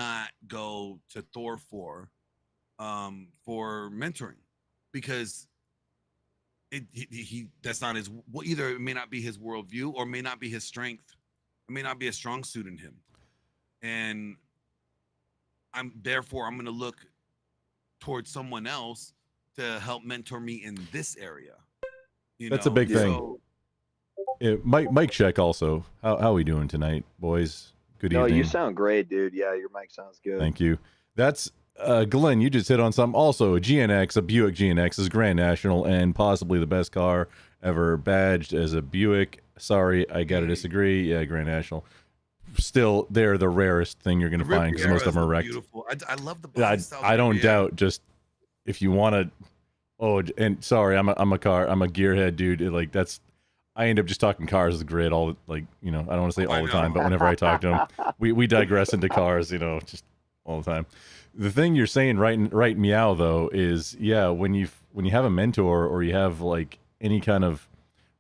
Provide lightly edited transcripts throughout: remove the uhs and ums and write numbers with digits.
not go to Thor for mentoring, because he that's not his. Well, either it may not be his worldview or may not be his strength. It may not be a strong suit in him, and I'm going to look towards someone else to help mentor me in this area. That's a big thing. So, Mike check also. How we doing tonight, boys? Good evening. No, you sound great, dude. Yeah, your mic sounds good. Thank you. That's Glenn. You just hit on something. Also, a GNX, a Buick GNX is Grand National and possibly the best car ever badged as a Buick. Sorry, I gotta disagree. Yeah, Grand National. Still, they're the rarest thing you're gonna find because most of them are wrecked. Beautiful. I love the body style. I don't doubt. Just if you want to. Oh, and sorry, I'm a gearhead dude. Like that's. I end up just talking cars with Grid all I don't want to say all the time, but whenever I talk to him, we digress into cars, just all the time. The thing you're saying right meow though is when you have a mentor or you have like any kind of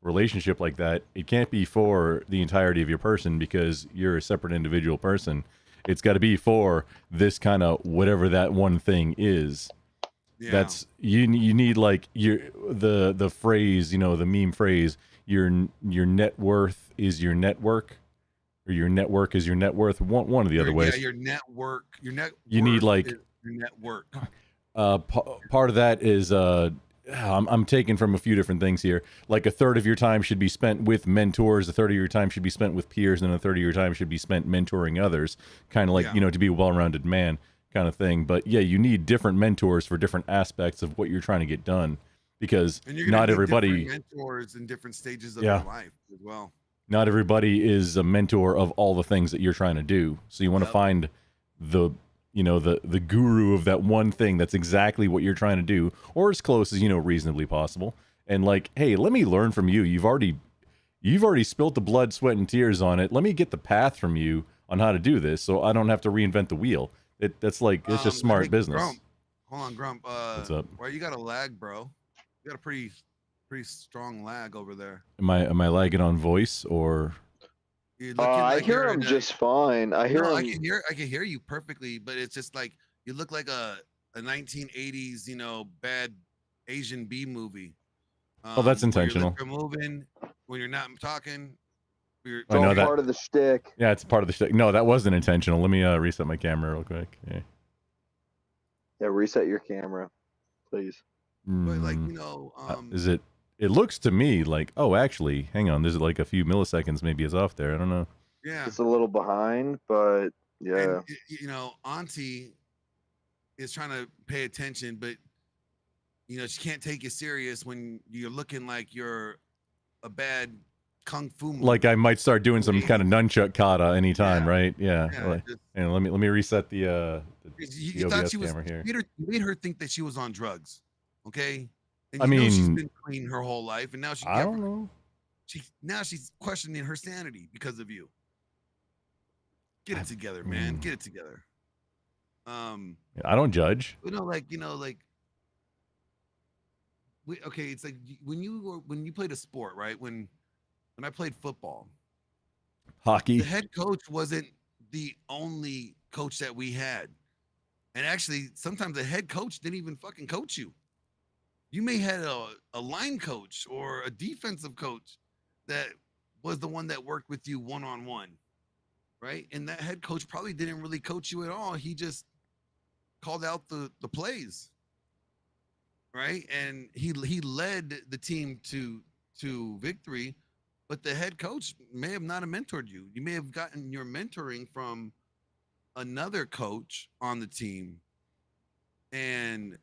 relationship like that, it can't be for the entirety of your person because you're a separate individual person. It's got to be for this kind of whatever that one thing is. Yeah. That's you need like the phrase, the meme phrase, your net worth is your network, or your network is your net worth. One of the other ways. Yeah, your network. You need like your network. Part of that is I'm taking from a few different things here. Like a third of your time should be spent with mentors, a third of your time should be spent with peers, and a third of your time should be spent mentoring others. Kind of like to be a well-rounded man kind of thing. But yeah, you need different mentors for different aspects of what you're trying to get done. Because not everybody mentors in different stages of their life as well. Not everybody is a mentor of all the things that you're trying to do. So you want to find the guru of that one thing that's exactly what you're trying to do, or as close as reasonably possible. And like, hey, let me learn from you. You've already spilt the blood, sweat, and tears on it. Let me get the path from you on how to do this, so I don't have to reinvent the wheel. That's like it's just smart business. Grump. Hold on, Grump. What's up? Why you got a lag, bro? You got a pretty strong lag over there. Am I lagging on voice or? I hear him just fine. I hear him. I can hear you perfectly, but it's just like you look like a 1980s, bad Asian B movie. Oh, that's intentional. You're moving when you're not talking. It's all part of the shtick. Yeah, it's part of the shtick. No, that wasn't intentional. Let me reset my camera real quick. Yeah, reset your camera, please. But like is it? It looks to me like actually, hang on. There's like a few milliseconds maybe is off there. I don't know. Yeah, it's a little behind, but yeah. And, Auntie is trying to pay attention, but she can't take you serious when you're looking like you're a bad kung fu movie. Like I might start doing some kind of nunchuck kata anytime, right? Yeah. And let me reset the you OBS thought she was camera here. You made her think that she was on drugs, okay? And I mean, she's been clean her whole life, and now I don't know. She's questioning her sanity because of you. Get it together, man. Get it together. I don't judge. It's like when you played a sport, right? When I played football, hockey, the head coach wasn't the only coach that we had. And actually, sometimes the head coach didn't even fucking coach you. You may have had a line coach or a defensive coach that was the one that worked with you one-on-one, right? And that head coach probably didn't really coach you at all. He just called out the plays, right? And he led the team to victory, but the head coach may have not have mentored you. You may have gotten your mentoring from another coach on the team, and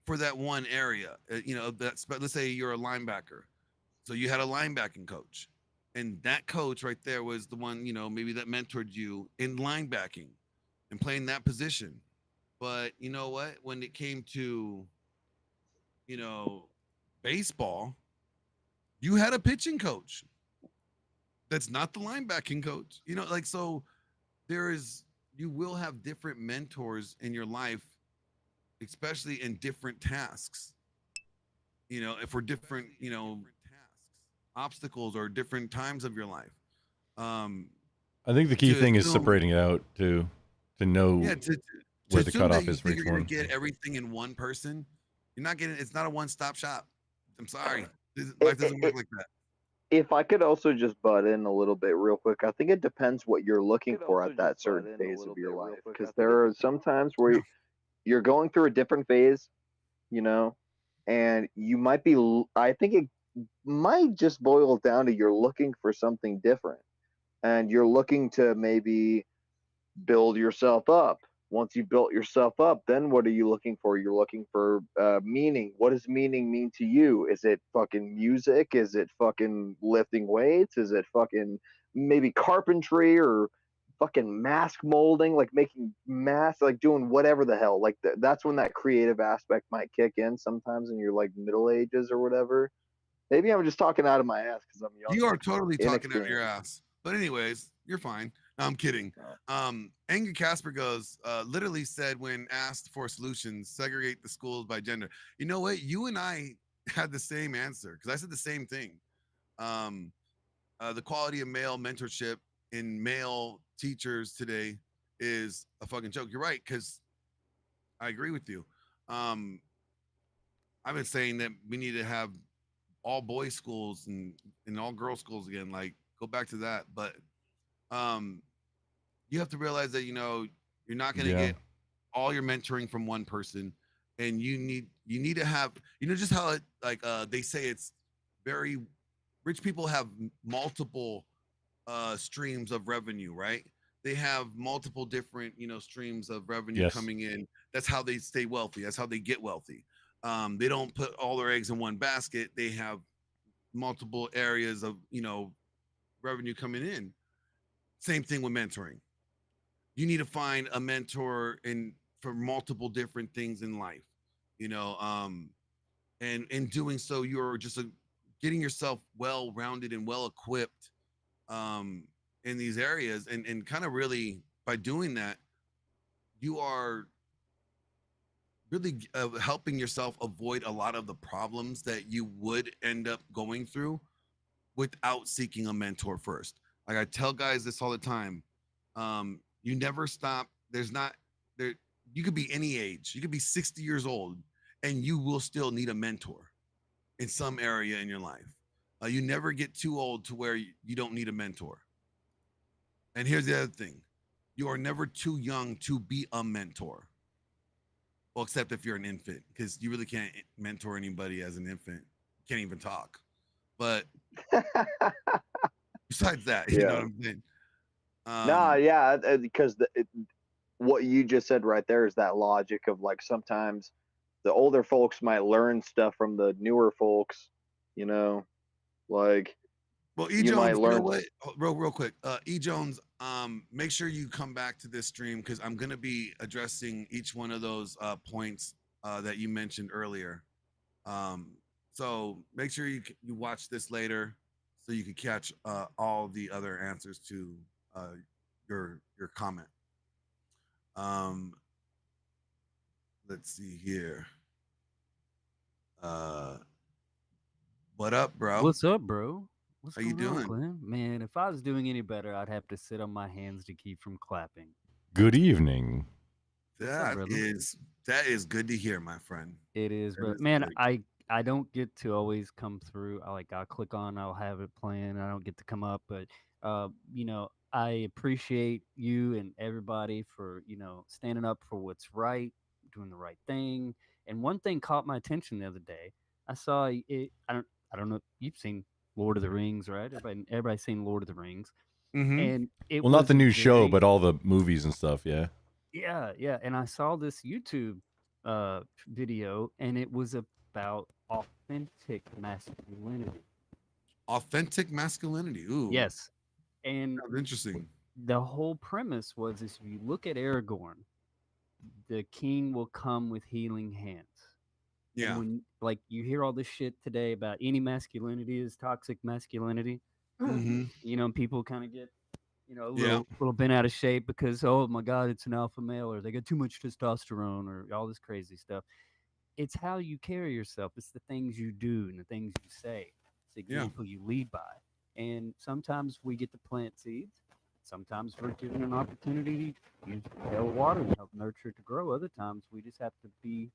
for that one area, let's say you're a linebacker, so you had a linebacking coach, and that coach right there was the one maybe that mentored you in linebacking and playing that position. But you know what, when it came to baseball, you had a pitching coach that's not the linebacking coach. So you will have different mentors in your life, especially in different tasks, for different, obstacles or different times of your life. I think the key thing is separating it out too. to know Yeah, where the assume that cutoff you is for think each you're gonna one. get everything in one person, you're not getting. It's not a one-stop shop. I'm sorry, It, life doesn't it, work like that. if I could also just butt in a little bit real quick, I think it depends what you're looking for at that certain phase of your life. Because there are some times where Yeah. you're going through a different phase, you know, and you might be, I think it might just boil down to you're looking for something different and you're looking to maybe build yourself up. Once you built yourself up, then what are you looking for? You're looking for meaning. What does meaning mean to you? Is it fucking music? Is it fucking lifting weights? Is it fucking maybe carpentry or fucking mask molding, like making masks, like doing whatever the hell? Like that's when that creative aspect might kick in sometimes in your like middle ages or whatever. Maybe I'm just talking out of my ass because I'm young. You are totally talking out your inexperienced. ass. But anyways, you're fine. No, I'm kidding. Angry Casper goes, literally said when asked for solutions, segregate the schools by gender. You know what? You and I had the same answer because I said the same thing. The quality of male mentorship in male teachers today is a fucking joke. You're right, because I agree with you. I've been saying that we need to have all boys schools and all girls schools again. Like go back to that. But you have to realize that you're not going to Yeah. get all your mentoring from one person, and you need to have just how it like they say it's very rich people have multiple streams of revenue, right? They have multiple different streams of revenue Yes. coming in. That's how they stay wealthy. That's how they get wealthy. They don't put all their eggs in one basket. They have multiple areas of revenue coming in. Same thing with mentoring. You need to find a mentor for multiple different things in life, and in doing so, you're just getting yourself well rounded and well equipped in these areas, and kind of really by doing that, you are really helping yourself avoid a lot of the problems that you would end up going through without seeking a mentor first. Like I tell guys this all the time. You never stop. There's not there. You could be any age. You could be 60 years old, and you will still need a mentor in some area in your life. You never get too old to where you don't need a mentor. And here's the other thing: you are never too young to be a mentor. Well, except if you're an infant, because you really can't mentor anybody as an infant. You can't even talk. But besides that, you know what I'm saying? Nah, yeah, because what you just said right there is that logic of like sometimes the older folks might learn stuff from the newer folks, like well, E. you Jones, might you know learn. what? Real quick, E. Jones, make sure you come back to this stream because I'm gonna be addressing each one of those points that you mentioned earlier. So make sure you watch this later so you can catch all the other answers to your comment. Let's see here. What up, bro? What's up, bro? What's How you going on, doing? Glenn? Man, if I was doing any better, I'd have to sit on my hands to keep from clapping. Good evening. What's up, brother? That is good to hear, my friend. It is, That but is man, great. I don't get to always come through. I'll click on, I'll have it playing. I don't get to come up, but I appreciate you and everybody for standing up for what's right, doing the right thing. And one thing caught my attention the other day. I saw it. I don't know. You've seen Lord of the Rings, right? Everybody's seen Lord of the Rings, Mm-hmm. and it Well, not was the a new show, very but all the movies and stuff. Yeah. yeah. And I saw this YouTube video, and it was about authentic masculinity. Authentic masculinity. Ooh. Yes. And Sounds interesting. the whole premise was if you look at Aragorn, the king will come with healing hands. Yeah. And when like you hear all this shit today about any masculinity is toxic masculinity, Mm-hmm. People kind of get a Yeah. little bent out of shape because oh my god, it's an alpha male, or they got too much testosterone, or all this crazy stuff. It's how you carry yourself. It's the things you do and the things you say. It's the example you lead by. And sometimes we get to plant seeds, sometimes we're given an opportunity to use pale water and help nurture it to grow. Other times we just have to be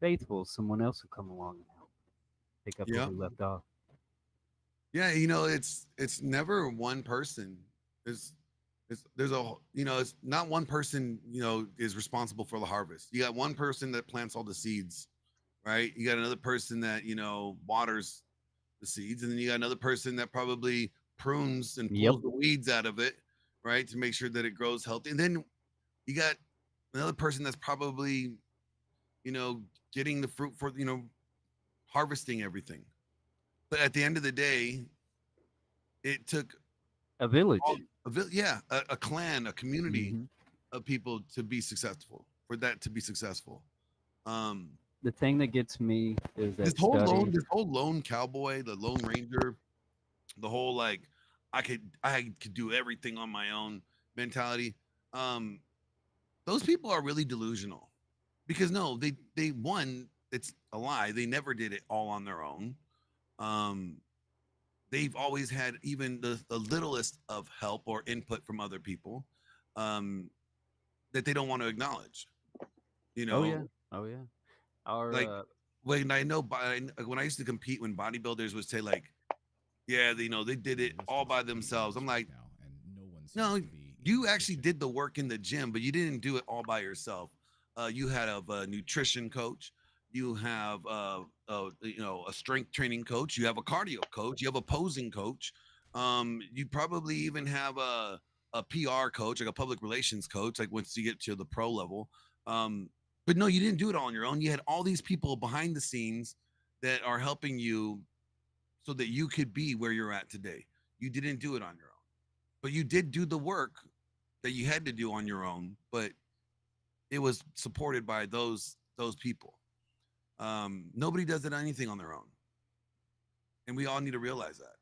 faithful. Someone else will come along and help pick up Yeah. where we left off. Yeah, it's never one person. There's a it's not one person, is responsible for the harvest. You got one person that plants all the seeds, right? You got another person that, waters the seeds, and then you got another person that probably prunes and Yep. pulls the weeds out of it, right? To make sure that it grows healthy. And then you got another person that's probably, getting the fruit for, harvesting everything. But at the end of the day, it took A village. a clan, a community Mhm. of people to be successful, for that to be successful. The thing that gets me is that This whole study. this whole lone cowboy, the lone ranger, the whole like I could do everything on my own mentality. Those people are really delusional, because no, they won. It's a lie. They never did it all on their own. They've always had even the littlest of help or input from other people, that they don't want to acknowledge. Oh yeah. Oh yeah. Our Like when I used to compete, when bodybuilders would say like, yeah, they did it all by themselves. I'm like, no, you actually did the work in the gym, but you didn't do it all by yourself. You had a nutrition coach, you have a strength training coach, you have a cardio coach, you have a posing coach, you probably even have a PR coach, like a public relations coach, like once you get to the pro level. But no, you didn't do it all on your own. You had all these people behind the scenes that are helping you so that you could be where you're at today. You didn't do it on your own, but you did do the work that you had to do on your own, but it was supported by those people. Nobody does it anything on their own, and we all need to realize that.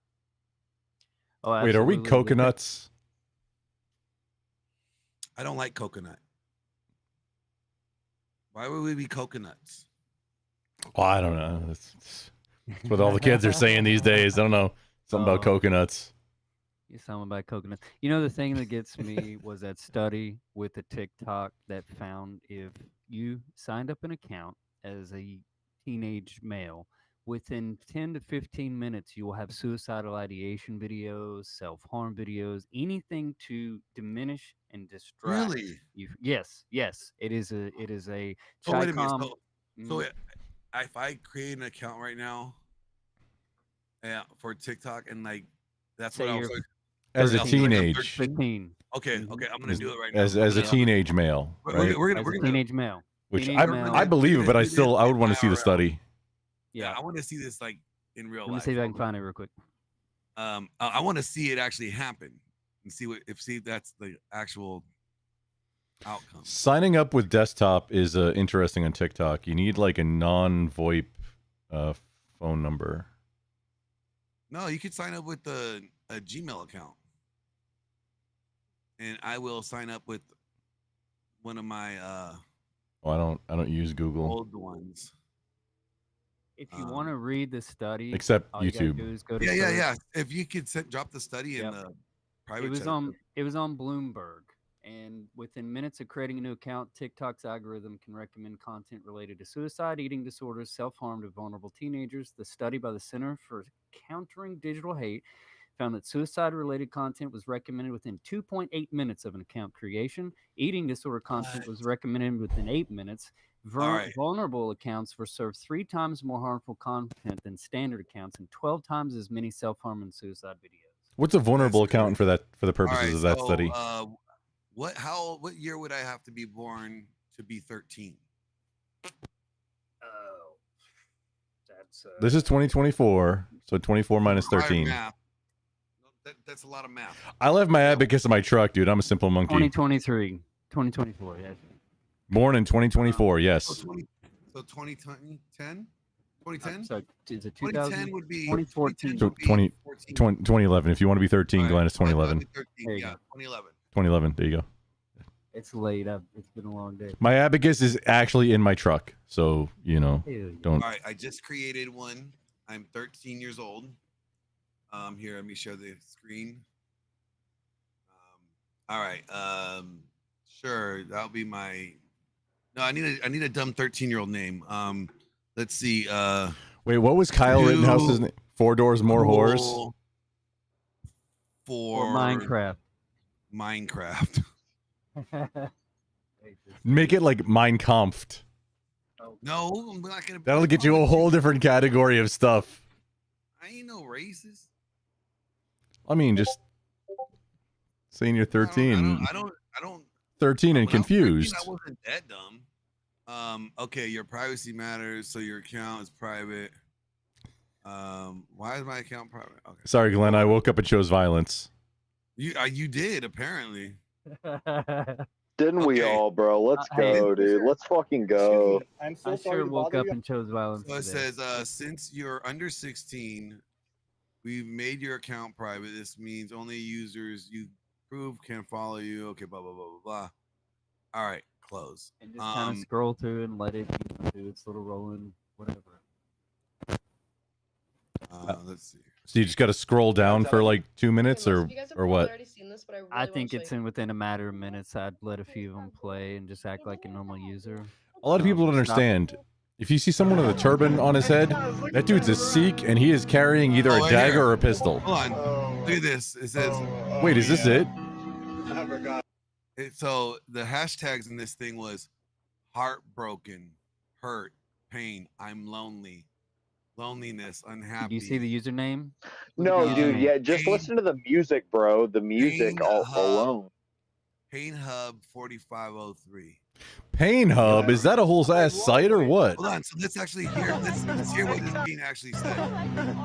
Oh, Wait, are we absolutely. With coconuts? I don't like coconut. Why would we be coconuts? Oh, I don't know. That's what all the kids are saying these days. I don't know. Something about Oh. coconuts. You're something about coconut. The thing that gets me was that study with the TikTok that found if you signed up an account as a teenage male, within 10 to 15 minutes, you will have suicidal ideation videos, self-harm videos, anything to diminish and distract Really? you. Yes, yes. It is a So wait a minute. Chicom. So if I create an account right now, for TikTok, and like that's Say what I you're was like, As a 13, like, I'm teenage, 15. Okay, Mhm. okay, I'm gonna do it right now. as a teenage male, right? We're As a gonna teenage male. Which Teenage male. I believe it, but I do this still I would in want to see the IRL. study. Yeah, Yeah. I want to see this like in real Let me life. see if I can find it real quick. I want to see it actually happen and see if that's the actual outcome. Signing up with desktop is interesting on TikTok. You need like a non-VoIP phone number. No, you could sign up with a Gmail account, and I will sign up with one of my Oh, I don't use Google old ones. If you want to read the study, except all you gotta YouTube. do is go to Yeah. search. If you could drop the study in Yep. the private It was chat. on Bloomberg, and within minutes of creating a new account, TikTok's algorithm can recommend content related to suicide, eating disorders, self-harm to vulnerable teenagers. The study by the Center for Countering Digital Hate found that suicide-related content was recommended within 2.8 minutes of an account creation. Eating disorder content was recommended within 8 minutes. right. Vulnerable accounts were served 3 times more harmful content than standard accounts and 12 times as many self-harm and suicide videos. What's a vulnerable That's account for the All purposes right, of that so, study? what year would I have to be born to be 13? Oh, that's This is 2024, so 24 minus Required 13. math. No, that's a lot of math. I left my abacus in my truck, dude. I'm a simple monkey. 2023, 2024. Yes. Born in 2024, So yes. 2010? 2010? So is it 2010 would be 2014. 2010 would be 20 14. 2011. If you want to be 13, All right, Glenn, it's 2011. 13, There you yeah, go. 2011. 2011. There you go. It's late. It's been a long day. My abacus is actually in my truck, so don't. All right, I just created one. I'm 13 years old. Here, let me share the screen. All right. Sure. That'll be my. No, I need a dumb 13-year-old name. Let's see. Wait, what was Kyle Rittenhouse's name? 4 Doors More Whores. Cool Or For Minecraft. Minecraft. Make it like Mein Kampf. No, I'm not gonna. That'll get you a whole different category of stuff. I ain't no racist. I mean, just saying you're 13. I don't. 13 and when I was 13, confused. I wasn't that dumb. Okay, your privacy matters, so your account is private. Why is my account private? Okay. Sorry, Glenn. I woke up and chose violence. You did apparently. Didn't we Okay. all, bro? Let's Hey, go, dude. Let's fucking go. I'm so I sorry sure to woke bother up you. and chose violence. So it today. says, since you're under 16, we've made your account private. This means only users you prove can follow you. Okay, blah blah blah blah blah. All right, close. And just kind of scroll through and let it do its little rolling, whatever. Let's see. So you just got to scroll down for like 2 minutes Hey, or most of you guys have or probably what? already seen this, but I, really I wanna think show it's you. in within a matter of minutes. I'd let a few of them play and just act like a normal user. A lot of people don't It's not- understand. If you see someone with a turban on his head, that dude's a Sikh and he is carrying either a right dagger here. or a pistol. Hold on. Look at this. It says. Wait, is this it? I forgot. So the hashtags in this thing was heartbroken, hurt, pain, I'm lonely, loneliness, unhappy. Do you see the username? No, Yeah. dude. Yeah, just Pain- listen to the music, bro. The music Pain Hub. alone. Pain Hub 4503. Pain Hub? Is that a whole ass site or what? Hold on. So let's actually hear. Let's hear what this being actually said.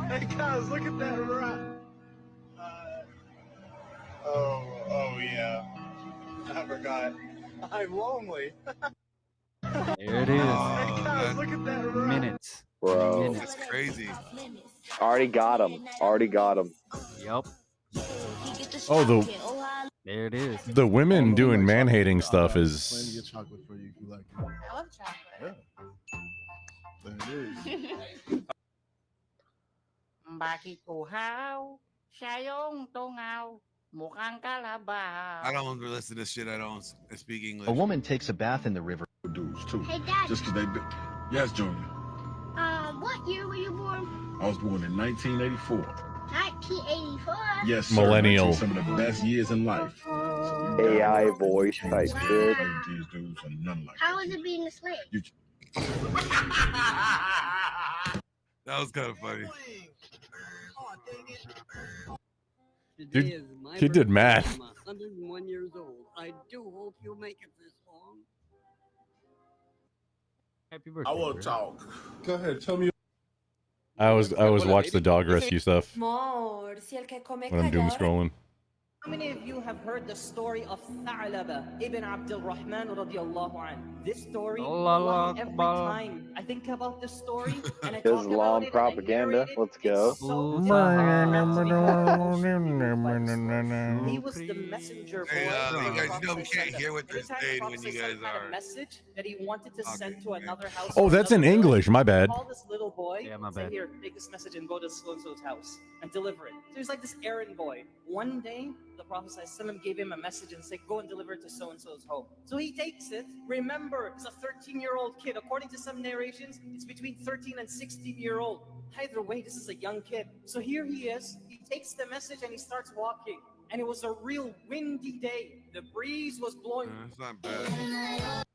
Hey guys, look at that rock. Oh yeah. I forgot. I'm lonely. There it is. Oh, that- Look at that rock. Minutes. Bro. Minutes. that's crazy. Already got him. Already got him. Yep. Oh, There it is. the women doing man hating stuff Plenty is. of chocolate for you if you like it. I love chocolate. There it is. Bakit uhaw, siya yung tungaw, mukhang kalabaw. I don't listen to this shit. I don't speak English. A woman takes a bath in the river. Dudes too. Hey, Dad. Just 'cause they do. Yes, Junior. What year were you born? I was born in 1984. 1984. Yes, sir. Millennial. 19, some of the best years in life. AI voice type shit. These dudes are none like How that. was it being a slave? That was kind of funny. Dude, kid did math. I'm 101 years old. I do hope you make it this long. Happy birthday. I want bro. to talk. Go ahead. Tell me. I always watch the dog rescue stuff Amor, si el que come when I'm doom scrolling. How many of you have heard the story of Tha'laba ibn Abdul Rahman radiallahu anh? This story, Allahu wallahi, every Akbar. time I think about this story and I talk about Islam it and I propaganda. narrate it, Let's it's go. so He was the messenger boy. Hey, for you the guys Prophet know we can't ﷺ. hear what they're Anytime the saying Prophet when you guys ﷺ had are a message that he wanted to send to talking, another house. Oh, or that's in another village, English. My bad. Call this little boy. Yeah, my and say, bad. here, take this message and go to so and so's house and deliver it. So he's like this errand boy. One day, the Prophet ﷺ gave him a message and said, go and deliver it to so and so's home. So he takes it. Remember, it's a 13-year-old kid. According to some narrations, it's between 13 and 16-year-old. Either way, this is a young kid. So here he is. He takes the message and he starts walking. And it was a real windy day. The breeze was blowing. It's not bad.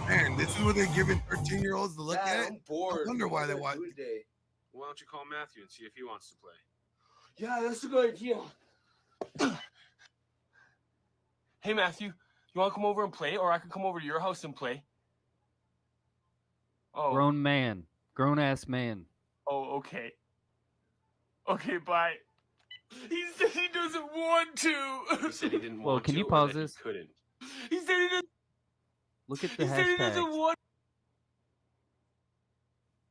Man, this is what they're giving 13-year-olds to look at. I'm bored. I wonder why they watch. Why don't you call Matthew and see if he wants to play? Yeah, that's a good idea. Hey, Matthew, you want to come over and play, or I can come over to your house and play? Oh, Grown man. Grown ass man. oh, okay. Okay, bye. He said he doesn't want to. He said he didn't Well, want can to. you or pause that he this? couldn't. He said he doesn't. Look at the He said he doesn't hashtags. want.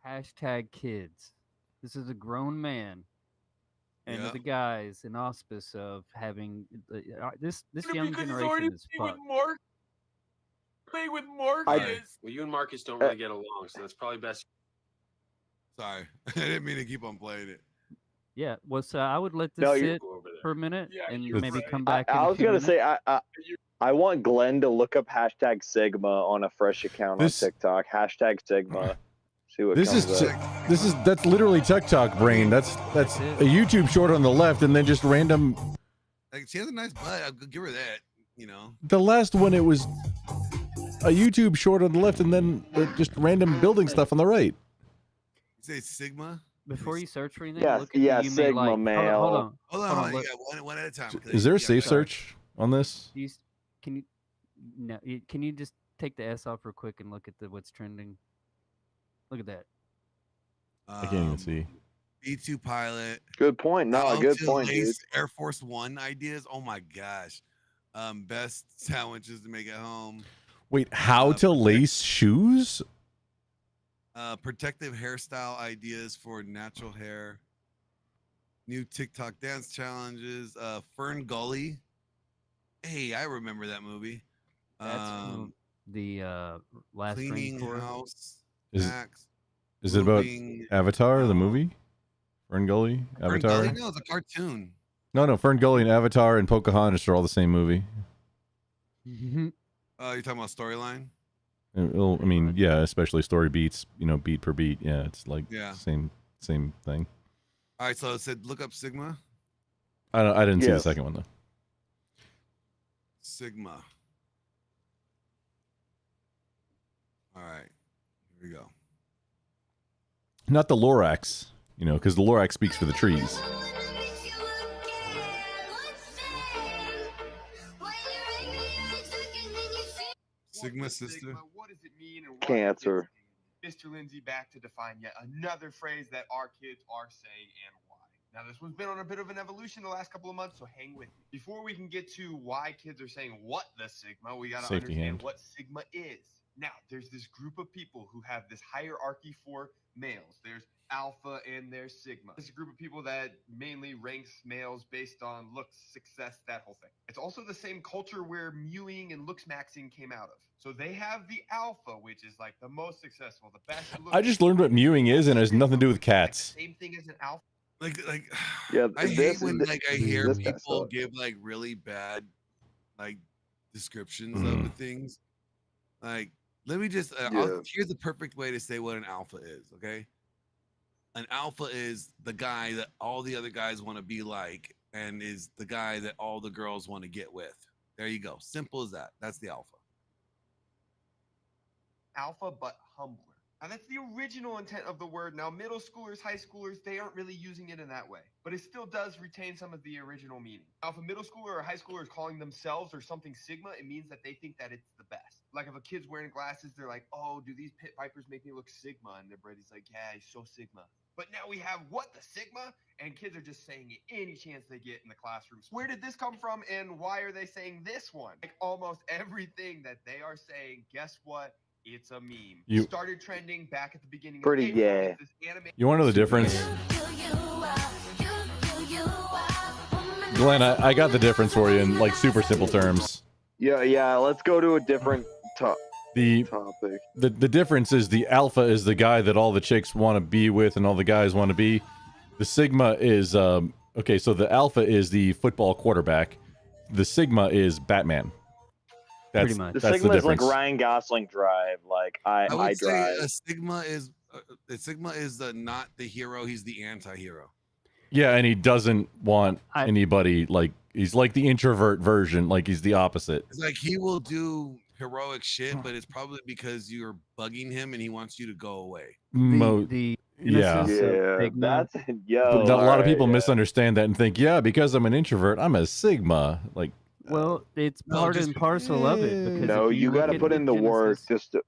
Hashtag kids. This is a grown man. And Yeah. the guys in auspice of having this young Because he's generation already is playing with fucked. Mark. playing with Marcus. Well, you and Marcus don't really get along, so that's probably best. Sorry, I didn't mean to keep on playing it. Yeah. Well, so I would let this No, sit Go over there. for a minute Yeah, and you're maybe right. come I, back. in I a was few gonna minutes. say I want Glenn to look up hashtag Sigma on a fresh account This- on TikTok. Hashtag Sigma. See what This comes is up. that's literally TikTok brain. That's a YouTube short on the left, and then just random. Like she has a nice butt. I'll give her that. You know. The last one, it was a YouTube short on the left, and then just random building stuff on the right. You say Sigma. Before you search for anything, Yes, look at yeah, you may Sigma like. male. Hold on. Hold on, Hold on, hold on. You look. got one at a time. okay? Is there a You safe got- search on this? Do you, can you? No. Can you just take the S off real quick and look at what's trending? Look at that. I can't even see. B2 pilot. Good point. No, How good to point, dude. lace Air Force One ideas. Oh my gosh. Best sandwiches to make at home. Wait, how to lace shoes? Protective hairstyle ideas for natural hair. New TikTok dance challenges. Fern Gully. Hey, I remember that movie. That's the last Cleaning Rain Corps. house. Is Hacks. is it about moving- Avatar, the movie? Fern Gully, Fern Avatar. Gully? No, it's a cartoon. No, Fern Gully and Avatar and Pocahontas are all the same movie. Mm-hmm. You're talking about storyline? I mean, yeah, especially story beats. Beat per beat. Yeah, it's like Yeah. same thing. All right, so it said look up Sigma. I didn't see the Yes. second one though. Sigma. All right, here we go. Not the Lorax, because the Lorax speaks for the trees. Sigma sister. What does it mean? And Cancer. Mr. Lindsay back to define yet another phrase that our kids are saying and why. Now, this one's been on a bit of an evolution the last couple of months, so hang with me. Before we can get to why kids are saying what the Sigma, we got to Safety understand hand. what Sigma is. Now, there's this group of people who have this hierarchy for males. There's Alpha and there's Sigma. It's a group of people that mainly ranks males based on looks, success, that whole thing. It's also the same culture where mewing and looks maxing came out of. So they have the Alpha, which is like the most successful, the best. I just learned what mewing is, and it has nothing to do with cats. Same thing as an Alpha. Like, Yeah, I hate this- when this- like I hear this guy people sucks. give like really bad like descriptions of Mhm. the things. Like, let me just Yeah. here's the perfect way to say what an alpha is. Okay, an alpha is the guy that all the other guys want to be like, and is the guy that all the girls want to get with. There you go. Simple as that. That's the alpha. Alpha, but humbler. Now, that's the original intent of the word. Now, middle schoolers, high schoolers, they aren't really using it in that way, but it still does retain some of the original meaning. Now, if a middle schooler or high schooler is calling themselves or something Sigma, it means that they think that it's the best. Like if a kid's wearing glasses, they're like, oh, do these pit vipers make me look Sigma? And their brady's like, yeah, he's so Sigma. But now we have what, the Sigma? And kids are just saying it any chance they get in the classrooms. Where did this come from and why are they saying this one? Like almost everything that they are saying, guess what? It's a meme. You- Started trending back at the beginning Pretty of April. gay. It's this anime- You want to know the difference? Glenn, I got the difference for you in like super simple terms. Yeah. Let's go to a different The topic. the difference is the alpha is the guy that all the chicks want to be with and all the guys want to be. The sigma is okay. So the alpha is the football quarterback. The sigma is Batman. That's Pretty much. The that's Sigma the is like difference. Ryan Gosling drive. Like I would say drive. a sigma is not the hero. He's the anti-hero. Yeah, and he doesn't want anybody like he's like the introvert version. Like he's the opposite. It's like he will do heroic shit, but it's probably because you're bugging him and he wants you to go away. The yeah. genesis of Yeah, Sigma. that's yo. But a lot of people alright, yeah. misunderstand that and think, yeah, because I'm an introvert, I'm a sigma. Like, Well, it's No, part just- and parcel of it. Because No, if you look got to at put in the work. genesis- Just to,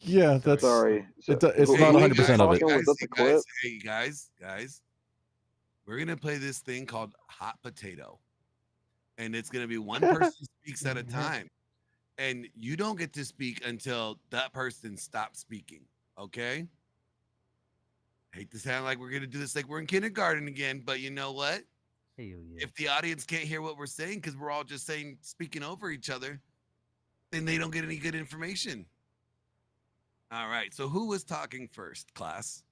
yeah, that's sorry. It's not who- 100% of it. Was that the clip? Hey guys, we're gonna play this thing called Hot Potato, and it's gonna be one person speaks at a time, and you don't get to speak until that person stops speaking. Okay? Hate to sound like we're gonna do this like we're in kindergarten again, but you know what? Hell yeah. If the audience can't hear what we're saying because we're all just speaking over each other, then they don't get any good information. All right. So who was talking first, class?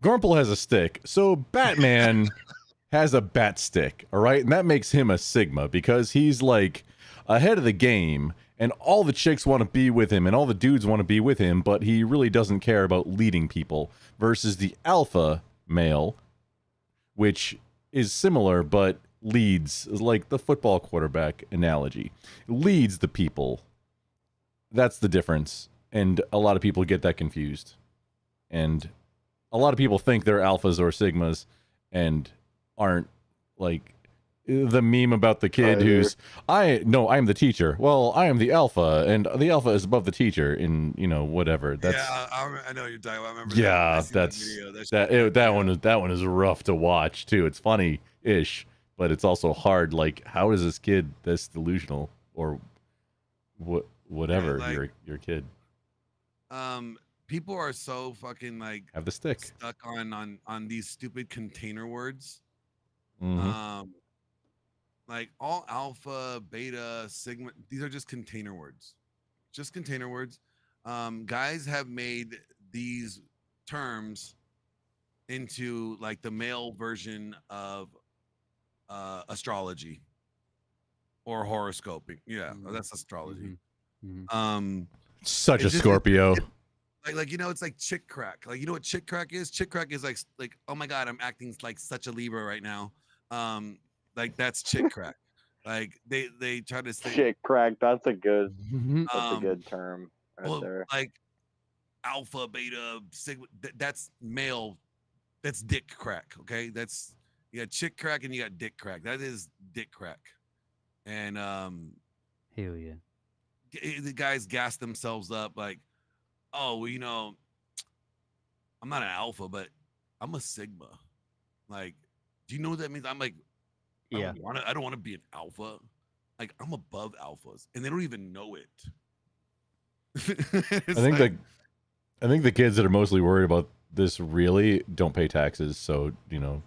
Grumple has a stick, so Batman has a bat stick, all right? And that makes him a Sigma because he's like ahead of the game and all the chicks want to be with him and all the dudes want to be with him, but he really doesn't care about leading people versus the alpha male, which is similar but leads, like the football quarterback analogy, leads the people. That's the difference. And a lot of people get that confused. And a lot of people think they're alphas or sigmas and aren't. Like the meme about the kid who's I'm the teacher. Well, I am the alpha, and the alpha is above the teacher in, you know, whatever. That's I know you're talking about. I remember yeah, that that one is rough to watch too. It's funny-ish, but it's also hard. Like, how is this kid this delusional or whatever? Yeah, like, your kid. People are so fucking like Have the stick. stuck on these stupid container words. Mhm. Like all alpha, beta, sigma, these are just container words. Just container words. Guys have made these terms into like the male version of astrology or horoscoping. Yeah, that's astrology. Such a it's just- Scorpio. Like you know, it's like chick crack. Like, you know what chick crack is? Chick crack is like oh my god, I'm acting like such a Libra right now. Like that's chick crack. Like they try to say Shit, crack. That's a good term right well, there. like alpha, beta, sigma. That's male. That's dick crack. Okay, that's you got chick crack and you got dick crack. That is dick crack. And Hell yeah. the guys gas themselves up like, oh, well, you know, I'm not an alpha, but I'm a sigma. Like, do you know what that means? I'm like, I don't want to be an alpha. Like, I'm above alphas, and they don't even know it. I think the kids that are mostly worried about this really don't pay taxes, so you know,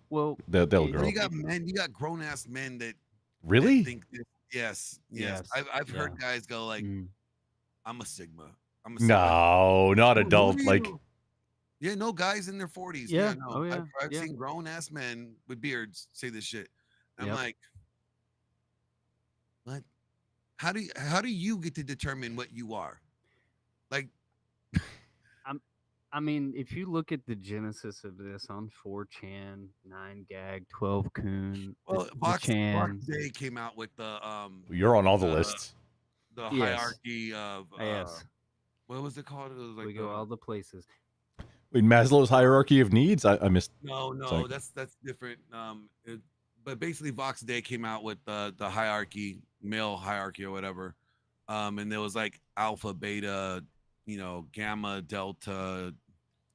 well, they'll grow. You got men, you got grown ass men that Really? think this, yes. I've heard guys go like, I'm a sigma. I'm a sigma. No, not Who adult. do Like, you- yeah, no, guys in their 40s. Yeah. No, Oh, yeah. I've Yeah. seen grown ass men with beards say this shit. I'm Yep. like, what? How do you get to determine what you are? Like, I mean, if you look at the genesis of this on 4chan, 9gag, 12kun, well, the Vox Chan, Day came out with the you're on all the lists. the Yes. hierarchy of yes, what was it called? It was like we go all the places. Wait, Maslow's hierarchy of needs. I missed. no, Sorry. that's different. But basically, Vox Day came out with the hierarchy, male hierarchy or whatever, and there was like alpha, beta, you know, gamma, delta,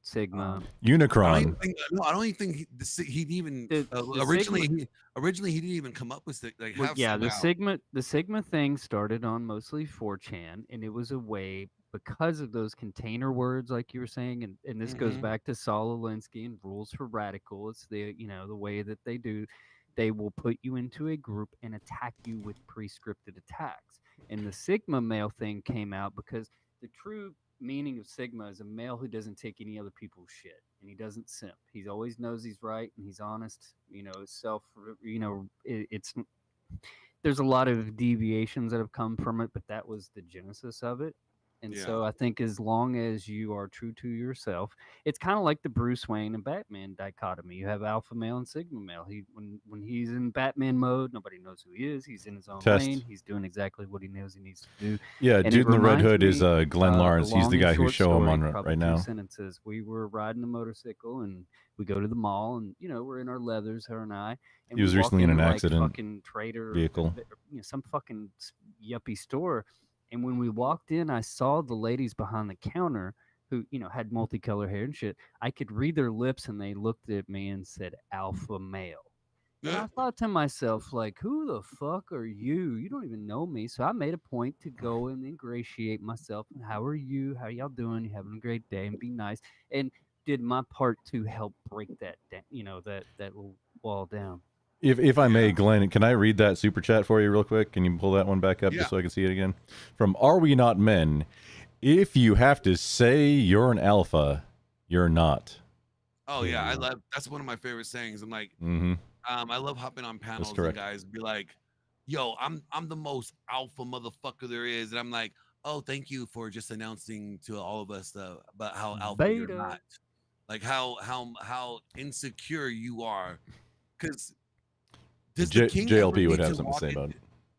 Sigma. Unicron. I don't even think he'd even The originally. Sigma- Originally, he didn't even come up with like Well, half. yeah, the somehow. Sigma thing started on mostly 4chan, and it was a way because of those container words, like you were saying, and this goes Mhm. back to Saul Alinsky and Rules for Radical. It's the the way that they do. They will put you into a group and attack you with pre-scripted attacks. And the Sigma male thing came out because the true meaning of Sigma is a male who doesn't take any other people's shit and he doesn't simp. He always knows he's right and he's honest. It's there's a lot of deviations that have come from it, but that was the genesis of it. And so I think as long as you are true to yourself, it's kind of like the Bruce Wayne and Batman dichotomy. You have alpha male and sigma male. When he's in Batman mode, nobody knows who he is. He's in his own Test. lane. He's doing exactly what he knows he needs to do. Yeah, And it dude in the red reminds hood is me, Glenn Lawrence. a He's long the and guy who short show him story, on probably right 2 now. sentences. We were riding a motorcycle and we go to the mall and we're in our leathers, her and I. And He was we walk recently in an into, like, accident fucking Trader vehicle. Some fucking yuppie store. And when we walked in, I saw the ladies behind the counter who, had multicolored hair and shit. I could read their lips and they looked at me and said alpha male. And I thought to myself, like, who the fuck are you? You don't even know me. So I made a point to go and ingratiate myself. And how are you? How y'all doing? You having a great day? And be nice. And did my part to help break that down, that little wall down. If I may, Glenn, can I read that super chat for you real quick? Can you pull that one back up Yeah. just so I can see it again? From Are We Not Men? If you have to say you're an alpha, you're not. Oh yeah, I love. That's one of my favorite sayings. I'm like, Mm-hmm. I love hopping on panels and correct. guys be like, "Yo, I'm the most alpha motherfucker there is," and I'm like, "Oh, thank you for just announcing to all of us about how alpha you're Beta. not, like how insecure you are." Because does the king ever JLP would need have to something to walk say in- about it.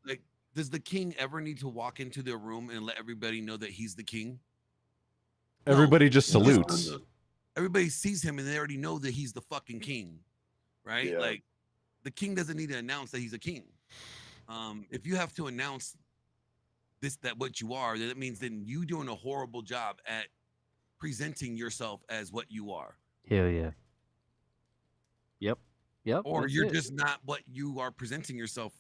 Like, does the king ever need to walk into their room and let everybody know that he's the king? No, Everybody just he just salutes. knows- Everybody sees him and they already know that he's the fucking king, right? Yeah. Like, the king doesn't need to announce that he's a king. If you have to announce that what you are, then it means then you doing a horrible job at presenting yourself as what you are, Hell yeah. Yep. or that's you're it. just not what you are presenting yourself,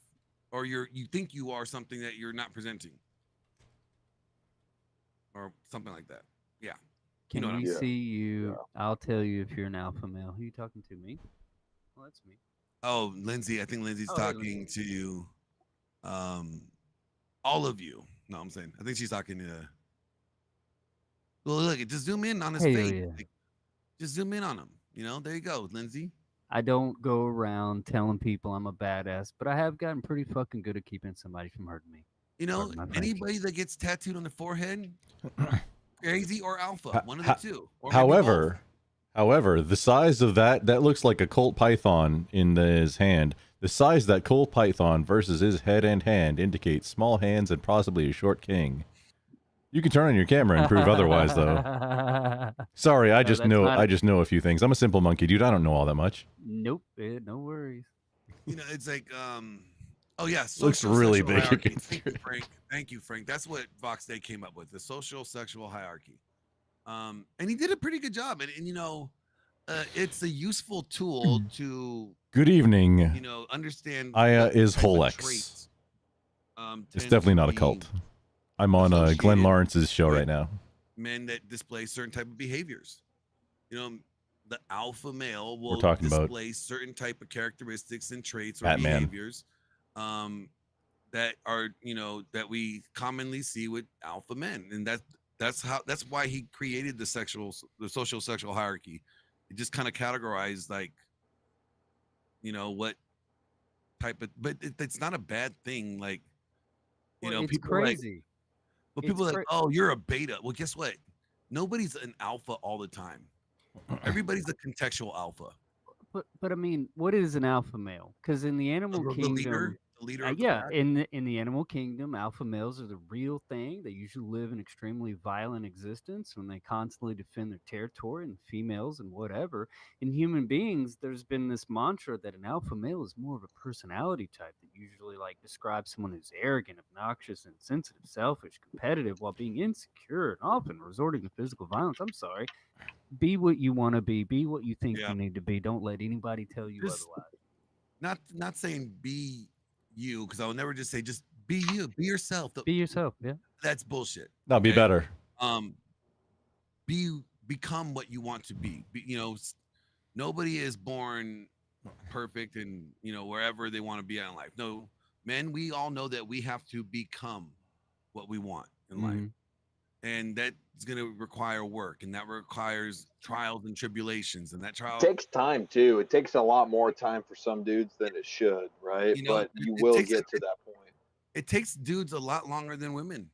or you think you are something that you're not presenting, or something like that. Yeah. Can know what we I'm- see you? I'll tell you if you're an alpha male. Who you talking to? Me? Well, that's me. Oh, Lindsay, I think Lindsay's Oh, hey, talking Lindsay. to you. All of you. No, I'm saying I think she's talking to. Well, look, just zoom in on his Hell face. yeah. Like, just zoom in on him. You know, there you go, Lindsay. I don't go around telling people I'm a badass, but I have gotten pretty fucking good at keeping somebody from hurting me. You know, Pardon my French. anybody that gets tattooed on the forehead, crazy or alpha, Ha- one of ha- the two. Or maybe both. However, the size of that looks like a Colt Python in his hand. The size of that Colt Python versus his head and hand indicates small hands and possibly a short king. You can turn on your camera and prove otherwise, though. Sorry, I No, just that's know not- I just know a few things. I'm a simple monkey, dude. I don't know all that much. Nope. No worries. You know, it's like, oh yeah, Looks social really sexual big hierarchy. against Thank you, you. Frank. Thank you, Frank. That's what Vox Day came up with, the social sexual hierarchy. And he did a pretty good job. And you know, it's a useful tool to Good evening. you know understand. Aya what is type of Holex. traits, It's tend definitely to not a be cult. I'm on Glenn associated Lawrence's show with right now. Men that display certain type of behaviors. You know, the alpha male will talking about display certain type of characteristics and traits or Batman. behaviors that are, you know, that we commonly see with alpha men. And that's why he created the social sexual hierarchy. It just kind of categorized, like, you know, what type of, but it's not a bad thing. Like, you Well, know, it's people are like, crazy. but It's people are like, oh, you're a beta. Well, guess what? Nobody's an alpha all the time. Everybody's a contextual alpha. But I mean, what is an alpha male? Because in the animal The kingdom, leader of the yeah, pack. in the animal kingdom, alpha males are the real thing. They usually live an extremely violent existence when they constantly defend their territory, and females and whatever. In human beings, there's been this mantra that an alpha male is more of a personality type that usually like describes someone who's arrogant, obnoxious, insensitive, selfish, competitive, while being insecure and often resorting to physical violence. I'm sorry. Be what you want to be. Be what you think Yeah. you need to be. Don't let anybody tell you Just- otherwise. Not saying be you, because I will never just say just be you, be yourself. Be yourself. Yeah. That's bullshit. No, be okay? better. Become what you want to be. You know, nobody is born perfect and, you know, wherever they want to be in life. No, men, we all know that we have to become what we want in life. Mhm. And that's going to require work, and that requires trials and tribulations, and that trial It takes time too. It takes a lot more time for some dudes than it should, right? You know, but you it will takes get to that point. it takes dudes a lot longer than women.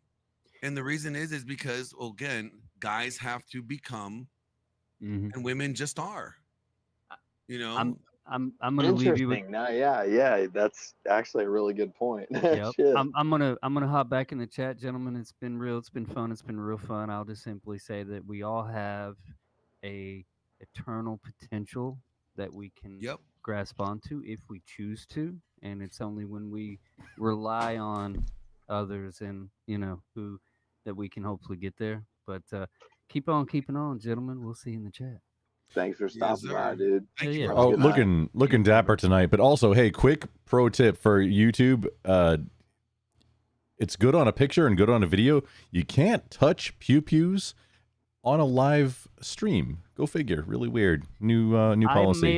And the reason is because, well, again, guys have to become, Mhm. and women just are. You know, I'm gonna leave you with Interesting. Now, yeah, that's actually a really good point. Yep. Shit. I'm gonna hop back in the chat, gentlemen. It's been real. It's been fun. It's been real fun. I'll just simply say that we all have a eternal potential that we can grasp onto if we choose to, and it's only when we rely on others and who that we can hopefully get there. But keep on keeping on, gentlemen. We'll see you in the chat. Thanks for stopping by, dude. Thank you Have a Oh, good night. looking dapper tonight. But also, hey, quick pro tip for YouTube. It's good on a picture and good on a video. You can't touch pew-pews on a live stream. Go figure. Really weird. New policy. I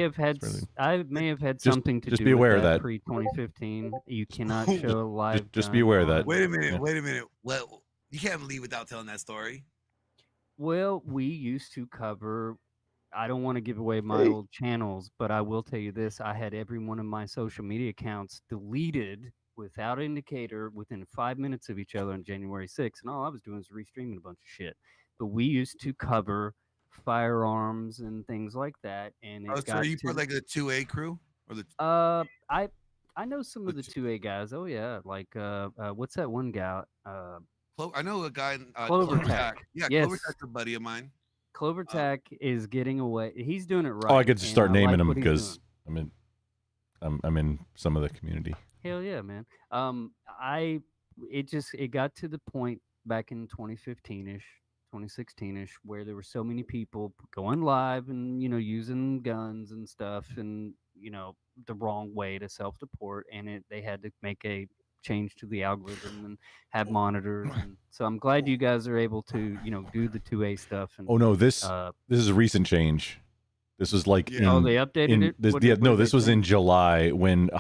may have had Just- something to just do be with aware of that that. pre 2015. You cannot show a live. just be gun aware of that. on- Wait a minute. Yeah. Wait a minute. Well, you can't leave without telling that story. Well, we used to cover. I don't want to give away my Hey. old channels, but I will tell you this: I had every one of my social media accounts deleted without indicator within 5 minutes of each other on January 6th, and all I was doing was restreaming a bunch of shit. But we used to cover firearms and things like that, and it Oh, so got are you to part like the 2A crew or the? I know some of the 2A guys. Oh yeah, like what's that one guy? I know a guy. Clover Clover Tack. Tack. Yeah, Yes. Clover Tack's a buddy of mine. Clover Tack is getting away. He's doing it right. Oh, I get to and start I naming like them what he's because doing. I'm in some of the community. Hell yeah, man. It got to the point back in 2015ish, 2016ish, where there were so many people going live and using guns and stuff, and the wrong way to self-deport, and they had to make a change to the algorithm and have monitors. And so I'm glad you guys are able to do the 2A stuff. And Oh no, this is a recent change. This was like Yeah. in, Oh, they updated in it? This, What yeah, did- what no, did they this was in change? July when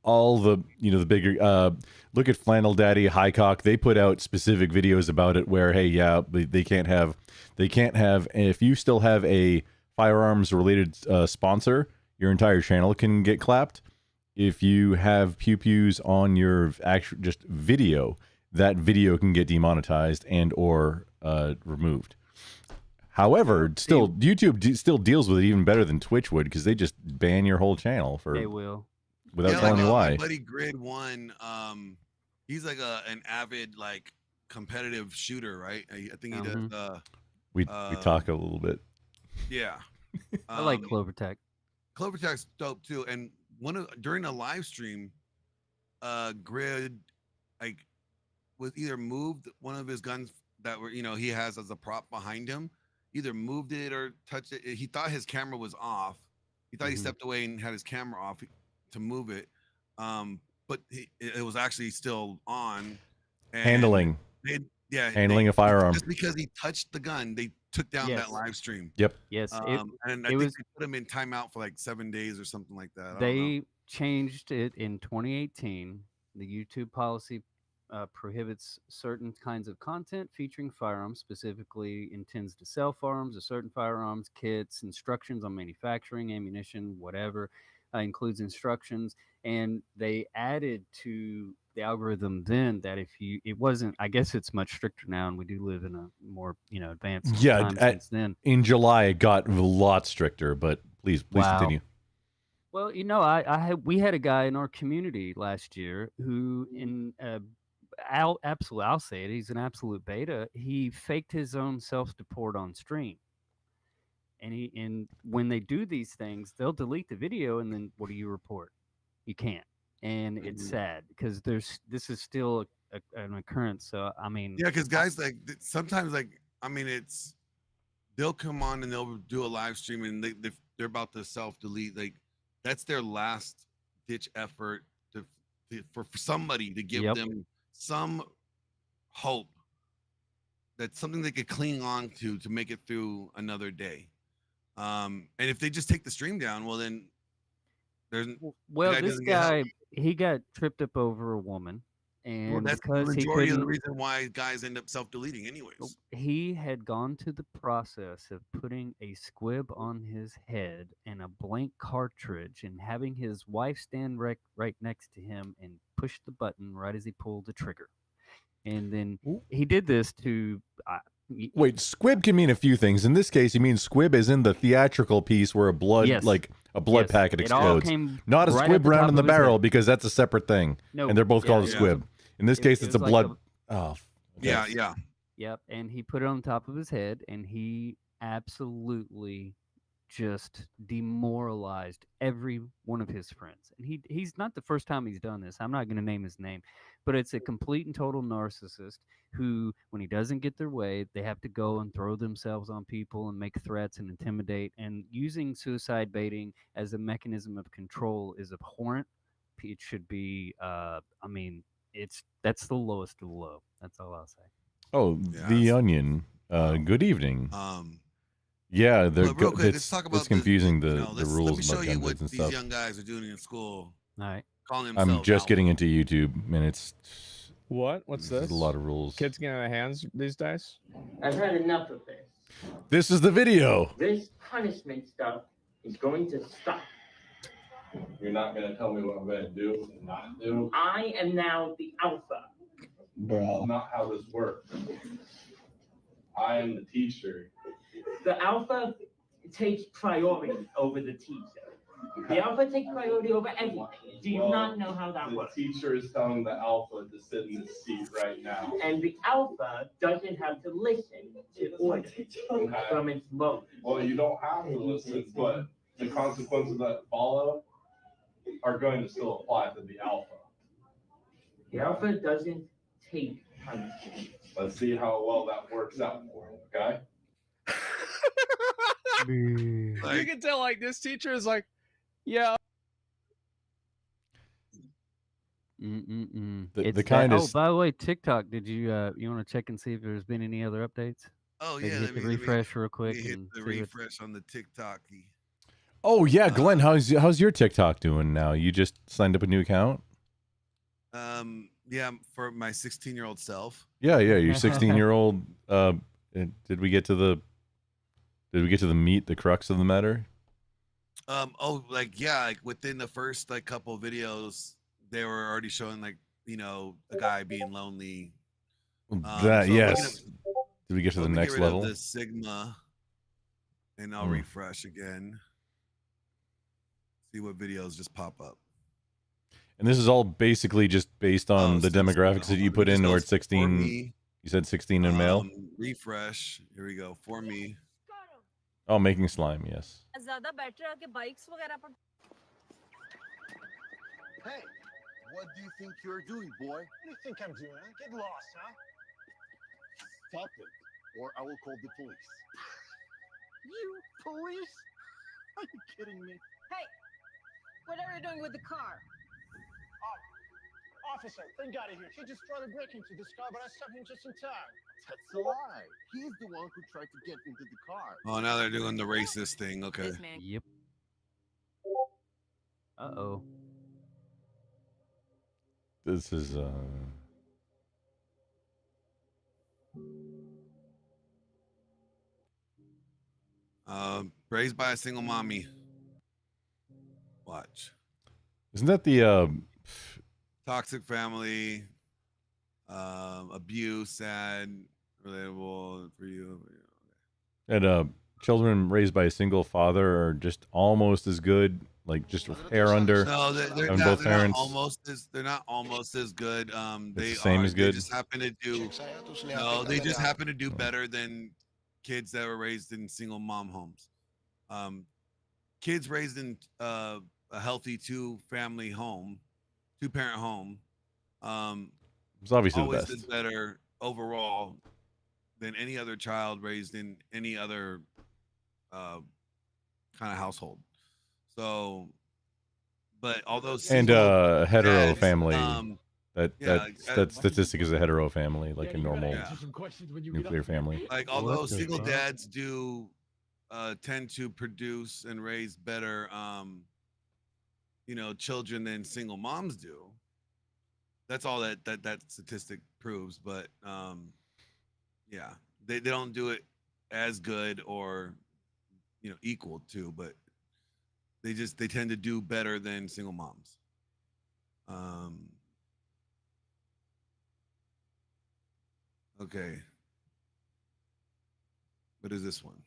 all the the bigger look at Flannel Daddy, Highcock. They put out specific videos about it where hey, yeah, they can't have if you still have a firearms related sponsor, your entire channel can get clapped. If you have pew-pews on your actual just video, that video can get demonetized and or removed. However, still YouTube still deals with it even better than Twitch would because they just ban your whole channel They will. without telling you My why. buddy Grid One, he's like an avid like competitive shooter, right? I think he does. We talk a little bit. Yeah. I like Clover Tack. Clover Tack's dope too. And during a live stream, Grid like was either moved one of his guns that were he has as a prop behind him, either moved it or touched it. He thought his camera was off. He thought he stepped away and had his camera off to move it, but it was actually still on. And Handling. Handling a firearm. Just because he touched the gun, they took down Yes. that live stream. Yep. Yes, and I think they put him in timeout for like 7 days or something like that. I don't know. They changed it in 2018. The YouTube policy prohibits certain kinds of content featuring firearms, specifically intends to sell firearms or certain firearms, kits, instructions on manufacturing, ammunition, whatever, includes instructions. And they added to the algorithm then that it wasn't, I guess it's much stricter now, and we do live in a more, advanced time since then. In July it got a lot stricter, but please Wow. continue. Well, we had a guy in our community last year who, I'll say it, he's an absolute beta. He faked his own self-deport on stream, and when they do these things, they'll delete the video, and then what do you report? You can't, and it's sad because this is still an occurrence. So I mean, Yeah, because guys sometimes they'll come on and they'll do a live stream and they're about to self-delete. Like that's their last ditch effort for somebody to give them some hope that something they could cling on to make it through another day. And if they just take the stream down, well then there's this guy, he got tripped up over a woman, and that's the because he majority of the couldn't, reason why guys end up self-deleting anyways. he had gone to the process of putting a squib on his head and a blank cartridge and having his wife stand right next to him and push the button right as he pulled the trigger. And then he did this to Wait, squib can mean a few things. In this case, he means squib is in the theatrical piece where a blood Yes. packet It all explodes. came Not a right at squib the round top in the of his barrel head. because that's a separate thing. No, And they're both called a yeah. squib. In this case, it's a was blood. like Yeah. Yep, and he put it on top of his head, and he absolutely just demoralized every one of his friends. And he's not the first time he's done this. I'm not going to name his name, but it's a complete and total narcissist who, when he doesn't get their way, they have to go and throw themselves on people and make threats and intimidate. And using suicide baiting as a mechanism of control is abhorrent. It should be, that's the lowest of the low. That's all I'll say. Oh, The Onion Good evening. Yeah, But real quick, let's talk about it's confusing the let me rules show about you gun what vids and these stuff. young guys are doing in school. All right. Calling themselves I'm just alpha. getting into YouTube, and it's What's there's this? a lot of rules. Kids getting out of hands these days. I've had enough of this. This is the video. This punishment stuff is going to stop. You're not gonna tell me what I'm gonna do and not do. I am now the alpha. Bro, that's not how this works. I am the teacher. The alpha takes priority over the teacher. The alpha takes priority over everything. Do you not know how that works? The teacher is telling the alpha to sit in this seat right now. And the alpha doesn't have to listen to orders from its lower. Well, you don't have to listen, but the consequences that follow are going to still apply to the alpha. The alpha doesn't take punishment. Let's see how well that works out for him, okay? You can tell, like, this teacher is like, yeah. The kind Oh, is by the way, TikTok. Did you you want to check and see if there's been any other updates? Oh Maybe yeah, hit the refresh real quick hit and the see what's- refresh on the TikTok. Oh yeah, Glenn, how's your TikTok doing now? You just signed up a new account? Yeah, for my 16-year-old self. Yeah, your 16-year-old. Did we get to the meat, the crux of the matter? Like within the first couple of videos, they were already showing a guy being lonely. Yes. Did we get to the next get rid level? of the Sigma, and I'll refresh again. See what videos just pop up. And this is all basically just based on the demographics that you put in, where it's 16. You said 16 and male. Refresh. Here we go. For me. Oh, making slime. Yes. Hey, what do you think you're doing, boy? What do you think I'm doing? Get lost, huh? Stop it, or I will call the police. You police? Are you kidding me? Hey, what are you doing with the car? Officer, thank God here. He just tried to break into this car, but I stopped him just in time. That's a lie. He's the one who tried to get into the car. Oh, now they're doing the racist thing. Okay. Yep. Uh-oh. This is raised by a single mommy. Watch. Isn't that the Toxic family, abuse, sad, relatable for you. and children raised by a single father are just almost as good, like just hair under. No, they're having not, both they're not parents. They're not almost as good. They the same as good? They just happen to do. No, they just happen to do better than kids that were raised in single mom homes. Kids raised in a healthy two-parent home. It's obviously the always best. is better overall than any other child raised in any other kind of household. So, but although And hetero dads, family. yeah, That statistic is a hetero family, like a normal nuclear family. like although single dads do tend to produce and raise better children than single moms do. That's all that statistic proves, but yeah, they don't do it as good or equal to, but they tend to do better than single moms. Okay. What is this one?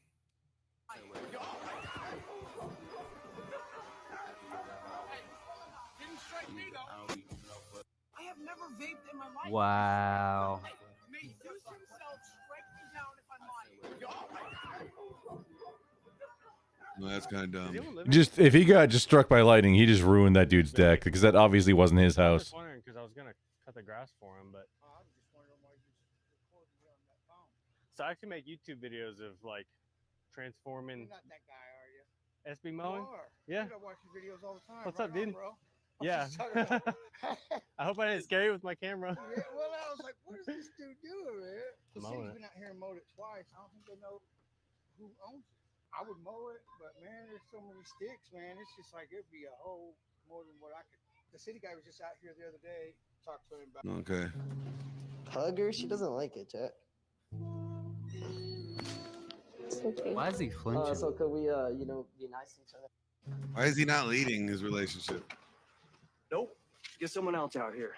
I have never vaped in my life. Wow. May Zeus himself strike me down if I'm lying. No, that's kind of dumb. Just if he got just struck by lightning, he just ruined that dude's deck because that obviously wasn't his I was house. just wondering because I was gonna cut the grass for him, but. So I actually make YouTube videos of like transforming. You're not that guy, are you? SB mowing? You are. Yeah. I watch your videos all the time. What's Right up, dude? on, bro. Yeah. I hope I didn't scare you with my camera. Yeah, well, I was like, what is this dude doing, man? The Mowing city's it. been out here and mowed it twice. I don't think they know who owns it. I would mow it, but man, there's so many sticks, man. It's just like it'd be a whole more than what I could. The city guy was just out here the other day. Talked to him about. Okay. Hug her? She doesn't like it, Jack. Why is he flinching? So could we, be nice to each other? Why is he not leading his relationship? Nope. Get someone else out here.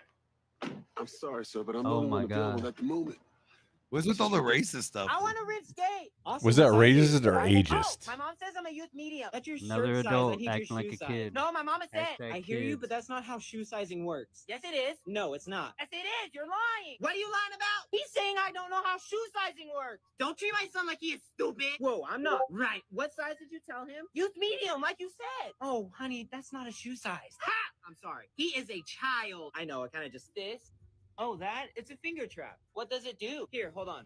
I'm sorry, sir, but I'm Oh the only my one available God. at the moment. What's with all the racist stuff? I want a rich date. Was that racist or ageist? My mom says I'm a youth medium. That's your Another shirt size. I adult need your acting like shoe a size. kid. No, my mama said. Hashtag I hear you, kids. but that's not how shoe sizing works. Yes, it is. No, it's not. Yes, it is. You're lying. What are you lying about? He's saying I don't know how shoe sizing works. Don't treat my son like he is stupid. Whoa, I'm not. Right. What size did you tell him? Youth medium, like you said. Oh, honey, that's not a shoe size. Ha! I'm sorry. He is a child. I know. I kind of just this. Oh, that? It's a finger trap. What does it do? Here, hold on.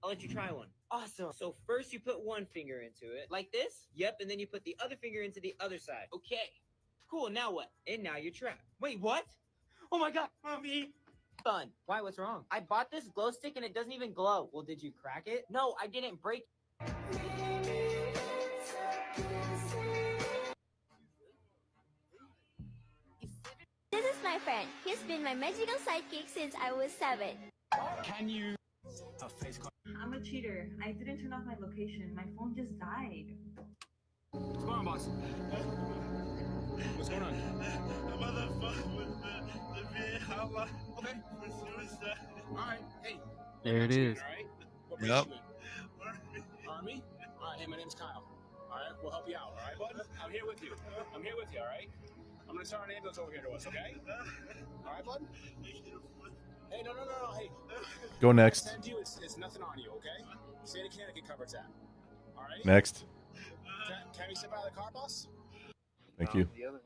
I'll let you try one. Awesome. So first you put one finger into it, like this. Yep, and then you put the other finger into the other side. Okay. Cool, now what? And now you're trapped. Wait, what? Oh my God, mommy. Done. Why, what's wrong? I bought this glow stick and it doesn't even glow. Well, did you crack it? No, I didn't break it. This is my friend. He's been my magical sidekick since I was 7. Can you? I'm a cheater. I didn't turn off my location. My phone just died. What's going on, boss? What's going on? Okay. All right. Hey. There it is. All right. What Yep. brings you in? Army? All right. Hey, my name's Kyle. All right. We'll help you out. All right, bud? I'm here with you. I'm here with you. All right. I'm gonna start an ambulance over here to us. Okay? All right, bud? Hey, no. Hey. Go next. Send you. It's nothing on you. Okay? State of Connecticut covers that. All right. Next. Can we sit by the car, boss? Thank you. Hello.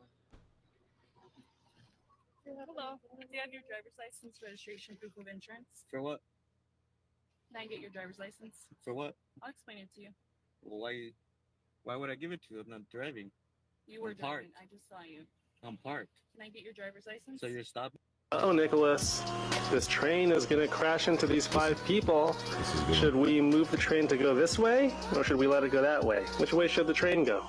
Do you have your driver's license, registration, proof of insurance? For what? Can I get your driver's license? For what? I'll explain it to you. Well, why would I give it to you? I'm not driving. You were I'm parked. driving. I just saw you. I'm parked. Can I get your driver's license? So you're stopping? Oh, Nicholas, this train is going to crash into these 5 people. Should we move the train to go this way, or should we let it go that way? Which way should the train go?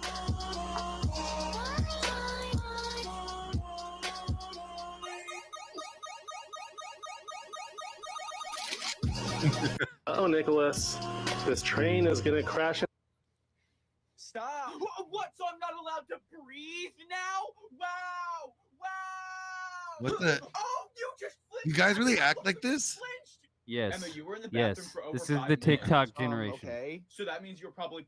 Oh, Nicholas, this train is going to crash. Stop. What? So I'm not allowed to breathe now? Wow. What the? Oh, you just flinched. You guys really act like this? Yes. Emma, you were in the bathroom Yes. for over This is 5 the minutes. TikTok generation. Okay. So that means you're probably.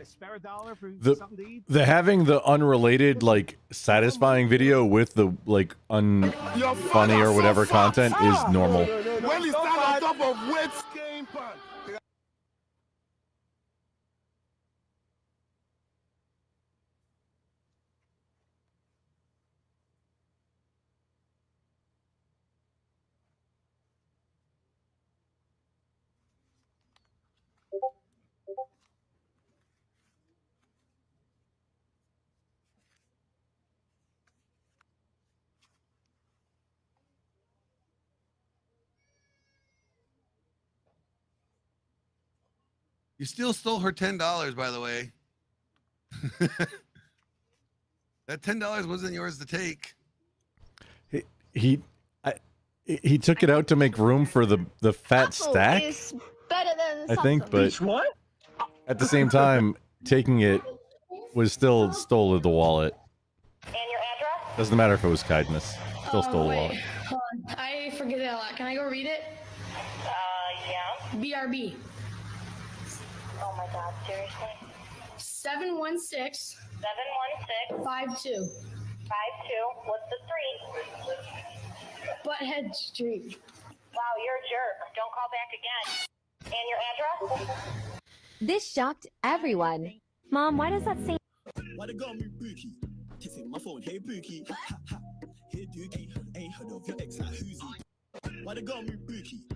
Spare a dollar for The something to eat? the having the unrelated like satisfying video with the like unfunny or whatever content is normal. When you stand on top of wet game pan. You still stole her $10, by the way. That $10 wasn't yours to take. He took it out to make room for the fat stack, It's better than I think, but What? at the same time, taking it was still stole the wallet. And your address? Doesn't matter if it was kindness, still stole the wallet. Hold on. I forget it a lot. Can I go read it? Yeah. BRB. Oh my God, seriously? 716. 716. 52. 52. What's the street? Butthead Street. Wow, you're a jerk. Don't call back again. And your address? This shocked everyone. Mom, why does that say? Why they got me Bookie? Kissing my phone, hey Bookie. Hey Dookie, ain't heard of your ex like who's he? Why they got me Bookie?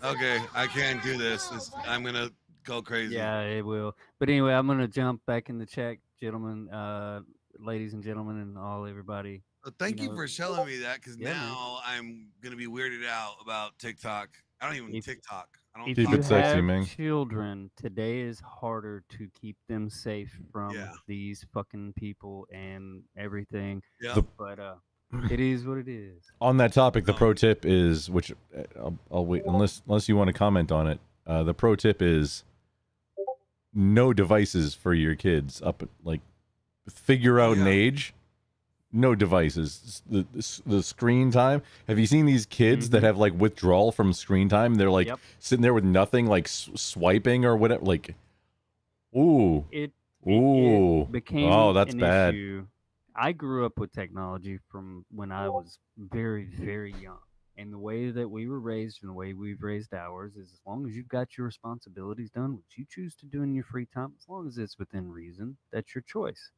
Okay, I can't do this. I'm gonna go crazy. Yeah, it will. But anyway, I'm gonna jump back in the chat, gentlemen. ladies and gentlemen, and all everybody. Thank you for telling me that, because yeah, man. now I'm gonna be weirded out about TikTok. I don't even TikTok. I don't. If Keep you it sexy, have man. children, today is harder to keep them safe from these fucking people and everything. Yeah. But it is what it is. On that topic, the pro tip is, which I'll wait unless you want to comment on it. The pro tip is no devices for your kids. Figure out an age. No devices. The screen time. Have you seen these kids that have like withdrawal from screen time? They're like sitting there with nothing, like swiping or whatever. Like, ooh, It became that's an bad. issue. I grew up with technology from when I was very, very young. And the way that we were raised and the way we've raised ours is, as long as you've got your responsibilities done, which you choose to do in your free time, as long as it's within reason, that's your choice.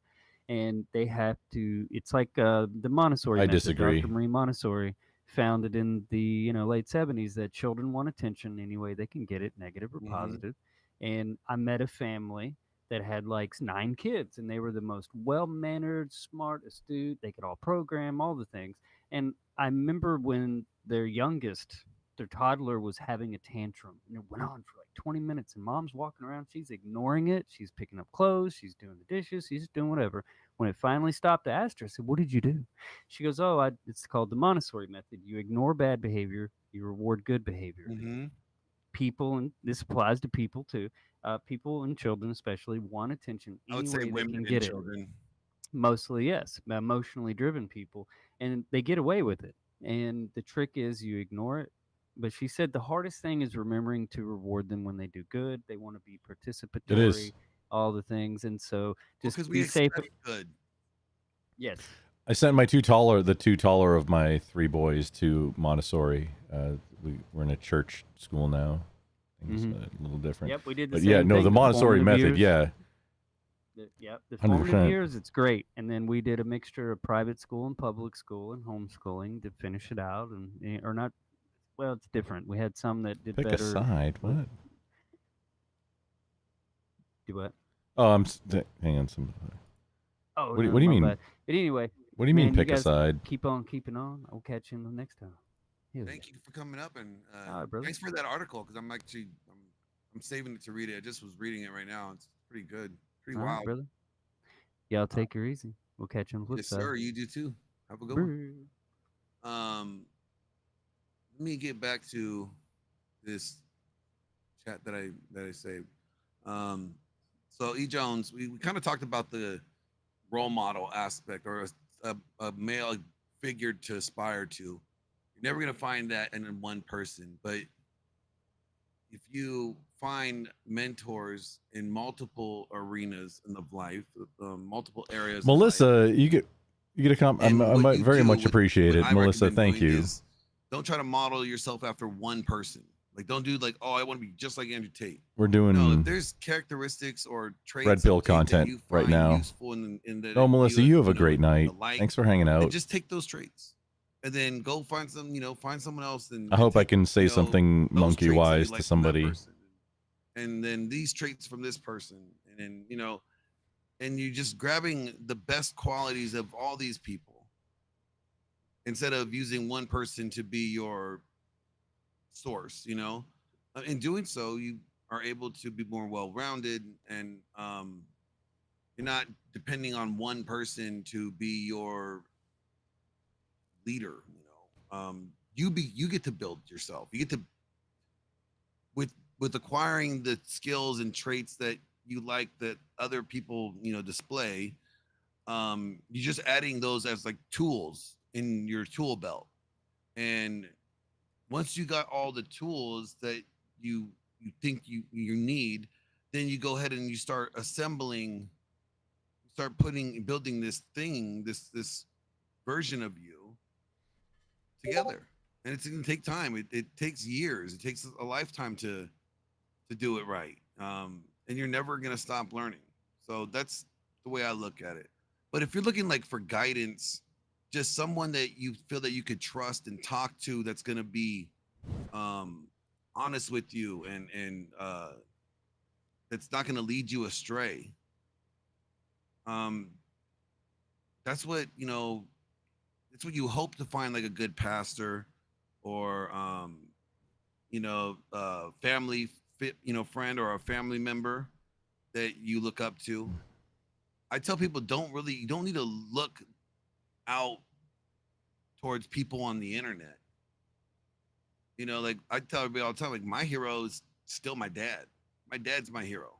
And they have to. It's like the Montessori I method. disagree. Dr. Marie Montessori founded in the late 70s that children want attention any way they can get it, negative or positive. And I met a family that had like 9 kids, and they were the most well-mannered, smart, astute. They could all program, all the things. And I remember when their youngest, their toddler, was having a tantrum, and it went on for like 20 minutes, and mom's walking around, she's ignoring it, she's picking up clothes, she's doing the dishes, she's doing whatever. When it finally stopped, I asked her, I said, "What did you do?" She goes, "Oh, it's called the Montessori method. You ignore bad behavior, you reward good behavior." People, and this applies to people too, people and children especially, want attention I would any say way they women can and get it. children. Mostly, yes, emotionally driven people, and they get away with it. And the trick is you ignore it. But she said the hardest thing is remembering to reward them when they do good. They want to be participatory, all the things, and so just Because be we safe. expect good. Yes. I sent the two taller of my 3 boys to Montessori. We're in a church school now. Things a little different. Yep, we did the But same yeah, no, thing, the the Montessori formative method, years. yeah. The formative 100%. years, it's great. And then we did a mixture of private school and public school and homeschooling to finish it out. And or not, well, it's different. We had some that did Pick a better. side. What? Do what? Oh, hang on. Oh, What do no, you my mean? bad. But anyway, What do you mean man, pick a guys side? Keep on keeping on. I'll catch you next time. Hell Thank you for coming up, and All right, brother. thanks for that article, because I'm saving it to read it. I just was reading it right now. It's pretty good, pretty All right, wild. brother. Y'all take her easy. We'll catch you on the flip Yes, side. sir. You do too. Have a good one. Let me get back to this chat that I saved. So E Jones, we kind of talked about the role model aspect, or a male figure to aspire to. You're never gonna find that in one person, but if you find mentors in multiple arenas of life, multiple areas. of life, Melissa, you get a and I what might you very do, much appreciate what it, I Melissa. recommend Thank doing you. is don't try to model yourself after one person. Like, don't do like, oh, I want to be just like Andrew Tate. We're doing No, if there's characteristics or traits red of pill Tate that content you right find now. useful in that Oh, Melissa, you have a great night. like, Thanks for hanging and out. just take those traits, and then go find find someone else. And I hope I take, can say something those monkey traits that you wise like to from that somebody. person, and then these traits from this person, and then and you're just grabbing the best qualities of all these people instead of using one person to be your source. In doing so, you are able to be more well-rounded, and you're not depending on one person to be your leader. You get to build yourself. You get to, with acquiring the skills and traits that you like that other people display. You're just adding those as like tools in your tool belt, and once you got all the tools that you think you need, then you go ahead and you start assembling, building this thing, this version of you together. And it's going to take time. It takes years. It takes a lifetime to do it right. And you're never going to stop learning. So that's the way I look at it. But if you're looking like for guidance, just someone that you feel that you could trust and talk to, that's going to be honest with you, and that's not going to lead you astray. that's what, you know, it's what you hope to find, like a good pastor or, you know, family fit, you know, friend or a family member that you look up to. I tell people you don't need to look out towards people on the internet. You know, like I tell everybody all the time, like my hero is still my dad. My dad's my hero.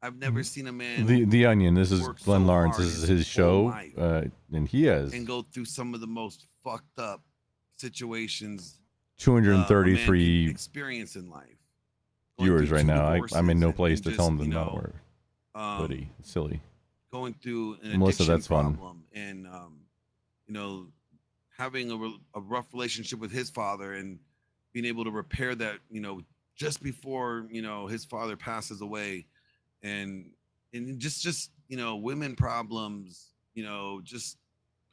I've never seen a man The Onion. This is work Glenn so Lawrence. hard This is his his whole show, life and he has and go through some of the most fucked up situations a man 233 can experience in life. viewers through right two now. I'm in no divorces place and to just, tell them you to not know, wear hoodie. It's silly. Going through an Melissa, addiction that's fun. problem and you know, having a rough relationship with his father and being able to repair that, you know, just before, you know, his father passes away, and just you know, women problems, you know, just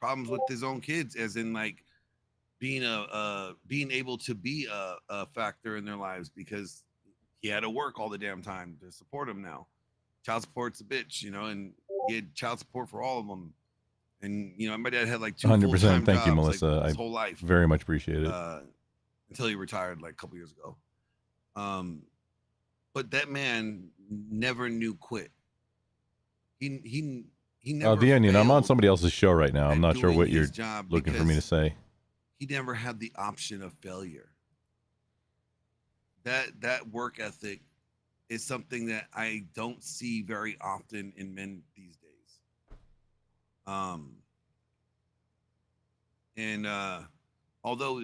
problems with his own kids, as in like being being able to be a factor in their lives because he had to work all the damn time to support him. Now child support's a bitch, you know, and he had child support for all of them. And you know, my dad had like 2 100%. full-time Thank you, jobs, Melissa. like, his I whole life, very much appreciate it. until he retired like a couple years ago. But that man never knew quit. He never. The Onion. I'm on failed somebody else's show right now. I'm not sure doing what his you're job looking for me to because say. He never had the option of failure. That work ethic is something that I don't see very often in men these days. And although,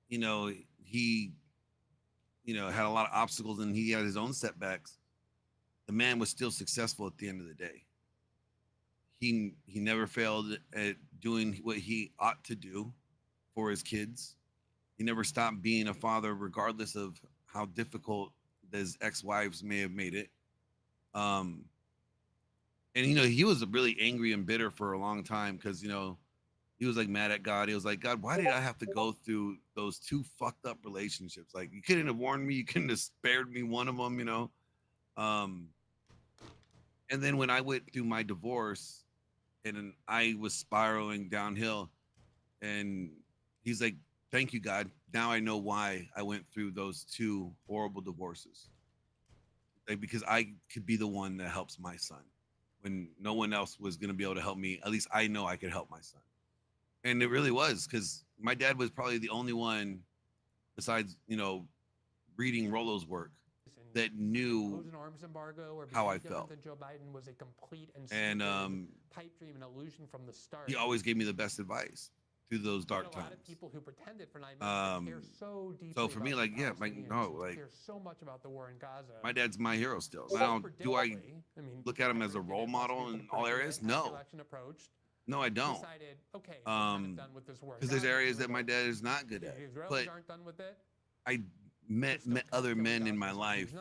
you know, he, you know, had a lot of obstacles and he had his own setbacks, the man was still successful at the end of the day. He never failed at doing what he ought to do for his kids. He never stopped being a father, regardless of how difficult his ex-wives may have made it. And you know, he was really angry and bitter for a long time because, you know, he was like mad at God. He was like, God, why did I have to go through those 2 fucked up relationships? Like, you couldn't have warned me. You couldn't have spared me one of them, you know? And then when I went through my divorce and I was spiraling downhill, and he's like, thank you, God. Now I know why I went through those 2 horrible divorces. Like, because I could be the one that helps my son when no one else was going to be able to help me. At least I know I could help my son. And it really was, because my dad was probably the only one besides, you know, reading Rollo's work that knew an arms embargo or how I being felt. different than Joe Biden was a complete and And pipe dream and illusion from the start. he always gave me the best advice through those dark a lot times. of people who pretended for 9 months care so deeply So for me, about like, the yeah, like, Palestinians, no, like, care so much about the war in Gaza. my dad's my hero still. So Now, do I predictably, I mean, look at him as a role model in all areas? No. election approached, No, I don't. decided, okay, we're kind of done with this war in Because there's Gaza, areas we're that my going- dad is not good at. The Israelis But aren't done with it. I met other men in my life,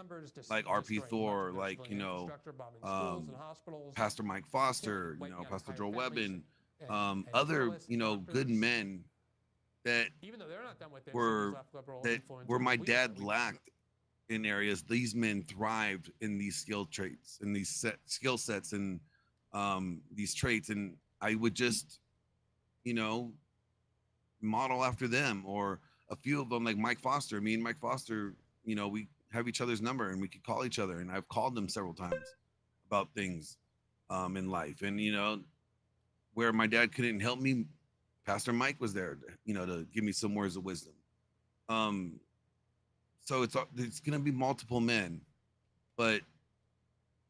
like RP Thor, like, you know, Pastor Mike Foster, you know, Pastor Joel Webbin, other, you know, good men that Even though they're not done with it, were some of these left liberal that influencers where my we dad lacked in areas. These men thrived in these skill traits and these skill sets and these traits, and I would just, you know, model after them. Or a few of them, like Mike Foster. Me and Mike Foster, you know, we have each other's number and we could call each other, and I've called them several times about things in life. And you know, where my dad couldn't help me, Pastor Mike was there, you know, to give me some words of wisdom. So it's gonna be multiple men, but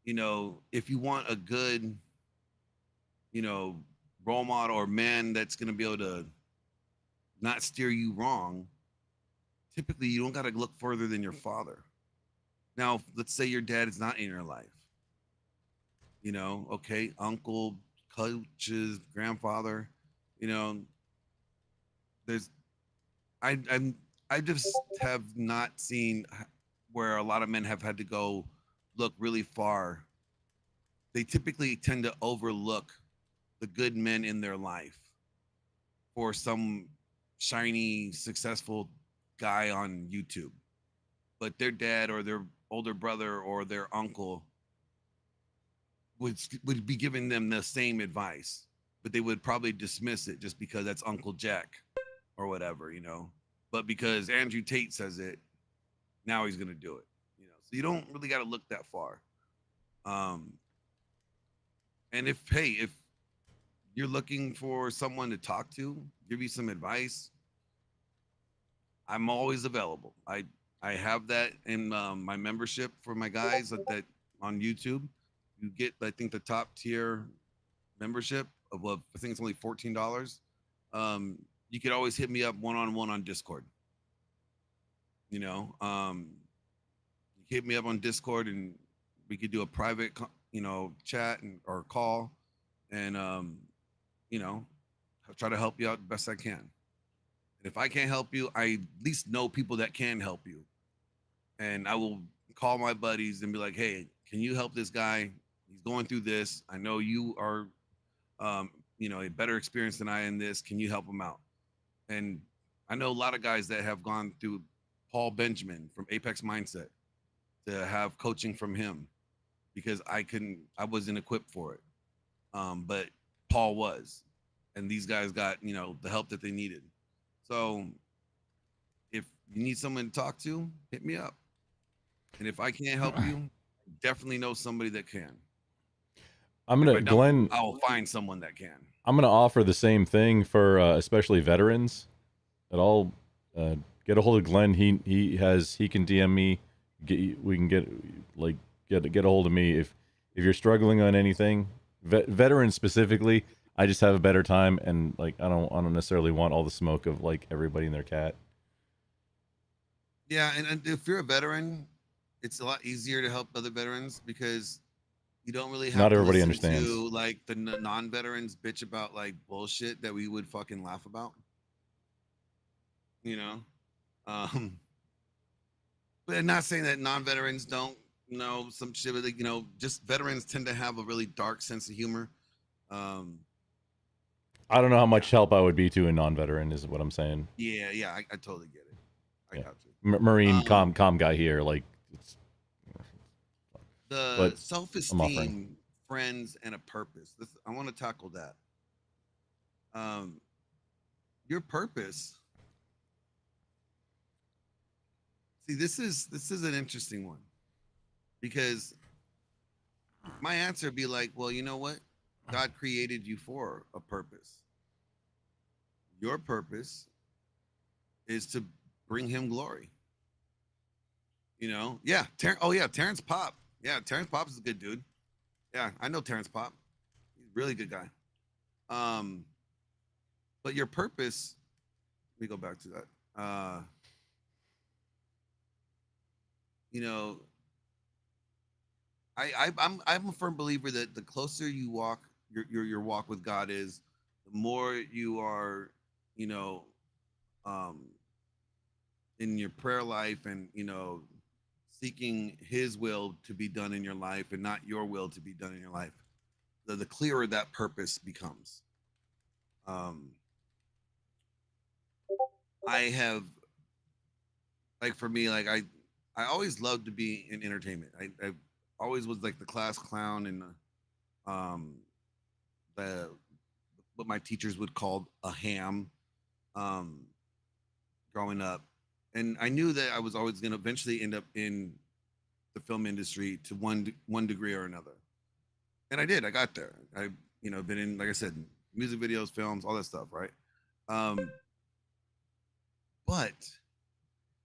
you know, if you want a good, you know, role model or man that's gonna be able to not steer you wrong, typically you don't got to look further than your father. Now, let's say your dad is not in your life. You know, okay, uncle, coaches, grandfather, you know, I just have not seen where a lot of men have had to go look really far. They typically tend to overlook the good men in their life for some shiny, successful guy on YouTube. But their dad or their older brother or their uncle would be giving them the same advice, but they would probably dismiss it just because that's Uncle Jack or whatever, you know. But because Andrew Tate says it, now he's gonna do it, you know. So you don't really got to look that far. And if you're looking for someone to talk to, give you some advice, I'm always available. I have that in my membership for my guys that on YouTube. You get, I think, the top tier membership of I think it's only $14. You could always hit me up one-on-one on Discord. You know, you hit me up on Discord and we could do a private, you know, chat or call, and you know, I'll try to help you out the best I can. And if I can't help you, I at least know people that can help you, and I will call my buddies and be like, hey, can you help this guy? He's going through this. I know you are, you know, a better experience than I in this. Can you help him out? And I know a lot of guys that have gone through Paul Benjamin from Apex Mindset to have coaching from him, because I wasn't equipped for it. But Paul was, and these guys got, you know, the help that they needed. So if you need someone to talk to, hit me up. And if I can't help you, definitely know somebody that can. Glenn, I'll find someone that can. I'm gonna offer the same thing for especially veterans. That I'll get a hold of Glenn. He can DM me. We can get a hold of me if you're struggling on anything. Veterans specifically, I just have a better time, and like I don't necessarily want all the smoke of like everybody and their cat. Yeah, and if you're a veteran, it's a lot easier to help other veterans because you don't really have Not to everybody listen understands. to like the non-veterans bitch about like bullshit that we would fucking laugh about. You know, but I'm not saying that non-veterans don't know some shit, but you know, just veterans tend to have a really dark sense of humor. I don't know how much help I would be to a non-veteran, is what I'm saying. Yeah, I totally get it. I got you. Marine calm guy here, like it's. The But I'm self-esteem, offering. friends, and a purpose. I want to tackle that. Your purpose. See, this is an interesting one, because my answer would be like, well, you know what? God created you for a purpose. Your purpose is to bring him glory. You know? Yeah. Terrence Pop. Yeah, Terrence Pop is a good dude. Yeah, I know Terrence Pop. He's a really good guy. But your purpose, let me go back to that. You know, I'm a firm believer that the closer you walk, your walk with God is, the more you are, you know, in your prayer life and, you know, seeking his will to be done in your life and not your will to be done in your life, the clearer that purpose becomes. I have, like, for me, like I always loved to be in entertainment. I always was like the class clown and the what my teachers would call a ham growing up. And I knew that I was always going to eventually end up in the film industry to one degree or another. And I did. I got there. I, you know, been in, like I said, music videos, films, all that stuff, right? But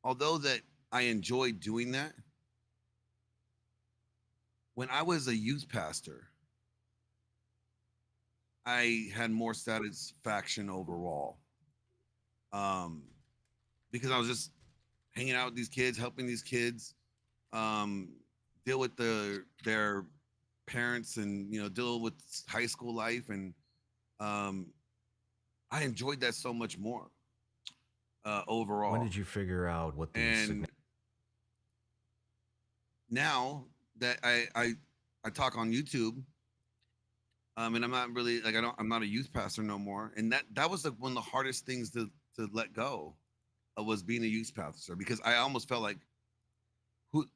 although that I enjoyed doing that, when I was a youth pastor, I had more satisfaction overall. Because I was just hanging out with these kids, helping these kids deal with their parents and, you know, deal with high school life. And I enjoyed that so much more overall. When did you figure out what the And now that I talk on YouTube, and I'm not really like I'm not a youth pastor no more, and that was like one of the hardest things to let go of, was being a youth pastor, because I almost felt like, who,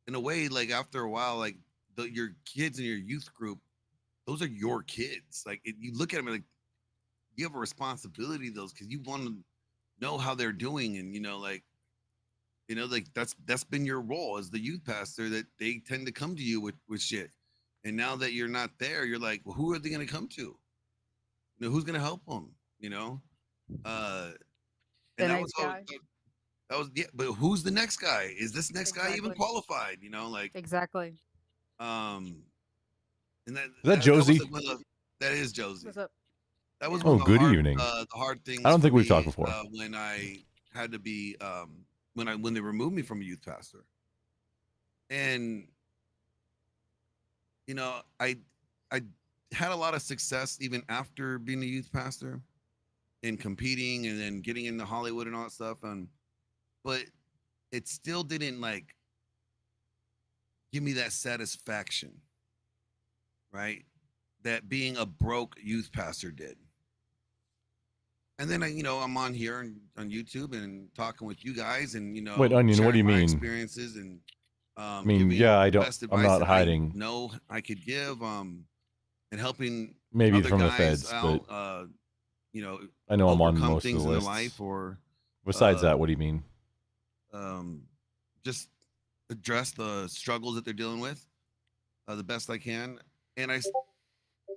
in a way, like after a while, like your kids in your youth group those are your kids. Like you look at them like you have a responsibility to those because you want to know how they're doing, and like that's been your role as the youth pastor, that they tend to come to you with shit. And now that you're not there, you're like, well, who are they going to come to? Who's going to help them? And The that next guy. yeah, but who's the next guy? Is this next guy even Exactly. qualified? Exactly. And that Is that Josie? That is Josie. What's up? That was Oh, one of good the hard, evening. the hard things. I don't for think we've me, talked before. When I had to be when they removed me from a youth pastor, and I had a lot of success even after being a youth pastor, and competing, and then getting into Hollywood and all that stuff, but it still didn't give me that satisfaction, right? That being a broke youth pastor did. And then I'm on here on YouTube and talking with you guys, and Wait, Onion, what do you sharing my mean? experiences, and I mean, giving yeah, the best I'm advice not that hiding. I know I could give, and helping Maybe other from the guys feds, out, but I know I'm on overcome most of things the in their lists. life, or Besides that, what do you mean? just address the struggles that they're dealing with the best I can, and I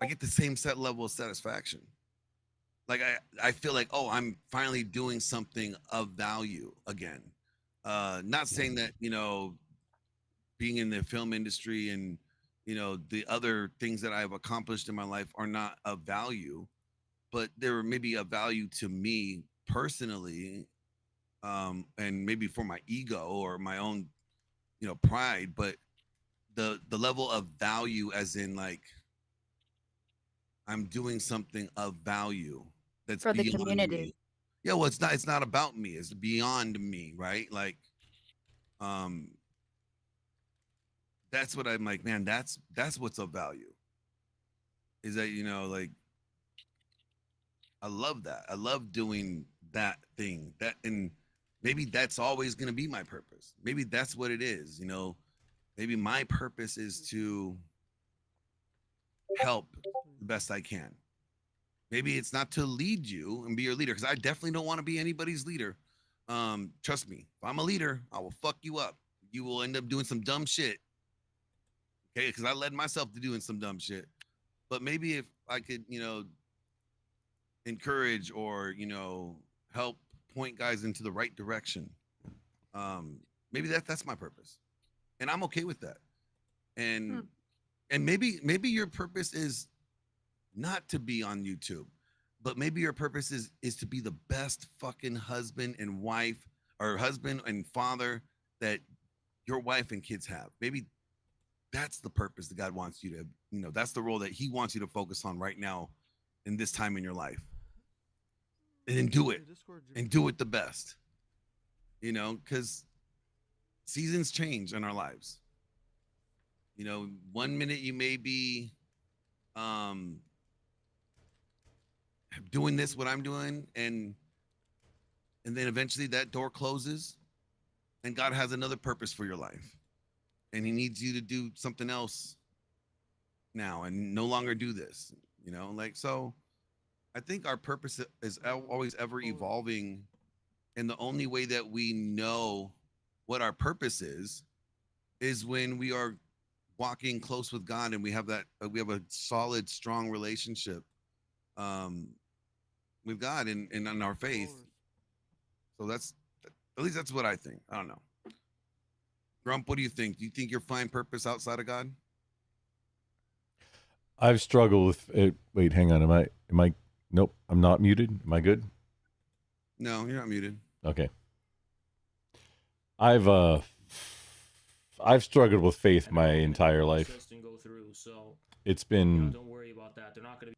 get the same level of satisfaction. Like I feel like, oh, I'm finally doing something of value again. Not saying that being in the film industry and the other things that I've accomplished in my life are not of value, but they're maybe of value to me personally, and maybe for my ego or my own pride. But the level of value, as in I'm doing something of value that's For the beyond community. me. Yeah, well, it's not about me. It's beyond me, right? That's what I'm like, man, that's what's of value. Is that, I love that. I love doing that thing. And maybe that's always going to be my purpose. Maybe that's what it is, Maybe my purpose is to help the best I can. Maybe it's not to lead you and be your leader, because I definitely don't want to be anybody's leader. Trust me, if I'm a leader, I will fuck you up. You will end up doing some dumb shit. Okay, because I led myself to doing some dumb shit. But maybe if I could, encourage or, help point guys into the right direction, maybe that's my purpose. And I'm okay with that. And maybe your purpose is not to be on YouTube, but maybe your purpose is to be the best fucking husband and wife, or husband and father that your wife and kids have. Maybe that's the purpose that God wants you to, that's the role that he wants you to focus on right now in this time in your life. And then do it, and do it the best, because seasons change in our lives. 1 minute you may be doing what I'm doing, and then eventually that door closes, and God has another purpose for your life, and he needs you to do something else now and no longer do this, so I think our purpose is always ever evolving, and the only way that we know what our purpose is when we are walking close with God, and we have a solid, strong relationship with God and in our faith. So at least that's what I think. I don't know. Grump, what do you think? Do you think you'll find purpose outside of God? I've struggled with it. Wait, hang on. Am I? Nope, I'm not muted. Am I good? No, you're not muted. Okay. I've struggled with faith my entire life. It's been Don't worry about that. They're not going to.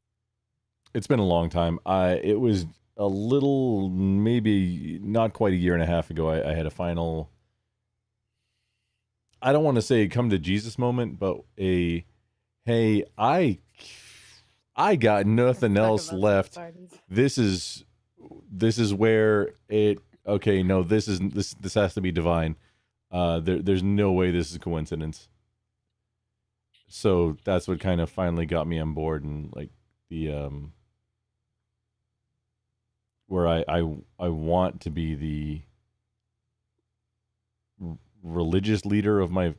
It's been a long time. It was a little, maybe not quite a year and a half ago. I had a final, I don't want to say come to Jesus moment, but hey, I got nothing else left. This is where it. Okay, no, this has to be divine. There's no way this is a coincidence. so that's what kind of finally got me on board, and like the where I want to be the religious leader of my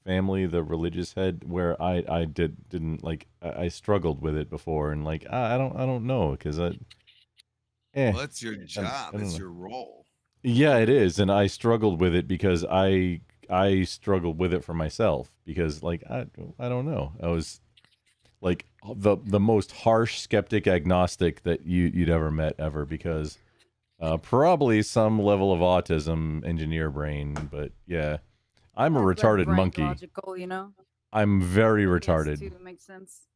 family, the religious head, where I didn't like I struggled with it before, and like I don't know, because Well, it's your job. It's your role. Yeah, it is, and I struggled with it because I struggled with it for myself, because like I don't know, I was like the most harsh skeptic agnostic that you'd ever met ever, because probably some level of autism, engineer brain, but yeah, I'm a retarded monkey. Logical, you know. I'm very retarded. Too makes sense.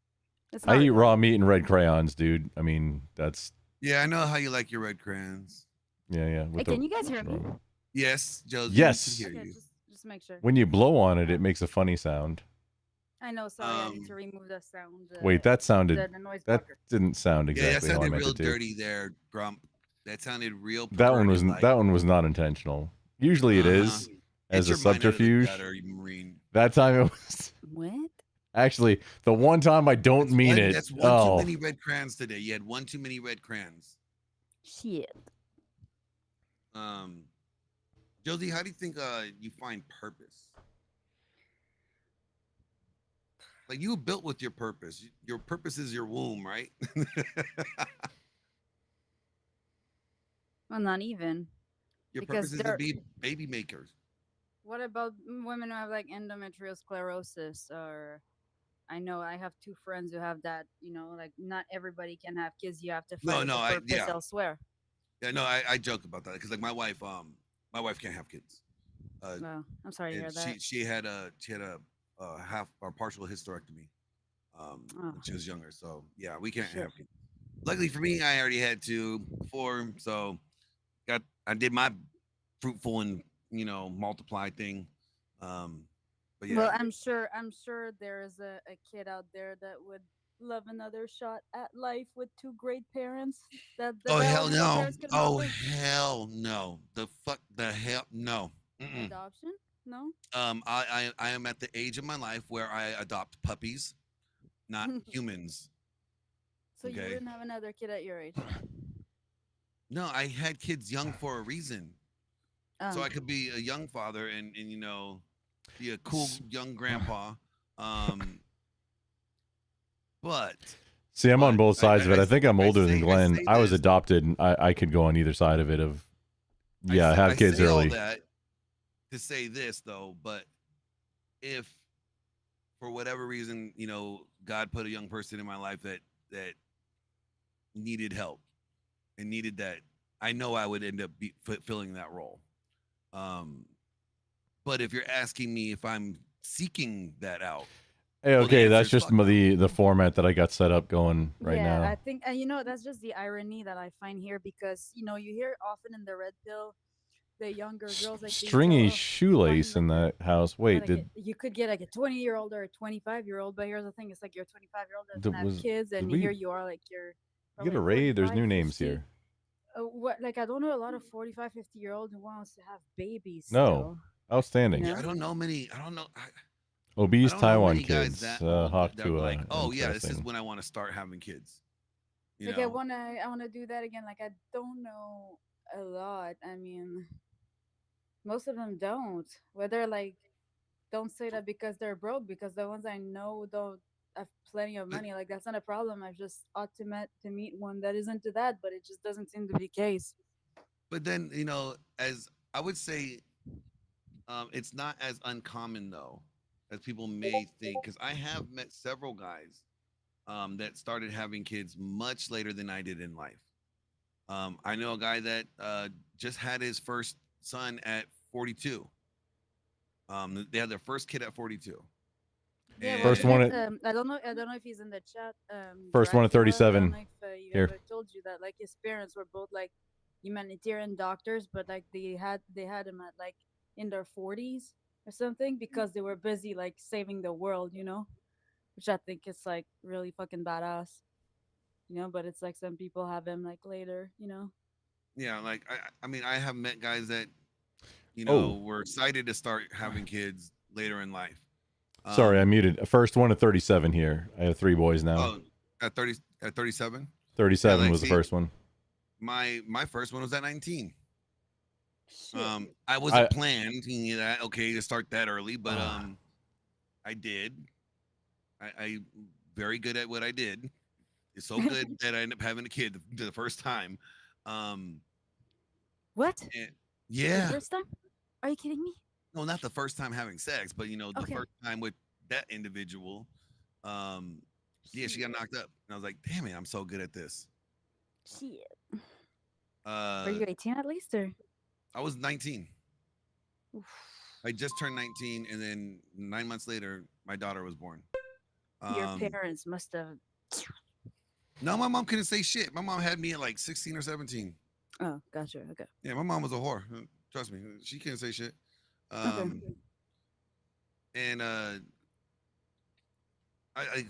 It's I not eat wrong. raw meat and red crayons, dude. I mean, that's Yeah, I know how you like your red crayons. yeah. Hey, can you guys hear me? Yes, Josie. Yes. We can hear Okay, you. just make sure. When you blow on it, it makes a funny sound. I know. Sorry, I need to remove the sound. Wait, that sounded the noise that blocker. didn't sound Yeah, that exactly how I sounded meant real it to. dirty there, Grump. That sounded real. That one was perverted-like. that one was not intentional. Usually it is as Get a your mind out of the subterfuge. gutter, you Marine. That time it was What? actually the one time I don't mean it. That's one too Oh, many red crayons today. You had one too many red crayons. Shit. Josie, how do you think you find purpose? Like, you were built with your purpose. Your purpose is your womb, right? Well, not even. Your Because purpose is to they're- be baby makers. What about women who have like endometrial sclerosis? Or I know I have 2 friends who have that. You know, like not everybody can have kids. You have to find the purpose elsewhere. Yeah, no, I joke about that because like my wife can't have kids. Well, I'm sorry to hear And that. she had a half or partial hysterectomy when she was younger. So yeah, we can't Shit. have kids. Luckily for me, I already had 2 before, so I did my fruitful and multiply thing. But yeah, Well, I'm sure there's a kid out there that would love another shot at life with 2 great parents. That the oh hell biological no! parents could Oh love. hell no! The hell no! Mm-mm. Adoption? No. I am at the age of my life where I adopt puppies, not humans. So you Okay. wouldn't have another kid at your age. No, I had kids young for a reason. So I could be a young father and be a cool young grandpa. But see, I'm on both sides of it. I think I'm older than I Glenn. say I was this. adopted, and I could go on either side of it. Of yeah, I have kids say all early. that to say this though, but if for whatever reason, God put a young person in my life that needed help and needed that, I know I would end up filling that role. But if you're asking me if I'm seeking that out, Hey, well, the okay, answer that's is just fuck no. the format that I got set up going right yeah, now. I think that's just the irony that I find here, because you hear often in the red pill, the younger girls like Stringy shoelace in that house. Wait, did you could get like a 20-year-old or a 25-year-old, but here's the thing: it's like you're 25-year-old doesn't Did- have was- kids, did and we here you are like you're. you get a probably raid? There's 45, new names 50. here. What, like, I don't know a lot of 45, 50-year-old who wants to have babies. No, outstanding. Yeah, I don't know many. I don't know. Obese I don't know Taiwan many guys kids. that old Hawk that are Tua. like, oh yeah, this is interesting. when I want to start having kids. You Like know? I wanna do that again. Like I don't know a lot. I mean, most of them don't. Whether like don't say that because they're broke, because the ones I know don't have plenty of money. Like that's not a problem. I just ought to meet one that is into that, but it just doesn't seem to be the case. But then as I would say, it's not as uncommon though as people may think, because I have met several guys that started having kids much later than I did in life. I know a guy that just had his first son at 42. They had their first kid at 42. Yeah, First well, one he had, at- I don't know if he's in the chat. First one at Dracula, I 37. don't know if he Here. ever told you that like his parents were both like humanitarian doctors, but like they had him at like in their 40s or something because they were busy like saving the world, which I think is like really fucking badass, But it's like some people have him like later, Yeah, like I mean, I have met guys that Oh. were excited to start having kids later in life. Sorry, I muted. First one at 37 here. I have 3 boys now. Oh, at 37. 37 like, was the see, first one. My first one was at 19. I wasn't planning that to start that early, but I did. I very good at what I did. It's so good that I ended up having a kid the first time. What? Yeah. The first time? Are you kidding me? No, not the first time having sex, but the Okay. first time with that individual. Yeah, she got knocked up, and I was like, "Damn it, I'm so good at this." Shit. Were you 18 at least, or? I was 19. I just turned 19, and then 9 months later, my daughter was born. Your parents must have. No, my mom couldn't say shit. My mom had me at like 16 or 17. Oh, gotcha. Okay. Yeah, my mom was a whore. Trust me, she couldn't say shit. And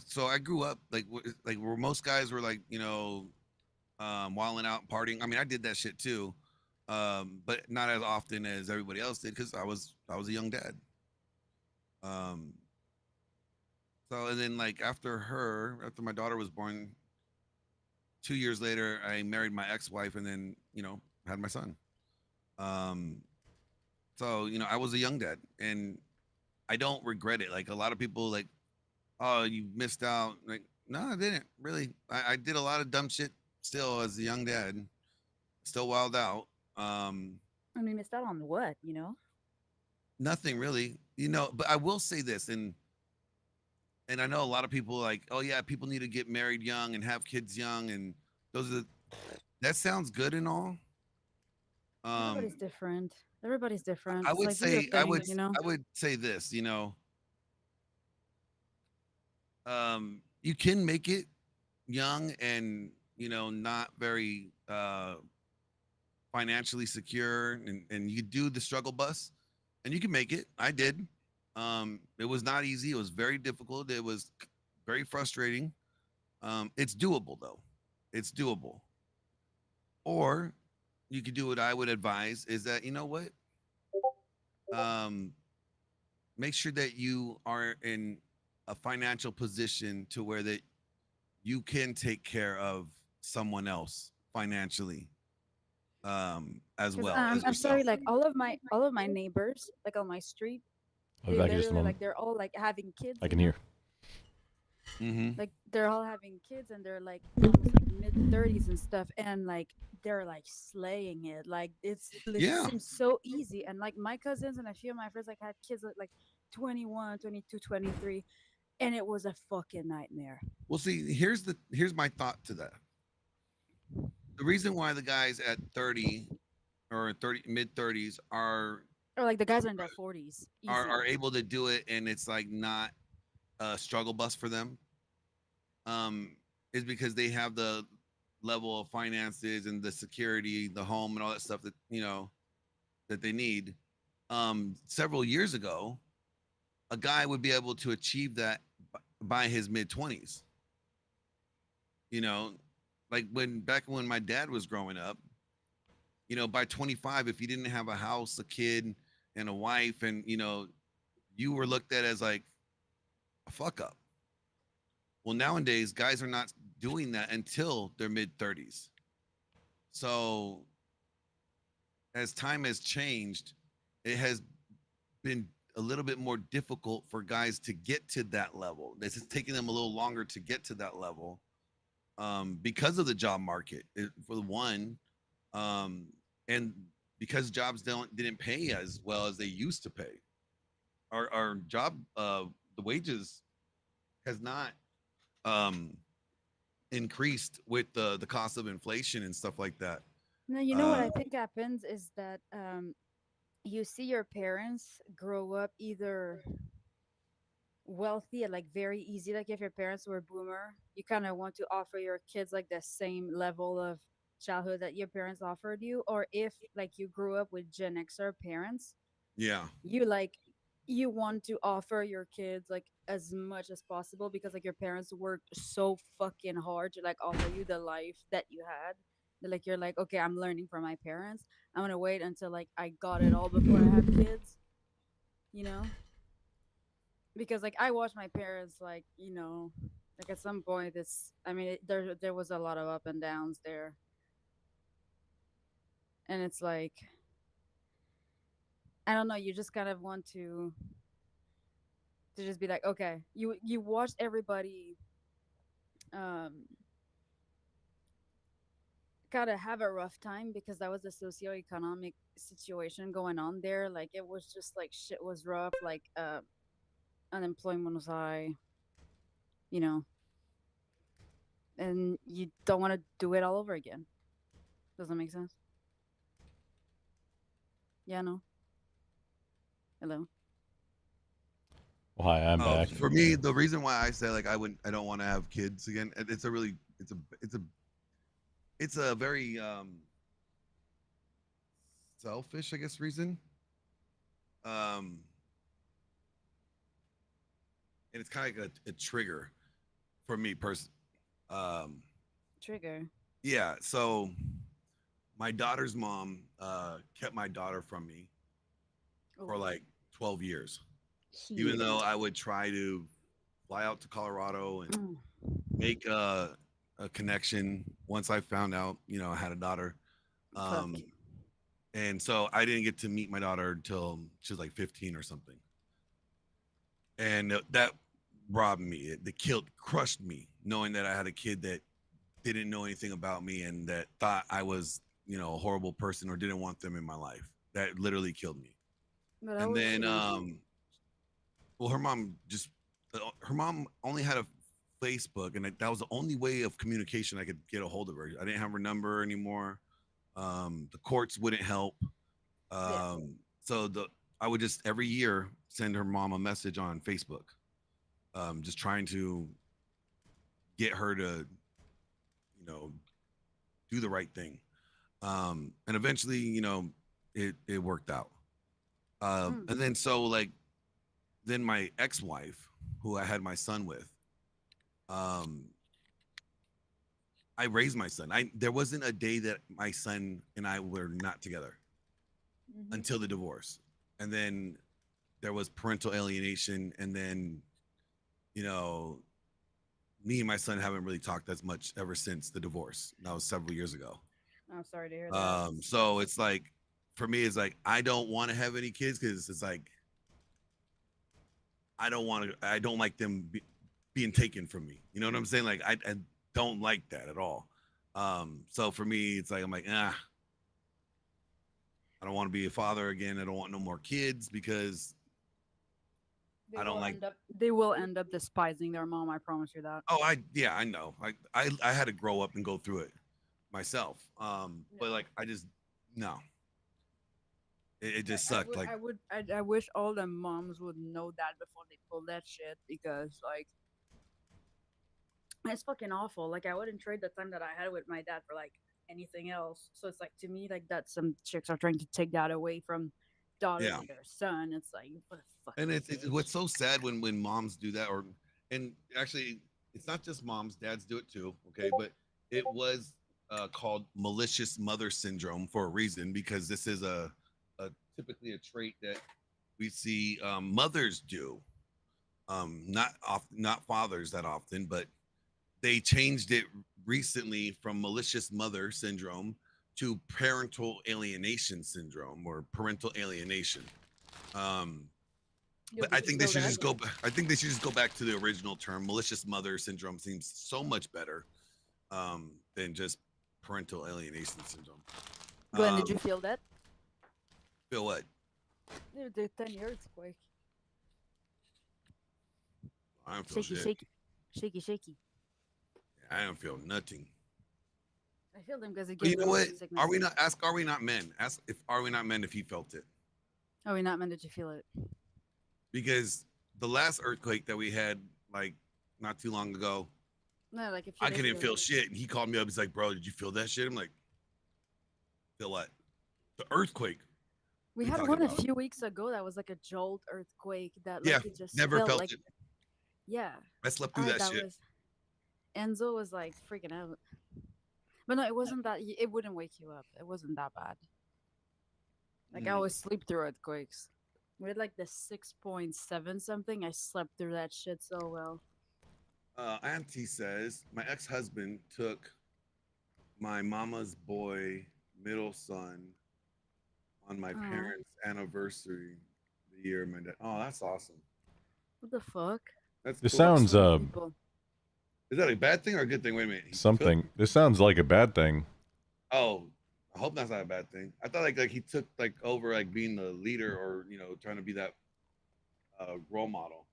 so I grew up like where most guys were like wilding out, partying. I mean, I did that shit too, but not as often as everybody else did because I was a young dad. So and then like after my daughter was born, 2 years later, I married my ex-wife and then had my son. So I was a young dad and I don't regret it. Like a lot of people like, oh, you missed out. Like, no, I didn't really. I did a lot of dumb shit still as a young dad, still wild out. I mean, missed out on what, Nothing really, but I will say this, and I know a lot of people like, oh yeah, people need to get married young and have kids young, and that sounds good and all. Everybody's different. Everybody's different. I It's would like, do say, your thing, I would say this, you can make it young and not very financially secure, and you do the struggle bus, and you can make it. I did. It was not easy. It was very difficult. It was very frustrating. It's doable though. It's doable. Or you could do what I would advise is that make sure that you are in a financial position to where that you can take care of someone else financially as 'Cause, well. I'm sorry, like all of my neighbors, like on my street, I'll they be back in just a literally moment. like they're all like having kids. I can hear. Like they're all having kids and they're like almost like mid-30s and stuff, and like they're like slaying it. Like it seems so easy. And like my cousins and a few of my friends like had kids at like 21, 22, 23, and it was a fucking nightmare. Well, see, here's my thought to that. The reason why the guys at 30 or mid 30s Or like the guys are in their 40s. are able to do it, and it's like not a struggle bus for them, is because they have the level of finances and the security, the home and all that stuff that that they need. Several years ago, a guy would be able to achieve that by his mid 20s. Like back when my dad was growing up, by 25, if you didn't have a house, a kid, and a wife, and you were looked at as like a fuck up. Well, nowadays, guys are not doing that until their mid 30s. So as time has changed, it has been a little bit more difficult for guys to get to that level. This is taking them a little longer to get to that level because of the job market, for one, and because jobs didn't pay as well as they used to pay. Our job, the wages has not increased with the cost of inflation and stuff like that. No, you know what I think happens is that you see your parents grow up either wealthy and like very easy. Like if your parents were boomer, you kind of want to offer your kids like the same level of childhood that your parents offered you. Or if like you grew up with Gen Xer parents, you want to offer your kids like as much as possible because like your parents worked so fucking hard to like offer you the life that you had. Like you're like, okay, I'm learning from my parents. I'm gonna wait until like I got it all before I have kids. because like I watched my parents like like at some point there was a lot of up and downs there, and it's like I don't know, you just kind of want to just be like, okay, you watched everybody kind of have a rough time because that was the socioeconomic situation going on there. Like it was just like shit was rough, like unemployment was high, you know, and you don't want to do it all over again. Does that make sense? Yeah, no. Hello. Well, hi, I'm back. For me, the reason why I say like I don't want to have kids again, it's a very selfish, I guess, reason. And it's kind of like a trigger for me personally. Trigger. Yeah, so my daughter's mom kept my daughter from me for like 12 years. Even though I would try to fly out to Colorado and make a connection once I found out, I had a daughter. And so I didn't get to meet my daughter until she was like 15 or something. And that robbed me. It crushed me, knowing that I had a kid that didn't know anything about me and that thought I was, a horrible person or didn't want them in my life. That literally killed me. And then, well, her mom only had a Facebook, and that was the only way of communication I could get a hold of her. I didn't have her number anymore. The courts wouldn't help. So I would just every year send her mom a message on Facebook, just trying to get her to, do the right thing. And eventually, it worked out. And then then my ex-wife, who I had my son with, I raised my son. There wasn't a day that my son and I were not together until the divorce. And then there was parental alienation. And then, me and my son haven't really talked as much ever since the divorce. That was several years ago. I'm sorry to hear that. So it's like, for me, it's like, I don't want to have any kids because it's like, I don't like them being taken from me. You know what I'm saying? Like, I don't like that at all. So for me, it's like, I'm like, I don't want to be a father again. I don't want no more kids because they will end up despising their mom. I promise you that. Oh, I know. I had to grow up and go through it myself. But like, no. It just sucked. I wish all the moms would know that before they pull that shit, because like it's fucking awful. Like I wouldn't trade the time that I had with my dad for like anything else. So it's like, to me, like that some chicks are trying to take that away from daughters and their son. It's like, what the fuck. And it's what's so sad when moms do that, and actually it's not just moms, dads do it too. Okay, but it was called malicious mother syndrome for a reason, because this is typically a trait that we see mothers do, not fathers that often, but they changed it recently from malicious mother syndrome to parental alienation syndrome or parental alienation. But I think they should just go. I think they should just go back to the original term. Malicious mother syndrome seems so much better than just parental alienation syndrome. Glenn, did you feel that? Feel what? The 10 earthquake. I don't feel shaky. I don't feel nothing. I feel them because you know what? Are we not men? Ask if are we not men if he felt it. Are we not men? Did you feel it? Because the last earthquake that we had, like not too long ago, no, like if I couldn't feel shit, and he called me up. He's like, "Bro, did you feel that shit?" I'm like, "Feel what?" The earthquake. We had one a few weeks ago that was like a jolt earthquake that like it just never felt like, it. Yeah, I slept through that shit. Enzo was like freaking out, but no, it wasn't that. It wouldn't wake you up. It wasn't that bad. Like I always sleep through earthquakes. With like the 6.7 something, I slept through that shit so well. Auntie says my ex-husband took my mama's boy middle son on my Aw. parents' anniversary the year my dad. Oh, that's awesome. What the fuck? That's This cool. sounds People. Is that a bad thing or a good thing? Wait a minute. He something. took- This sounds like a bad thing. Oh, I hope that's not a bad thing. I thought like he took like over like being the leader or trying to be that role model.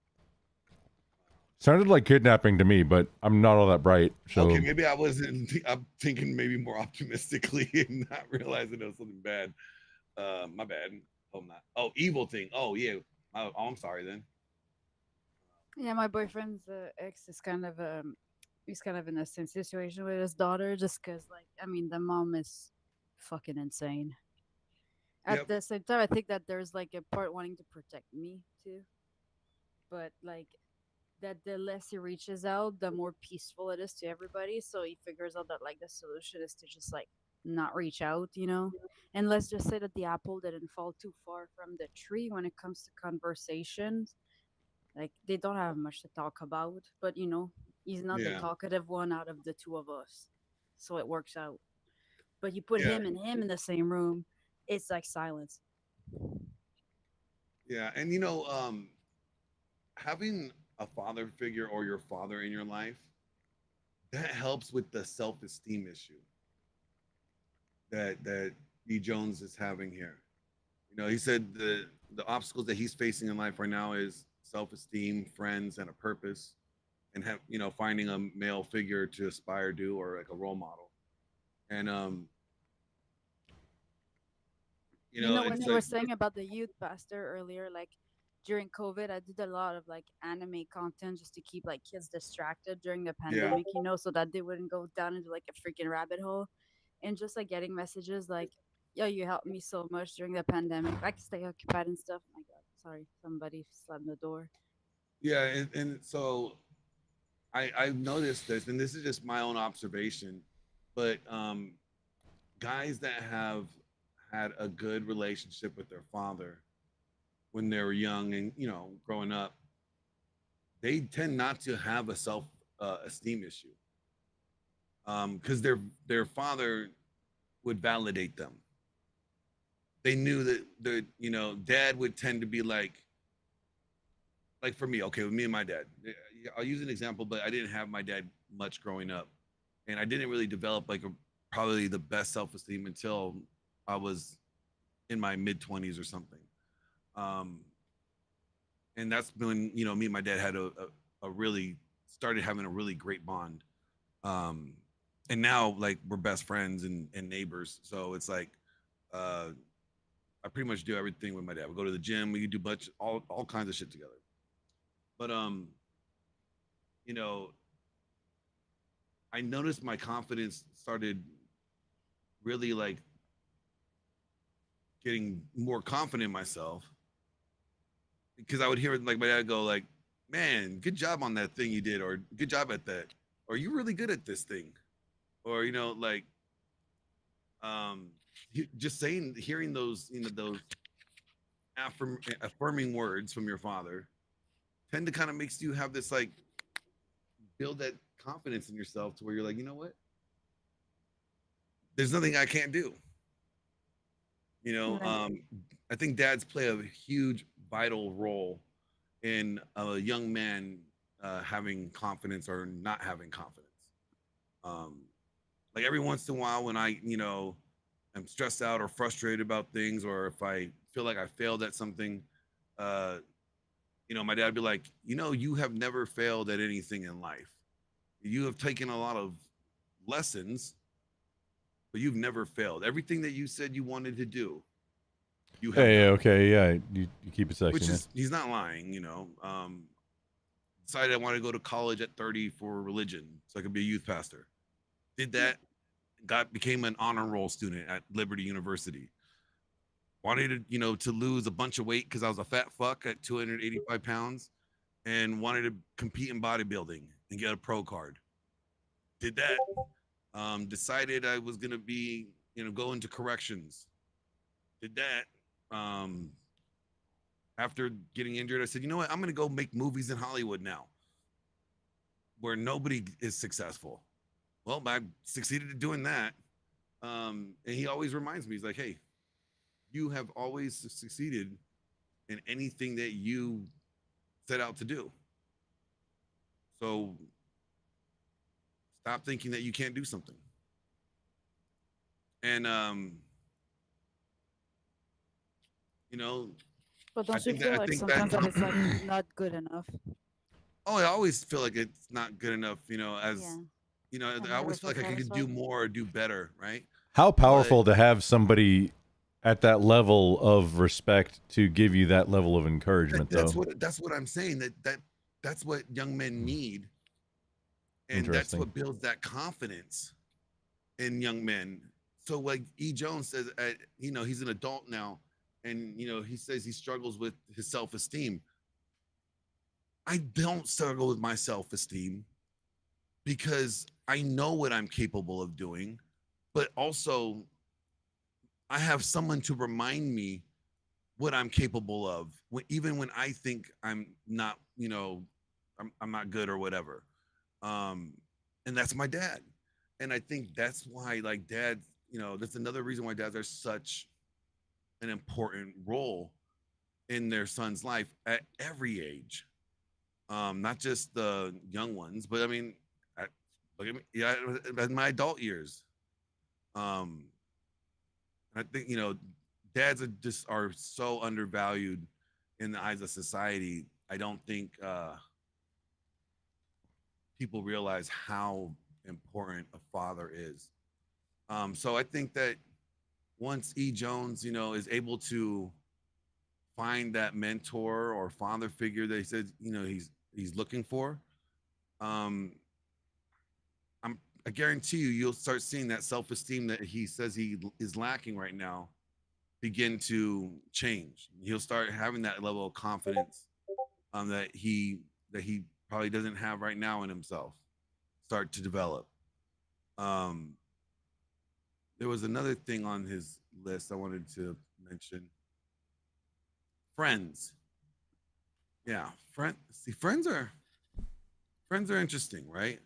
Sounded like kidnapping to me, but I'm not all that bright. So Okay, maybe I wasn't. I'm thinking maybe more optimistically and not realizing it was something bad. My bad. Hope not. Oh, evil thing. Oh yeah. Oh, I'm sorry then. Yeah, my boyfriend's ex is kind of he's kind of in the same situation with his daughter, just because like I mean the mom is fucking insane. At Yep. the same time, I think that there's like a part wanting to protect me too, but like that the less he reaches out, the more peaceful it is to everybody. So he figures out that like the solution is to just like not reach out, you know. And let's just say that the apple didn't fall too far from the tree when it comes to conversations. Like they don't have much to talk about, but you know, he's not the Yeah. talkative one out of the two of us. So it works out. But you put Yeah. him and him in the same room, it's like silence. Yeah, and having a father figure or your father in your life, that helps with the self-esteem issue that E. Jones is having here. He said the obstacles that he's facing in life right now is self-esteem, friends, and a purpose, and finding a male figure to aspire to or like a role model. And You know, when it's you were like saying about the youth pastor earlier, like during COVID, I did a lot of like anime content just to keep like kids distracted during the pandemic, you know, so that they wouldn't go down into like a freaking rabbit hole. And just like getting messages like, yo, you helped me so much during the pandemic. I can stay occupied and stuff. Oh my God, sorry, somebody slammed the door. Yeah, and so I've noticed this, and this is just my own observation, but guys that have had a good relationship with their father when they were young and growing up, they tend not to have a self esteem issue because their father would validate them. They knew that dad would tend to be like for me, okay, with me and my dad. I'll use an example, but I didn't have my dad much growing up, and I didn't really develop like probably the best self-esteem until I was in my mid-20s or something. And that's when me and my dad had a really started having a really great bond. And now like we're best friends and neighbors, so it's like I pretty much do everything with my dad. We go to the gym, we do all kinds of shit together. But I noticed my confidence started really like getting more confident in myself because I would hear like my dad go like, man, good job on that thing you did, or good job at that, or you're really good at this thing, or like just hearing those those affirming words from your father tend to kind of makes you have this like build that confidence in yourself to where you're like, you know what, there's nothing I can't do. Right. I think dads play a huge vital role in a young man having confidence or not having confidence. Like every once in a while when I am stressed out or frustrated about things, or if I feel like I failed at something, my dad would be like, you have never failed at anything in life. You have taken a lot of lessons, but you've never failed. Everything that you said you wanted to do, you have yeah, done. okay, yeah. You keep it sexy. Which man. is, he's not lying, decided I wanted to go to college at 30 for religion so I could be a youth pastor. Did that, became an honor roll student at Liberty University. Wanted to, to lose a bunch of weight because I was a fat fuck at 285 pounds, and wanted to compete in bodybuilding and get a pro card. Did that. Decided I was gonna be, go into corrections. Did that. after getting injured, I said, you know what? I'm going to go make movies in Hollywood now where nobody is successful. Well, I succeeded at doing that. And he always reminds me, he's like, hey, you have always succeeded in anything that you set out to do. So stop thinking that you can't do something. And, you know, But don't you feel like sometimes that it's like not good enough? Oh, I always feel like it's not good enough, you know, as, you know, I always feel like I could do more or do better, right? How powerful to have somebody at that level of respect to give you that level of encouragement, though. That's what I'm saying. That's what young men need, and that's what builds that confidence in young men. So, like E. Jones says, you know, he's an adult now, and you know, he says he struggles with his self-esteem. I don't struggle with my self-esteem because I know what I'm capable of doing, but also I have someone to remind me what I'm capable of, even when I think I'm not, you know, I'm not good or whatever. And that's my dad. And I think that's why, like, dads, you know, that's another reason why dads are such an important role in their son's life at every age. Not just the young ones, but I mean, look at me, yeah, in my adult years. I think, you know, dads are so undervalued in the eyes of society. I don't think people realize how important a father is. So I think that once E. Jones, you know, is able to find that mentor or father figure that he says, you know, he's looking for, I guarantee you'll start seeing that self-esteem that he says he is lacking right now begin to change. He'll start having that level of confidence that he probably doesn't have right now in himself start to develop. There was another thing on his list I wanted to mention. Friends. Yeah, friends are interesting, right?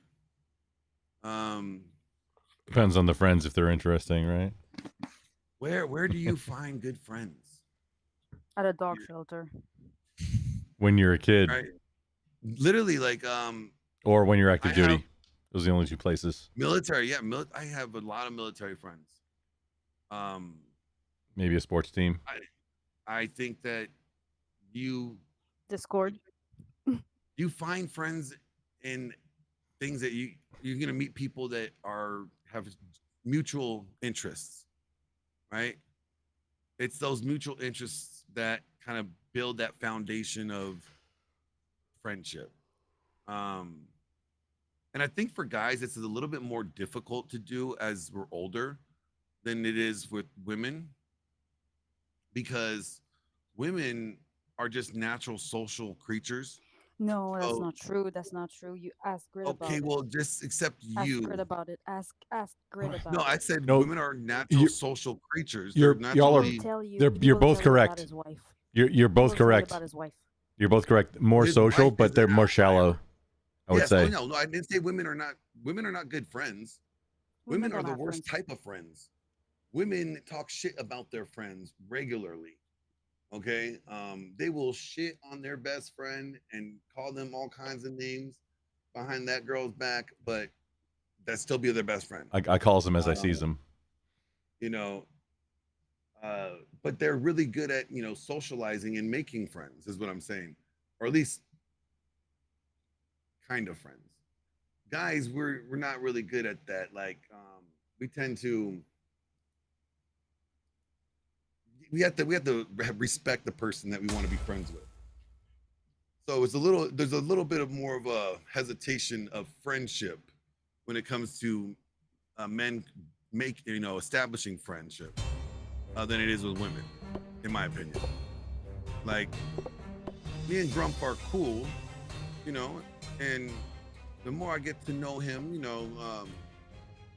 Depends on the friends if they're interesting, right? Where do you find good friends? At a dog shelter. When you're a kid, right? Literally, like or when you're active duty. Those are the only two places. Military, yeah. I have a lot of military friends. Maybe a sports team. I think that you Discord. You find friends in things that you're gonna meet people that have mutual interests, right? It's those mutual interests that kind of build that foundation of friendship. And I think for guys, it's a little bit more difficult to do as we're older than it is with women, because women are just natural social creatures. No, that's not true. That's not true. You ask Grit about it. Okay, well, just accept you. Ask Grit about it. Ask Grit about it. No, I said No, women are natural social creatures. You're both correct. You're both correct. About his wife. You're both correct. More His social, wife but is they're an more outlier. shallow. I would Yes, say. no, I didn't say women are not good friends. Women are the worst type of friends. Women talk shit about their friends regularly. Okay, they will shit on their best friend and call them all kinds of names behind that girl's back, but that still be their best friend. I calls them as I sees them. You know, but they're really good at, you know, socializing and making friends, is what I'm saying, or at least kind of friends. Guys, we're not really good at that. Like, we tend to. We have to respect the person that we want to be friends with. So there's a little bit of more of a hesitation of friendship when it comes to men establishing friendship than it is with women, in my opinion. Like, me and Grump are cool, you know, and the more I get to know him, you know,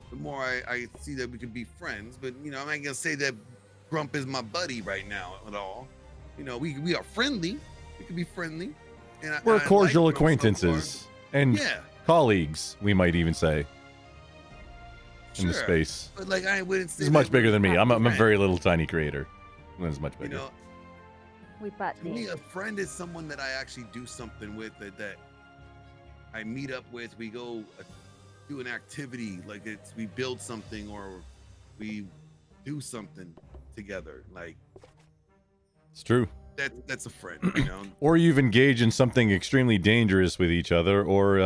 the more I see that we could be friends. But, you know, I'm not gonna say that Grump is my buddy right now at all. You know, we are friendly. We can be friendly. And We're I cordial like them so far. acquaintances and Yeah. colleagues, we might even say, in the Sure. space. But like, I wouldn't say This is much that bigger we're than me. I'm a friends. very little tiny creator. Lynn's much You bigger. know, We bought to me, a friend is someone that I actually do something with, that I meet up with. We go do an activity, like we build something or we do something together. Like It's true. that's a friend, you know. Or you've engaged in something extremely dangerous with each other, or Yeah,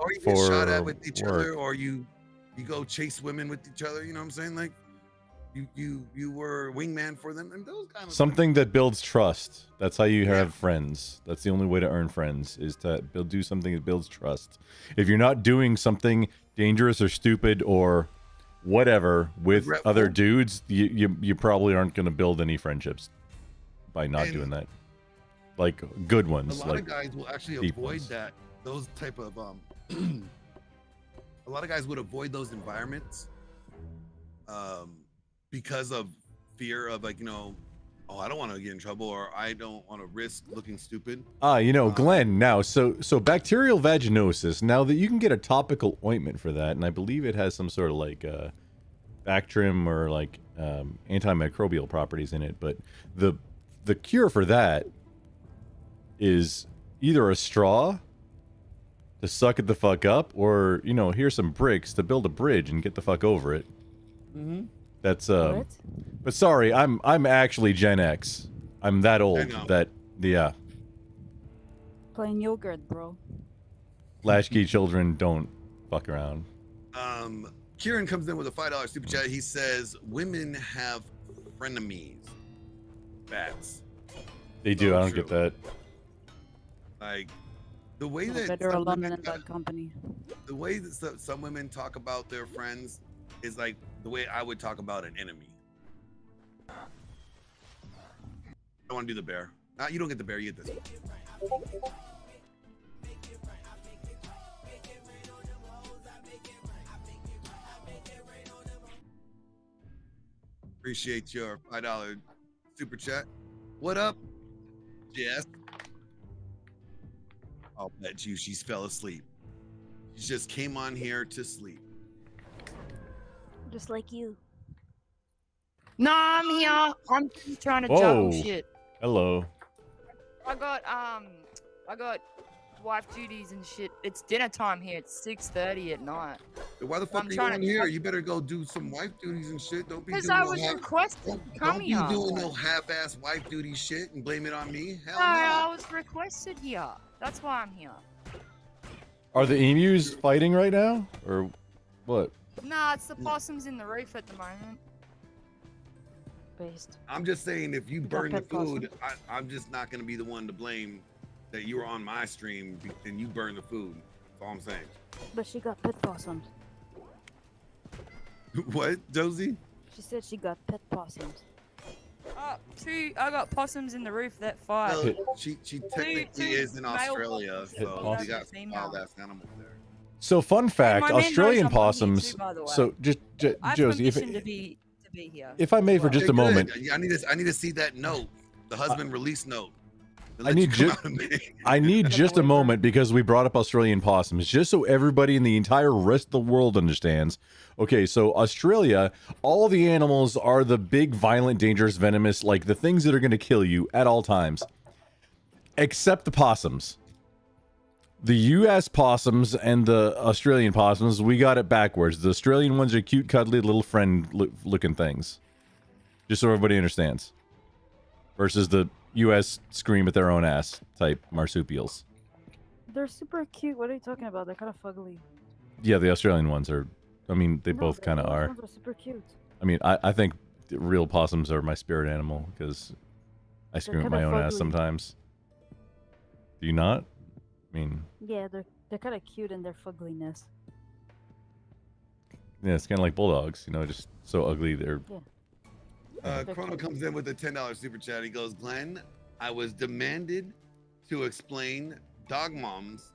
or you get for shot at with each work. other, or you go chase women with each other. You know what I'm saying? Like you were a wingman for them, and those kind of Something that builds trust. That's how you have friends. That's the only way to earn friends, is to do something that builds trust. If you're not doing something dangerous or stupid or whatever with Regretful. other dudes, you probably aren't going to build any friendships by not doing that. Like good A ones. lot like of guys will actually deep avoid ones. that. Those type of a lot of guys would avoid those environments because of fear of, like, you know, oh, I don't want to get in trouble, or I don't want to risk looking stupid. Glenn, now, so bacterial vaginosis, now that you can get a topical ointment for that, and I believe it has some sort of like Bactrim or like antimicrobial properties in it, but the cure for that is either a straw to suck it the fuck up, or, you know, here's some bricks to build a bridge and get the fuck over it. Mm-hmm. That's but sorry, I'm actually Gen X. I'm that old know. that Plain yogurt, bro. latchkey children don't fuck around. Kieran comes in with a $5 super chat. He says women have frenemies. Bats. They do. So I don't true. get that. Like the way No that better some alumni women, in that company. the way that some women talk about their friends is like the way I would talk about an enemy. I want to do the bear. You don't get the bear. You get this one. Appreciate your $5 super chat. What up, Jess? I'll bet you she's fell asleep. She just came on here to sleep. Just like you. No, I'm here. I'm just trying to Whoa. juggle shit. Hello. I got wife duties and shit. It's dinner time here. It's 6:30 at night. Why the fuck I'm are you trying on to- here? You better go do some wife duties and shit. Don't be Because doing I no was half, requested to come don't be here. doing no half-ass wife duty shit and blame it on me. Hell No, no. I was requested here. That's why I'm here. Are the emus fighting right now, or what? Nah, it's the possums in the reef at the moment. Based. I'm just saying, if you got burn the pet possum? food, I'm just not gonna be the one to blame that you were on my stream and you burned the food. That's all I'm saying. But she got pet possums. What, Josie? She said she got pet possums. I got possums in the roof that fight. No, she technically is in male Australia, possums. so we got Female. wild ass animals there. So fun fact, my man knows Australian I'm on here possums. too, by the way. So just I have Josie, permission to be here. if I may for just a Okay, good. moment, Yeah, I need to see that note, the husband release note. to I let need you come just out and make- I need just a moment because we brought up Australian possums, just so everybody in the entire rest of the world understands. Okay, so Australia, all the animals are the big, violent, dangerous, venomous, like the things that are going to kill you at all times, except the possums. The U.S. possums and the Australian possums, we got it backwards. The Australian ones are cute, cuddly, little friend-looking things. Just so everybody understands. Versus the U.S. scream at their own ass type marsupials. They're super cute. What are you talking about? They're kind of fugly. Yeah, the Australian ones are. I mean, they No, both the kind of US are. ones are super cute. I mean, I think the real possums are my spirit animal because I scream at kinda my own ass fugly. sometimes. Do you not? I mean, Yeah, they're kind of cute in their fugliness. yeah, it's kind of like bulldogs, you know, just so ugly they're. Chrono comes in with a $10 super chat. He goes, Glenn, I was demanded to explain Dog Moms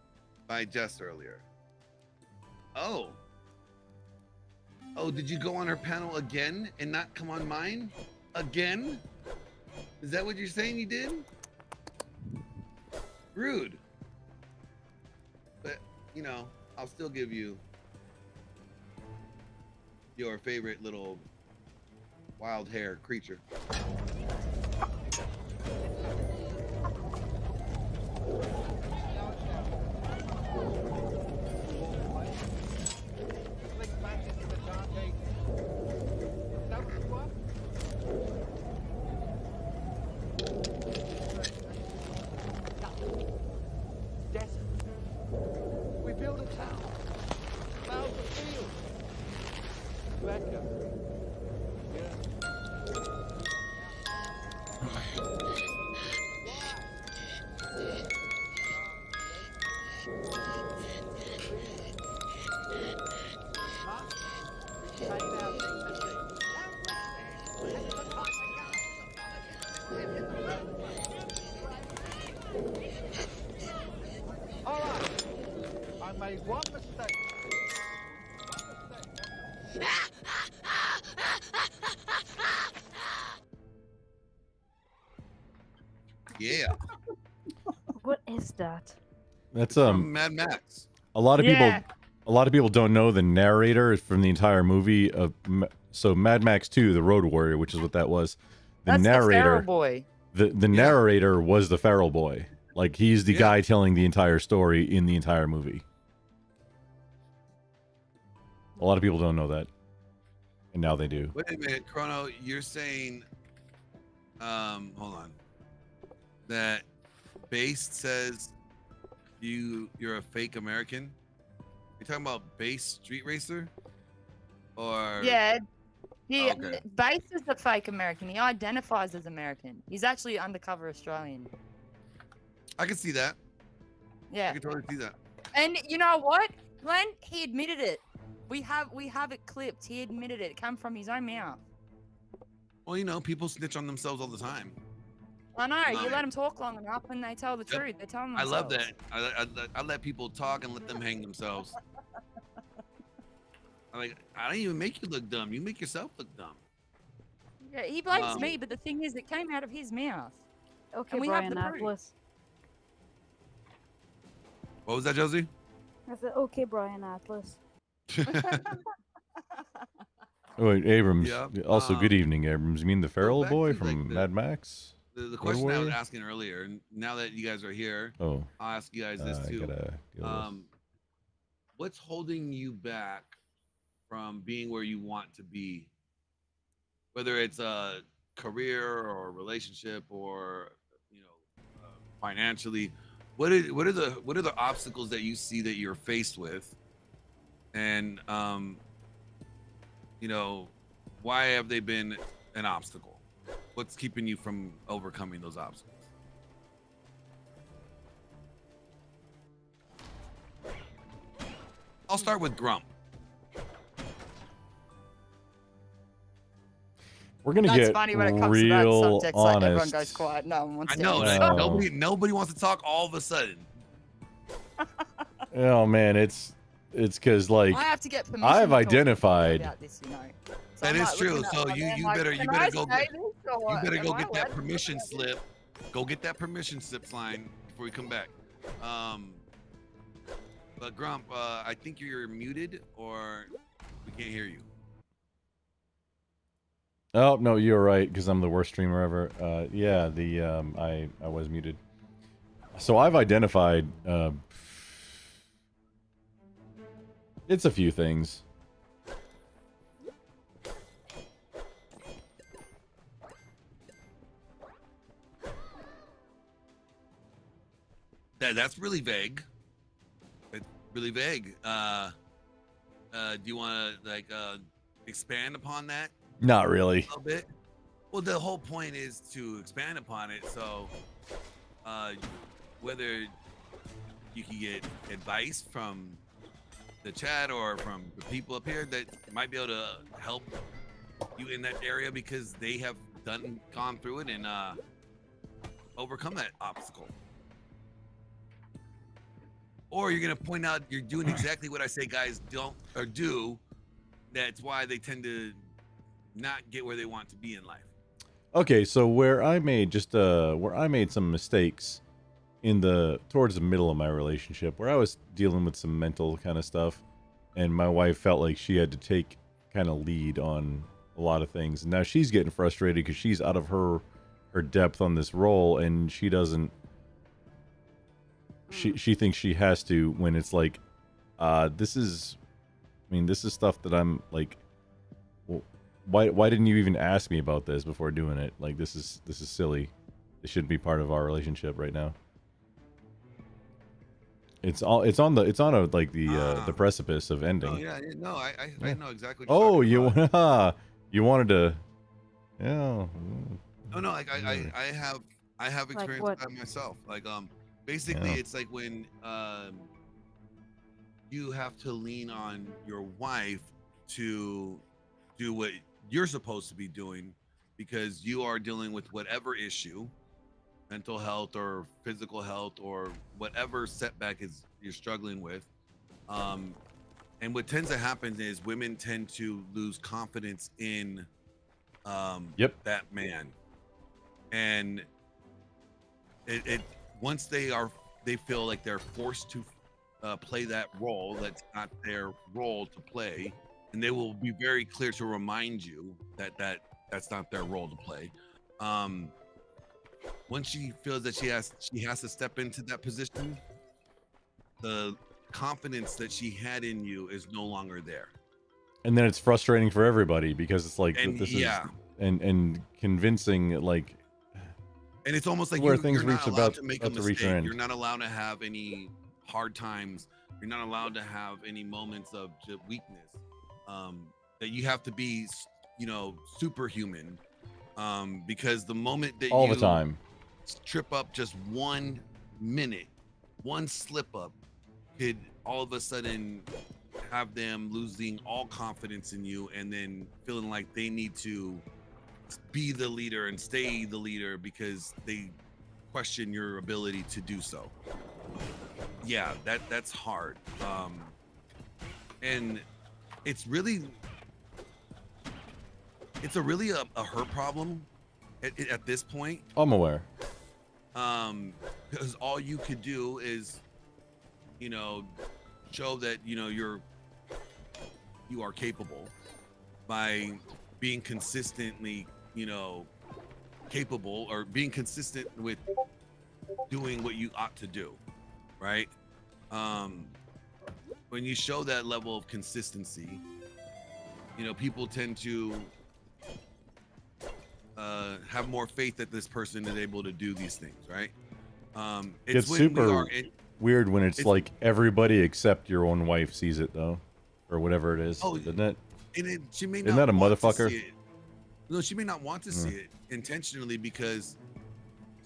by Jess earlier. Oh. Oh, did you go on her panel again and not come on mine? Again? Is that what you're saying you did? Rude. But, you know, I'll still give you your favorite little wild hair creature. We build a town. About the field. Becca. All right. I made one mistake. Yeah. What is that? That's From Mad Max. A lot of Yeah. people don't know the narrator from the entire movie of so Mad Max 2, The Road Warrior, which is what that was. The That's the narrator, feral boy. the narrator was the feral boy. Like he's the guy telling the entire story in the entire movie. A lot of people don't know that, and now they do. Wait a minute, Chrono. You're saying, hold on, that Based says you're a fake American. You talking about Based Street Racer, or Yeah. He Okay. Bates is a fake American. He identifies as American. He's actually undercover Australian. I can see that. Yeah. I can totally see that. And you know what, Glenn? He admitted it. We have it clipped. He admitted it. It came from his own mouth. Well, you know, people snitch on themselves all the time. I know. You Um, let them talk long enough, and they tell the Yep. truth. They tell them. I love that. I let people talk and let them hang themselves. I don't even make you look dumb. You make yourself look dumb. Yeah, he blames Um, me, but the thing is, it came out of his mouth. Okay, And we have Brian the proof. Atlas. What was that, Josie? I said, okay, Brian Atlas. Oh, wait, Abrams. Yeah, Also, good evening, Abrams. You mean the feral back boy to, from like, Mad Max? The Road question I was Warrior? asking earlier, and now that you guys are here, Oh. I'll ask you guys this I too. gotta deal with this. What's holding you back from being where you want to be? Whether it's a career or a relationship or financially, what are the obstacles that you see that you're faced with, and why have they been an obstacle? What's keeping you from overcoming those obstacles? I'll start with Grump. We're gonna That's get funny when it comes to that real subject. Like everyone honest. goes quiet. No one wants I to. know answer. that nobody wants to talk all of a sudden. Oh man, it's because like I have to get permission. I've to talk identified. about this, you know. So That I'm is like true. looking at So my you man you like, better "Can I go say get this or what? you better go Am I get that allowed to permission say this?" slip. Go get that permission slip sign before we come back. But Grump, I think you're muted or we can't hear you. Oh no, you're right because I'm the worst streamer ever. Yeah, I was muted. So I've identified. It's a few things. That's really vague. It's really vague. Do you want to expand upon that? Not really. A little bit. Well, the whole point is to expand upon it. So, whether you can get advice from the chat or from the people up here that might be able to help you in that area because they have gone through it and overcome that obstacle. Or you're gonna point out you're doing exactly what I say guys don't or do. That's why they tend to not get where they want to be in life. Okay, so where I made some mistakes towards the middle of my relationship, where I was dealing with some mental kind of stuff, and my wife felt like she had to take kind of lead on a lot of things. And now she's getting frustrated because she's out of her depth on this role, and she doesn't. She thinks she has to, when it's like, this is stuff that I'm like, well, why didn't you even ask me about this before doing it? Like, this is silly. It shouldn't be part of our relationship right now. It's on the precipice of ending. Oh yeah, no, I know exactly. What Oh, you're talking about. you wanted to, yeah. No, like I have Like experienced what? that myself. Like basically Yeah. it's like when you have to lean on your wife to do what you're supposed to be doing because you are dealing with whatever issue, mental health or physical health or whatever setback is you're struggling with. And what tends to happen is women tend to lose confidence in that man. And it once they feel like they're forced to play that role that's not their role to play, and they will be very clear to remind you that that's not their role to play. Once she feels that she has to step into that position, the confidence that she had in you is no longer there. And then it's frustrating for everybody because it's like And this yeah. is and convincing, like, And it's almost like where you're things not reach allowed about to make a to reach their mistake. end. You're not allowed to have any hard times. You're not allowed to have any moments of weakness. That you have to be, superhuman. Because the moment that All you the time. trip up just 1 minute, one slip up could all of a sudden have them losing all confidence in you and then feeling like they need to be the leader and stay the leader because they question your ability to do so. Yeah, that's hard. And it's really a her problem at this point. I'm aware. Because all you could do is, show that you are capable by being consistently, capable or being consistent with doing what you ought to do, right? When you show that level of consistency, people tend to have more faith that this person is able to do these things, right? It's when we super are weird when it's like everybody except your own wife sees it though, or whatever it is, isn't it? And she may Isn't not that a want to motherfucker? see it. No, she may not want to see it intentionally because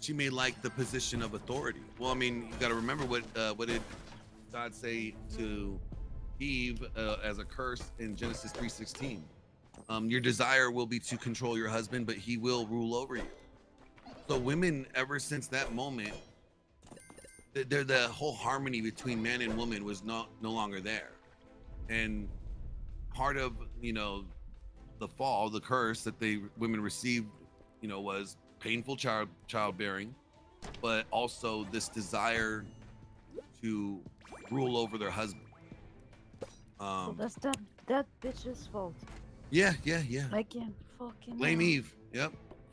she may like the position of authority. Well, I mean, you got to remember what did God say to Eve as a curse in Genesis 3:16? Your desire will be to control your husband, but he will rule over you. So women, ever since that moment, the whole harmony between man and woman was no longer there. And part of, the fall, the curse that women received, was painful childbearing, but also this desire to rule over their husband. So that's that bitch's fault. Yeah. I can't fucking Blame know. Eve. Yep.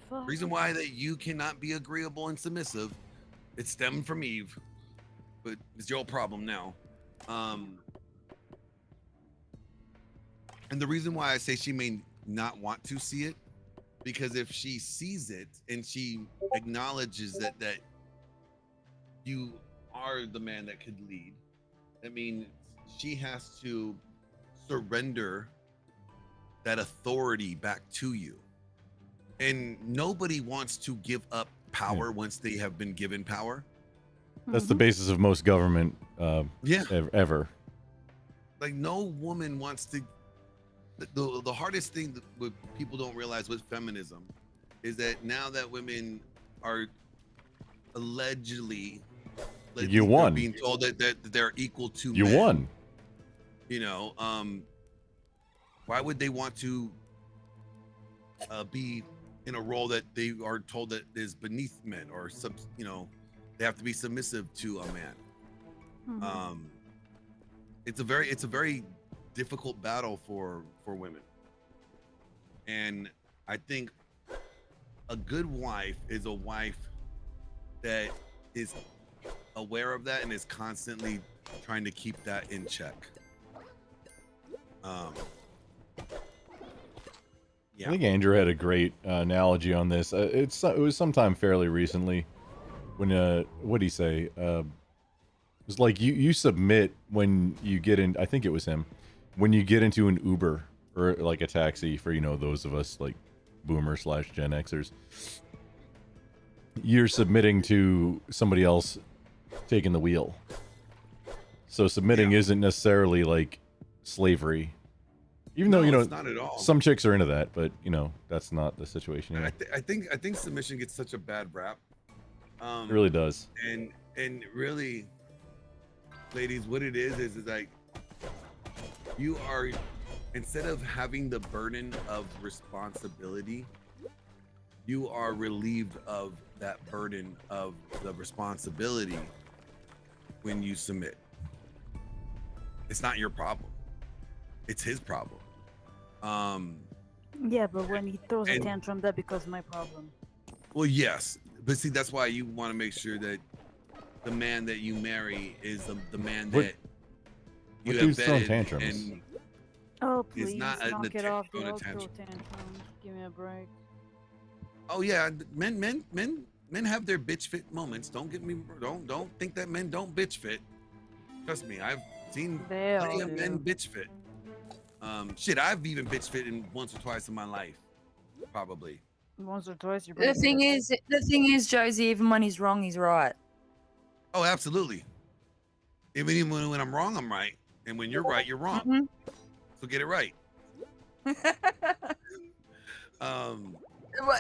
Fuck. Reason why that you cannot be agreeable and submissive, it stemmed from Eve, but it's your problem now. And the reason why I say she may not want to see it, because if she sees it and she acknowledges that you are the man that could lead, I mean, she has to surrender that authority back to you. And nobody wants to give up power once they have been given power. That's the basis of most government ever. Like, no woman wants to. The hardest thing that what people don't realize with feminism is that now that women are allegedly You won. being told that they're equal to You men, won. why would they want to be in a role that they are told that is beneath men, or they have to be submissive to a man. It's a very difficult battle for women, and I think a good wife is a wife that is aware of that and is constantly trying to keep that in check. I think Andrew had a great analogy on this. It was sometime fairly recently when what did he say? It was like you submit when you get in. I think it was him when you get into an Uber or like a taxi for those of us like Boomer / Gen Xers. You're submitting to somebody else taking the wheel. So submitting isn't necessarily like slavery. Even though it's not at all. some chicks are into that, but that's not the situation here. I think submission gets such a bad rap. It really does. And really, ladies, what it is like you are, instead of having the burden of responsibility, you are relieved of that burden of the responsibility when you submit. It's not your problem. It's his problem. Yeah, but when he throws a tantrum, that becomes my problem. Well, yes, but see, that's why you want to make sure that the man that you marry is the man that you have dude's throwing vetted tantrums? and Oh, please, is not knock it off. They throwing a all throw tantrum. tantrums. Give me a break. Oh yeah, men have their bitch fit moments. Don't think that men don't bitch fit. Trust me, I've seen They plenty all of men do. bitch fit. I've even bitch fit once or twice in my life, probably. Once or twice, you're The thing is, Josie, even when he's wrong, he's right. Oh, absolutely. Even when I'm wrong, I'm right, and when you're right, you're wrong. So get it right.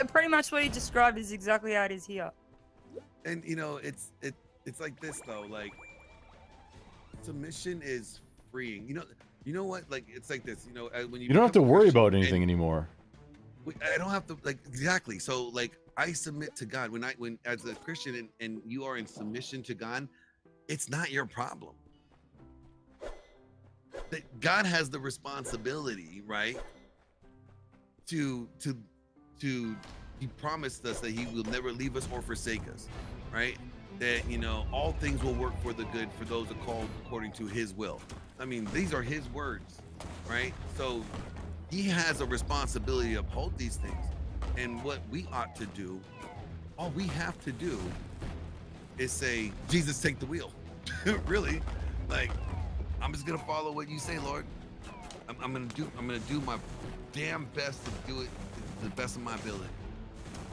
Pretty much what you described is exactly how it is here. And it's like this though, like submission is freeing. You know what? Like it's like this. When You don't have to worry about anything anymore. I don't have to exactly. So like I submit to God when as a Christian and you are in submission to God, it's not your problem. That God has the responsibility, right? He promised us that he will never leave us or forsake us, right? That all things will work for the good for those that are called according to his will. I mean, these are his words, right? So he has a responsibility to uphold these things. And what we ought to do, all we have to do is say, Jesus, take the wheel. Really, like I'm just gonna follow what you say, Lord. I'm gonna do my damn best to do it to the best of my ability.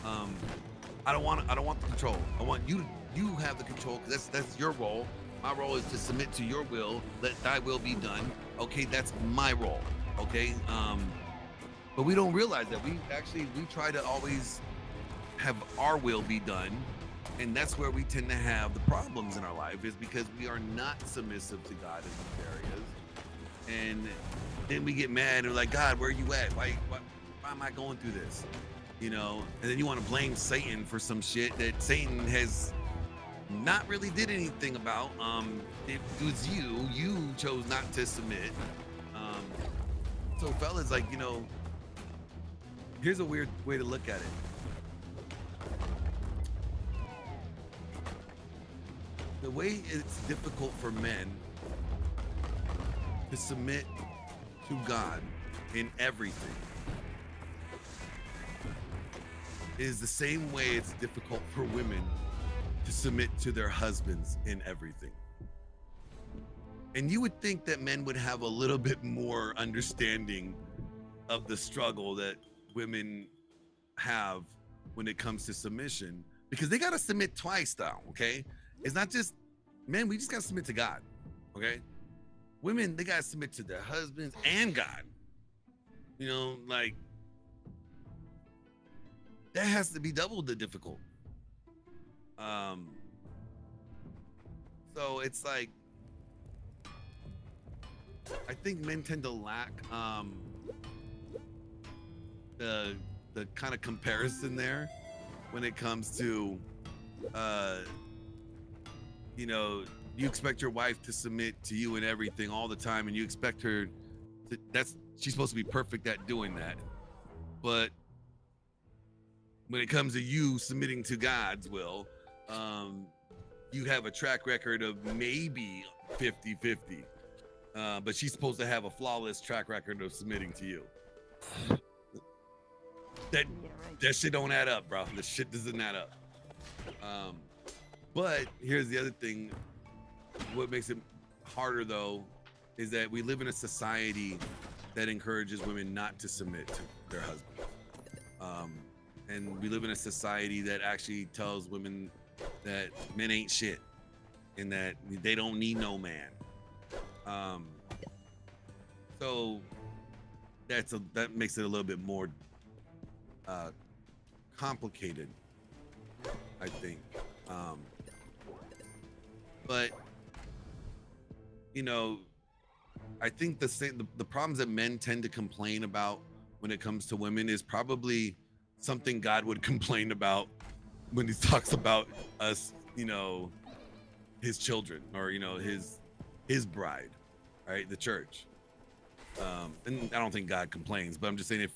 I don't want the control. I want you have the control, because that's your role. My role is to submit to your will. Let thy will be done. Okay, that's my role. Okay, but we don't realize that we try to always have our will be done, and that's where we tend to have the problems in our life, is because we are not submissive to God in these areas, and then we get mad and we're like, God, where are you at? Why am I going through this? And then you want to blame Satan for some shit that Satan has not really did anything about. It was you chose not to submit. So fellas, like, here's a weird way to look at it. The way it's difficult for men to submit to God in everything is the same way it's difficult for women to submit to their husbands in everything. And you would think that men would have a little bit more understanding of the struggle that women have when it comes to submission, because they got to submit twice now, okay? It's not just men, we just got to submit to God, okay? Women, they got to submit to their husbands and God. Like, that has to be double the difficult. So it's like, I think men tend to lack the the kind of comparison there when it comes to, you know, you expect your wife to submit to you and everything all the time, and you expect her to, she's supposed to be perfect at doing that. But when it comes to you submitting to God's will, you have a track record of maybe 50-50. But she's supposed to have a flawless track record of submitting to you. That shit don't add up, bro. The shit doesn't add up. But here's the other thing. What makes it harder, though, is that we live in a society that encourages women not to submit to their husbands. And we live in a society that actually tells women that men ain't shit and that they don't need no man. So that makes it a little bit more complicated, I think. But you know, I think the problems that men tend to complain about when it comes to women is probably something God would complain about when he talks about us, you know, his children, or, you know, his bride, right? The church. And I don't think God complains, but I'm just saying, if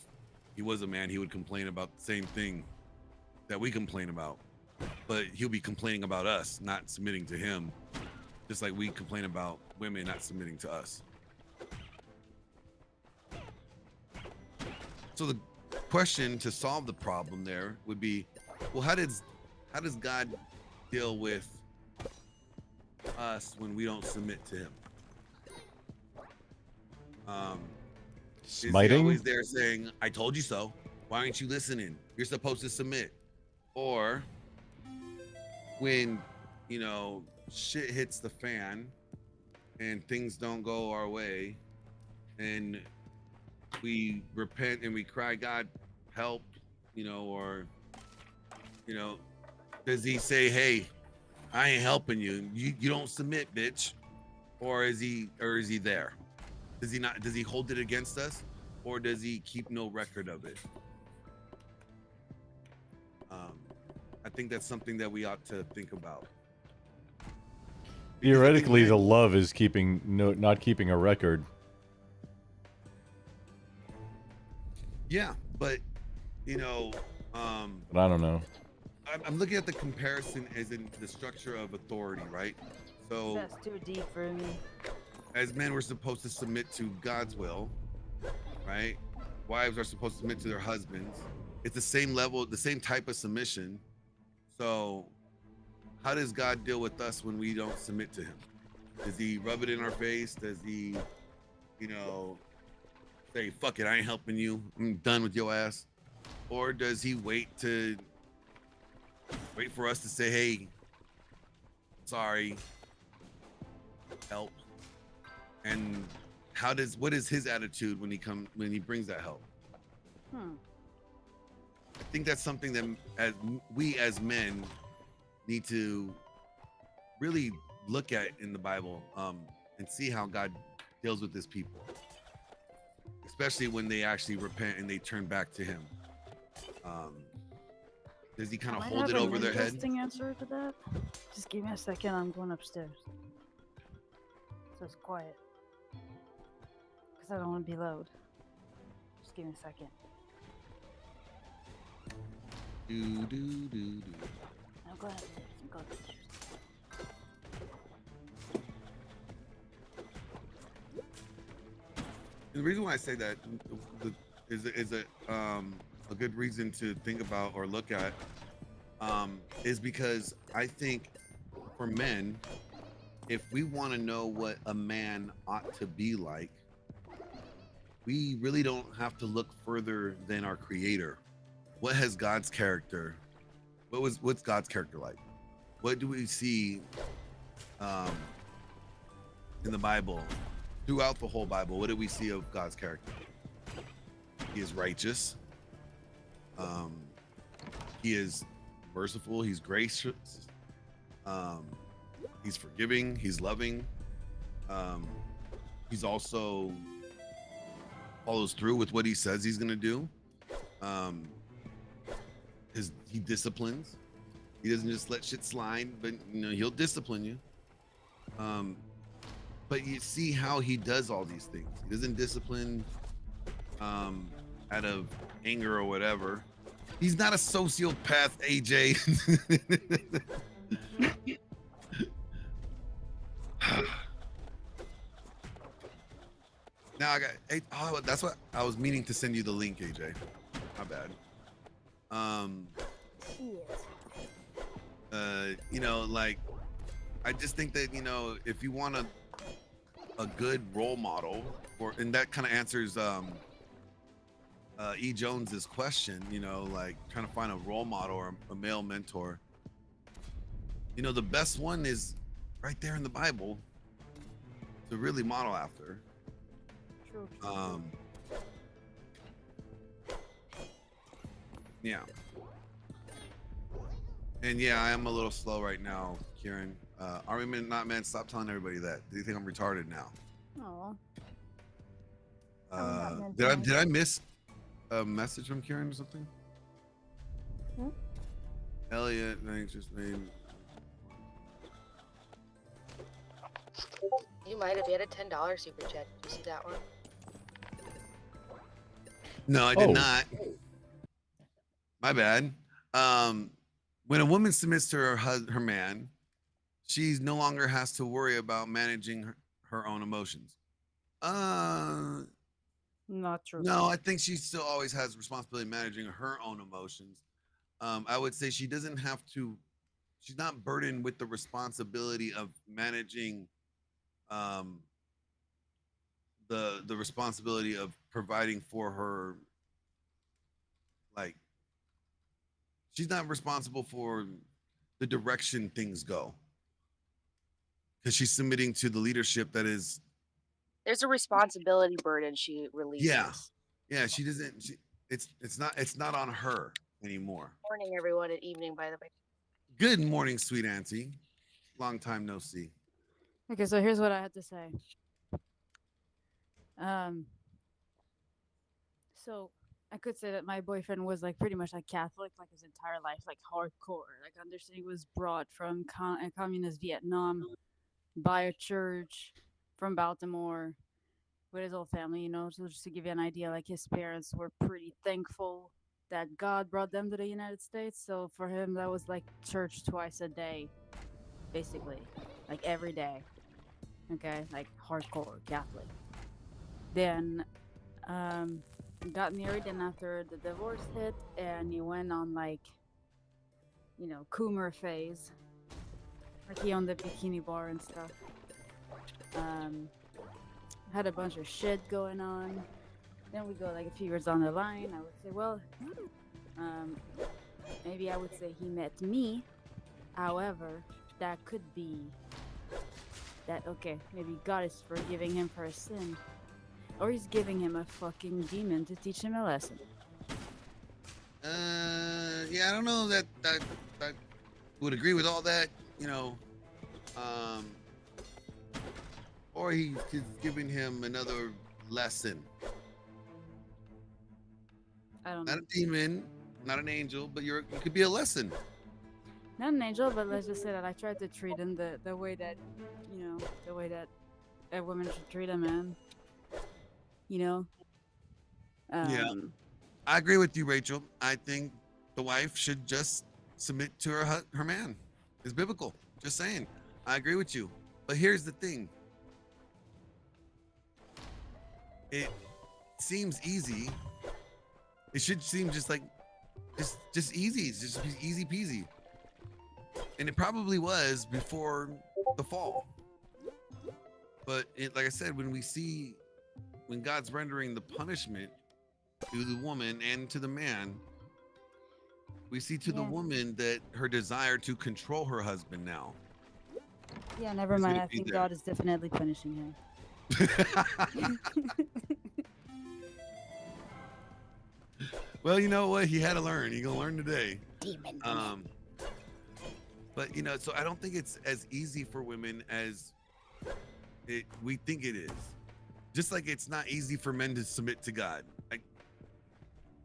he was a man, he would complain about the same thing that we complain about, but he'll be complaining about us not submitting to him, just like we complain about women not submitting to us. So the question to solve the problem there would be, well, how does God deal with us when we don't submit to him? Is he always there saying, I told you so, why aren't you listening? You're supposed to submit. Or when, you know, shit hits the fan and things don't go our way and we repent and we cry, God, help, you know, or, you know, does he say, hey, I ain't helping you, you don't submit, bitch? Or is he there? Does he hold it against us, or does he keep no record of it? I think that's something that we ought to think about. Theoretically, the love is not keeping a record. Yeah, but you know, But I don't know. I'm looking at the comparison as in the structure of authority, right? So That's too deep for me. as men, we're supposed to submit to God's will, right? Wives are supposed to submit to their husbands. It's the same level, the same type of submission. So how does God deal with us when we don't submit to him? Does he rub it in our face? Does he, you know, say, fuck it, I ain't helping you, I'm done with your ass? Or does he wait for us to say, hey, sorry, help? And what is his attitude when he brings that help? I think that's something that we as men need to really look at in the Bible, and see how God deals with his people, especially when they actually repent and they turn back to him. Does he kind of hold it over their head? Interesting answer to that. Just give me a second. I'm going upstairs, so it's quiet, because I don't want to be loud. Just give me a second. I'm going upstairs. I'm going upstairs. The reason why I say that is a good reason to think about or look at, is because I think for men, if we want to know what a man ought to be like, we really don't have to look further than our Creator. What has God's character? What's God's character like? What do we see in the Bible? Throughout the whole Bible, what do we see of God's character? He is righteous. He is merciful. He's gracious. He's forgiving. He's loving. He's also follows through with what he says he's going to do. because he disciplines. He doesn't just let shit slide, but you know, he'll discipline you. But you see how he does all these things. He doesn't discipline out of anger or whatever. He's not a sociopath, AJ. Now I got. Oh, that's what I was meaning to send you the link, AJ. My bad. You know, like, I just think that, you know, if you want a good role model, and that kind of answers E. Jones's question, you know, like trying to find a role model or a male mentor. You know, the best one is right there in the Bible to really model after. True. Yeah. And yeah, I am a little slow right now, Kieran. Army Men Not Men, stop telling everybody that. Do you think I'm retarded now? Oh. Did I miss a message from Kieran or something? Elliot, thanks, just made. You might have had a $10 super chat. Did you see that one? No, I did not. My bad. When a woman submits to her man, she no longer has to worry about managing her own emotions. Not true. No, I think she still always has responsibility managing her own emotions. I would say she doesn't have to. She's not burdened with the responsibility of managing the responsibility of providing for her. Like, she's not responsible for the direction things go, because she's submitting to the leadership that is. There's a responsibility burden she releases. Yeah. She doesn't. It's not on her anymore. Morning, everyone, and evening, by the way. Good morning, sweet auntie. Long time no see. Okay, so here's what I had to say. So I could say that my boyfriend was like pretty much like Catholic, like his entire life, like hardcore. Like, understand he was brought from communist Vietnam by a church from Baltimore with his whole family, you know. So just to give you an idea, like his parents were pretty thankful that God brought them to the United States. So for him, that was like church twice a day, basically, like every day. Okay, like hardcore Catholic. Then got married, and after the divorce hit, and he went on like, you know, Coomer phase. Like he owned the bikini bar and stuff. Had a bunch of shit going on. Then we go like a few years down the line. I would say, well, maybe I would say he met me. However, that could be that, okay, maybe God is forgiving him for a sin, or he's giving him a fucking demon to teach him a lesson. Yeah, I don't know that would agree with all that, you know. Or he's giving him another lesson. I don't know. Not a demon, not an angel, but you could be a lesson. Not an angel, but let's just say that I tried to treat him the way that, you know, the way that a woman should treat a man. You know? Yeah. I agree with you, Rachel. I think the wife should just submit to her man. It's biblical. Just saying. I agree with you. But here's the thing. It seems easy. It should seem just like just easy. It's just easy peasy. And it probably was before the fall. But like I said, when God's rendering the punishment to the woman and to the man, we see to the woman that her desire to control her husband now. Yeah, never It's mind. gonna I be think there. God is definitely punishing him. Well, you know what? He had to learn. He gonna learn today. Demon. But you know, so I don't think it's as easy for women as we think it is. Just like it's not easy for men to submit to God. Like,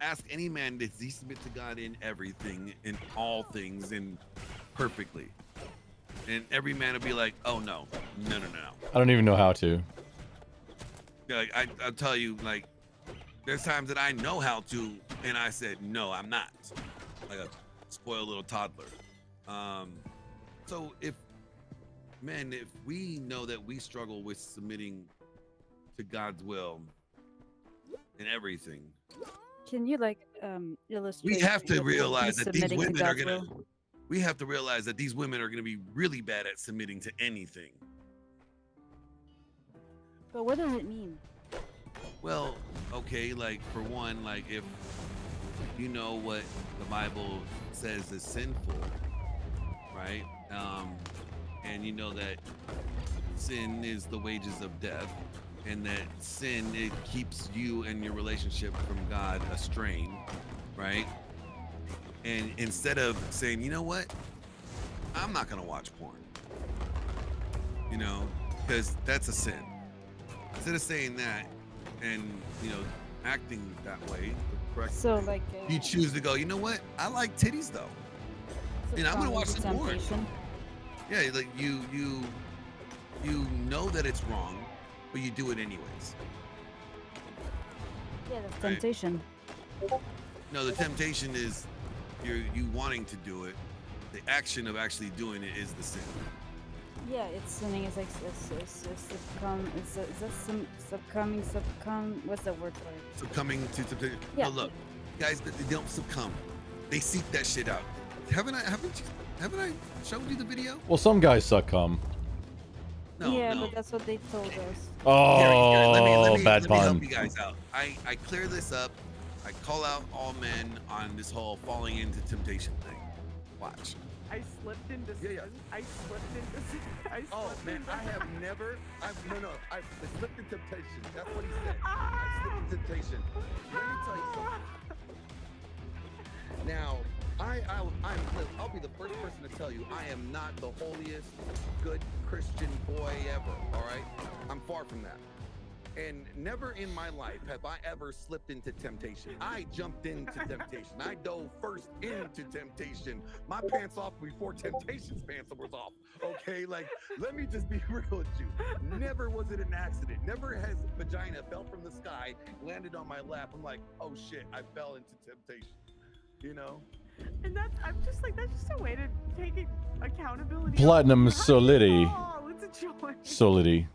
ask any man, does he submit to God in everything, in all things, and perfectly? And every man will be like, oh no. I don't even know how to. Like, I'll tell you, like, there's times that I know how to, and I said, no, I'm not. Like a spoiled little toddler. So if we know that we struggle with submitting to God's will in everything, Can you like illustrate? we have to what realize he's that these submitting to women are God's gonna. will? We have to realize that these women are gonna be really bad at submitting to anything. But what does it mean? Well, okay, like for one, like if you know what the Bible says is sinful, right? And you know that sin is the wages of death, and that sin, it keeps you and your relationship from God estranged, right? And instead of saying, you know what, I'm not gonna watch porn, you know, because that's a sin. Instead of saying that and, you know, acting that way, the correct So way, like you choose to go, you know what, I like titties though. You know, I'm gonna watch some porn. temptation. Yeah, like you know that it's wrong, but you do it anyways. Yeah, that's Right. temptation. No, the temptation is you wanting to do it. The action of actually doing it is the sin. Yeah, it's sinning. It's like succumb. What's the word for it? Succumbing to temptation. Yeah. No, look, guys, they don't succumb. They seek that shit out. Haven't I showed you the video? Well, some guys suck cum. No, yeah, no. but that's what they told us. Oh, Here, bad let me help pun. you guys out. I clear this up. I call out all men on this whole falling into temptation thing. Watch. I slipped into sin. I slipped into sin. Oh man, I have never. I slipped in temptation. That's what he said. I slipped in temptation. Let me tell you something. Now, I'll be the first person to tell you I am not the holiest, good Christian boy ever. All right, I'm far from that. And never in my life have I ever slipped into temptation. I jumped into temptation. I dove first into temptation. My pants off before temptation's pants was off. Okay, like, let me just be real with you. Never was it an accident. Never has vagina fell from the sky, landed on my lap. I'm like, oh shit, I fell into temptation. You know? And I'm just like, that's just a way to take accountability. Platinum Solidity. Oh, it's a choice. Solidity.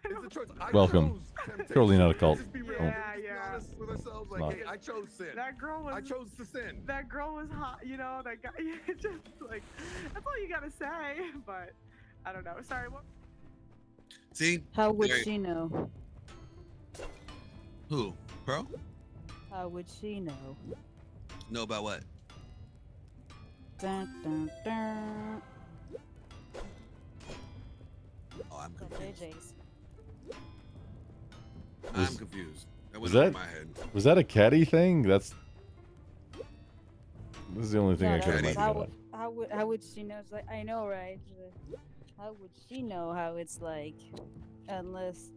It's a choice. I Welcome. chose Totally not a cult. Let's just be real. Yeah, Let's be honest with ourselves. Not. Like, hey, I chose sin. That girl was. I chose to sin. That girl was hot. You know, that guy. Just like, that's all you gotta say. But I don't know. Sorry. What? See? How would There- she know? Who? Bro? How would she know? Know about what? Dun, dun, dun. Oh, I'm The confused. JJ's. I'm confused. That Was went over that my head. was that a caddy thing? This is the only thing I Yeah, could that's- imagine. about. how would she know? It's like, I know, right? But how would she know how it's like, unless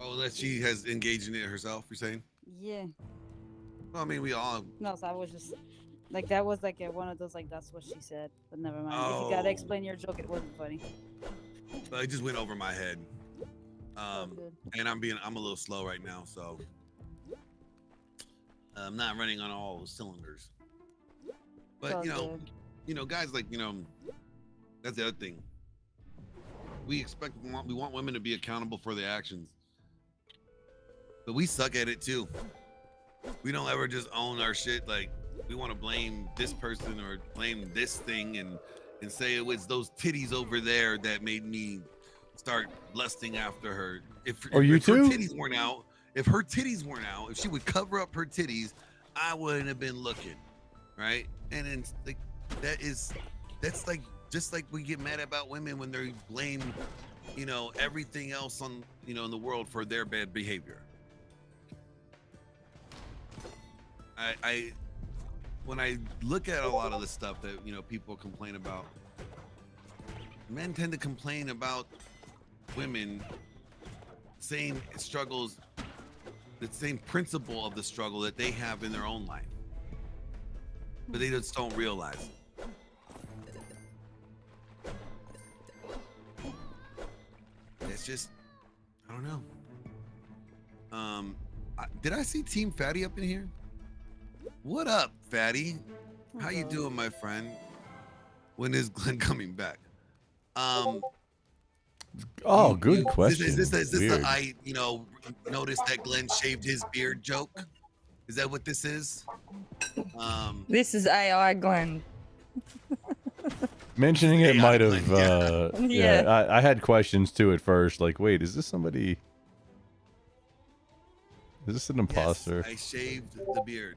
Oh, that she has engaged in it herself, you're saying? yeah. Well, I mean, we all. No, so I was just like that was like one of those like that's what she said. But never mind. If you gotta Oh. explain your joke, it wasn't funny. It just went over my head. good. And I'm a little slow right now, so I'm not running on all cylinders. But All good. Guys, like, that's the other thing. We want women to be accountable for their actions, but we suck at it too. We don't ever just own our shit. Like, we want to blame this person or blame this thing and say it was those titties over there that made me start lusting after her. If Oh, you her too? titties weren't out, if her titties weren't out, if she would cover up her titties, I wouldn't have been looking, right? And then like that's like just like we get mad about women when they blame, everything else on in the world for their bad behavior. When I look at a lot of the stuff that people complain about, men tend to complain about women saying struggles the same principle of the struggle that they have in their own life, but they just don't realize it. It's just, I don't know. Did I see Team Fatty up in here? What up, Fatty? How you doing, my friend? When is Glenn coming back? Oh, good question. Is this Weird. the I noticed that Glenn shaved his beard joke? Is that what this is? This is AI Glenn. Mentioning it might have. Yeah. I had questions too at first. Like, wait, is this somebody? Is this an imposter? I shaved the beard.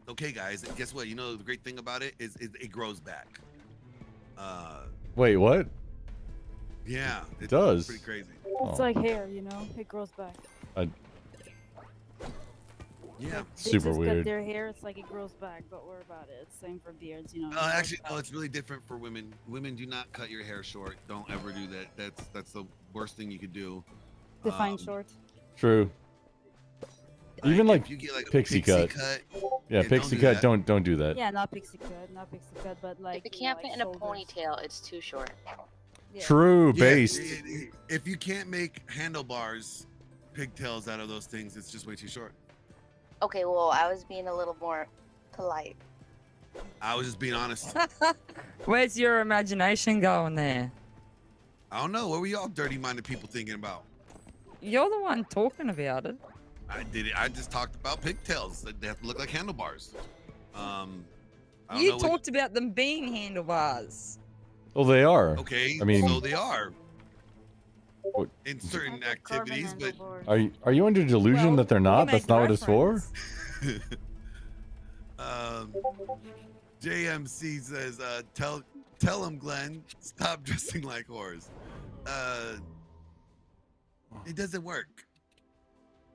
Okay, guys, guess what? You know the great thing about it is it grows back. Wait, what? Yeah, It does. Pretty crazy. It's like hair, you know, it grows back. Yeah, They super just weird. Cut their hair, it's like it grows back, but what about it? It's same for beards, you know. it grows Actually, no, back. it's really different for women. Women do not cut your hair short. Don't ever do that. That's the worst thing you could do. Define short. True. Even like if you get like a pixie cut. Yeah, don't pixie do cut. that. Don't do that. Yeah, not pixie cut, but like. If it you know, can't fit like in a shoulders. ponytail, it's too short. True. Yeah, Based. If you can't make handlebars, pigtails out of those things, it's just way too short. Okay, well, I was being a little more polite. I was just being honest. Where's your imagination going there? I don't know. What were y'all dirty-minded people thinking about? You're the one talking about it. I did it. I just talked about pigtails. They have to look like handlebars. I don't You know talked about them being handlebars. Well, they are. Okay, I mean, so they are What- in certain activities, but Are you under delusion that they're not? That's not what it's for. JMC says, tell him, Glenn, stop dressing like whores. It doesn't work.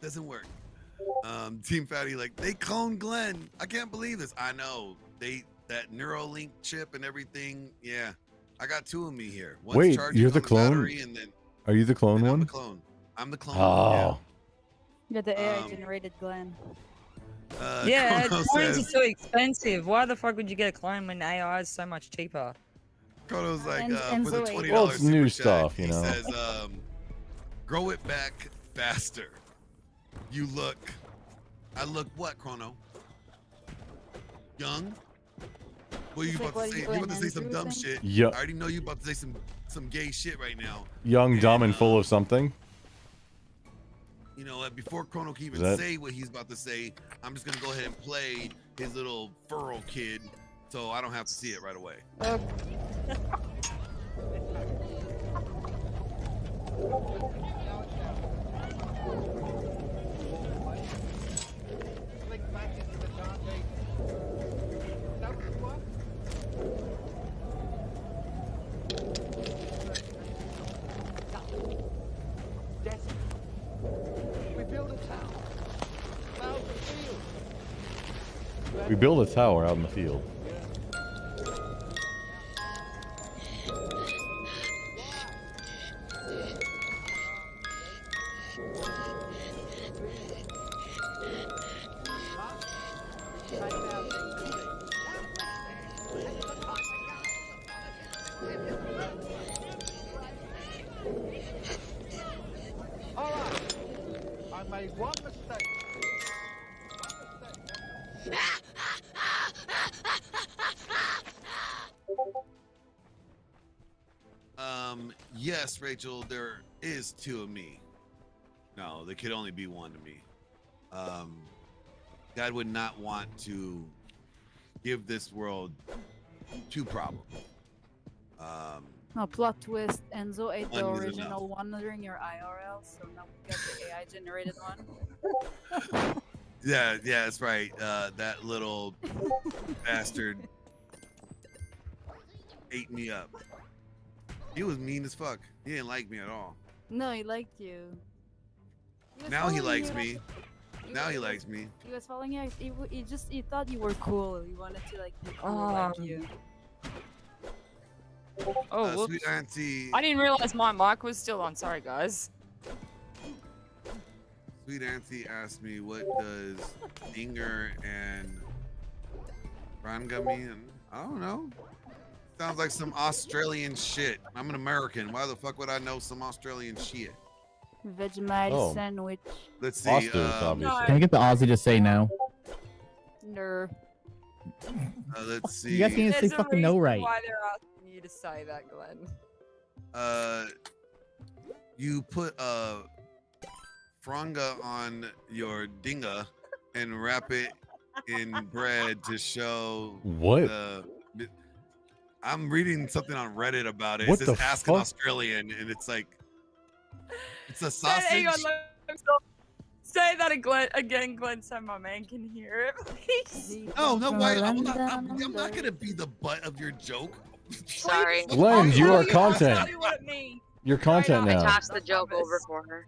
Doesn't work. Team Fatty, like, they cloned Glenn. I can't believe this. I know. That Neuralink chip and everything. Yeah. I got two of me here. One's Wait, charging you're the on clone? battery, and then Are you the clone I'm one? the clone. I'm the clone. Oh. You're the AI generated Glenn. Yeah, Chrono clones says- are so expensive. Why the fuck would you get a clone when AI is so much cheaper? Chrono's like, And for the Zoe. $20 Well, it's new super chat, stuff, you he know. says, grow it back faster. I look what, Chrono? Young? What are you It's like, about what to are say? you You about to doing, say some Andrew dumb thing? shit. Yeah. I already know you about to say some gay shit right now. Young, dumb, and full of something. You know what? Before Chrono can even that- say what he's about to say, I'm just gonna go ahead and play his little furrow kid, so I don't have to see it right away. We build a tower out in the field. I made one mistake. Yes, Rachel, there is two of me. No, there could only be one of me. God would not want to give this world two problems. No, plot twist. Enzo ate the One is original one during your IRL, so now we got the AI generated one. Yeah, that's right. That little bastard ate me up. He was mean as fuck. He didn't like me at all. No, he liked you. was Now he following likes you. me. Now he likes me. He was following you. He thought you were cool. He wanted to like be cool like you. Oh, whoops. Sweet Auntie. I didn't realize my mic was still on. Sorry, guys. Sweet Auntie asked me, what does Dinger and Franga mean? I don't know. Sounds like some Australian shit. I'm an American. Why the fuck would I know some Australian shit? Vegemite sandwich. Let's see. Foster's, obviously. Can I get the Aussie to say no? No. Let's see. You guys can't say There's a fucking no reason right. Why they're asking you to say that, Glenn? You put franga on your dinga and wrap it in bread to show What? I'm reading something on Reddit about it. What It says the ask an fuck? Australian, and it's like it's a Say- hang sausage. on, let me stop. Say that again, Glenn, so my man can hear it, please. No, wait. I'm not gonna be the butt of your joke. Sorry. Glenn, you are Tell content. you what it means. You're content I now. tossed the joke over for her.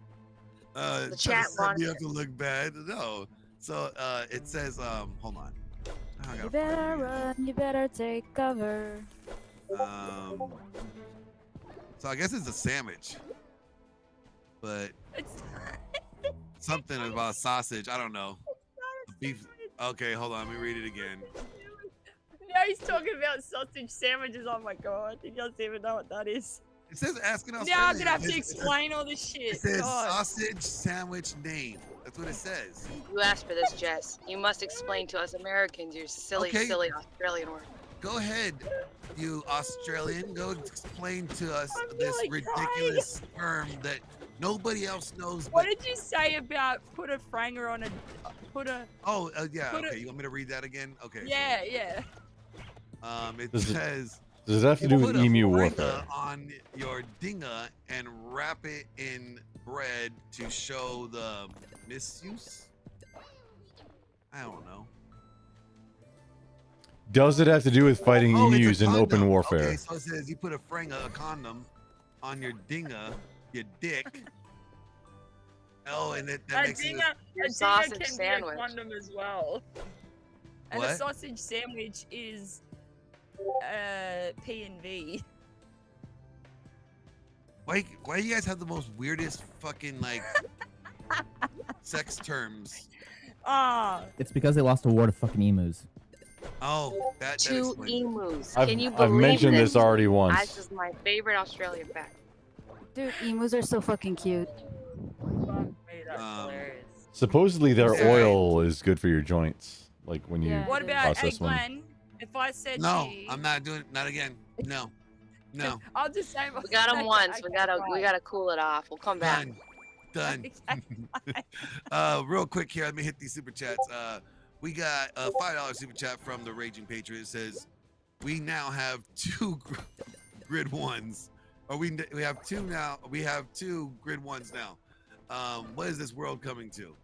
The chat you wanted have to look bad. No. So it says hold on. I You gotta better run, you better take cover. So I guess it's a sandwich, but It's something about sausage. I don't know. Beef. Okay, hold on. Let me read it again. now he's talking about sausage sandwiches. Oh my god, he doesn't even know what that is. It says ask an Now Australian. I'm gonna have to It- explain all this shit. It says God. sausage sandwich name. That's what it says. You asked for this, Jess. You must explain to us Americans your silly, Okay. silly Australian word. Go ahead, you Australian. Go explain to us I'm this really crying. ridiculous term that nobody else knows. What But did you say about put a franger on a yeah. put Okay, a- you want me to read that again? Okay. Yeah, yeah. It Does it- says. Does it have to You do with put a emu franga warfare? on your dinga and wrap it in bread to show the misuse. I don't know. Does it have to do with fighting Oh, it's a emus in open condom. warfare? Okay, so it says you put a condom on your dinga, your dick. Oh, and that A makes it. dinger, Your a dinger sausage can sandwich. be a condom as well. And a What? sausage sandwich is P and V. Why you guys have the most weirdest fucking like sex terms? Ah, It's because they lost a war to fucking emus. Oh, that Two explains it. emus. I've, Can you I've believe mentioned this already This once. is my favorite Australian fact. Dude, emus are so fucking cute. fuck me, that's Um, hilarious. Supposedly their Yeah. oil is good for your joints. Like when you Yeah. What about, hey process them. Glenn, if I said No, to you, I'm not doing. Not again. No, no. I'll just say We got them once. We gotta cool it off. We'll come back. Done. Real quick here, let me hit these super chats. We got a $5 super chat from the Raging Patriot. It says, we now have two grid ones. Or we have two now. We have two grid ones now. What is this world coming to?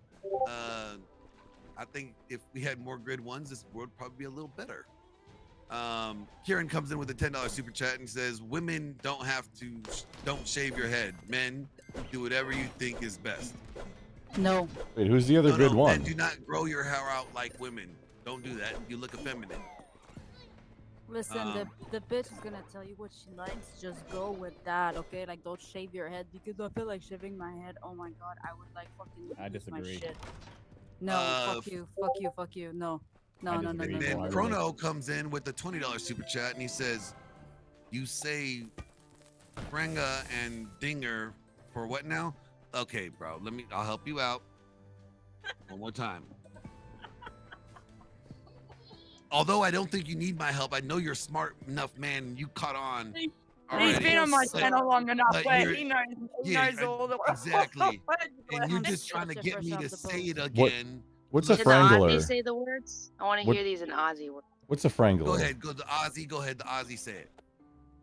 I think if we had more grid ones, this world would probably be a little better. Kieran comes in with a $10 super chat and says, women don't shave your head. Men, do whatever you think is best. No. Wait, who's the other good Men, one? do not grow your hair out like women. Don't do that. You look effeminate. Listen, the bitch is gonna tell you what she likes. Just go with that, okay? Like, don't shave your head because I feel like shaving my head. Oh my god, I would like fucking I lose my disagree. shit. No, fuck you. No. I No. disagree. And No, I then really- Chrono comes in with the $20 super chat and he says, you say Franga and Dinger for what now? Okay, bro. I'll help you out. One more time. Although I don't think you need my help, I know you're smart enough, man. You caught on. He's already. been on my But- channel long enough but where you're- he knows yeah, all the exactly. words. And you're Glenn. just trying to That's get your me to first say it What- again. What's a Can the Aussie frangler? say the words? I want to What- hear these in Aussie words. What's a frangler? Go ahead. Go to Ozzy. Go ahead. The Ozzy say it.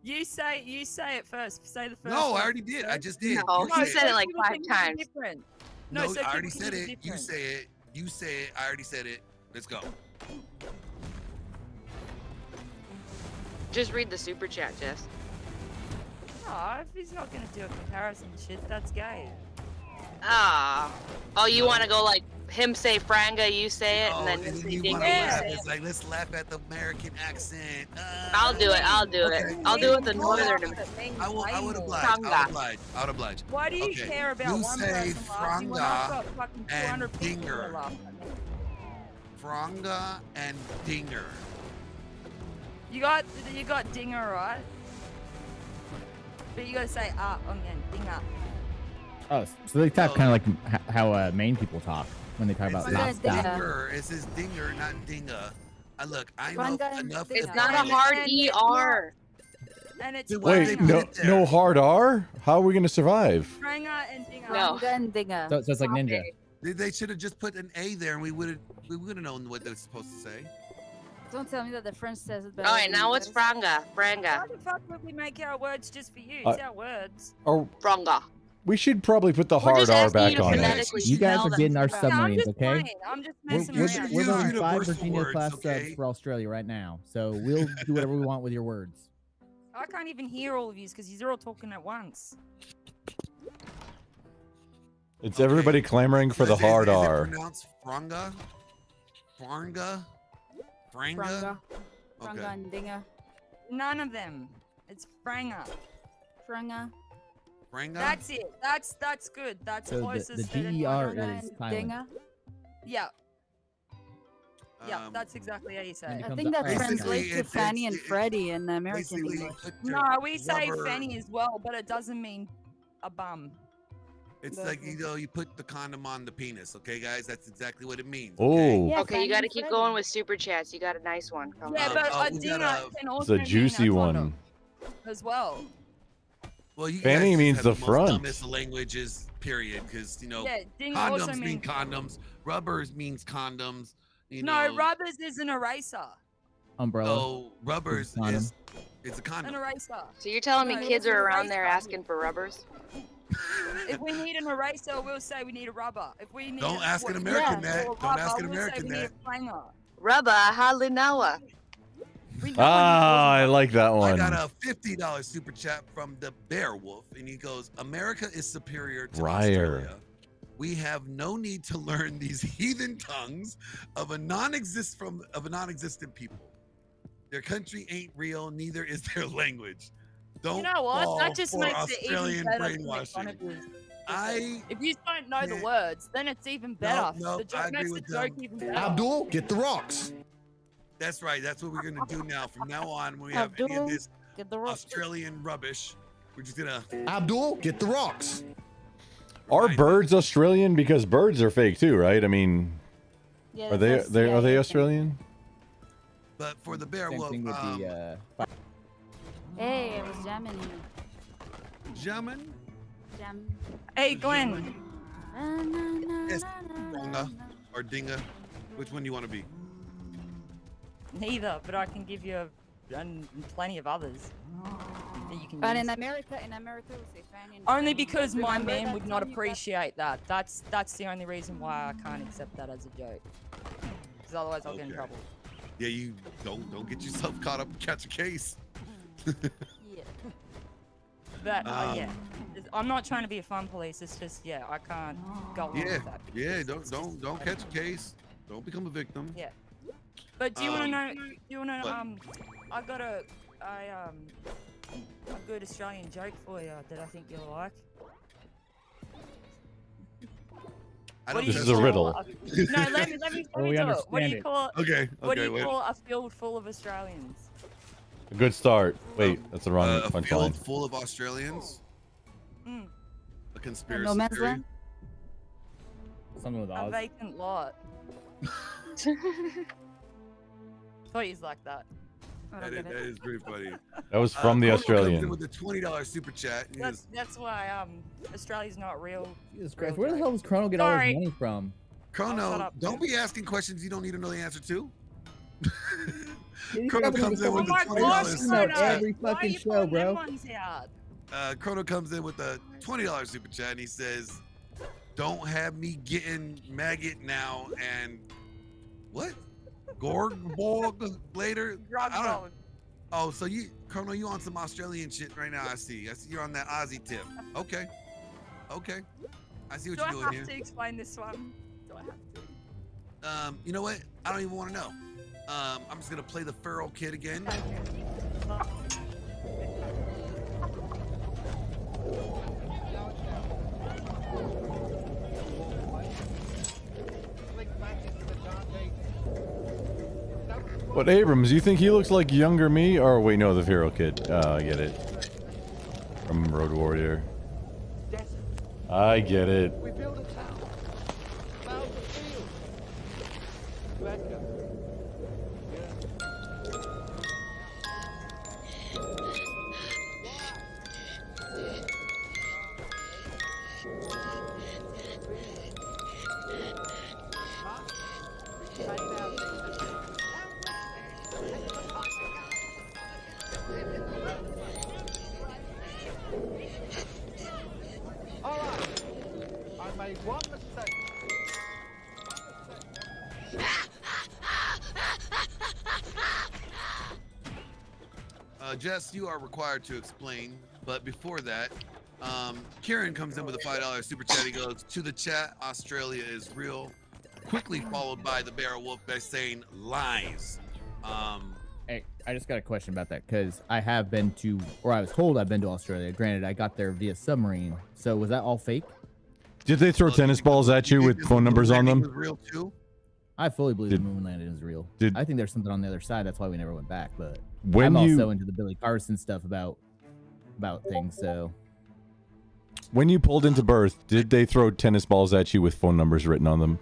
You say it first. Say the first. No, I one already did. I first. just did. No, You he say said it like people 5 can hear times. different. No, so I already people said can it. hear You different. say it. You say it. I already said it. Let's go. Just read the super chat, Jess. Oh, if he's not gonna do a comparison shit, that's gay. Ah. Oh, you want to go like him say franga, you say it, and then him and say you dingo, wanna you laugh. say It's it. like, let's laugh at the American accent. I'll do it. I'll do it. Okay. I'll do it the northern. I would oblige. Franga. I would oblige. Why do you Okay. care about You one say person laughing when I've franga got fucking and 200 people that dinger. laugh at me? Franga and dinger. You got dinger, right? But you gotta say onion, dinger. Oh, so they talk kind of like how Maine people talk when they talk about It not says stop. dinger. It says dinger, not dinga. Look, I know Franga and enough. dinger. It's not a hard ER. And it's Then why Wait, did they no, put it there? no hard R. How are we gonna survive? Franga and dinger. No. Franga and dinger. So it's like ninja. They should have just put an A there, and we would have known what they're supposed to say. Don't tell me that the French says it better. All right, than now you what's guys. franga? Franga. Why the fuck would we make our words just for you? It's our words. Or Franga. we should probably put the We're hard just R asking back you to on it. phonetically You guys spell are them. getting our Yeah, I'm submarines, just okay? playing. I'm just messing We're around. going Universal 5 Virginia words, class okay? subs for Australia right now, so we'll do whatever we want with your words. I can't even hear all of you because you're all talking at once. It's everybody clamoring for the Is hard it R. pronounced franga? Franga? Franga? Franga. Franga Okay. and dinger. None of them. It's franga. Franga. Franga? That's it. That's good. That's So closest. the to DER anyone. is And silent. dinger. Yeah. Yeah, Um, that's exactly how you say and it. it I comes think up that fast. translates Basically, to it's- Fanny and it's- Freddie in American Basically, English. put your No, we say rubber- fanny as well, but it doesn't mean a bum. It's like, you put the condom on the penis, okay, guys? That's exactly what it means. Oh, Yeah, Okay, you Fanny gotta and keep Freddie. going with super chats. You got a nice one. Come Yeah, on. but oh, a we dinger gotta- can it's also a mean juicy condom one. as well. Well, you Fanny guys just means have the most front. dumbest languages, period. Because Yeah, dinger also condoms mean means condoms. Rubbers means condoms. You no. know, Rubbers is an eraser. Umbrella. So rubbers Condom. is a An condom. eraser. So you're telling me No, kids it's an are around there eraser. asking for rubbers? If we need an eraser, we'll say we need a rubber. If we need Don't ask an what- American yeah, that. or a Don't ask rubber, an we'll say American we need that. a flanger. Rubber halinawa. We know Ah, I when like that I one. got a $50 super chat from the Bear Wolf, and he goes, "America is superior to Ryer. Australia. We have no need to learn these heathen tongues of a non-existent people. Their country ain't real, neither is their language. Don't You know what? fall That just for makes it even Australian better to make fun brainwashing." of you. I If you don't know the can't- words, then it's even better. no, the I joke agree makes the with joke them. even better. Abdul, get the rocks. That's right. That's what we're gonna do now. From now on, when we have any of Abdul, this get the rock. Australian rubbish, we're just gonna. Abdul, get the rocks. Are Right. birds Australian? Because birds are fake too, right? I mean, Yeah, are that's they a are they CIA Australian? But for the Bear Same Wolf, thing with the Hey, I was jamming you. German. Jam. Hey, Glenn. Yes, Fronga or Dinga. Which one do you want to be? Neither, but I can give you plenty of others that you can But use. in America, we say Fanny. and Only Freddie. because my Remember man that would not time you got- appreciate that. That's the only reason why I can't accept that as a joke. Because otherwise I'll get in Okay. trouble. Yeah, you don't get yourself caught up and catch a case. Yeah. But Um, yeah, I'm not trying to be a fun police. It's just I can't go along Yeah, with that. yeah. Don't catch a case. Don't become a victim. Yeah. But do you want to know? Um, Do you want to? what? I got a good Australian joke for you that I think you'll like. I What don't do you This is a call riddle. No, let me Well, do we it. What do understand you it. call it? Okay. What do Okay. you Wait. call a field full of Australians? A good start. Wait, that's the wrong A punchline. field full of Australians. Mm, A conspiracy No man's theory. land. something with a Oz. vacant lot. Thought you'd like that. I That don't is, get that it. is pretty funny. That was from the Chrono comes in Australian. with the $20 super chat. and he goes, That's why Australia's not real. Jesus Christ, real where the joke. hell does Chrono get all Sorry. his money from? shut Chrono, up. don't be asking questions you don't need to know the answer to. He's Chrono probably comes in the with the Oh my fucking gosh, $20 fucking super out Chrono! chat. every Why are fucking you show, pulling bro. them ones out? Chrono comes in with a $20 super chat and he says, "Don't have me getting maggot now and what? Gorgborg later? Drug I don't- dog. Oh, so Chrono, you on some Australian shit right now? I see you're on that Aussie tip. Okay. I see what Do I you're doing have here. to explain this one? so I have to. You know what? I don't even want to know. I'm just gonna play the feral kid again. But Abrams, you think he looks like younger me? Or wait, no, the Feral Kid. I get it. From Road Warrior. I get it. We built a town. Found the field. Becca. All right. I made one mistake. Jess, you are required to explain, but before that, Kieran comes in with a $5 super chat. He goes, to the chat, Australia is real. Quickly followed by the Bear Wolf by saying lies. Hey, I just got a question about that because I have been to, or I was told I've been to Australia. Granted, I got there via submarine. So was that all fake? Did they throw tennis balls at you with phone numbers on them? Real too? I fully believe the moon landing is real. I think there's something on the other side. That's why we never went back. But When I'm you- also into the Billy Carson stuff about things. So When you pulled into berth, did they throw tennis balls at you with phone numbers written on them?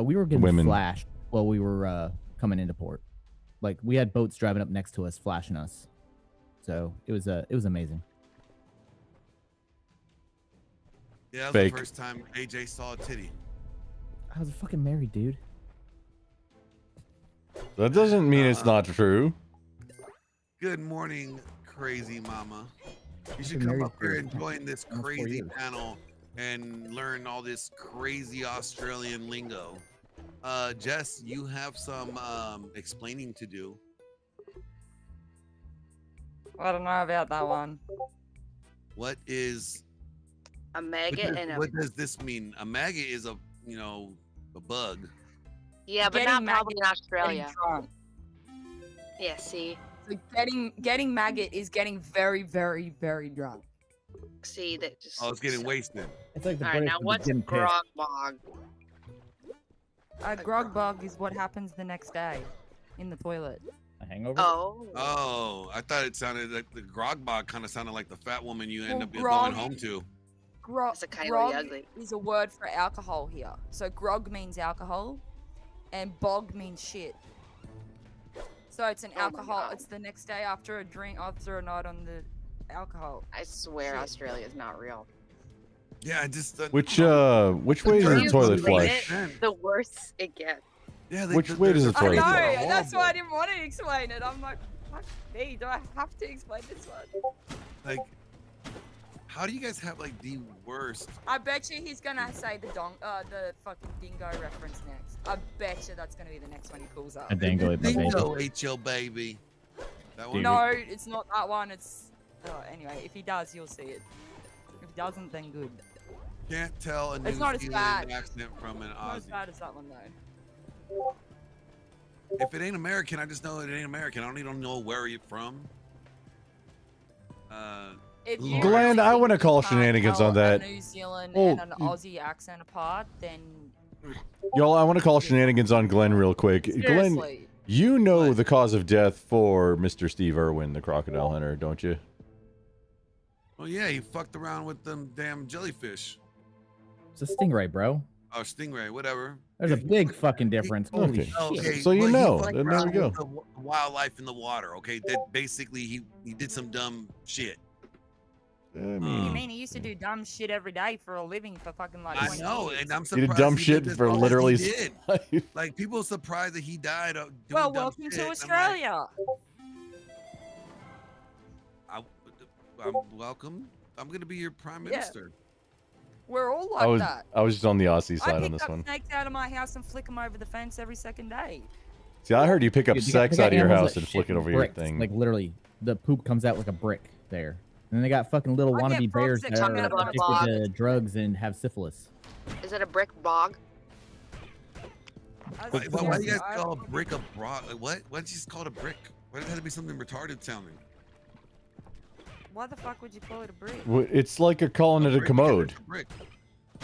we were getting Women. flashed while we were coming into port. Like we had boats driving up next to us, flashing us. So it was amazing. Yeah, that was Fake. the first time AJ saw a titty. I was fucking married, dude. That doesn't mean it's not true. Good morning, crazy mama. You should been come married up here for and join this almost 4 crazy years. panel and learn all this crazy Australian lingo. Jess, you have some explaining to do. I don't know about that one. What is A maggot and a what does this mean? A maggot is a a bug. yeah, but Getting not probably in maggot is Australia. getting drunk. Yeah, see, So getting maggot is getting very, very, very drunk. see that just. Oh, it's getting wasted. It's like the All right, British now with the what's gin piss. grog bog? A grog bug is what happens the next day in the toilet. A hangover? Oh. Oh, I thought it sounded like the grog bog kind of sounded like the fat woman you end Well, up grog- going home to. Grog, It's a Coyote grog Ugly. is a word for alcohol here. So grog means alcohol, and bog means shit. So it's an Oh my alcohol. God. It's the next day after a drink, after a night on the alcohol. I swear Australia is not real. Yeah, I just Which way is The the toilet explain flush? it, the worse it gets. Yeah, Which way does the I toilet know. flush? That's why I didn't want to explain it. I'm like, fuck me. Do I have to explain this one? Like, how do you guys have like the worst? I bet you he's gonna say the the fucking dingo reference next. I bet you that's gonna be the next one he pulls up. A dango ate my baby. Dingo ate your baby. That one? No, it's not that one. It's anyway. If he does, you'll see it. If he doesn't, then good. Can't tell a New It's not as Zealand bad. accent from an Not as Aussie. bad as that one though. If it ain't American, I just know it ain't American. I don't even know where you're from. If you Glenn, really I want to think call you can't shenanigans tell on that. A New Zealand Oh, and an Aussie accent apart, then Y'all, I want to call shenanigans on Glenn real quick. Glenn, seriously. you know the cause of death for Mr. Steve Irwin, the crocodile hunter, don't you? Oh yeah, he fucked around with them damn jellyfish. It's a stingray, bro. Oh, stingray, whatever. There's a big fucking difference. Holy Okay. shit. So you well, he know. fucked Then there we around go. with the wildlife in the water. Okay, that basically he did some dumb shit. I What do you mean, mean? He used to do dumb shit every day for a living for fucking like I 20 know, years. and I'm he surprised did dumb he shit did as for long as literally. he did. Like people are surprised that he died. Doing Well, dumb welcome shit. to I'm Australia. I'm welcome. I'm gonna be your prime Yeah. minister. We're all like I was that. just on the Aussie I side on pick this up one. snakes out of my house and flick them over the fence every second day. See, I heard you pick up Dude, they sex got out of your animals house that and flick shit it over your bricks. thing. Like literally, the poop comes out like a brick there. And then they got fucking little I get wannabe frogs bears that that come are out of my addicted bog. to drugs and have syphilis. Is it a brick bog? As Why do you seriously, guys I- call a brick a broad? Like, what? What's just called a brick? Why does it have to be something retarded sounding? Why the fuck would you call it a brick? It's like calling it a commode. Brick.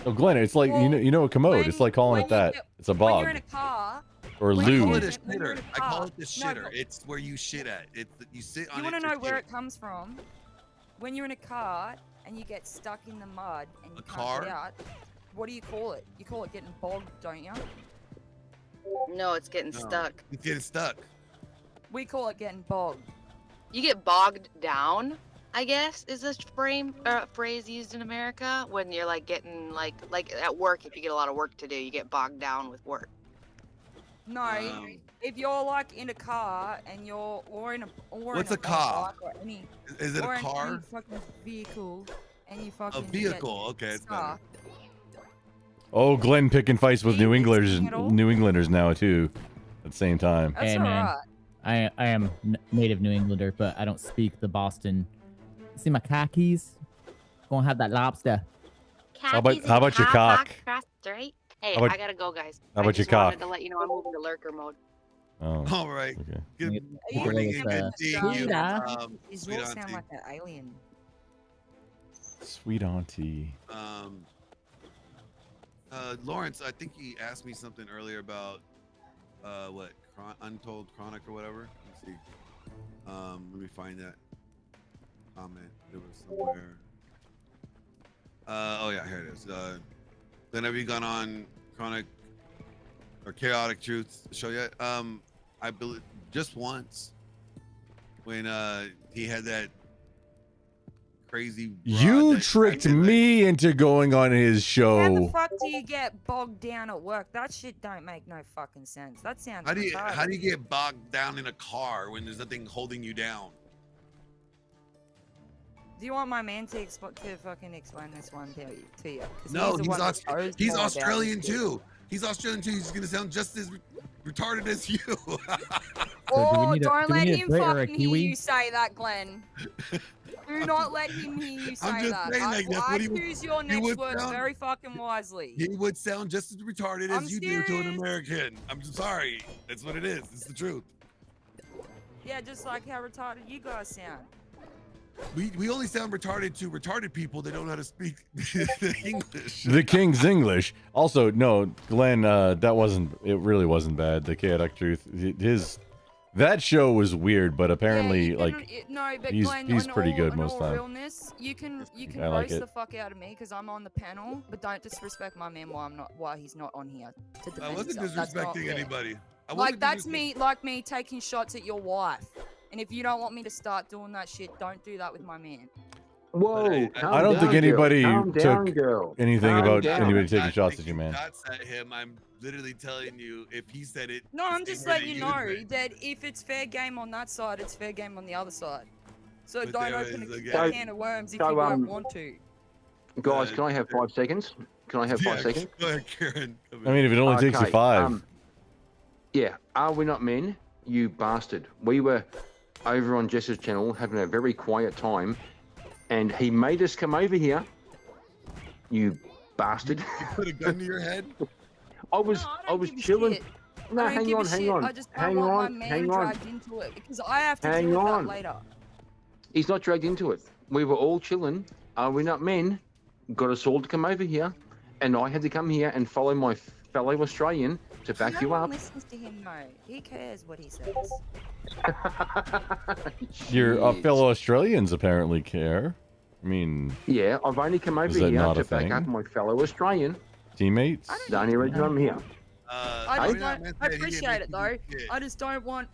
Oh, Glenn, it's like you know a commode. It's like calling it that. It's a When bog you're in a car, or I call lube. it a when you're in shitter. a I call car- it the No, shitter. but- It's where you shit at. It's you sit on you it. want to to know where shit. it comes from? When you're in a car and you get stuck in the mud and you A can't car? get out, what do you call it? You call it getting bogged, don't you? No, it's getting No, stuck. It's getting stuck. We call it getting bogged. You get bogged down, I guess, is this phrase used in America when you're like getting like at work. If you get a lot of work to do, you get bogged down with work. No, if you're like in a car and you're What's in a car? motorbike or any, Is it or a in car? any fucking vehicle and you A fucking get vehicle. Okay, it's better. stuck. Oh, Glenn picking fights with New Englanders, at all? New Englanders now too, at the same time. That's Hey man, alright. I am native New Englander, but I don't speak the Boston. See my khakis? Gonna have that lobster. How about your cock? Right? Hey, How about- I gotta go, guys. how I about your just wanted cock? to let you know I'm moving to lurker mode. Oh. All right. Okay. Good Get morning those, and good seeing you, These sweet all sound auntie. like an alien. Sweet auntie. Lawrence, I think he asked me something earlier about what Untold Chronic or whatever. Let's see. Let me find that comment. It was somewhere. Oh yeah, here it is. Then have you gone on Chronic or Chaotic Truth show yet? I believe just once when he had that crazy. broad You that tricked acted like- me into going on his How the show. fuck do you get bogged down at work? That shit don't make no fucking sense. That sounds How do you retarded. get bogged down in a car when there's nothing holding you down? Do you want my man to fucking explain this one to you? 'Cause No, the he's one that knows he's more about Australian this shit. too. He's Australian too. He's gonna sound just as retarded as you. Oh, do don't we let need a him Brit or a fucking hear Kiwi? you say that, Glenn. Do not let him hear you say I'm just that. saying, like, that's I what he would- choose your he next would words sound- very fucking wisely. He would sound just as retarded I'm as you do to an American. I'm sorry. That's what it is. It's the truth. Yeah, just like how retarded you guys sound. We only sound retarded to retarded people that don't know how to speak the English. The King's English. Also, no, Glenn, that wasn't. It really wasn't bad. The Chaotic Truth. That show was weird, but apparently, No, but he's Glenn, pretty good in most all time. realness, you can I like roast it. the fuck out of me because I'm on the panel, but don't disrespect my man while he's not on here to defend I wasn't himself. That's not disrespecting fair. anybody. I Like wasn't that's me taking shots at your wife. And if you don't want me to start doing that shit, don't do that with my man. Whoa! I don't think anybody down, took girl. anything Calm about down. anybody taking Not shots at you, taking man. Shots at him. I'm literally telling you if he said it. No, I'm the just same way letting you that know did it. that if it's fair game on that side, it's fair game on the other side. So But don't there open is, a again- can of worms if So, you don't want to. Guys, can I have 5 seconds? Can I have 5 Yeah, seconds? Go ahead, Karen. Come I mean, if it only takes you Okay, 5. Yeah, are we not men? You bastard. We were over on Jess's channel having a very quiet time, and he made us come over here. You bastard. You put a gun to your head. I was chilling. Shit. No, I don't hang give a on, hang shit. on. I just don't Hang want on, my man hang on. dragged into it because I have to Hang deal with on. that later. He's not dragged into it. We were all chilling. Are we not men? Got us all to come over here, and I had to come here and follow my fellow Australian to back no you one up. listens to him, no. He cares what he says. Your fellow Australians apparently care. I mean, Yeah, I've only come over Is that here not to a back thing? up my fellow Australian. teammates. The only reason I'm here. I appreciate it though. I just don't want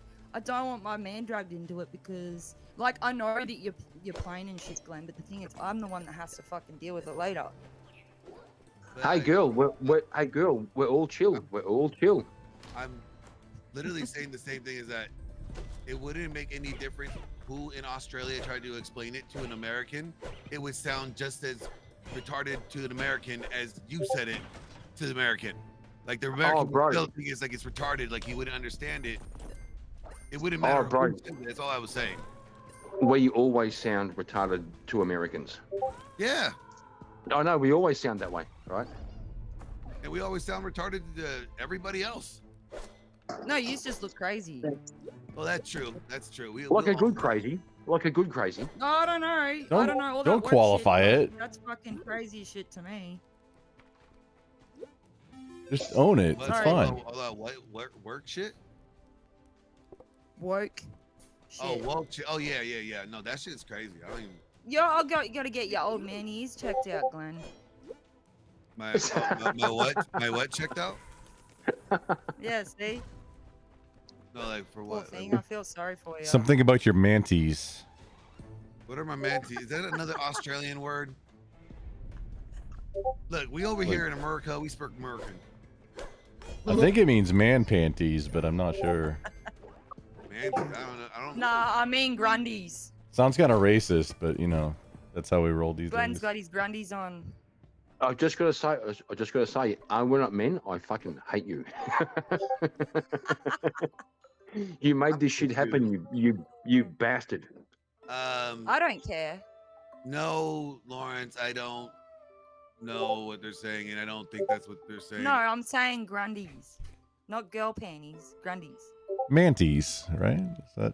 my man dragged into it because like I know that you're playing and shit, Glenn, but the thing is I'm the one that has to fucking deal with it later. Hey girl, we're all chill. We're all chill. I'm literally saying the same thing, is that it wouldn't make any difference who in Australia tried to explain it to an American. It would sound just as retarded to an American as you said it to the American. Like the American bro. still think it's like it's retarded, like he wouldn't understand it. It wouldn't Oh, matter. bro. Who said it, that's all I was saying. We always sound retarded to Americans. Yeah. I know, we always sound that way, right? we always sound retarded to everybody else. No, you just look crazy. Well, that's true. That's true. Like a good crazy. Like a good crazy. No, I don't know. I Don't- don't know. All don't that work qualify shit, it. That's fucking crazy shit to me. Just own it. It's fine. What work shit? Woke. Oh, woke shit. Oh yeah. No, that shit's crazy. I don't even. Yo, you gotta get your old man ears checked out, Glenn. My what checked out? Yeah, see? No, like for Poor what? thing, I feel sorry for you. Something about your manties. What are my manties? Is that another Australian word? Look, we over here in America, we speak American. I think it means man panties, but I'm not sure. Manties? I don't know. I don't. Nah, I mean Grundies. Sounds kind of racist, but you know, that's how we roll these Glenn's days. got his Grundies on. I just gotta say, we're not men. I fucking hate you. You made this shit happen, you bastard. I don't care. No, Lawrence, I don't know what they're saying, and I don't think that's what they're saying. No, I'm saying Grundies. Not girl panties. Grundies. Manties, right? Is that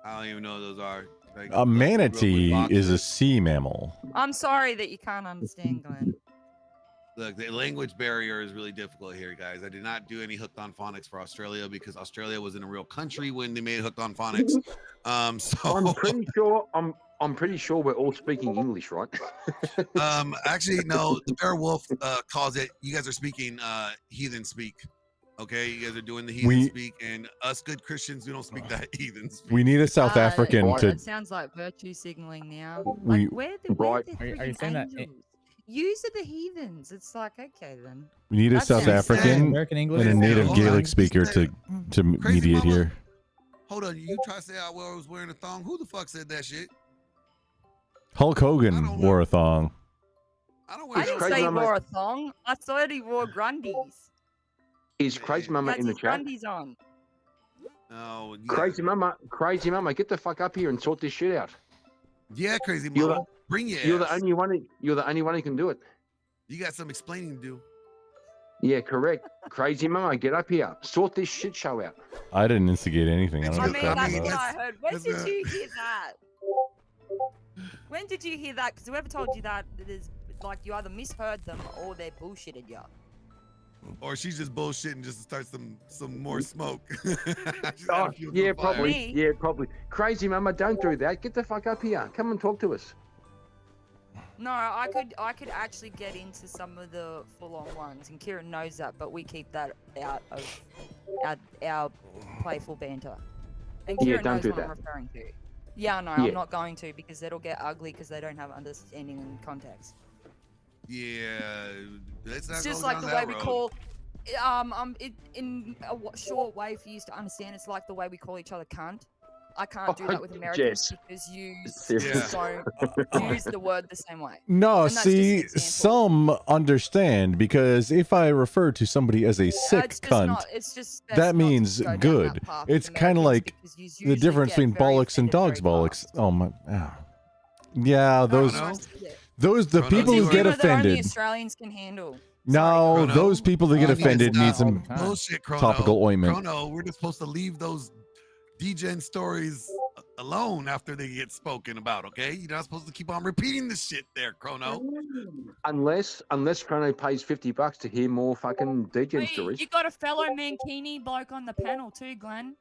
I don't even know what those are. Like, a manatee is a sea mammal. I'm sorry that you can't understand, Glenn. Look, the language barrier is really difficult here, guys. I did not do any hooked on phonics for Australia because Australia wasn't a real country when they made hooked on phonics. So I'm pretty sure we're all speaking English, right? actually, no. The Bear Wolf calls it. You guys are speaking heathen speak. Okay, you guys are doing the heathen speak, and us good Christians, we don't speak that heathen speak. We need a South African to. It sounds like virtue signaling now. We- Like, where the Are you freaking saying that? angels? Yous are the heathens. It's like, okay then. We need a That South sounds African American English? and a native Hold on. Gaelic speaker to mediate Mama. here. Hold on, you try to say I was wearing a thong? Who the fuck said that shit? Hulk Hogan wore a thong. I didn't say he wore a thong. I thought he wore Grundies. Is Crazy Mama He in has the his chat? Grundies on. No. Crazy Mama, get the fuck up here and sort this shit out. Yeah, crazy You're mama. Bring your You're ass. the only one. You're the only one who can do it. You got some explaining to do. Yeah, correct. Crazy Mama, get up here. Sort this shit show out. I didn't instigate anything. I don't I know mean, what that's you're what talking I heard. When did you hear that? When did you hear that? Because whoever told you that, it is like you either misheard them or they bullshitted you. Or she's just bullshitting just to start some more smoke. Oh, yeah, probably. Yeah, probably. Crazy Mama, don't do that. Get the fuck up here. Come and talk to us. No, I could actually get into some of the full-on ones, and Kieran knows that, but we keep that out of our playful banter. And Yeah, Kieran don't knows do what I'm that. referring to. Yeah, no, Yeah. I'm not going to because it'll get ugly because they don't have understanding and context. Yeah, let's not It's just go like down the way that we road. call, in a short way for you to understand. It's like the way we call each other cunt. I can't do that with Americans Jess. because you Seriously. don't use the word the same way. No, And that's just see, an example. some understand because if I refer to somebody as a sick it's just cunt, not- it's just best that not to means go down good. that path with It's kind of like because you the usually difference get between very bollocks and offended dogs very bollocks. Oh my, yeah, those Chrono? the Chrono, people you who are- get Humor that only offended. Australians can handle. No, Chrono. those people that get Oh, you offended stop. need some Bullshit, Chrono. topical ointment. Chrono, we're just supposed to leave those degen stories alone after they get spoken about, okay? You're not supposed to keep on repeating this shit there, Chrono. Unless Chrono pays $50 to hear more fucking degen stories. You got a fellow Mankini bloke on the panel too, Glenn.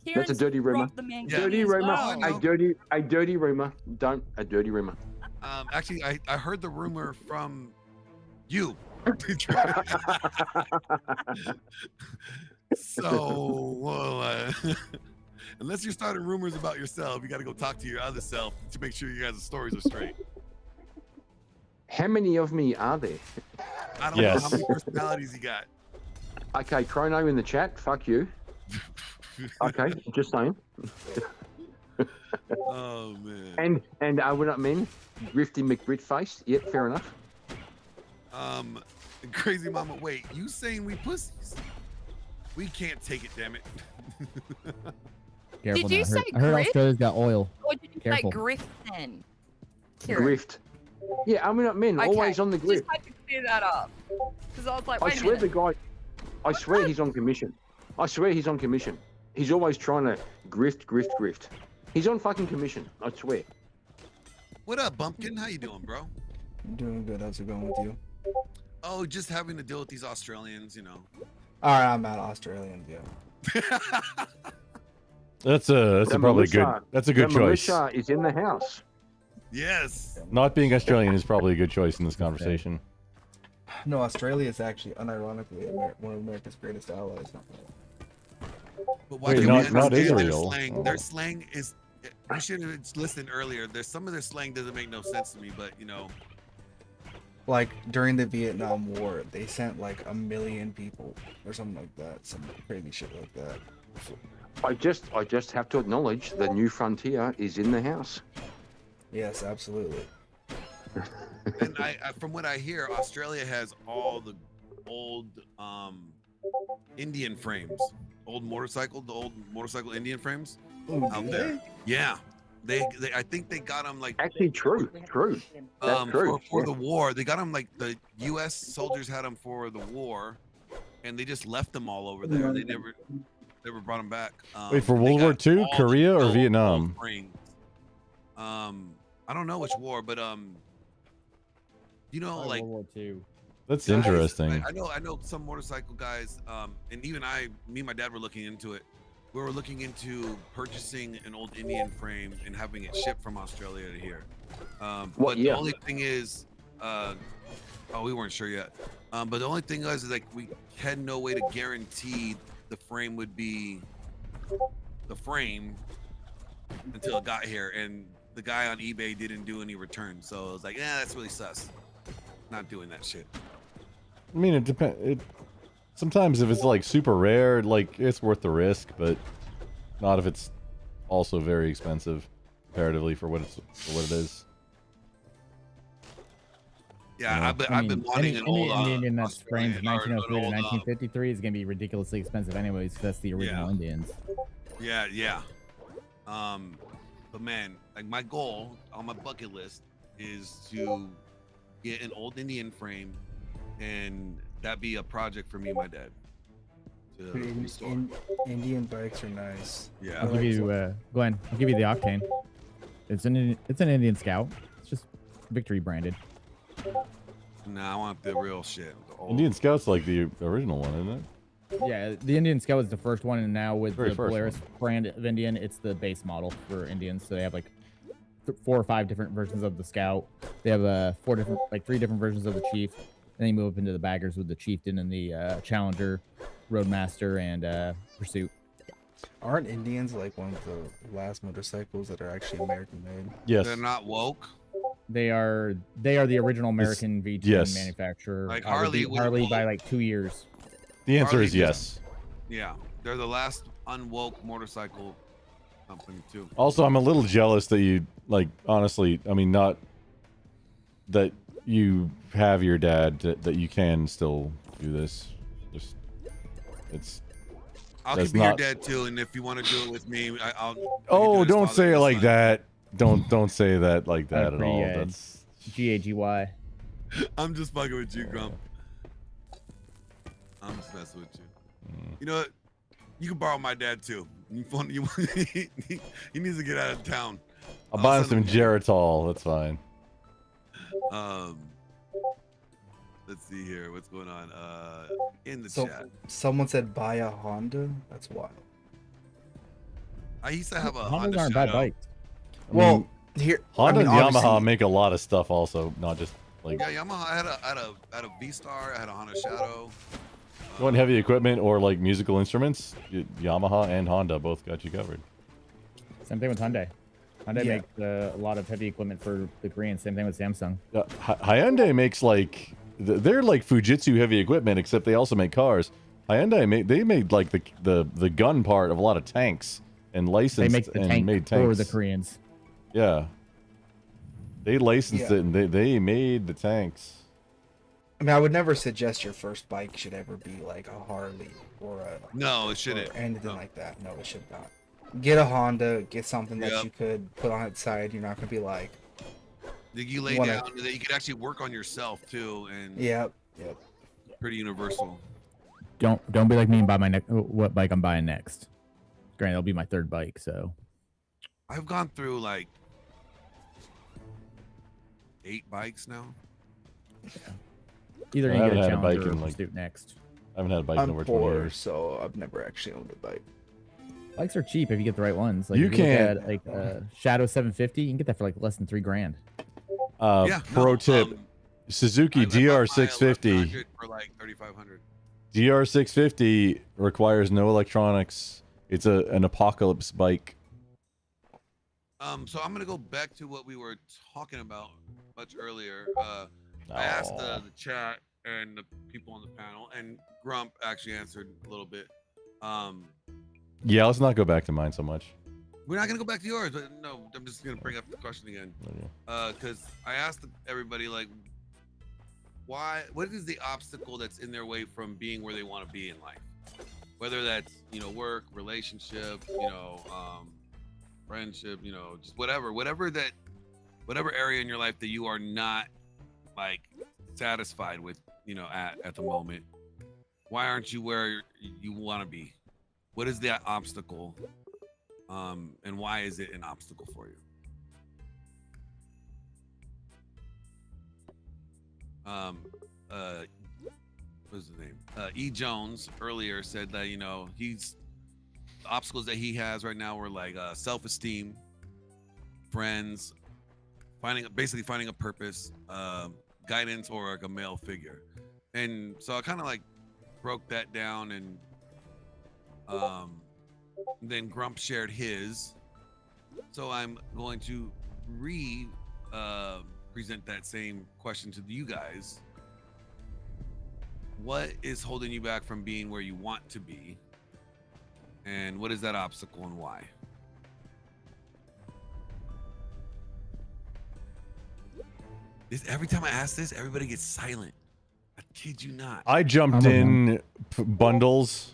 That's a Kieran's dirty rumor. rocked the Mankini Dirty as rumor. well. A dirty rumor. Don't a dirty rumor. Actually, I heard the rumor from you. So, well, unless you're starting rumors about yourself, you got to go talk to your other self to make sure you guys' stories are straight. How many of me are there? I don't know how many personalities you got. Okay, Chrono in the chat. Fuck you. Okay, just saying. Oh man. And we're not men. Grifty McGritface. Yep, fair enough. Crazy Mama, wait, you saying we pussies? We can't take it, damn it. Careful you now. say I heard grit? Australia's got oil. Or did you Careful. say grift then? Kieran? Grift. Yeah, we're not men. Okay, Always on the just grift. clear that up. Because I was like, I wait a swear minute. the guy. I swear he's on commission. I swear he's on commission. He's always trying to grift. He's on fucking commission. I swear. What up, Bumpkin? How you doing, bro? Doing good. How's it going with you? Oh, just having to deal with these Australians, you know. All right, I'm out Australians. Yeah. That's probably good. That's a good choice. Militia is in the house. Yes. Not being Australian is probably a good choice in this conversation. No, Australia is actually unironically one of America's greatest allies. But why Wait, do not we understand Israel. Their slang? Their slang is. I should have listened earlier. There's some of their slang doesn't make no sense to me, but you know. Like during the Vietnam War, they sent like 1 million people or something like that. Some crazy shit like that. I just have to acknowledge the new frontier is in the house. Yes, absolutely. And from what I hear, Australia has all the old Indian frames, the old motorcycle Indian frames out there. Yeah, I think they got them like actually true. That's true. For the war. They got them like the U.S. soldiers had them for the war, and they just left them all over there. They never brought them back. Wait, for they World War got II, all the Korea, or old Vietnam? rings. I don't know which war, but you know, like World War II. That's guys, interesting. I know some motorcycle guys, and even me and my dad were looking into it. We were looking into purchasing an old Indian frame and having it shipped from Australia to here. But the only thing is, we weren't sure yet. But the only thing is like we had no way to guarantee the frame would be the frame until it got here, and the guy on eBay didn't do any returns, so I was like, yeah, that's really sus. Not doing that shit. I mean, it depends. Sometimes if it's like super rare, like it's worth the risk, but not if it's also very expensive comparatively for what it is. Yeah, I've been wanting an old Indian that's framed Australian, or 1903 to an old, 1953 is gonna be ridiculously expensive anyways, because that's the original Indians. Yeah. But man, like my goal on my bucket list is to get an old Indian frame, and that be a project for me and my dad. To restore. Indian bikes are nice. Yeah. I'll give you, Glenn. I'll give you the Octane. It's an Indian Scout. It's just Victory branded. Nah, I want the real shit. The old. Indian Scout's like the original one, isn't it? Yeah, the Indian Scout was the first one, and now with Very the first Polaris brand of Indian, it's the base model for Indians. So they have like 4 or 5 different versions of the Scout. They have 3 different versions of the Chief. Then you move up into the baggers with the Chieftain and the Challenger, Roadmaster, and Pursuit. Aren't Indians like one of the last motorcycles that are actually American made? Yes. They're not woke. They are the original American V10 manufacturer. Like Harley by like 2 years. The answer Harley is yes. Yeah, they're the last unwoke motorcycle company too. Also, I'm a little jealous that you, like, honestly, I mean, not that you have your dad, that you can still do this. Just, it's. I'll that's keep not... your dad too, and if you want to do it with me, I'll. Oh, don't say it like that. Don't say that like that at all. That's GAGY. I'm just fucking with you, Grump. I'm just messing with you. You know what? You can borrow my dad too. He needs to get out of town. I'll buy him some Geritol. That's fine. Let's see here. What's going on? In the So chat. someone said buy a Honda. That's wild. I used to have a Hondas Honda aren't bad Shadow. bikes. Well, here Honda and obviously- Yamaha make a lot of stuff also, not just like. Yeah, Yamaha. I had a V-Star. I had a Honda Shadow. You want heavy equipment or like musical instruments? Yamaha and Honda both got you covered. Same thing with Hyundai. Hyundai Yeah. makes a lot of heavy equipment for the Koreans. Same thing with Samsung. Hyundai makes like they're like Fujitsu heavy equipment, except they also make cars. Hyundai made like the gun part of a lot of tanks and licensed They make the and tank made for tanks. the Koreans. Yeah, they licensed it and they made the tanks. I mean, I would never suggest your first bike should ever be like a Harley or a No, it shouldn't. or anything like that. No, it should not. Get a Honda. Get something that Yep. you could put on its side. You're not gonna be like, That you lay wanna- down, that you could actually work on yourself too, and Yep. pretty universal. Don't be like me and buy my what bike I'm buying next. Granted, it'll be my third bike, so I've gone through like 8 bikes now. either I you get haven't a had a challenge bike or in, like- pursuit next. I haven't had a bike in I'm over 20 poor, years. so I've never actually owned a bike. Bikes are cheap if you get the right ones. Like You if look can- at, like Shadow 750. You can get that for like less than $3,000. Pro tip: Suzuki DR650. 100 for like 3,500. DR650 requires no electronics. It's an apocalypse bike. So I'm gonna go back to what we were talking about much earlier. I asked the chat and the people on the panel, and Grump actually answered a little bit. Yeah, let's not go back to mine so much. We're not gonna go back to yours, but no, I'm just gonna bring up the question again. Because I asked everybody, like, what is the obstacle that's in their way from being where they want to be in life? Whether that's, work, relationship, friendship, just whatever area in your life that you are not like satisfied with, at the moment. Why aren't you where you want to be? What is that obstacle? And why is it an obstacle for you? What's his name? E. Jones earlier said that, the obstacles that he has right now were like self-esteem, friends, basically finding a purpose, guidance, or like a male figure. And so I kind of like broke that down, and then Grump shared his. So I'm going to present that same question to you guys. What is holding you back from being where you want to be? And what is that obstacle and why? Every time I ask this, everybody gets silent. I kid you not. I jumped in bundles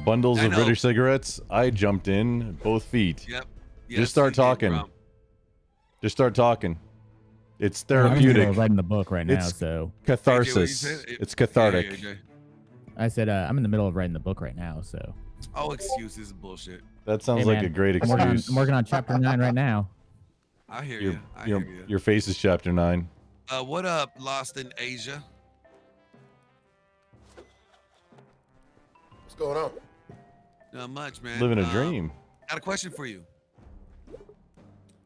I of know. British cigarettes. I jumped in both feet. Yep. Just start talking. Just start talking. It's I'm in the middle therapeutic. of writing the book right now, It's so catharsis. It's cathartic. I said I'm in the middle of writing the book right now, so. Oh, excuses, bullshit. That sounds Hey, like man, a great I'm working on- excuse. I'm working on chapter 9 right now. I hear Your, you. I your, hear you. your face is chapter 9. What up, Lost in Asia? What's going on? Not much, man. Living a dream. Got a question for you.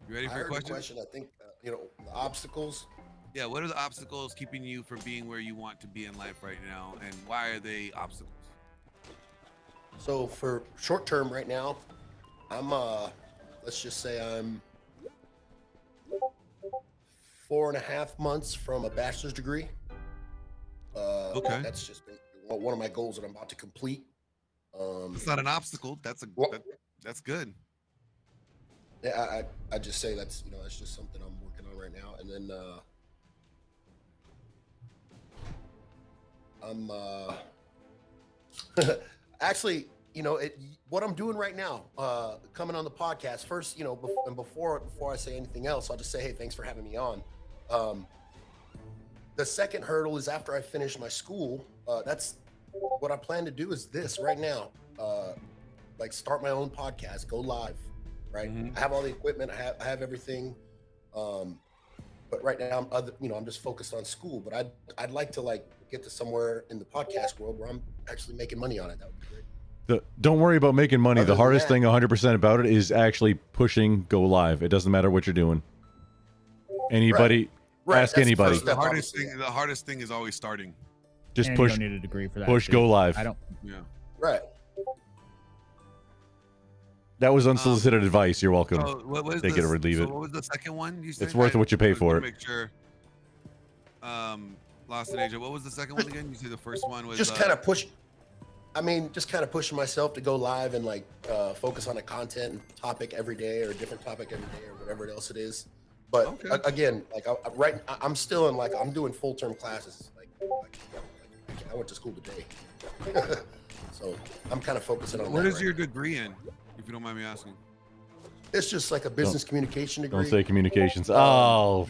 You ready I for your heard the question? question. I think the obstacles. Yeah. What are the obstacles keeping you from being where you want to be in life right now, and why are they obstacles? So for short term right now, I'm let's just say I'm 4.5 months from a bachelor's degree. Okay. That's just one of my goals that I'm about to complete. It's not an obstacle. That's that's good. Yeah, I just say that's that's just something I'm working on right now, and then I'm actually what I'm doing right now, coming on the podcast first, and before I say anything else, I'll just say, hey, thanks for having me on. The second hurdle is after I finish my school. That's what I plan to do is this right now, like start my own podcast, go live. Right. I have all the equipment. I have everything. But right now I'm just focused on school, but I'd like to get to somewhere in the podcast world where I'm actually making money on it. That would be great. Don't worry about making money. Other The than hardest that- thing 100% about it is actually pushing go live. It doesn't matter what you're doing. Anybody, Right, ask that's the anybody. first The hardest thing is always starting. Just And you push. don't need a degree for that, Push too. go live. I don't. Yeah. Right. That was unsolicited advice. You're welcome. So what was Take it or leave so it. what was the second one you said? It's worth what you pay I for wanna it. Make sure. Lost in Asia. What was the second one again? You said the first one was Just kind of pushing myself to go live and focus on a content and topic every day, or a different topic every day, or whatever else it is. But again, I'm still in I'm doing full-term classes. I went to school today, so I'm kind of focusing on What that is right your degree in, if you don't mind me asking? It's just like a business communication degree. Don't say communications. Oh,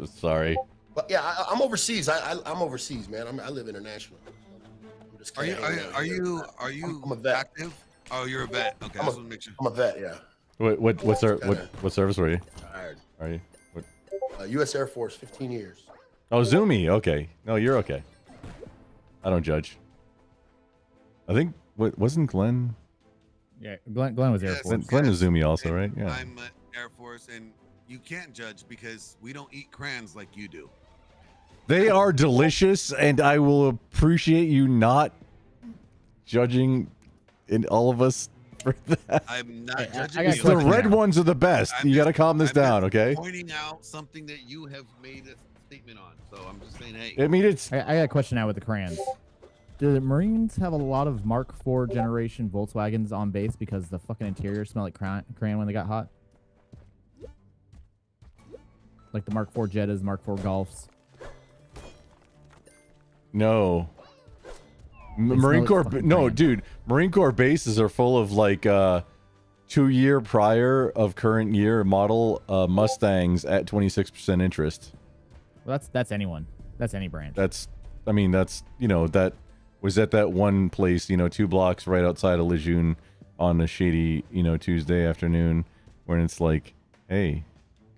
Sorry. But yeah, I'm overseas. I'm overseas, man. I live international. I'm just Are you I'm a vet. active? Oh, you're a vet. Okay, I just want to make sure. I'm a vet. Yeah. What service were you? Tired. Are you? What? U.S. Air Force, 15 years. Oh, Zoomy. Okay. No, you're okay. I don't judge. I think wasn't Glenn? Yeah, Glenn was Air Yes, Force. Glenn is Zoomy also, right? Yeah. I'm Air Force, and you can't judge because we don't eat crayons like you do. They are delicious, and I will appreciate you not judging in all of us for that. I'm not judging I got you. The red ones are the best. You got to calm this down, okay? Pointing out something that you have made a statement on. So I'm just saying, hey. I mean, it's. I got a question now with the crayons. Do the Marines have a lot of Mark IV generation Volkswagens on base because the fucking interior smelled like crayon when they got hot? Like the Mark IV Jettas, Mark IV Golfs. No. They Marine smell Corps. like fucking No, crayon. dude. Marine Corps bases are full of like 2 year prior of current year model Mustangs at 26% interest. Well, that's anyone. That's any branch. That's, I mean, that's, you know, that was at that one place, you know, 2 blocks right outside of Lejeune on a shady, you know, Tuesday afternoon, where it's like, hey,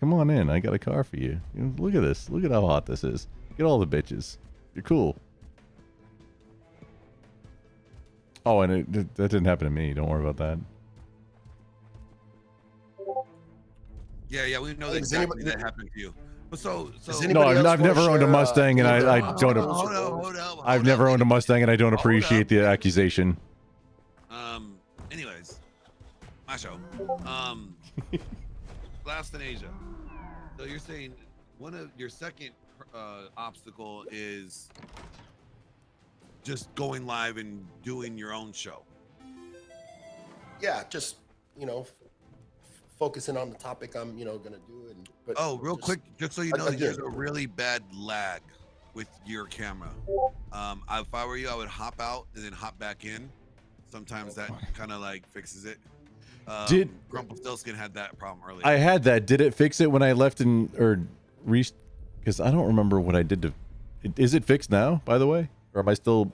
come on in. I got a car for you. You know, look at this. Look at how hot this is. Get all the bitches. You're cool. Oh, and that didn't happen to me. Don't worry about that. Yeah, we know Does exactly anybody- that happened to you. But so No, I've never owned a Mustang, and I don't. Hold up, I've never owned a Mustang, and I don't appreciate the accusation. Anyways, my show. Last in Asia. So you're saying one of your second obstacle is just going live and doing your own show. Yeah, just focusing on the topic I'm gonna do. And but Real quick, just so you know, again, there's a really bad lag with your camera. If I were you, I would hop out and then hop back in. Sometimes that kind of like fixes it. Grumpelstiltskin had that problem earlier. I had that. Did it fix it when I left because I don't remember what I did to. Is it fixed now? By the way, or am I still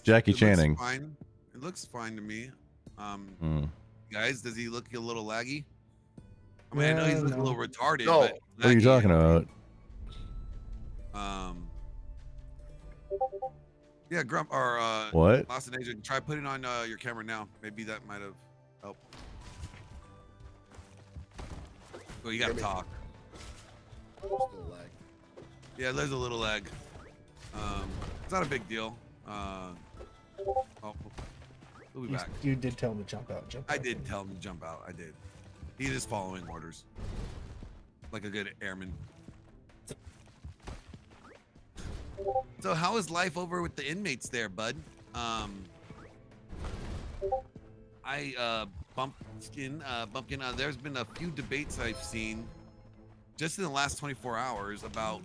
Jackie Channing? Looks fine. It looks fine to me. Guys, does he look a little laggy? I mean, I know he's looking a little retarded. No. But What are you talking about? Yeah, Grump or What? Lost in Asia. Try putting on your camera now. Maybe that might have helped. Well, you gotta talk. Yeah, there's a little lag. It's not a big deal. We'll be back. You did tell him to jump out. I did tell him to jump out. I did. He is following orders, like a good airman. So how is life over with the inmates there, bud? Bumpkin, there's been a few debates I've seen just in the last 24 hours about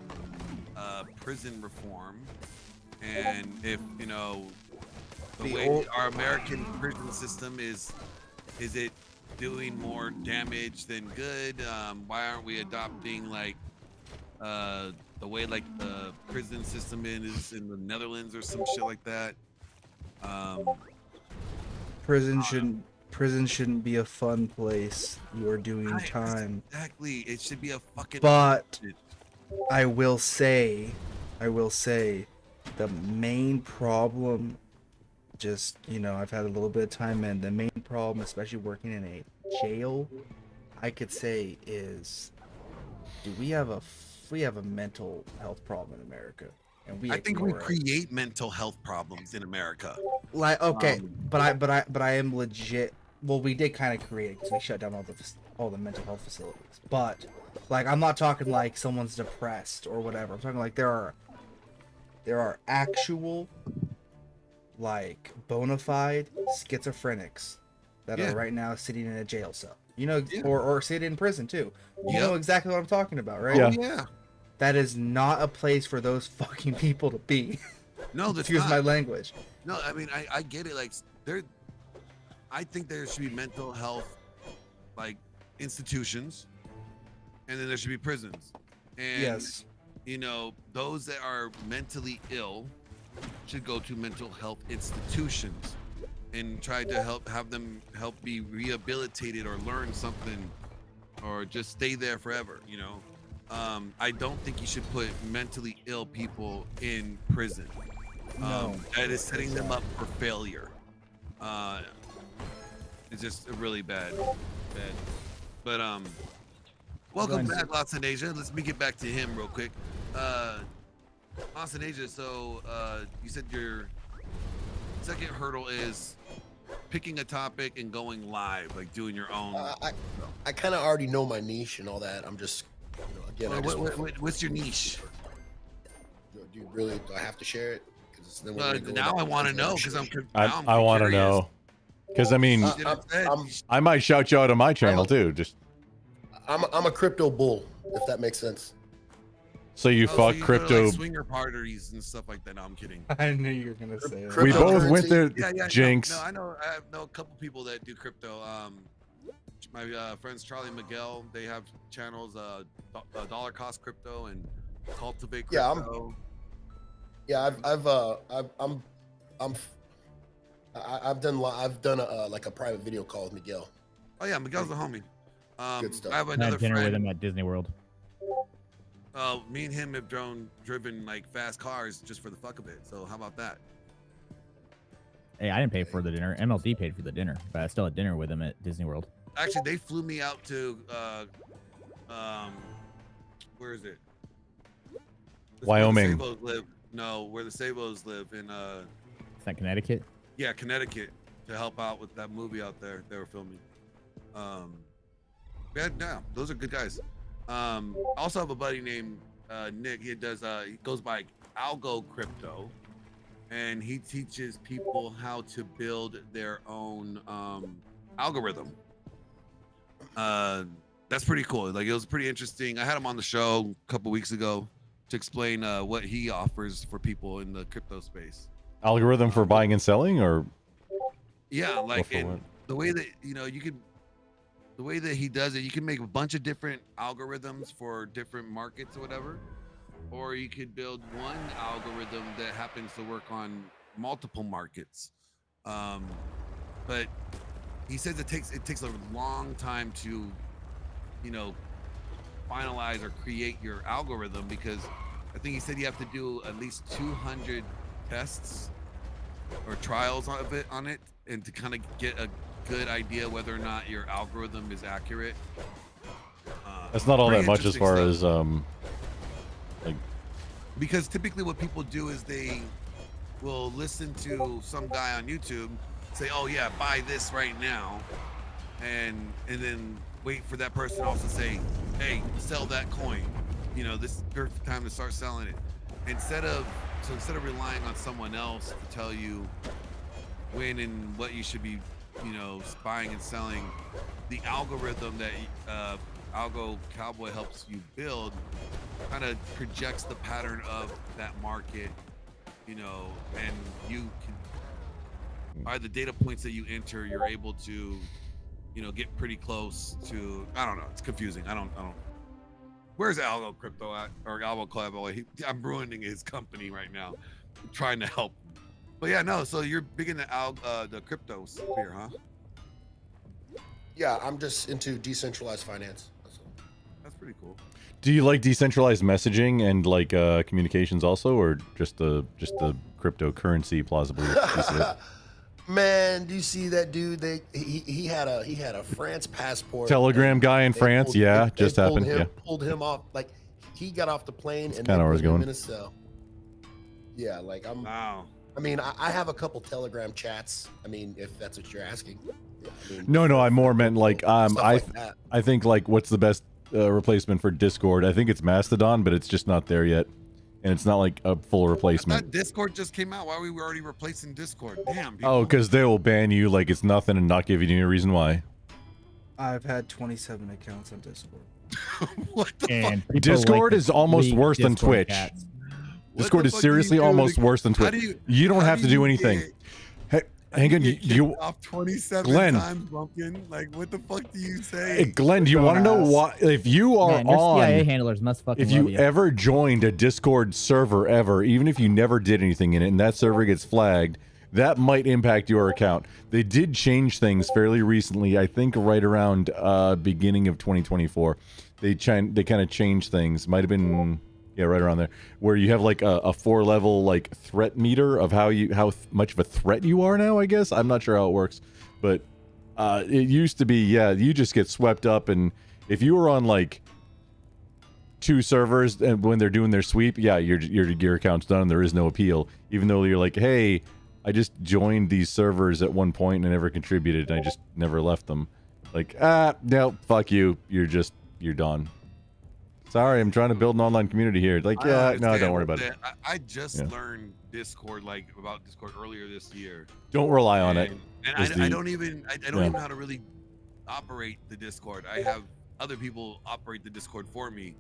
prison reform and if, the way our American prison system is it doing more damage than good? Why aren't we adopting like the way like the prison system is in the Netherlands or some shit like that? Prison shouldn't be a fun place. You are doing time. Exactly. It should be a fucking. But I will say, the main problem, just I've had a little bit of time, and the main problem, especially working in a jail, I could say is, we have a mental health problem in America, and I think we ignore it. create mental health problems in America. Like, okay, but I am legit. Well, we did kind of create it because we shut down all the mental health facilities. But like, I'm not talking like someone's depressed or whatever. I'm talking like there are actual like bona fide schizophrenics that are right now sitting in a jail cell. Or sitting in prison too. You know exactly what I'm talking about, right? Oh, yeah. That is not a place for those fucking people to be. No, that's excuse not. my language. No, I mean I get it. Like I think there should be mental health like institutions, and then there should be prisons. And Yes. you know, those that are mentally ill should go to mental health institutions and try to have them be rehabilitated or learn something or just stay there forever, you know. I don't think you should put mentally ill people in prison. That is setting them up for failure. It's just really bad. But welcome back, Lasanasia. Let me get back to him real quick. Lasanasia, so you said your second hurdle is picking a topic and going live, like doing your own. I kind of already know my niche and all that. I'm just, you know, again. What's your niche? Do you really? Do I have to share it? Then now I want to know because I want to know because I mean I might shout you out on my channel too. Just I'm a crypto bull, if that makes sense. So you fuck crypto go to, like, swinger parties and stuff like that. No, I'm kidding. I knew you were gonna say that. We both went there. Yeah, Jinx. No, I know. I know a couple people that do crypto. My friends Charlie Miguel, they have channels. Dollar Cost Crypto and Cultivate Crypto. I've done like a private video call with Miguel. Oh yeah, Miguel's a homie. Good stuff. I have I another had dinner friend. with him at Disney World. Me and him have driven like fast cars just for the fuck of it. So how about that? Hey, I didn't pay for the dinner. MLD paid for the dinner, but I still had dinner with him at Disney World. Actually, they flew me out to where is it? It's Wyoming. Where the Sabos live. No, where the Sabos live in Is that Connecticut? yeah, Connecticut, to help out with that movie out there they were filming. Yeah, those are good guys. I also have a buddy named Nick. He goes by Algo Crypto, and he teaches people how to build their own algorithm. That's pretty cool. Like, it was pretty interesting. I had him on the show a couple weeks ago to explain what he offers for people in the crypto space. Algorithm for buying and selling, or yeah, like for what? the way that the way that he does it, you can make a bunch of different algorithms for different markets or whatever, or you could build one algorithm that happens to work on multiple markets. But he says it takes a long time to, you know, finalize or create your algorithm, because I think he said you have to do at least 200 tests or trials on it and to kind of get a good idea whether or not your algorithm is accurate. that's not all pretty that much as far interesting stuff. as like Because typically what people do is they will listen to some guy on YouTube say, oh yeah, buy this right now, and then wait for that person to also say, hey, sell that coin, you know, this is the perfect time to start selling it. Instead of relying on someone else to tell you when and what you should be, you know, buying and selling, the algorithm that Algo Cowboy helps you build kind of projects the pattern of that market, you know, and you can, by the data points that you enter, you're able to, you know, get pretty close to, I don't know, it's confusing. I don't. Where's Algo Crypto at, or Algo Cowboy? I'm ruining his company right now. I'm trying to help. But yeah, no, so you're big into the crypto sphere, huh? Yeah, I'm just into decentralized finance. That's pretty cool. do you like decentralized messaging and like communications also, or just the cryptocurrency plausibly piece of it? Man, do you see that dude? He had a France passport. Telegram guy in France, they just pulled happened. him, pulled him off. Like, he got off the plane and kinda where I was put him going. in a cell. Yeah, like I'm. Wow. I mean, I have a couple Telegram chats. I mean, if that's what you're asking. Yeah, I mean, No, I more meant like stuff like that. I think like what's the best replacement for Discord? I think it's Mastodon, but it's just not there yet, and it's not like a full replacement. Discord just came out. Why were we already replacing Discord? Damn. Oh, because they will ban you like it's nothing and not give you any reason why. I've had 27 accounts on Discord. What the fuck? Discord is almost worse than Twitch. Discord is seriously almost worse than Twitch. You don't have to do anything. hang on, you off 27 Glenn. times, Bumpkin. Like, what the fuck do you say? Hey, Glenn, do you want to know why? If you are Man, your on, CIA handlers must fucking if love you you. ever joined a Discord server ever, even if you never did anything in it, and that server gets flagged, that might impact your account. They did change things fairly recently. I think right around beginning of 2024, they kind of changed things. Might have been. Yeah, right around there, where you have like a 4-level like threat meter of how much of a threat you are now. I guess I'm not sure how it works, but it used to be you just get swept up, and if you were on like 2 servers and when they're doing their sweep, your account's done. There is no appeal, even though you're like, hey, I just joined these servers at one point and I never contributed, and I just never left them. Like, no, fuck you. You're done. Sorry, I'm trying to build an online community here. Like, no, don't worry about it. I just learned Discord, about Discord earlier this year. Don't rely on it. And I don't even know how to really operate the Discord. I have other people operate the Discord for me.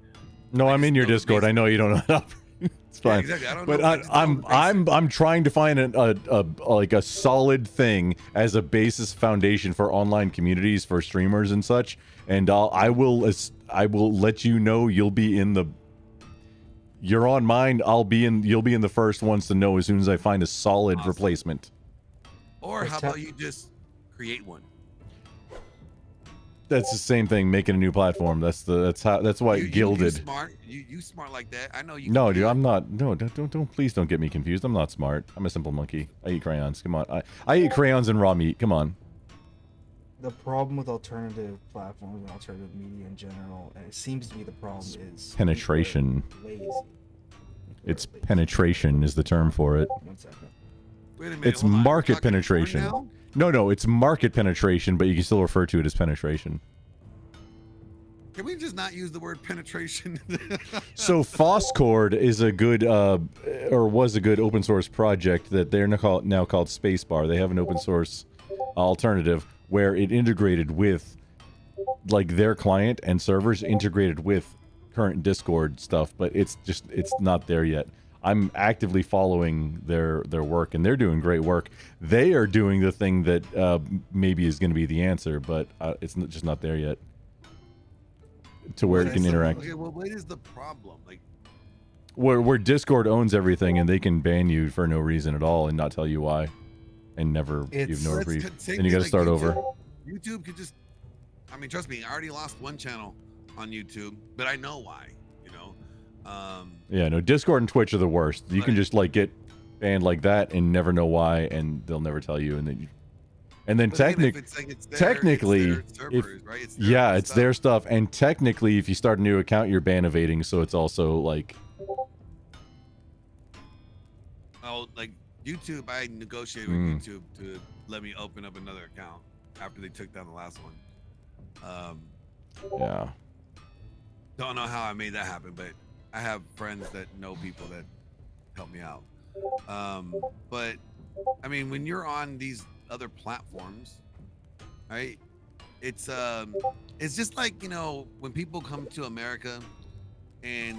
No, I'm in your Discord. I know you don't know how to operate. It's fine. Exactly. I don't but know. I'm trying to find a solid thing as a basis foundation for online communities for streamers and such. And I will let you know. You're on mine. You'll be in the first ones to know as soon as I find a solid replacement. Or how about you just create one? That's the same thing. Making a new platform. That's why Gilded. You smart like that? I know you. No, dude, I'm not. No, don't please don't get me confused. I'm not smart. I'm a simple monkey. I eat crayons. Come on. I eat crayons and raw meat. Come on. The problem with alternative platforms and alternative media in general, and it seems to be the problem, is Penetration. lazy. It's penetration is the term for it. 1 second. Wait a minute. It's hold on. market We're talking penetration. porn now? No, it's market penetration, but you can still refer to it as penetration. Can we just not use the word penetration? So Foscord is a good, or was a good open source project that they're now called Spacebar. They have an open source alternative where it integrated with, like, their client and servers integrated with current Discord stuff, but it's not there yet. I'm actively following their work, and they're doing great work. They are doing the thing that maybe is going to be the answer, but it's just not there yet. To where it can interact. Okay, well, what is the problem? Like, where Discord owns everything, and they can ban you for no reason at all and not tell you why, and never you've no reprieve, and you got to start over. YouTube could just, I mean, trust me, I already lost one channel on YouTube, but I know why. You know. Yeah, no, Discord and Twitch are the worst. You can just like get banned like that and never know why, and they'll never tell you, and then. And then technically, it's their stuff. And technically, if you start a new account, you're ban evading. So it's also like, oh, like YouTube, I negotiated with YouTube to let me open up another account after they took down the last one. Yeah. Don't know how I made that happen, but I have friends that know people that help me out. But I mean, when you're on these other platforms, right, it's just like, you know, when people come to America and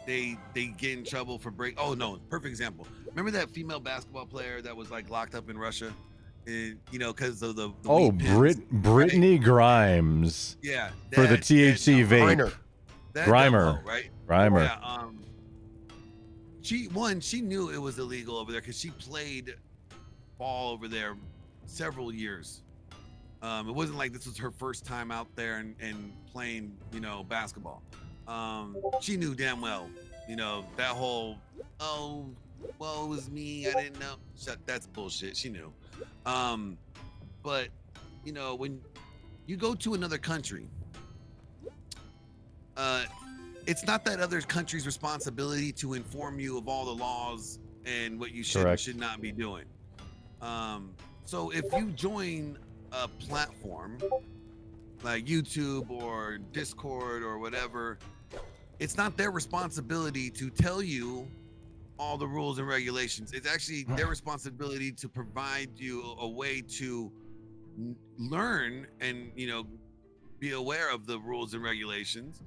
they get in trouble for perfect example, remember that female basketball player that was like locked up in Russia, you know, because of the Brittany Grimes, yeah, for the THC vape. Grimer, right? Grimer. Yeah, she knew it was illegal over there because she played ball over there several years. It wasn't like this was her first time out there and playing, you know, basketball. She knew damn well, you know, that whole, oh, well, it was me, I didn't know. That's bullshit. She knew. But, you know, when you go to another country, it's not that other country's responsibility to inform you of all the laws and what you should and should not be doing. So if you join a platform like YouTube or Discord or whatever, it's not their responsibility to tell you all the rules and regulations. It's actually their responsibility to provide you a way to learn and, you know, be aware of the rules and regulations.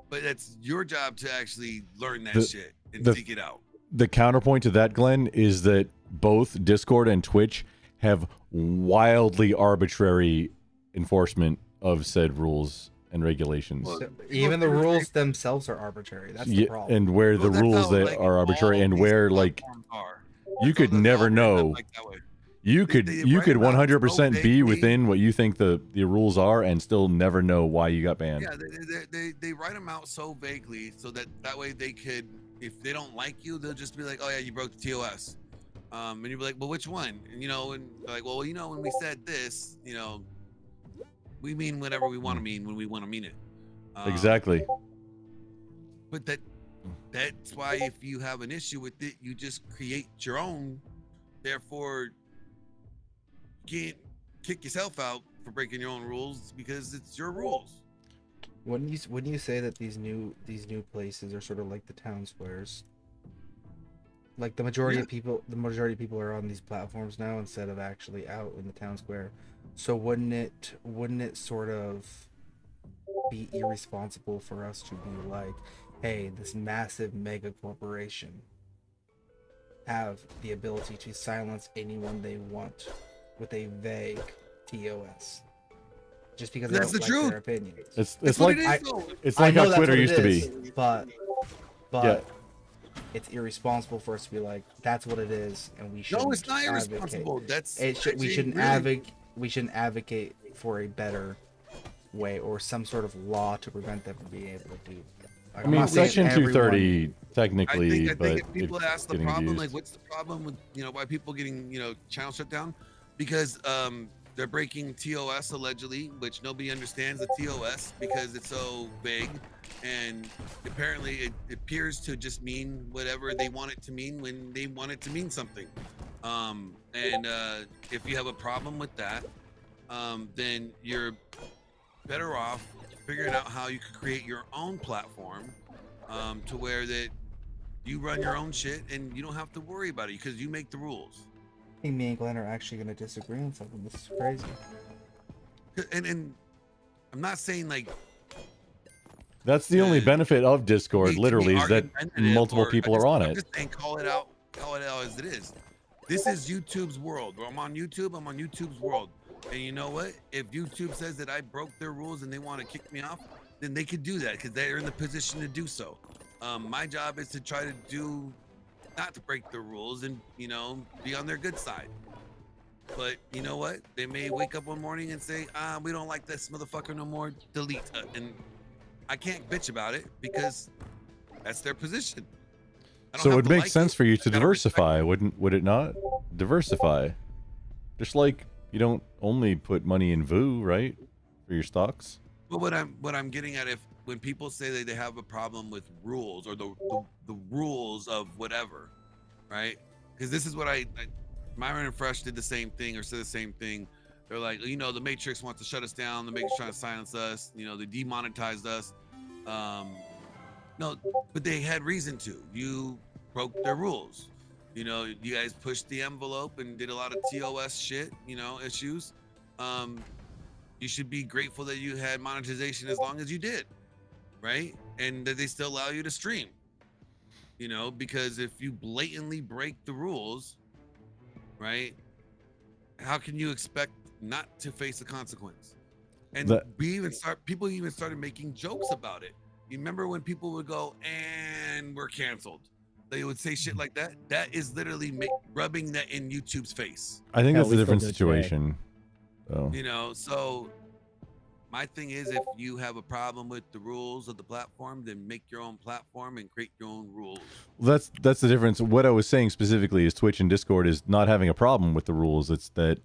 But it's your job to actually learn that shit and seek it out. the counterpoint to that, Glenn, is that both Discord and Twitch have wildly arbitrary enforcement of said rules and regulations. So even the rules themselves are arbitrary. That's the Yeah, problem. and where the rules that are arbitrary and where like you could never know. You could 100% be within what you think the rules are and still never know why you got banned. Yeah, they write them out so vaguely so that way they could, if they don't like you, they'll just be like, oh yeah, you broke the TOS. And you'll be like, well, which one? And you know, and like, well, you know, when we said this, you know, we mean whatever we want to mean when we want to mean it. Exactly. But that's why if you have an issue with it, you just create your own. Therefore, you can't kick yourself out for breaking your own rules because it's your rules. Wouldn't you say that these new places are sort of like the town squares? Like the majority of people are on these platforms now instead of actually out in the town square. So wouldn't it sort of be irresponsible for us to be like, hey, this massive mega corporation have the ability to silence anyone they want with a vague TOS just because That's they the don't like truth. their opinions. It's like it's like how Twitter used to be. But Yeah. it's irresponsible for us to be like, that's what it is, and we should. No, it's not irresponsible. That's we actually shouldn't really- we shouldn't advocate for a better way or some sort of law to prevent them from being able to do. Like, I I'm mean, not saying Section everyone- 230 technically, I but think if people ask the getting problem, abused. like, what's the problem with, you know, why people getting, you know, channels shut down? Because they're breaking TOS allegedly, which nobody understands the TOS because it's so vague, and apparently it appears to just mean whatever they want it to mean when they want it to mean something. And if you have a problem with that, then you're better off figuring out how you could create your own platform to where that you run your own shit and you don't have to worry about it because you make the rules. I think me and Glenn are actually going to disagree on something. This is crazy. And I'm not saying like That's the only benefit of Discord, literally, is that multiple people are on I'm it. just saying call it out as it is. This is YouTube's world. I'm on YouTube's world. And you know what? If YouTube says that I broke their rules and they want to kick me off, then they could do that because they're in the position to do so. My job is to try to not to break the rules and, you know, be on their good side. But you know what? They may wake up one morning and say, we don't like this motherfucker no more, delete. And I can't bitch about it because that's their position. I don't So it have would to make like sense it. for you I to gotta diversify, would it not? Diversify. Just like you don't only put money in VOO, right? For your stocks. But what I'm getting at, if when people say that they have a problem with rules or the rules of whatever, right? Because this is what Myron and Fresh did the same thing or said the same thing. They're like, you know, the Matrix wants to shut us down. The Matrix trying to silence us. You know, they demonetized us. No, but they had reason to. You broke their rules. You know, you guys pushed the envelope and did a lot of TOS shit, you know, issues. You should be grateful that you had monetization as long as you did, right? And that they still allow you to stream, you know, because if you blatantly break the rules, right, how can you expect not to face a consequence? And people even started making jokes about it. You remember when people would go, and we're canceled? They would say shit like that. That is literally rubbing that in YouTube's face. I think that's a different situation. So. You know, so my thing is, if you have a problem with the rules of the platform, then make your own platform and create your own rules. That's the difference. What I was saying specifically is Twitch and Discord is not having a problem with the rules. It's that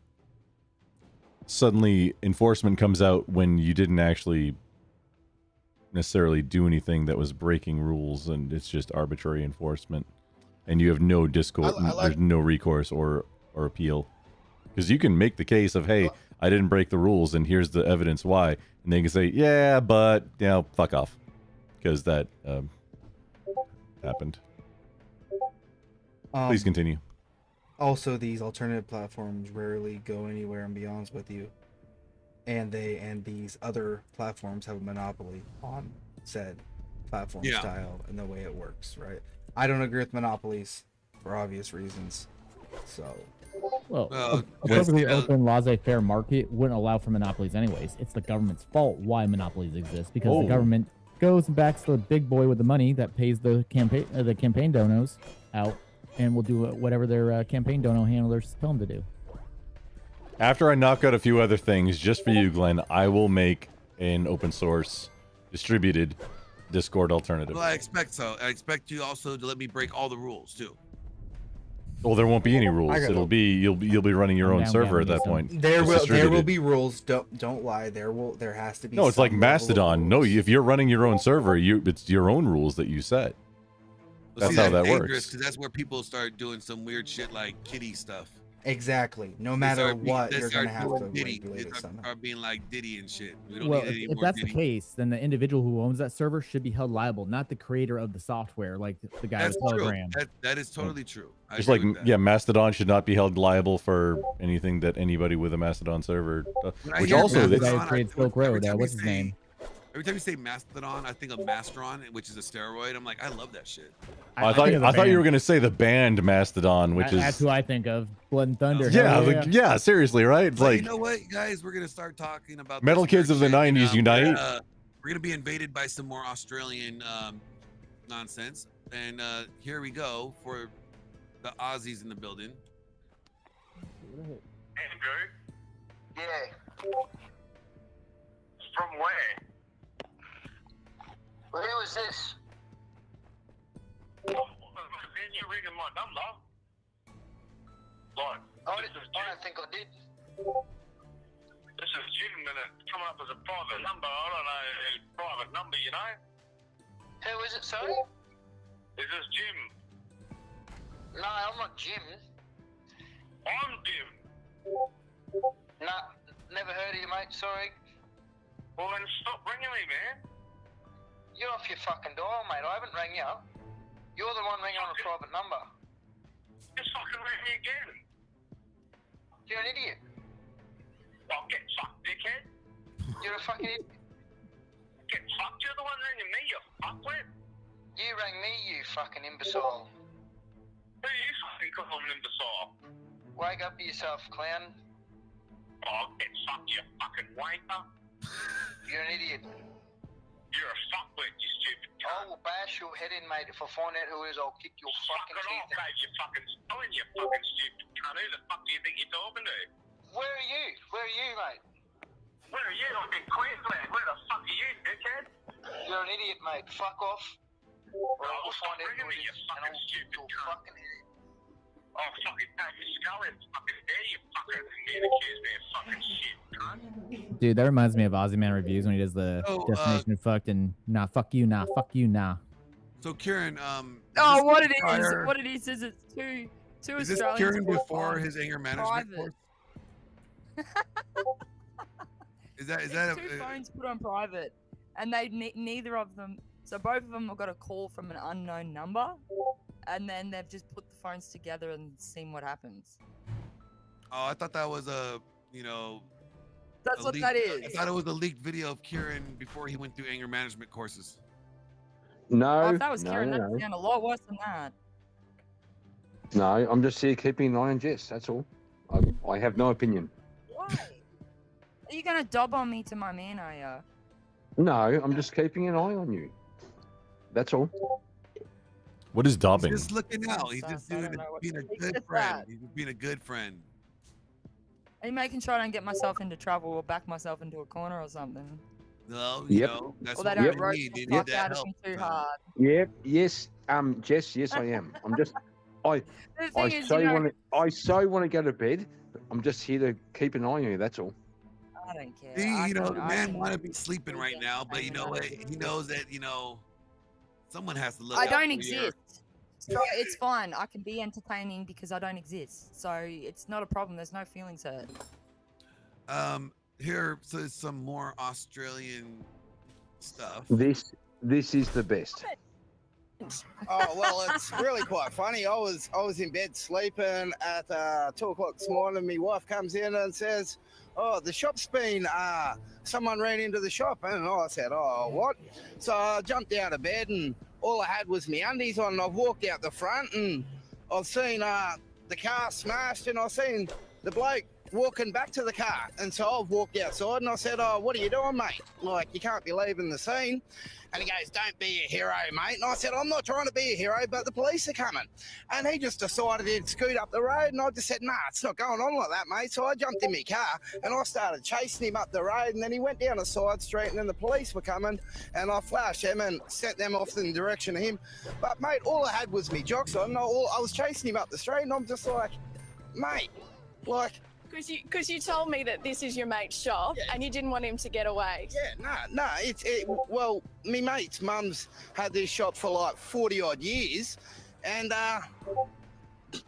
suddenly enforcement comes out when you didn't actually necessarily do anything that was breaking rules, and it's just arbitrary enforcement, and you have no Discord. There's no recourse or appeal, because you can make the case of, hey, I didn't break the rules, and here's the evidence why, and they can say, yeah, but you know, fuck off, because that happened. Please continue. Also, these alternative platforms rarely go anywhere and beyond with you, and these other platforms have a monopoly on said platform style and the way it works, right? I don't agree with monopolies for obvious reasons. So. Well, Well, a perfectly open, laissez-faire market wouldn't allow for monopolies anyways. It's the government's fault why monopolies exist because Oh. the government goes and backs the big boy with the money that pays the campaign donos out, and will do whatever their campaign dono handlers tell them to do. After I knock out a few other things, just for you, Glenn, I will make an open source distributed Discord alternative. Well, I expect so. I expect you also to let me break all the rules too. Well, there won't be any rules. It'll be you'll be running your own server at that point. There It's will distributed. be rules. Don't lie. There has to be. No, it's like some level of Mastodon. No, if you're running your own server, it's your own rules that you set. That's how that works. Because that's where people start doing some weird shit like kitty stuff. Exactly. No They matter start be- what, they you're start gonna have to doing Diddy. regulate They it somehow. start being like Diddy and shit. We don't Well, need any if more that's Diddy. the case, then the individual who owns that server should be held liable, not the creator of the software, like the guy That's with true. Telegram. That is totally true. I Just agree like, with that. yeah, Mastodon should not be held liable for anything that anybody with a Mastodon server does. When I Which hear also, Mastodon, the guy who I- created Silk every Road, time you what's his say- name? Every time you say Mastodon, I think of Mastron, which is a steroid. I'm like, I love that shit. I thought think of the I thought you were band. gonna say the band Mastodon, which is That's who I think of. Blood and Thunder. yeah, hell like, yeah, seriously, right? It's But like you know what, guys? We're gonna start talking about Metal this Kids weird of the shit, and, 90s unite. We're gonna be invaded by some more Australian nonsense, and here we go for the Aussies in the building. Andrew? Yeah. From where? Well, who is this? Then you ringing my number? Like, I don't think I did. This is Jim, and it come up as a private number. I don't know, a private number, you know? Who is it, sorry? Is this Jim? No, I'm not Jim. I'm Jim. Nah, never heard of you, mate, sorry. Well, then stop ringing me, man. You're off your fucking dial, mate. I haven't rang you. You're the one ringing on a private number. Just fucking ring me again. You're an idiot. Well, get fucked, dickhead. You're a fucking idiot. Get fucked? You're the one ringing me, you fuckwit. You rang me, you fucking imbecile. Who you fucking call an imbecile? Wake up to yourself, clown. Oh, get fucked, you fucking wanker. You're an idiot. You're a fuckwit, you stupid cunt. I will bash your head in, mate. If I find out who it is, I'll kick your fucking teeth in. Fuck it off, mate, you fucking spelling, you fucking stupid cunt. Who the fuck do you think you're talking to? Where are you? Where are you, mate? Where are you? I'm in Queensland. Where the fuck are you, dickhead? You're an idiot, mate. Fuck off. Or I will find out who it is, and I will kick your fucking head in. Oh, fucking take your skull in. Fucking dare you fucking man accuse me of fucking shit, cunt. Dude, that reminds me of Ozzy Man Reviews when he does the definition of fucked and nah, fuck you, nah, fuck you, nah. So Kieran, Oh, what it is? prior- What it is it's two is this Australians. Kieran put before on his anger management private. course? Is that It's two a, phones put on private, and they neither of them. So both of them have got a call from an unknown number, and then they've just put the phones together and seen what happens. Oh, I thought that was a, you know. That's a what leaked- that I is. thought it was a leaked video of Kieran before he went through anger management courses. No, Oh, if that was no, Kieran, no, that'd sound a lot worse than that. no. I'm just here keeping an eye on Jess. That's all. I have no opinion. Why? Are you gonna dob on me to my man, are ya? No, I'm just keeping an eye on you. That's all. What is dobbing? He's just looking out. He's just I doing don't know what- being a It's good just friend. that. He's just being a good friend. Are you making sure I don't get myself into trouble or back myself into a corner or something? No, you Yep. know, that's Or they what don't we roast need. the They fuck need that out of help. me too hard. Yep. Yes. Jess. Yes, I am. I'm just. I The thing is, so you know- want to. I so want to go to bed. But I'm just here to keep an eye on you. That's all. I don't care. See, you know, the I man can- want to be sleeping right now, but you know what? He knows that, you know, someone has to look I out don't for exist. So it's fine. I can be entertaining because I don't exist. So it's not a problem. There's no feelings hurt. Here, so there's some more Australian stuff. This is the best. Oh well, it's really quite funny. I was in bed sleeping at 2 o'clock this morning. My wife comes in and says, "Oh, the shop's been someone ran into the shop," and I said, "Oh, what?" So I jumped out of bed and all I had was my undies on, and I've walked out the front, and I've seen the car smashed, and I've seen the bloke walking back to the car. And so I've walked outside, and I said, "Oh, what are you doing, mate? Like, you can't be leaving the scene." And he goes, "Don't be a hero, mate." And I said, "I'm not trying to be a hero, but the police are coming." And he just decided he'd scoot up the road, and I just said, "Nah, it's not going on like that, mate." So I jumped in my car, and I started chasing him up the road, and then he went down a side street, and then the police were coming, and I flashed them and sent them off in the direction of him. But, mate, all I had was me jocks on. I was chasing him up the street, and I'm just like, mate, like... Because you told me that this is your mate's shop and you didn't want him to get away. Yeah, no, well, me mate's mum's had this shop for like 40 odd years, and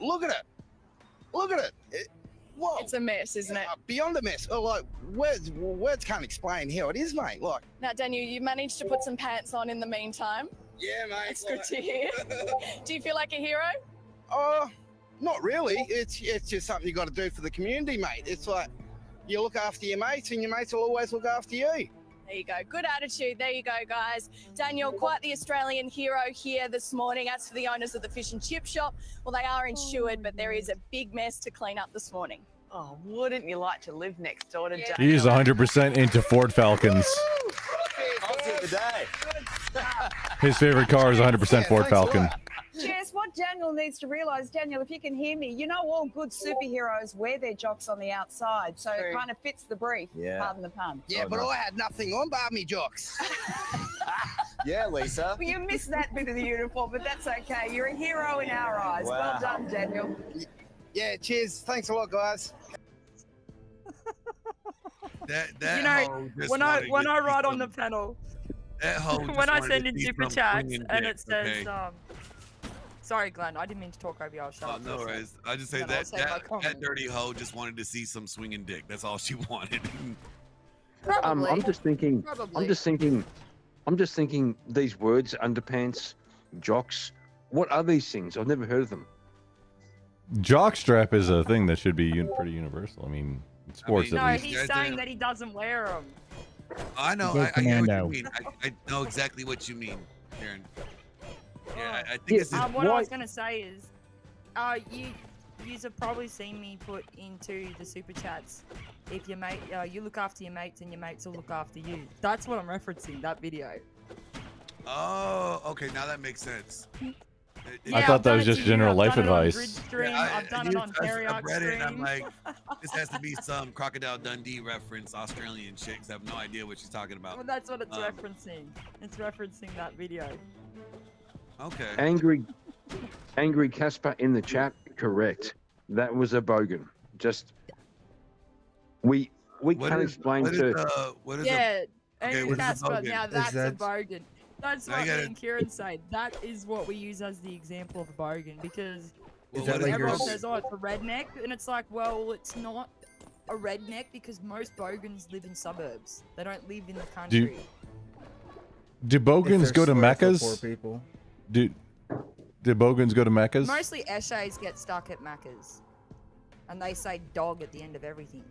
look at it. Whoa. It's a mess, isn't it? Beyond a mess. Like, words can't explain how it is, mate. Like, Now, Daniel, you managed to put some pants on in the meantime. Yeah, mate. It's good to hear. Do you feel like a hero? Not really. It's just something you got to do for the community, mate. It's like you look after your mates, and your mates will always look after you. There you go. Good attitude. There you go, guys. Daniel, quite the Australian hero here this morning. As for the owners of the fish and chip shop, well, they are insured, but there is a big mess to clean up this morning. Oh, wouldn't you like to live next door to Daniel? He's 100% into Ford Falcons. His favorite car is 100% Ford Falcon. Jess, what Daniel needs to realise, Daniel, if you can hear me, you know all good superheroes wear their jocks on the outside, so it kind of fits the brief, pardon the pun. Yeah, but I had nothing on bar me jocks. Yeah, Lisa. Well, you missed that bit of the uniform, but that's okay. You're a hero in our eyes. Wow. Well done, Daniel. Yeah, cheers. Thanks a lot, guys. That You know, hoe just when I wanted to write see on the some- panel, that hoe when just I wanted send to in see super some chats swinging and dick, it says okay? sorry, Glenn, I didn't mean to talk over you. I'll shut Oh, up. no for a sec. worries. I just say Then I'll that say my that comment. dirty hoe just wanted to see some swinging dick. That's all she wanted. I'm just thinking. Probably. I'm just thinking. These words, underpants, jocks. What are these things? I've never heard of them. Jockstrap is a thing that should be pretty universal. I mean, in sports No, at least. he's saying that he doesn't wear them. I know. Go I get what commando. you mean. I know exactly what you mean, Karen. Yeah, I think it's What I was gonna say is, you've probably seen me put into the super chats. If your mate, you look after your mates, and your mates will look after you. That's what I'm referencing. That video. Oh, okay. Now that makes sense. I thought that was just general life advice. I've done it on I've read it, and I'm stream. like, this has to be some Crocodile Dundee reference, Australian shit, 'cause I have no idea what she's talking about. Well, that's what it's referencing. It's referencing that video. Okay. Angry Casper in the chat. Correct. That was a bogan. Just we can't explain to. Yeah, okay, Angry what is a Casper. bogan? Now Is that's a that- bogan. That's Now what you me gotta- and Kieran say. That is what we use as the example of a bogan because Well, what is everyone yours? says, "Oh, it's a redneck," and it's like, well, it's not a redneck because most bogans live in suburbs. They don't live in the country. Do bogans go to Meccas? Poor people. Do bogans go to Meccas? Mostly Eshays get stuck at Macca's, and they say "dog" at the end of everything.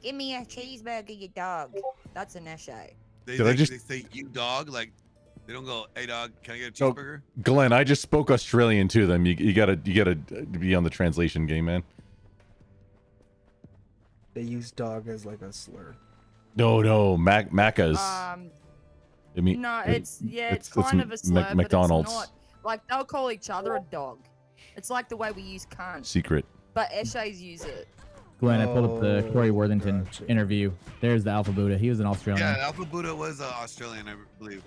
Give me a cheeseburger, you dog. That's an Eshay. They, Did I they, just- they say you dog, like they don't go, hey dog, can I get a Oh, cheeseburger? Glenn, I just spoke Australian to them. You gotta be on the translation game, man. They use dog as like a slur. No, Maccas. I mean, No, it's kind of a slur, but McDonald's it's not. Like they'll call each other a dog. It's like the way we use cunt. secret. But Eshays use it. Glenn, I pulled up the Corey Worthington interview. There's the Alpha Buddha. He was an Australian. Yeah, Alpha Buddha was Australian, I believe.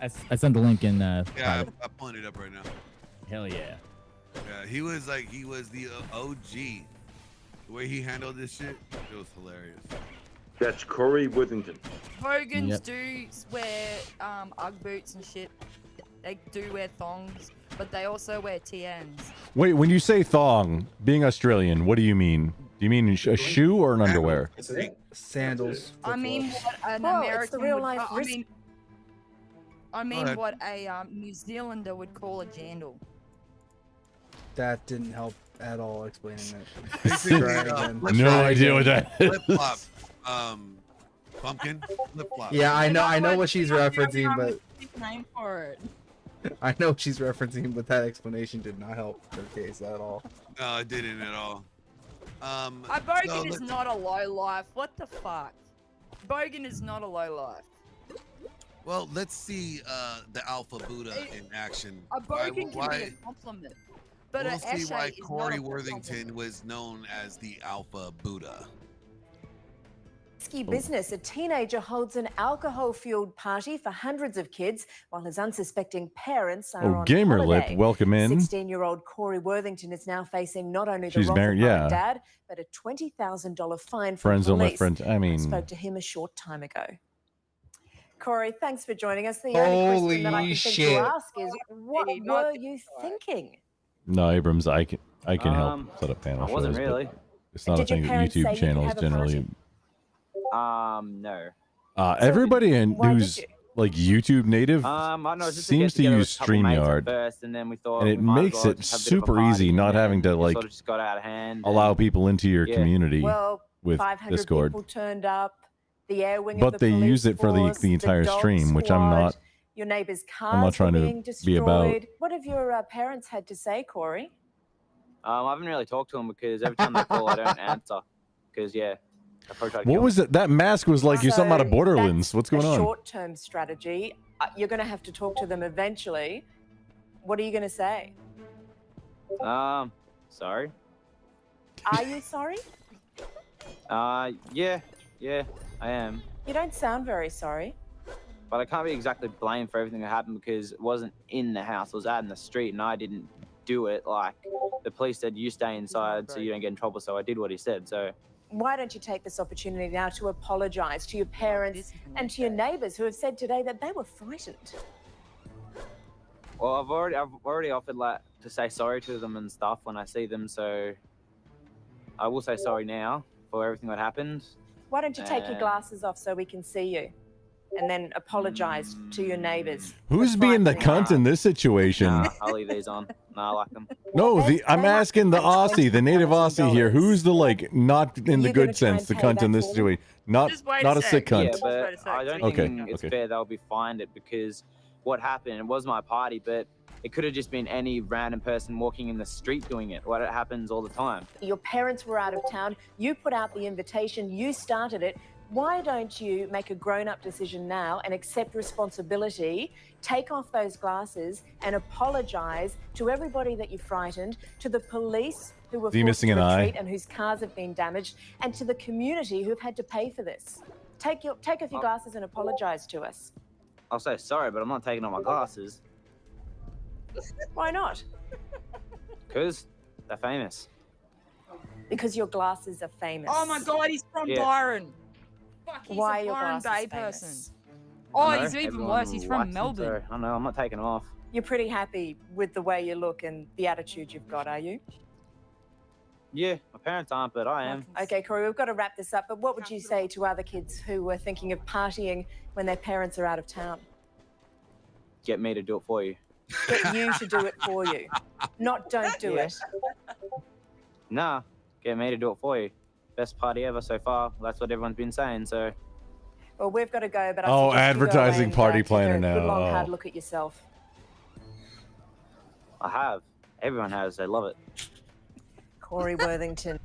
I sent the link in. Yeah, private. I'm pulling it up right now. Hell yeah. Yeah, he was the OG. The way he handled this shit, it was hilarious. That's Corey Worthington. Bogans Yep. do wear UGG boots and shit. They do wear thongs, but they also wear TNs. Wait, when you say thong, being Australian, what do you mean? Do you mean a shoe or an underwear? Sandals. I mean what an Whoa, it's American the real would, life I mean Alright. what a New Zealander would call a jandal. That didn't help at all explaining it. Basically, Try again. No idea what that is. Flip flop, pumpkin, flip flop. Yeah, I know what she's referencing, but Name for it. I know she's referencing, but that explanation did not help her case at all. No, it didn't at all. A Bogan so is let's- not a low life. What the fuck? Bogan is not a low life. Well, let's see the Alpha Buddha in action. A Bogan can be a compliment, but we'll an see Eshe why is Corey not a Worthington was known as the Alpha Buddha. Risky business. A teenager holds an alcohol-fueled party for hundreds of kids while his unsuspecting parents are on Gamerlip, holiday. welcome in. 16-year-old Corey Worthington is now facing not only the She's wrath married, of mum and yeah. dad, but a $20,000 fine from Friends don't let police. friends. I mean, spoke to him a short time ago. Corey, thanks for joining us. The only question that I Holy can think shit. to ask is, what were you thinking? no, Abrams, I can help set up panel I wasn't shows, but really. It's not a Did your thing that parents say you YouTube could channels have a generally. No. Everybody why did who's like YouTube native I don't know, just seems to get together use with a couple mates at StreamYard, first, and then we thought and it we might as makes well it just have a bit of a super easy party, not and having to then it like sort of just got out of hand. allow people into your yeah. community Well, with 500 Discord. people turned up. The air wing of But the they police use it for force, the entire dog stream, which I'm squad, not. Your neighbors' cars I'm not trying were to being be about. destroyed. What have your parents had to say, Corey? I haven't really talked to them because every time they call, I don't answer. Because yeah, I probably try to What kill was it? That mask was like you something out of So Borderlands. What's going a on? short-term strategy. You're going to have to talk to them eventually. What are you going to say? Sorry. Are you sorry? Yeah, I am. You don't sound very sorry. But I can't be exactly blamed for everything that happened because it wasn't in the house. It was out in the street, and I didn't do it. Like the police said, you stay inside so you don't get in trouble. So I did what he said. So Why don't you take this opportunity now to apologise to your parents and to your neighbours who have said today that they were frightened? well, I've already offered like to say sorry to them and stuff when I see them. So I will say sorry now for everything that happened. Why don't you take your And- glasses off so we can see you? And then apologise to your neighbours. Who's being the cunt in this situation? Nah, I'll leave these on. Nah, I like them. No, I'm asking the Aussie, the native Aussie here. Who's the like not in the good sense, the cunt in this situation? Not a sick cunt. Yeah, but I don't Okay, think it's okay. fair they'll be fined it because what happened, it was my party, but it could have just been any random person walking in the street doing it. What happens all the time. Your parents were out of town. You put out the invitation. You started it. Why don't you make a grown-up decision now and accept responsibility, take off those glasses and apologise to everybody that you frightened, to the police who were Is he forced missing to an eye? retreat and whose cars have been damaged, and to the community who've had to pay for this. Take off your glasses and apologise to us. I'll say sorry, but I'm not taking off my glasses Why not? because they're famous. Because your glasses are famous. Oh my god, he's from Yeah. Byron. Fuck, he's Why are a your Byron glasses Bay famous? person. I Oh, know, he's even everyone worse. He's from likes them, Melbourne. so I know, I'm not taking them off. You're pretty happy with the way you look and the attitude you've got, are you? Yeah, my parents aren't, but I am. Okay, Corey, we've got to wrap this up, but what would you say to other kids who were thinking of partying when their parents are out of town? Get me to do it for you. Get you to do it for you, not don't do Yeah. it. Nah, get me to do it for you. Best party ever so far. That's what everyone's been saying, so. Well, we've got to go, but I Oh, suggest you go advertising and, party take planner a now. Good long Oh. hard look at yourself. I have. Everyone has. They love it. Corey Worthington.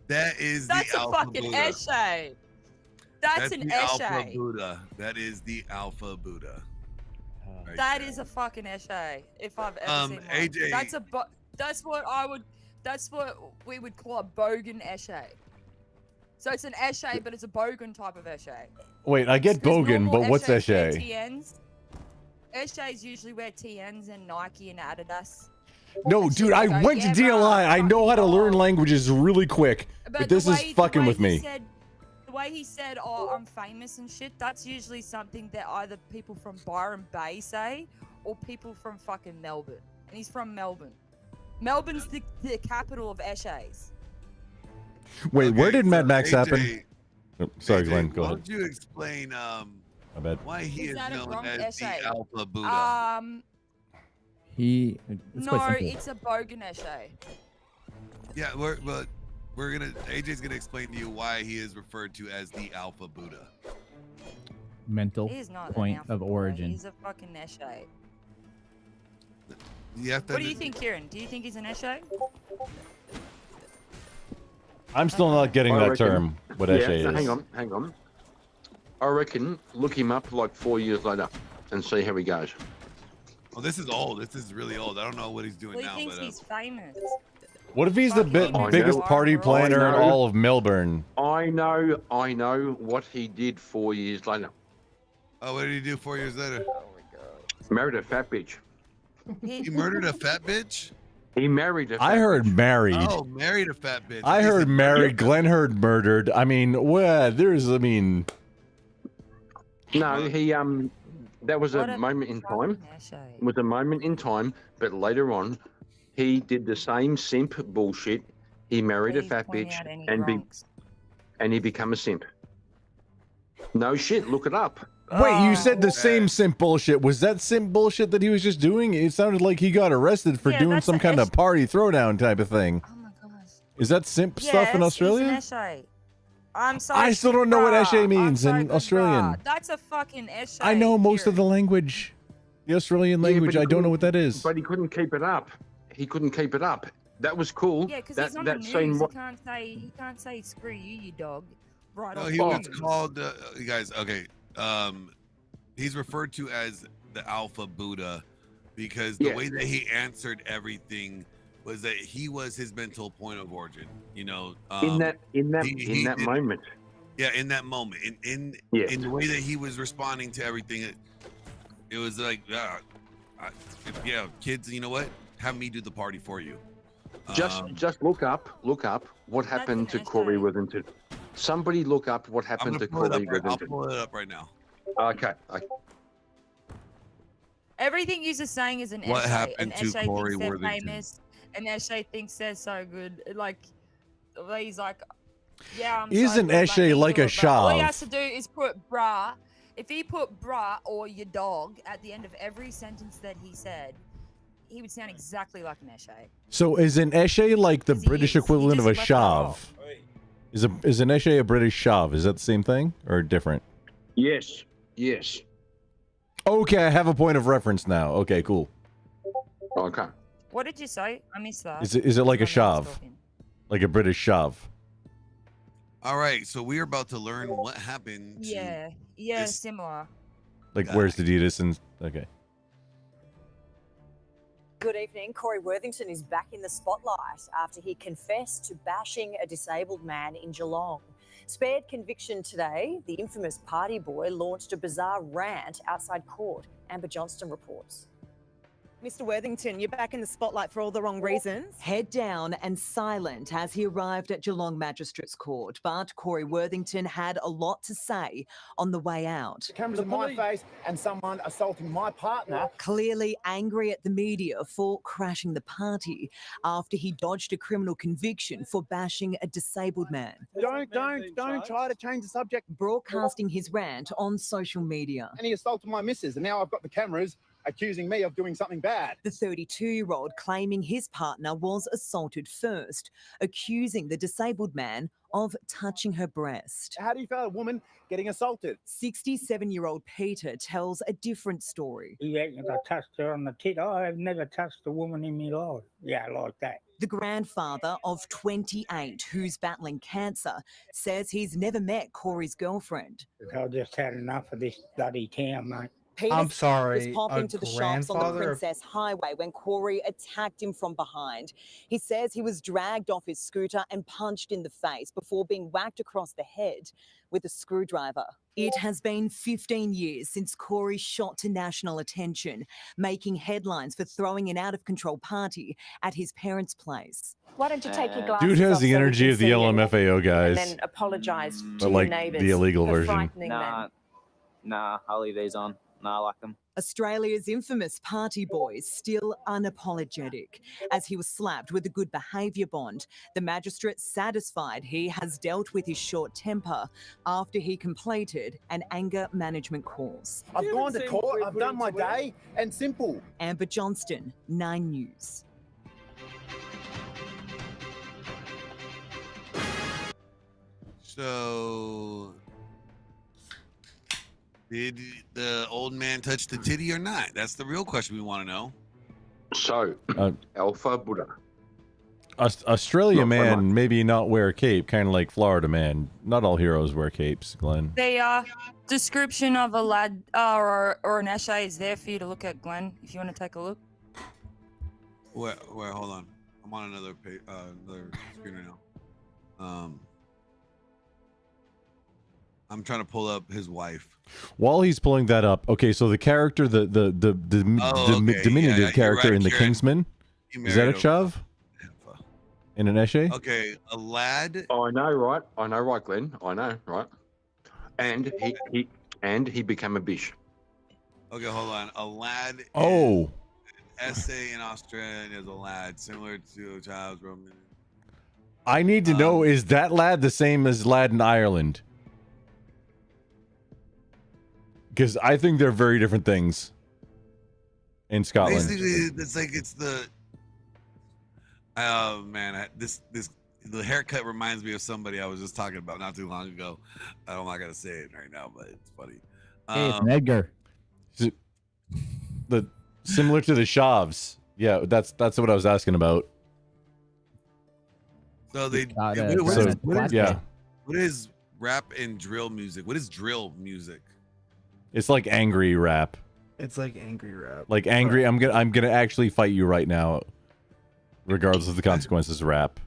That is That's the a Alpha fucking Buddha. Eshe. That's an the Alpha Eshe. Buddha. That is the Alpha Buddha. Right That there. is a fucking Eshe. If I've ever seen one. AJ. That's what I would. That's what we would call a bogan Eshe. So it's an Eshe, but it's a bogan type of Eshe. Wait, I get Bogan, but what's Eshes wear Eshe? TNs. Eshes usually wear TNs and Nike and Adidas. No, dude, I go, went to "Yeah, DLI. I know how to learn languages really quick, but the this is way- the fucking way with he me. the way he said, "Oh, I'm famous and shit," that's usually something that either people from Byron Bay say or people from fucking Melbourne. And he's from Melbourne. Melbourne's the capital of Eshes. Wait, where did Mad Max AJ, happen? Oh, sorry, AJ, Glenn, go why ahead. don't you explain My bad. why he Is is that a known wrong as the Eshe? Alpha Buddha? It's No, quite simple. it's a bogan Eshe. Yeah, we're gonna AJ's gonna explain to you why he is referred to as the Alpha Buddha. mental He's not point an alpha of boy, origin. He's a fucking Eshe. You have to What do you think, Kieran? Do you think he's an Eshe? I'm still not getting I that reckon- term. What yeah, Eshe no, is. hang on. I reckon look him up like 4 years later and see how he goes. Oh, this is old. This is really old. I don't know what he's doing Well, he now, thinks but he's famous. What if he's the I biggest know. party planner in I know. all of Melbourne? I know what he did 4 years later. oh, what did he do 4 years later? Married a fat bitch. He murdered a fat bitch. He married a fat I heard married. Oh, married a fat bitch. I He heard said- married. Glenn heard murdered. I mean, well, I mean, No, he that was What a a moment in time. Eshe. It was a moment in time, but later on, he did the same simp bullshit. He married a Please fat point bitch out any and he became a simp. No shit, look it up. wait, you said the same simp bullshit. Was that simp bullshit that he was just doing? It sounded like he got arrested for Yeah, doing that's some the kind of party throwdown type of thing. Oh my gosh. Is that simp stuff in Yes, he's an Australia? Eshe. I'm so I still don't know what bruh. Eshe means I'm in so good, Australian. bruh. That's a fucking Eshe. I know most of the language. The Australian Yeah, but language, he I don't know couldn't- what that is. But he couldn't keep it up. He couldn't keep it up. That was cool. Yeah, because that, he's on that the scene news. wa- He can't say screw you dog. Right No, off he the was news. called. You guys, okay. He's referred to as the Alpha Buddha because the Yeah. way that he answered everything was that he was his mental point of origin. You know, in that he that did- moment. Yeah, in that moment, in Yeah. in the way that he was responding to everything, it was like, yeah, kids. You know what? Have me do the party for you. Just look up what happened to Corey Withington. Somebody look up what I'm happened gonna to pull it Corey up. I'll Withington. pull it up right now. Okay. Everything you're just saying is an What Eshe. happened and to Eshe Corey thinks they're Worthington? famous, and Eshe thinks they're so good. Like, he's like, yeah, I'm Isn't so good, Eshe let me like do a it, bruh. All he shav? has to do is put brah. If he put brah or your dog at the end of every sentence that he said, he would sound exactly like an Eshe. So is an Eshe like the British equivalent of a just left it shav? off. Is an Eshe a British shav? Is that the same thing or different? Yes. Okay, I have a point of reference now. Okay, cool. Okay. What did you say? I missed that. Is it like a My man was shav? talking. Like a British shav? All right, so we're about to learn what happened. To Yeah, this- similar. Like where's Adidas and okay. Good evening. Corey Worthington is back in the spotlight after he confessed to bashing a disabled man in Geelong. Spared conviction today, the infamous party boy launched a bizarre rant outside court. Amber Johnston reports. Mr. Worthington, you're back in the spotlight for all the wrong reasons. Head down and silent as he arrived at Geelong Magistrates Court, but Corey Worthington had a lot to say on the way out. Cameras in my face and someone assaulting my partner. Clearly angry at the media for crashing the party after he dodged a criminal conviction for bashing a disabled man. Don't try to change the subject. Broadcasting his rant on social media. And he assaulted my missus, and now I've got the cameras accusing me of doing something bad. The 32-year-old claiming his partner was assaulted first, accusing the disabled man of touching her breast. How do you feel a woman getting assaulted? 67-year-old Peter tells a different story. He reckons I touched her on the tit. I have never touched a woman in my life. Yeah, like that. The grandfather of 28, who's battling cancer, says he's never met Corey's girlfriend. I just had enough of this bloody town, mate. Peter I'm sorry, was popping a to the shops on the grandfather? Princess Highway when Corey attacked him from behind. He says he was dragged off his scooter and punched in the face before being whacked across the head with a screwdriver. It has been 15 years since Corey shot to national attention, making headlines for throwing an out-of-control party at his parents' place. Why don't you take your glasses Dude has off the so we energy can of the see you LMFAO and guys. then apologise to But your like neighbours the illegal for version. frightening them. Nah, I'll leave these on. Nah, I like them. Australia's infamous party boy still unapologetic. As he was slapped with a good behaviour bond, the magistrate satisfied he has dealt with his short temper after he completed an anger management course. I've gone to court, I've done my day, and simple. Amber Johnston, 9 News. So Did the old man touch the titty or not? That's the real question we want to know. So, Alpha Buddha. Australia Look, man maybe not wear a cape, kind of like Florida man. Not all heroes wear capes, Glenn. The description of a lad or an essay is there for you to look at, Glenn, if you want to take a look. Where? Hold on. I'm on another page, another screen right now. I'm trying to pull up his wife. While he's pulling that up, okay, so the character, the diminutive character in the Kingsman, is that a Chav? In an Eshe? Okay, a lad. I know, right? Glenn. I know, right? And he became a bish. Okay, hold on. A lad. Oh. Essay in Australia is a lad, similar to Child's Roman. I need to know, is that lad the same as lad in Ireland? Because I think they're very different things in Scotland. Basically, it's like it's the. Oh man, the haircut reminds me of somebody I was just talking about not too long ago. I'm not gonna say it right now, but it's funny. Hey, it's an Edgar. The similar to the Shavs. Yeah, that's what I was asking about. So they. What is rap and drill music? What is drill music? It's like angry rap. It's like angry rap. Like angry. I'm gonna actually fight you right now, regardless of the consequences. Rap.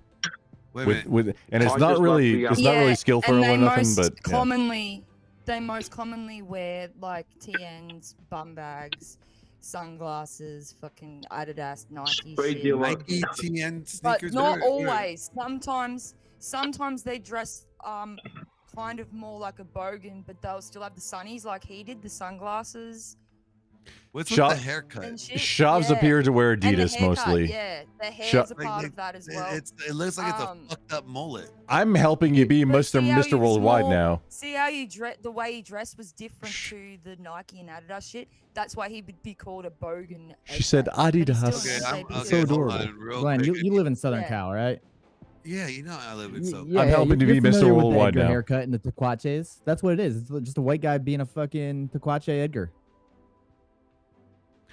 With and it's not really skillful or nothing, but commonly they most commonly wear like TNs, bum bags, sunglasses, fucking Adidas, Nike shit. Nike TN But sneakers. not always. Sometimes they dress kind of more like a bogan, but they'll still have the sunnies like he did, the sunglasses. What's with the haircut? Shavs appear to wear Adidas mostly. Yeah, the hair's a part of that as well. It looks like it's a fucked up mullet. I'm helping you be Mr. Worldwide now. See how the way he dressed was different to the Nike and Adidas shit. That's why he would be called a bogan. She said Adidas. So adorable. Glenn, you live in Southern Cal, right? Yeah, you know I live in Southern. I'm helping to be Mr. Worldwide now. now. Haircut and the Tequaches. That's what it is. It's just a white guy being a fucking Tequache Edgar.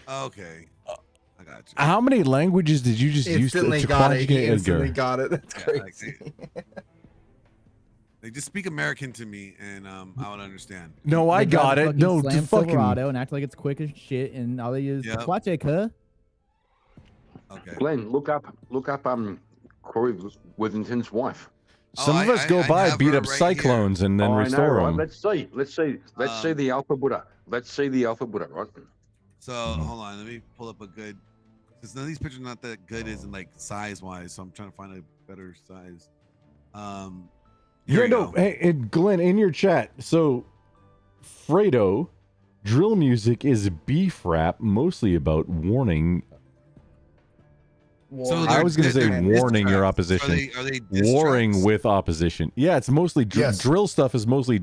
Okay, I got you. How many languages did you just use to conjugate Edgar? Got it. That's Yeah, crazy. They just speak American to me, and I would understand. No, I got it. No, slam fucking Silverado and act like it's quick as shit, and all they use Yep. Tequache, huh? Okay. Glenn, look up Corey Withington's wife. Some of us go by, beat up cyclones, and then I know, restore right? them. Let's see the Alpha Buddha. Let's see the Alpha Buddha, right? So hold on, let me pull up a good. Because none of these pictures are not that good, isn't like size wise. So I'm trying to find a better size. Here we go. Hey, and Glenn, in your chat, so Fredo, drill music is beef rap, mostly about warning. So I was going to say they're warning diss your tracks. opposition. Are they diss warring tracks? with opposition. Yeah, it's mostly drill stuff. Is mostly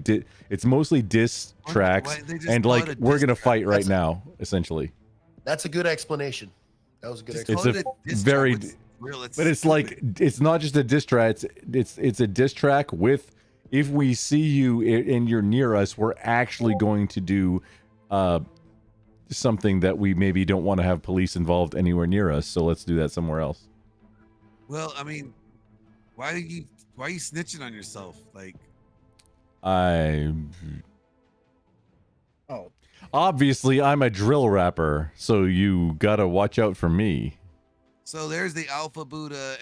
it's mostly diss tracks, they just and call like it a we're diss gonna track. fight right now, essentially. That's a good explanation. That was a good It's explanation. a very, but it's like it's not just a diss track. It's a diss track with. If we see you and you're near us, we're actually going to do something that we maybe don't want to have police involved anywhere near us. So let's do that somewhere else. Well, I mean, why are you snitching on yourself? Like, Obviously, I'm a drill rapper, so you gotta watch out for me. so there's the Alpha Buddha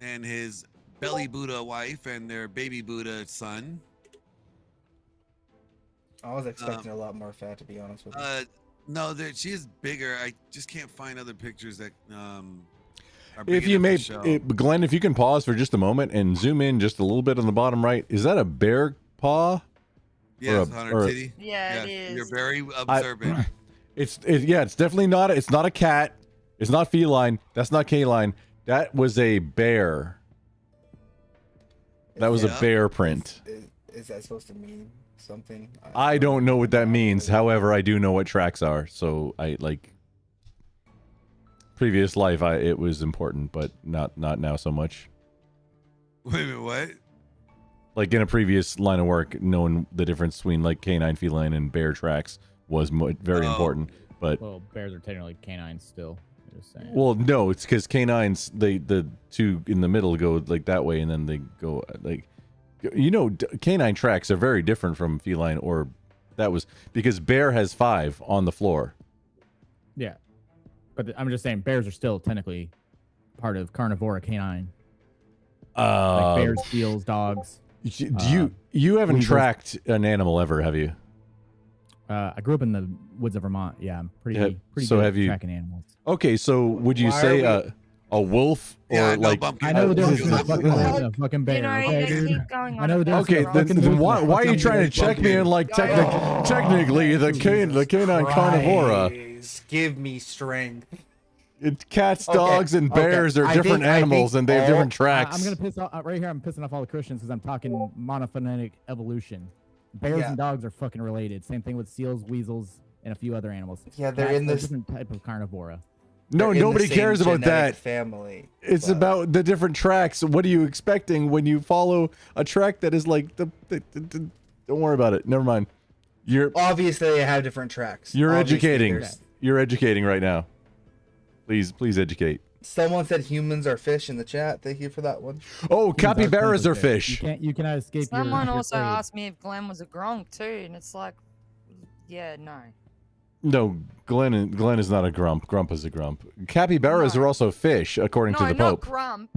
and his belly Buddha wife and their baby Buddha son. I was expecting a lot more fat, to be honest with you. No, she is bigger. I just can't find other pictures that are big If you enough may, to show. Glenn, if you can pause for just a moment and zoom in just a little bit on the bottom right, is that a bear paw? Yes, Or on a- her or a- titty. Yeah, it is. You're very observant. It's definitely not. It's not a cat. It's not feline. That's not canine. That was a bear. That was a bear print. Is that supposed to mean something? I don't know what that means. However, I do know what tracks are. So I like previous life. It was important, but not now so much. Wait a minute, what? like in a previous line of work, knowing the difference between like canine, feline, and bear tracks was very important. But well, bears are technically canines still. Just saying. well, no, it's because canines, the two in the middle go like that way, and then they go like, canine tracks are very different from feline, or that was because bear has 5 on the floor. Yeah, but I'm just saying bears are still technically part of carnivora canine. Like bears, seals, dogs. You haven't weasels. tracked an animal ever, have you? I grew up in the woods of Vermont. Yeah, I'm pretty so good have at you tracking animals. Okay, so would you Why say are a wolf or Yeah, I know, like Bumpkin. I know the difference between a fucking bear. You know, Okay, you dude? keep going I on know the about difference. Okay, then why are you trying to check me in like technically the canine carnivora? Christ, give me strength. Cats, Okay, dogs, and bears are I different think animals, and they have different tracks. I'm gonna piss off right here. I'm pissing off all the Christians because I'm talking monophonetic evolution. Bears Yeah. and dogs are fucking related. Same thing with seals, weasels, and a few other animals. Yeah, they're Cats in are a this- different type of carnivora. No, They're in the nobody same cares about genetic that. family. It's about the different tracks. What are you expecting when you follow a track that is like the don't worry about it. Never mind. You're Obviously, they have different tracks. You're Obviously, educating. there's- You're educating right now. Please educate. Someone said humans are fish in the chat. Thank you for that one. Oh, capybaras are fish. You cannot escape. Someone your also fate. asked me if Glenn was a gronk too, and it's like, yeah, no. No, Glenn is not a grump. Grump is a grump. Capybaras are also fish, according No, to the not Pope. grump.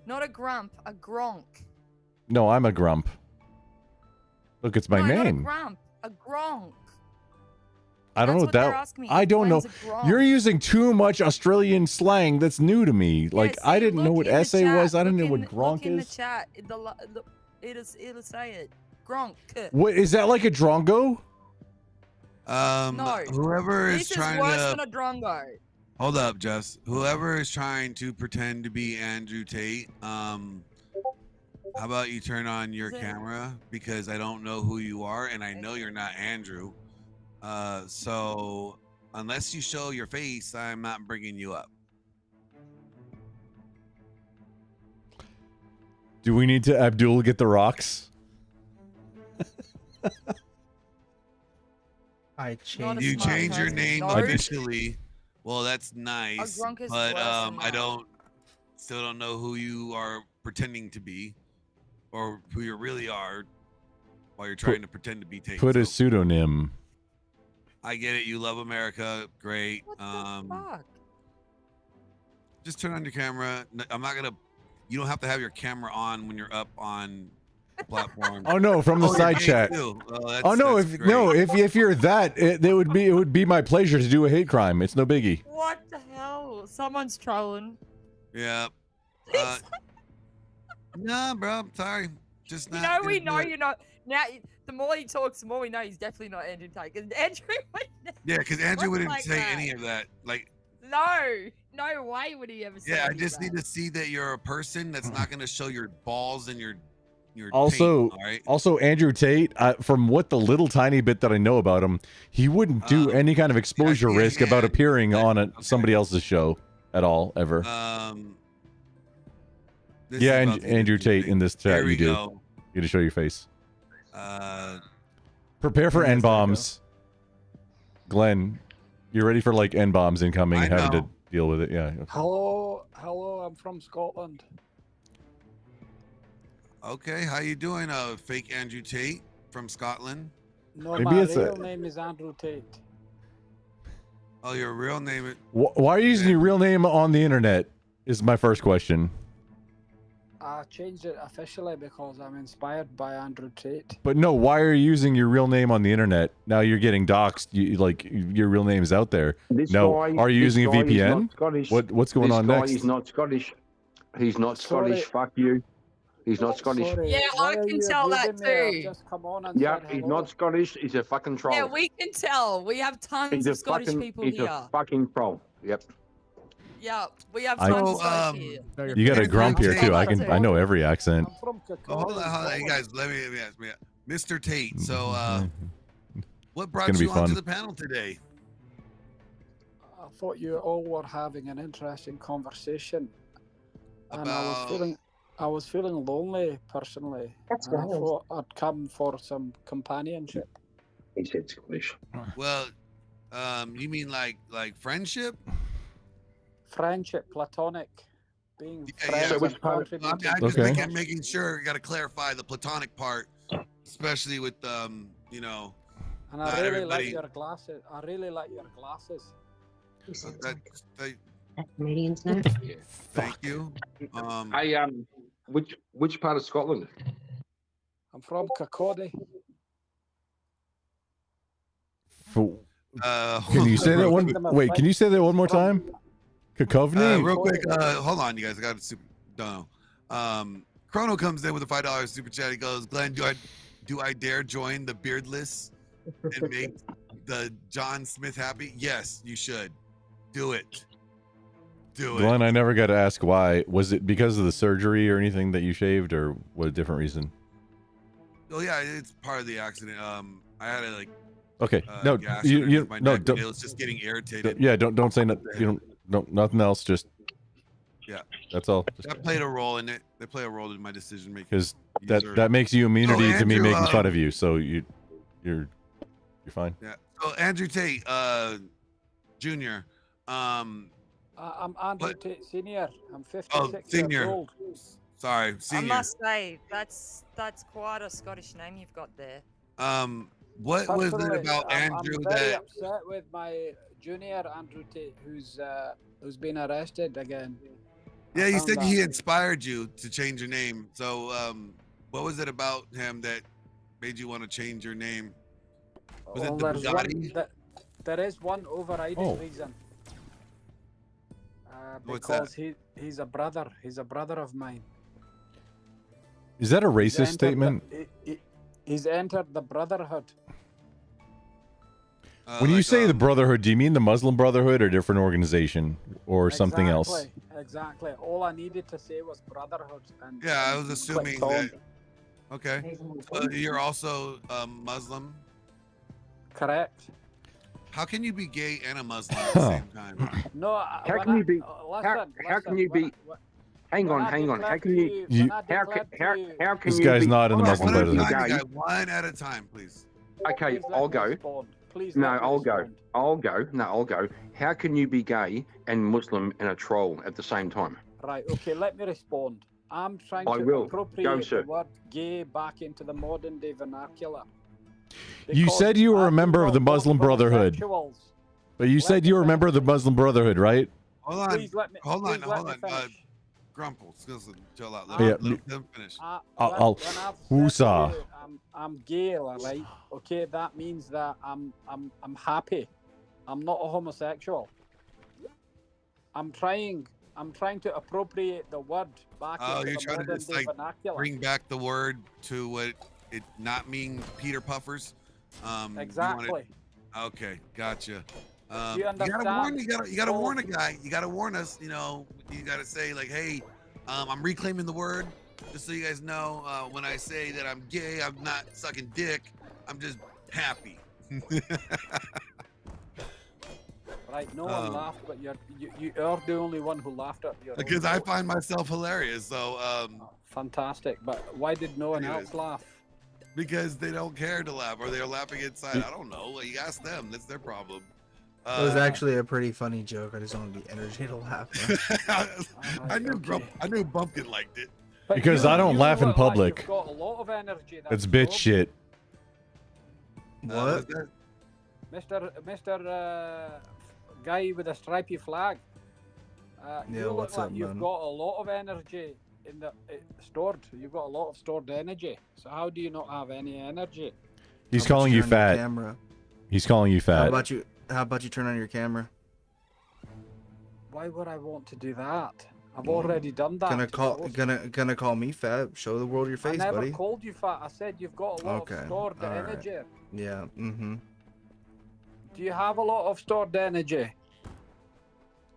Not a grump, a gronk. No, I'm a grump. Look, it's my no, name. Not a grump, a gronk. I don't know what That's what they're that. asking me. I If don't know. Glenn's a grump. You're using too much Australian slang that's new to me. Like I didn't know what essay was. I didn't know what gronk in the is. chat, it'll say it. Gronk. What is that like a drongo? No. Whoever is This is trying worse to than a drongo. hold up, Jess. Whoever is trying to pretend to be Andrew Tate, how about you turn on your camera because I don't know who you are and I know you're not Andrew. So unless you show your face, I'm not bringing you up. Do we need to Abdul get the rocks? I Not a You smart change your person. name No. officially. Well, that's nice, drunk is but worse than I that. still don't know who you are pretending to be, or who you really are, while you're trying to pretend to be Tate. Put a So, pseudonym. I get it. You love America. Great. Fuck. Just turn on your camera. I'm not gonna. You don't have to have your camera on when you're up on the platform. Oh no, from the you're side gay chat. too. Oh, Oh no, that's if you're that, it would be my pleasure to do a hate crime. It's no biggie. What the hell? Someone's trolling. Yeah. Nah, bro. I'm sorry. Just You not. know, we gonna know do it. you're not. Now, the more he talks, the more we know he's definitely not Andrew Tate. 'Cause Andrew would Yeah, because Andrew What's wouldn't like say that? any of that. Like, no way would he ever say yeah, I any of just that. need to see that you're a person that's not going to show your balls and your Also, taint, all right? also Andrew Tate, from what the little tiny bit that I know about him, he wouldn't do any kind of exposure risk about appearing on somebody else's show at all, ever. This Yeah, is about to get Andrew Tate in this chat, There we you do. go. You to show your face. Uh, Prepare for yes, N there we bombs. Glenn, you're ready for like N bombs incoming, I having to know. deal with it. Yeah. okay. Hello, I'm from Scotland. okay, how you doing, fake Andrew Tate from Scotland? No, Maybe my it's a- real name is Andrew Tate. Oh, your real name? Why are you using your real name on the internet? Is my first question. I changed it officially because I'm inspired by Andrew Tate. But no, why are you using your real name on the internet? Now you're getting doxxed. Your real name is out there. This no, guy- are you this using a guy is VPN? not Scottish. What's going This on guy next? is not Scottish. He's not Scottish. Sorry. Fuck you. He's not Scottish. Sorry, Yeah, why I are can you tell that abusing me? I've too. just come on and Yeah, said he's hello. not Scottish. He's a fucking troll. Yeah, we can tell. We have tons he's a of Scottish fucking, people he's here. a fucking troll. Yep. Yeah, we have I- tons of So, Scottish here. You got a Andrew grump here Tate- too. I know every accent. From Oh, hold on, hey guys, let me ask me, Mr. Tate. So, what brought gonna be you onto fun. the panel today? I thought you all were having an interesting conversation, and I was About feeling I was feeling lonely personally. That's and I nice. thought I'd come for some companionship. He said Scottish. Well, you mean like friendship? Friendship, platonic, being Yeah, friends yeah. and contributing. I'm just Okay. making sure. Got to clarify the platonic part, especially with you know. And not I really everybody- like your glasses. I really like your glasses. Canadians now. Thank you. Hey, which part of Scotland? I'm from Kirkcaldy. Can you say that one? Wait, can you say that one more time? Kakovni? Real quick, hold on, you guys. I got a super. Don't know. Chrono comes in with a $5 super chat. He goes, Glenn, do I dare join the beardless and make the John Smith happy? Yes, you should. Do it. Do it. Glenn, I never got to ask why. Was it because of the surgery or anything that you shaved, or what a different reason? Oh yeah, it's part of the accident. I had a like. Okay, no, gash you underneath my no, neck, don't. It was just getting irritated. Yeah, don't say no. You don't nothing else. Just Yeah. that's all. That played a role in it. They play a role in my decision making. Because that makes you immunity to me Andrew, making fun of you. So you're fine. Yeah. So Andrew Tate, Jr. I'm Andrew Tate Senior. I'm 56 Oh, senior. years old. Sorry, I senior. must say that's quite a Scottish name you've got there. What was it Personally, about Andrew I'm very that? upset with my junior Andrew Tate, who's been arrested again. Yeah, you found said that. he inspired you to change your name. So, what was it about him that made you want to change your name? Was Well, it the there's Bugatti? there is one overriding Oh. reason. What's Because he's a brother. He's a brother of mine. Is that a He's racist entered statement? He's entered the brotherhood. When you say the Brotherhood, do you mean the Muslim Brotherhood or different organization or something else? Exactly. All I needed to say was brotherhood. And Yeah, I and was clicked assuming on. that. Okay. So you're also Muslim. Correct. How can you be gay and a Muslim at the same time? No, How can you be? How can you be? Hang on. How can you? How can This you guy's be- not in the Hold Muslim on, One at a Brotherhood. time, gay? you guys. One at a time, please. Okay, Please let I'll me go. respond. Please No, let me I'll go. respond. I'll go. No, I'll go. How can you be gay and Muslim and a troll at the same time? Right, okay, let me respond. I'm trying I to will. Go, appropriate sir. the word gay back into the modern day vernacular. You Because said you were a I do member of not the want Muslim Brotherhood. homosexuals. But you said you were a member of the Muslim Brotherhood, right? Hold on. Please let me- hold on. please let Hold me on. finish. Grumple. Skills, chill out. Yeah, Let them finish. I'll when I've said to Woosah. you, I'm gay, all right? Okay, that means that I'm happy. I'm not a homosexual. I'm trying to appropriate the word back Oh, into you're the trying to modern just day like vernacular. bring back the word to what it not mean Peter Puffers. You want it- Exactly. Okay, gotcha. Do you You gotta understand? warn. You gotta Oh. warn a guy. You gotta warn us. You know, you gotta say like, hey, I'm reclaiming the word. Just so you guys know, when I say that I'm gay, I'm not sucking dick. I'm just happy. Right, no one laughed, but you are the only one who laughed at your own Because I joke. find myself hilarious. So, Fantastic, but why did no one Anyways. else laugh? because they don't care to laugh or they're laughing inside. I don't know. You ask them. That's their problem. It was actually a pretty funny joke. I just don't have the energy to laugh. I knew Bumpkin liked it. But Because you- I don't you laugh in look like public. You've got a lot of energy. That's bitch shit. What? Mr. Guy with a stripy flag. Yeah, you look what's like up, you've man? got a lot of energy in the stored. You've got a lot of stored energy. So how do you not have any energy? He's How about calling you turn on your fat. camera? He's calling you How fat. about you turn on your camera? Why would I want to do that? I've already done that. Gonna call me fat. Show the world your I face, never buddy. called you fat. I said you've got a lot Okay, of stored all right. energy. Yeah. Mm-hmm. Do you have a lot of stored energy?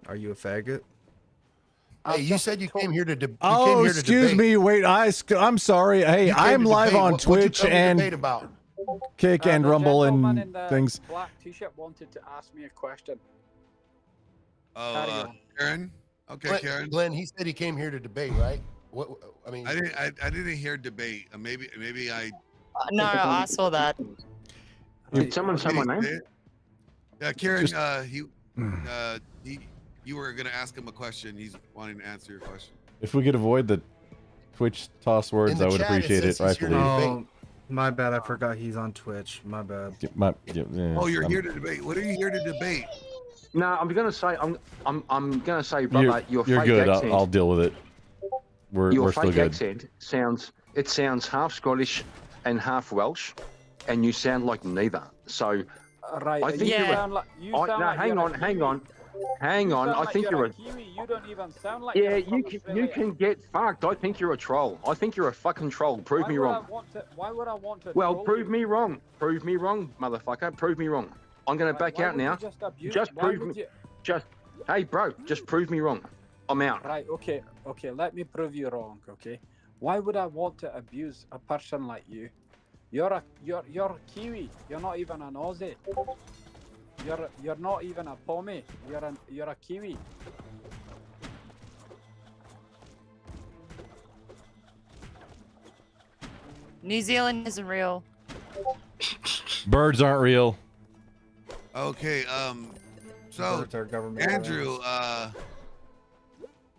Are you a faggot? Hey, you said you came here to debate. Oh, excuse me. Wait, I'm sorry. Hey, You came I'm to live debate. on What'd you Twitch come to and debate about? Kick and the Rumble gentleman in and the things. Black T-shirt wanted to ask me a question. Oh, Carry on. Karen. Okay, Glenn, Karen. Glenn, he said he came here to debate, right? What I mean, I didn't hear debate. Maybe I. No, I saw that. Did someone say my name? Yeah, Kieran. Just- You were gonna ask him a question. He's wanting to answer your question. If we could avoid the Twitch toss words, the I would chat, it appreciate says it. he's here Rightfully. to Oh, my bad. I forgot he's on Twitch. My bad. Oh, you're here to debate. What are you here to debate? No, I'm gonna say I'm gonna say, brother, your You're fake good. accent. I'll deal with it. Your We're still fake good. accent sounds half Scottish and half Welsh, and you sound like neither. So Right. I think you you're a- sound like, you I- sound no, like hang you're a on, hang Kiwi. on. Hang You on, sound I like think you're you're a a Kiwi. You don't even sound like yeah. you're from You Australia. can get fucked. I think you're a troll. I think you're a fucking troll. Prove Why me would wrong. Why would I want to? Well, troll prove you? me wrong. Prove me wrong, motherfucker. Prove me wrong. I'm gonna back Why out would you now. Just, abuse, Just why prove would me. you- Just hey, bro. Just prove me wrong. I'm out. Right. Okay. Okay. Let me prove you wrong. Okay. Why would I want to abuse a person like you? You're a Kiwi. You're not even an Aussie. You're not even a Pommy. You're a Kiwi. New Zealand isn't real. Birds aren't real. Okay. So Birds are government Andrew,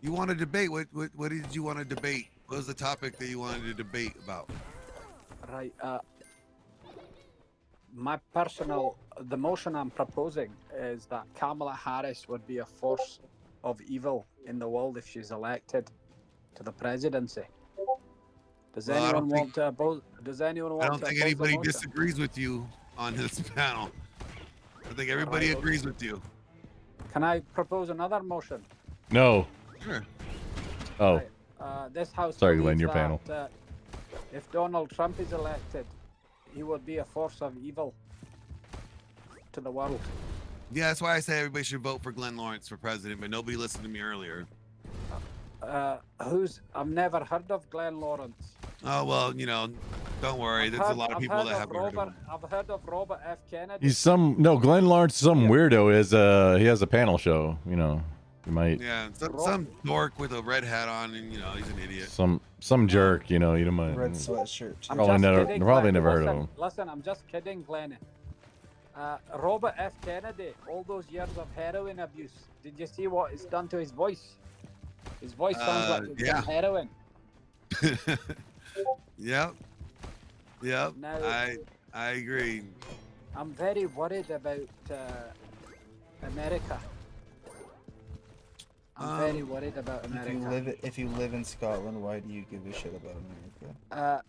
you want to debate? What did you want to debate? What was the topic that you wanted to debate about? Right. The motion I'm proposing is that Kamala Harris would be a force of evil in the world if she's elected to the presidency. Does Well, I don't anyone want to oppose? Does anyone want I to don't think oppose the anybody motion? disagrees with you on this panel. I think everybody Right, agrees with you. Can I propose another motion? No. Sure. Oh. This house. Sorry, Glenn, believes your panel. that, if Donald Trump is elected, he would be a force of evil to the world. Yeah, that's why I say everybody should vote for Glenn Lawrence for president, but nobody listened to me earlier. I've never heard of Glenn Lawrence. Oh well, don't worry. There's a lot of people that haven't heard of him. I've heard of Robert F. Kennedy. He's Glenn Lawrence, some weirdo. He has a panel show. You might Yeah, some dork with a red hat on, and he's an idiot. some jerk. You don't mind. Red sweatshirt. I'm Probably just never kidding, probably Glenn. never heard Listen, of him. Listen, I'm just kidding, Glenn. Robert F. Kennedy, all those years of heroin abuse. Did you see what it's done to his voice? His voice sounds like it's yeah. on heroin. Yep. Now- I agree. I'm very worried about America. I'm very worried about America. If you live in Scotland, why do you give a shit about America?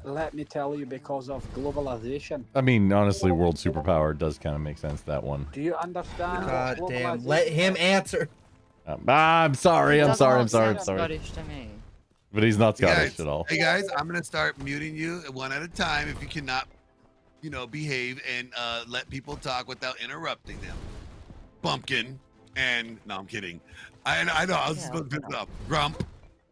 Let me tell you, because of globalization. I mean, honestly, world superpower does kind of make sense. That one. Do you understand? what God damn! globalization Let him is? answer. I'm sorry. I'm Doesn't sorry. I'm all sorry. I'm sound sorry. Scottish to me. But he's not Hey, Scottish guys, at all. Hey guys, I'm gonna start muting you one at a time if you cannot, behave and let people talk without interrupting them. Bumpkin and no, I'm kidding. I know I was just supposed to pick it up. Grump,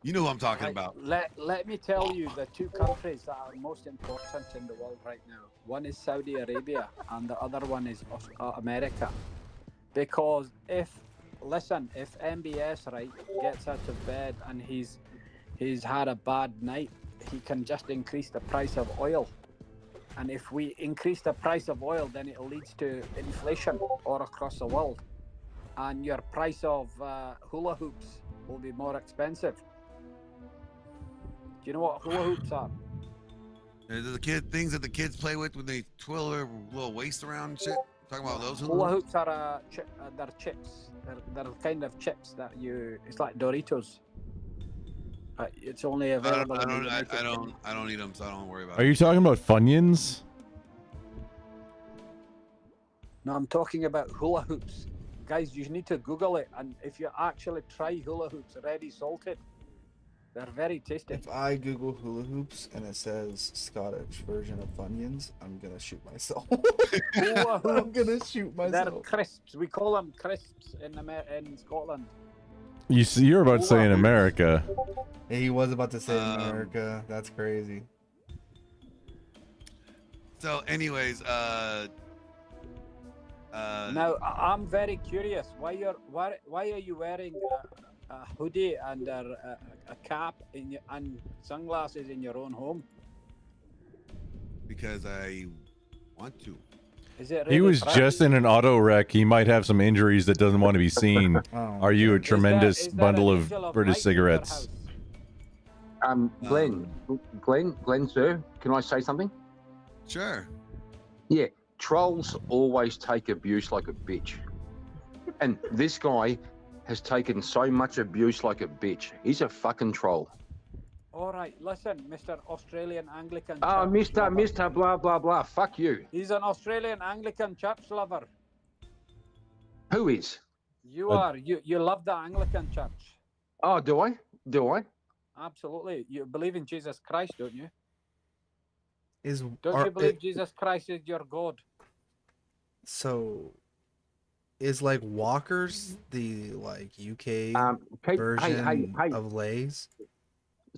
you know who I'm talking about. Let me tell you the two countries that are most important in the world right now. One is Saudi Arabia and the other one is America. Because if MBS gets out of bed and he's had a bad night, he can just increase the price of oil. And if we increase the price of oil, then it leads to inflation all across the world. And your price of hula hoops will be more expensive. Do you know what hula hoops are? There's the things that the kids play with when they twirl their little waist around and shit. Talking about those Hula hoops are they're chips. They're kind of chips that it's like Doritos. It's only available. I don't eat them, so I don't worry about Are it. you talking about Funyuns? No, I'm talking about hula hoops. Guys, you need to Google it, and if you actually try hula hoops ready salted, they're very tasty. If I Google hula hoops and it says Scottish version of Funyuns, I'm gonna shoot myself. Hula hoops, I'm gonna shoot they're myself. crisps. We call them crisps in Scotland. You're about to say in America. Yeah, he was about to say in America. That's crazy. So, anyways, Now I'm very curious. Why are you wearing a hoodie and a cap and sunglasses in your own home? Because I want to. Is it He really was practical? just in an auto wreck. He might have some injuries that doesn't want to be seen. Are you a tremendous bundle of British cigarettes? Glenn, sir, can I say something? Sure. Yeah, trolls always take abuse like a bitch. And this guy has taken so much abuse like a bitch. He's a fucking troll. All right, listen, Mr. Australian Anglican. Oh, church lover. Mr. Blah, blah, blah. Fuck you. He's an Australian Anglican church lover. Who is? You are. You love the Anglican church. Oh, do I? Do I? Absolutely. You believe in Jesus Christ, don't you? Don't Are- you believe Jesus Christ is your God? So, is like Walkers the like UK hey, version hey. of Lay's?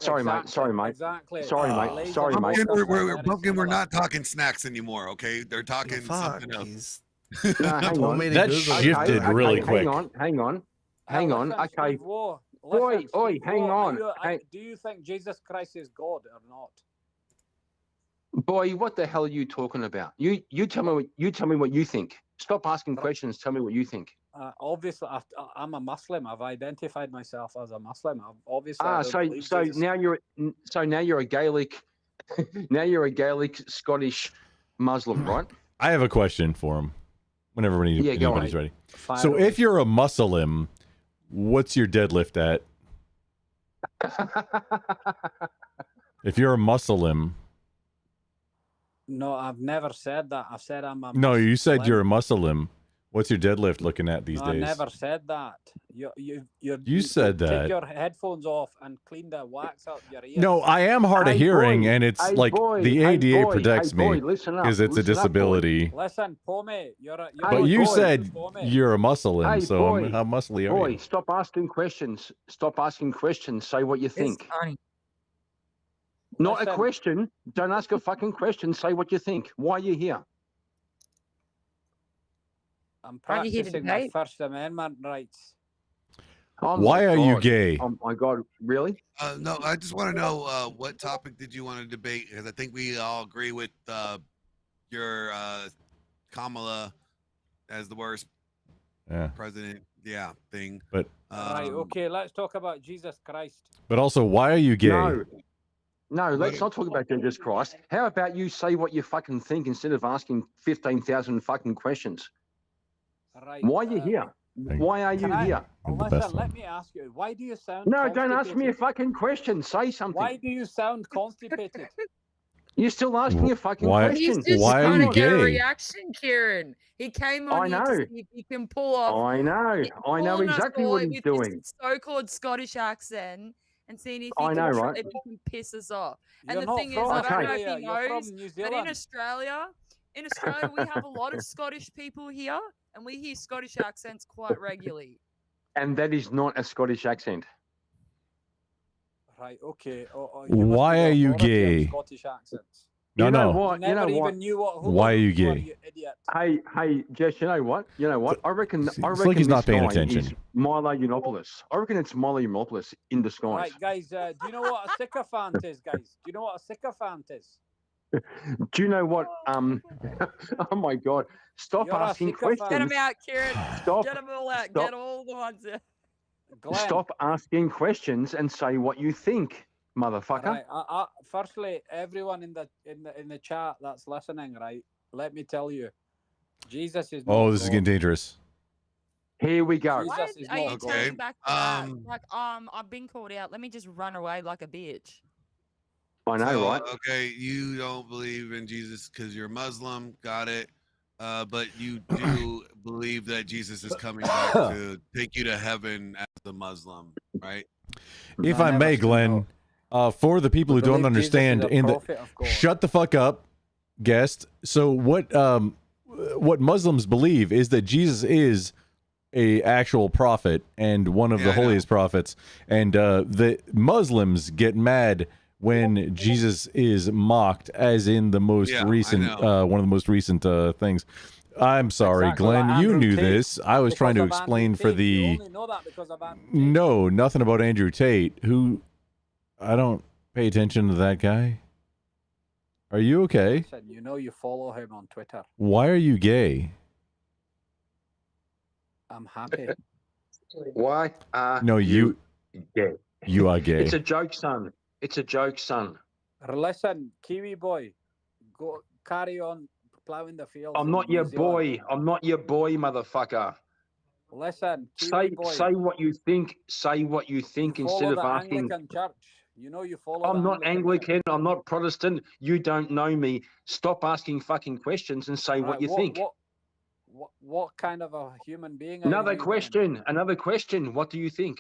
Sorry, mate. Sorry, mate. Exactly. Sorry, mate. Sorry, mate. We're not talking snacks anymore, okay? They're talking something else. No, hang on. That shifted really quick. Hang on. Listen, Okay. Steve Waugh, Oi, listen, oi, Steve hang Waugh, on. do you think Jesus Christ is God or not? Boy, what the hell are you talking about? You tell me what you think. Stop asking questions. Tell me what you think. Obviously, I'm a Muslim. I've identified myself as a Muslim. Obviously. I don't So believe Jesus. now you're a Gaelic, now you're a Gaelic Scottish Muslim, right? I have a question for him. Whenever anybody's ready. Fire So away. if you're a Muslim, what's your deadlift at? If you're a Muslim, No, I've never said that. I've said I'm a no, you said Muslim. you're a Muslim. What's your deadlift looking at these I days? never said that. You said that. Take your headphones off and clean the wax out your ears. No, I am hard of hearing, and it's like the ADA protects me listen up, because it's a listen up, boy. disability. Listen, Pommy, you're But you boy, said Pommy. you're a Muslim, Hey, so boy, how muscly are boy, you? stop asking questions. Stop asking questions. Say what you think. Not a Listen. question. Don't ask a fucking question. Say what you think. Why are you here? I'm Aren't you here to practicing my debate? First Amendment rights. Oh my Why are you God. gay? Oh my God, really? No, I just want to know what topic did you want to debate? Because I think we all agree with your Kamala as the worst president. Yeah, thing. But Right, okay, let's talk about Jesus Christ. but also, why are you gay? No, let's not talk about Jesus Christ. How about you say what you fucking think instead of asking 15,000 fucking questions? Right. Why are you here? Why are you Can I- here? Listen, let me ask you, why do you sound No, don't ask me a constipated? fucking question. Say something. Why do you sound constipated? You're still asking a fucking Why- He's question. just Why are trying you to get a gay? reaction, Kieran. He came on I here know. to see if he can pull off. I know calling us exactly all what he's with his doing. so-called Scottish accent and seeing if he, I can, know, tr- right? if he can piss us off. You're And the not thing is, from I don't know if Australia, he you're knows, from New but Zealand. in Australia, we have a lot of Scottish people here, and we hear Scottish accents quite regularly. And that is not a Scottish accent. Right, okay. Why are you gay? Scottish accents. No, You know no. what? You You know never what? even knew what Why are you hula gay? you idiot. Hey, Jess, you know what? I reckon. See, I it's reckon like he's not this paying guy attention. is Milo Yiannopoulos. I reckon it's Milo Yiannopoulos in disguise. Right, guys, do you know what a sycophant is, guys? Do you know what a sycophant is? Do you know what? Oh my God! Stop You're a asking sycophant. questions. Get him out, Kieran. Stop. Get them all out. Stop. Get all the ones out. Glenn. Stop asking questions and say what you think, motherfucker. Right, firstly, everyone in the chat that's listening, right? Let me tell you, Jesus is. Oh, not this is God. getting dangerous. Here we go. Jesus Why is are you not turning God. back to that? Like, I've been called out. Let me just run away like a bitch. I know, So, right? Okay, you don't believe in Jesus because you're Muslim. Got it. But you do believe that Jesus is coming back to take you to heaven as a Muslim, right? If I may, Glenn, for the people who don't believe Jesus is understand, a in the prophet of God. shut the fuck up, guest. So what Muslims believe is that Jesus is a actual prophet and one of the holiest prophets, and the Muslims get mad when Jesus is mocked, as in the most Yeah, I recent know. one of the most recent things. I'm sorry, Exactly Glenn. like You Andrew knew Tate. this. I was trying to Because of explain Andrew for Tate. You the. only know that because of Andrew Tate. No, nothing about Andrew Tate. Who? I don't pay attention to that guy. Are you okay? Listen, you know you follow him on Twitter. Why are you gay? I'm happy. Why are No, you. gay? You are gay. It's a joke, son. It's a joke, son. Listen, Kiwi boy, go carry on plowing the fields. I'm in not New your Zealand. boy. I'm not your boy, motherfucker. Listen, Kiwi Say boy. say what you think. Say what you think you instead follow of the asking. Anglican Church. You know you follow. I'm the not Anglican. I'm not Protestant. You don't know me. Stop asking fucking questions and say what Right, you think. What kind of a human being are Another you? question. Another question. What do you think?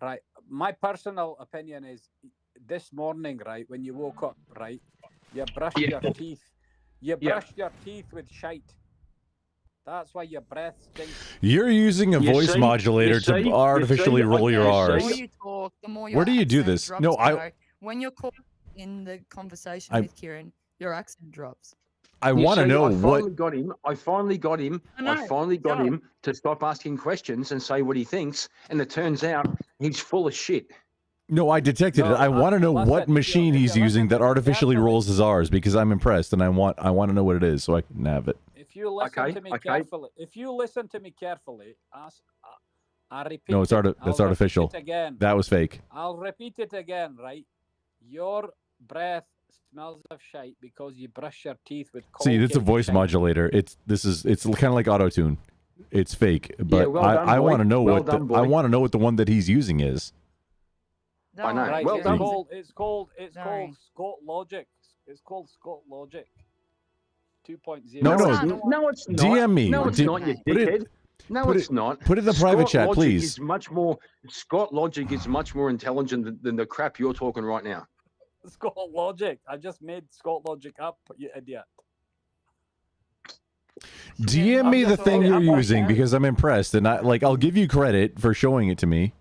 Right. My personal opinion is this morning, right, when you woke up, right, you brushed your teeth. You brushed your teeth with shite. That's why your breath stinks. You're using a You voice see? modulator You see? to artificially You see? roll your You R's. The more you talk, the more your Where do you do accent this? drops, No, you I. know. When you're caught in the conversation I- with Kieran, your accent drops. I You want to see, know I finally what. got him. I finally got him. I know, I finally got yeah. him to stop asking questions and say what he thinks. And it turns out he's full of shit. No, I detected it. I want to know what machine he's using that artificially rolls his R's because I'm impressed and I want to know what it is so I can have it. If you listen Okay, to me okay. carefully, I repeat. No, it's I'll that's repeat artificial. it again. That was fake. I'll repeat it again, right? Your breath smells of shite because you brush your teeth with cold. See, it's a cake voice shite. modulator. It's kind of like auto-tune. It's fake, but well done, I boy. want to know Well what done, I boy. want to know what the one that he's using is. I know. Right, Well it's done. called Scott Logic. It's called Scott Logic 2.0. No, it's not. DM me. No, it's not, you Put it- dickhead. No, put it's it- not. put it in the private Scott chat, Logic please. Is much more. Scott Logic is much more intelligent than the crap you're talking right now. Scott Logic. I just made Scott Logic up, you idiot. DM me the thing you're I'm not using sorry. because I'm impressed, and I'll give you credit for showing it to me,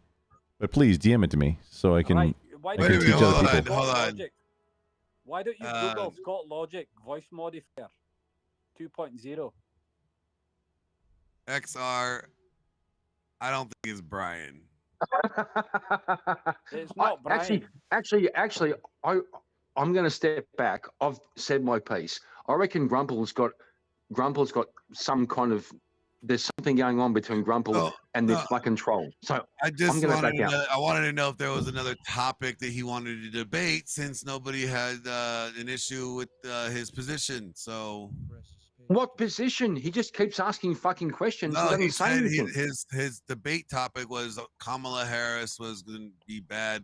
but please DM it to me so I can Right. Why I don't can you teach Google other Scott people. Logic? Why don't you Google Scott Logic voice modifier 2.0? XR. I don't think it's Brian. It's not Brian. Actually, I'm going to step back. I've said my piece. I reckon Grumple's got some kind of. There's something going on between Grumple and this fucking troll. So I just I'm gonna wanted back to out. know, I wanted to know if there was another topic that he wanted to debate since nobody had an issue with his position. So What position? He just keeps asking fucking questions. no, he he doesn't say said anything. his debate topic was Kamala Harris was going to be bad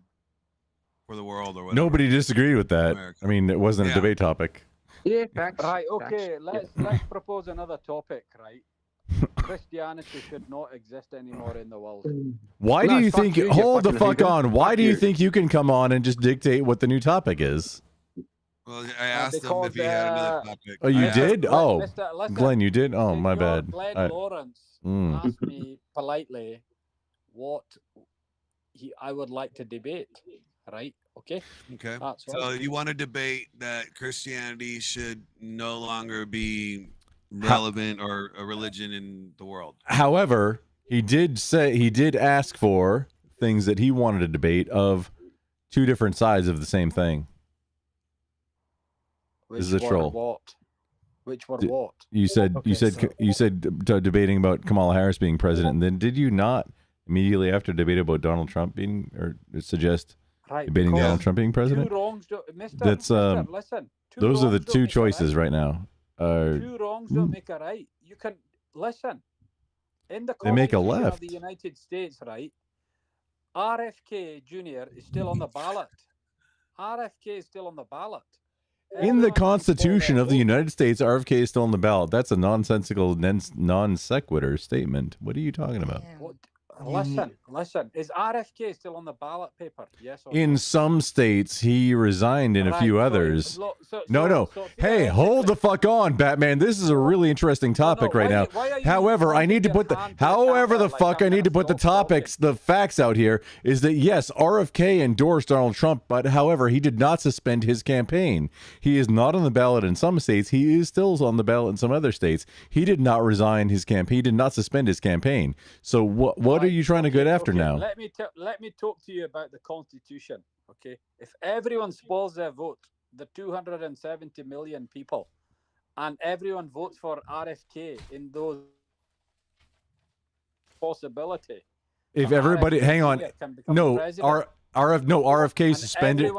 for the world or whatever. Nobody disagreed with that. I mean, it wasn't a Yeah. debate topic. Yeah, facts. Right, okay, facts. let's propose another topic, right? Christianity should not exist anymore in the world. Why do No, you fuck think? you, you Hold the fucking fuck heathen. on. Why Fuck do you you. think you can come on and just dictate what the new topic is? Well, I asked him because, if he had another topic. Oh, you I asked did? him- Oh, listen, Glenn, you did? Oh, my Senor bad. Glenn Lawrence Mm. asked me politely what I would like to debate, right? Okay. Okay. That's So right. you want to debate that Christianity should no longer be relevant or a religion in the world? However, he did ask for things that he wanted to debate of two different sides of the same thing. This is a Which were troll. What? Which were Did- what? You said debating about Kamala Harris being president, and then did you not immediately after debate about Donald Trump being or suggest Right, debating because Donald Trump being president? Two wrongs don't, Mister, That's Mister, listen. Two those are the wrongs don't two make a choices right. right now. Two wrongs don't make a right. You can listen. In the They make a Constitution left. of the United States, right? RFK Jr. is still on the ballot. RFK is still on the ballot. In the Constitution of the United States, RFK is still on the ballot. That's a nonsensical non sequitur statement. What are you talking about? What, Listen. Is RFK still on the ballot paper? Yes or In no? some states, he resigned. In a few others. No. Hey, hold the fuck on, Batman. This is a really interesting topic right now. However, I need to put the. However, the fuck I need to put the topics, the facts out here is that yes, RFK endorsed Donald Trump, but however, he did not suspend his campaign. He is not on the ballot in some states. He is still on the ballot in some other states. He did not resign his campaign. He did not suspend his campaign. So what are you trying to get after now? Let me talk to you about the Constitution. Okay, if everyone spoils their vote, the 270 million people, and everyone votes for RFK in those possibility. If everybody, hang on, no, RFK suspended.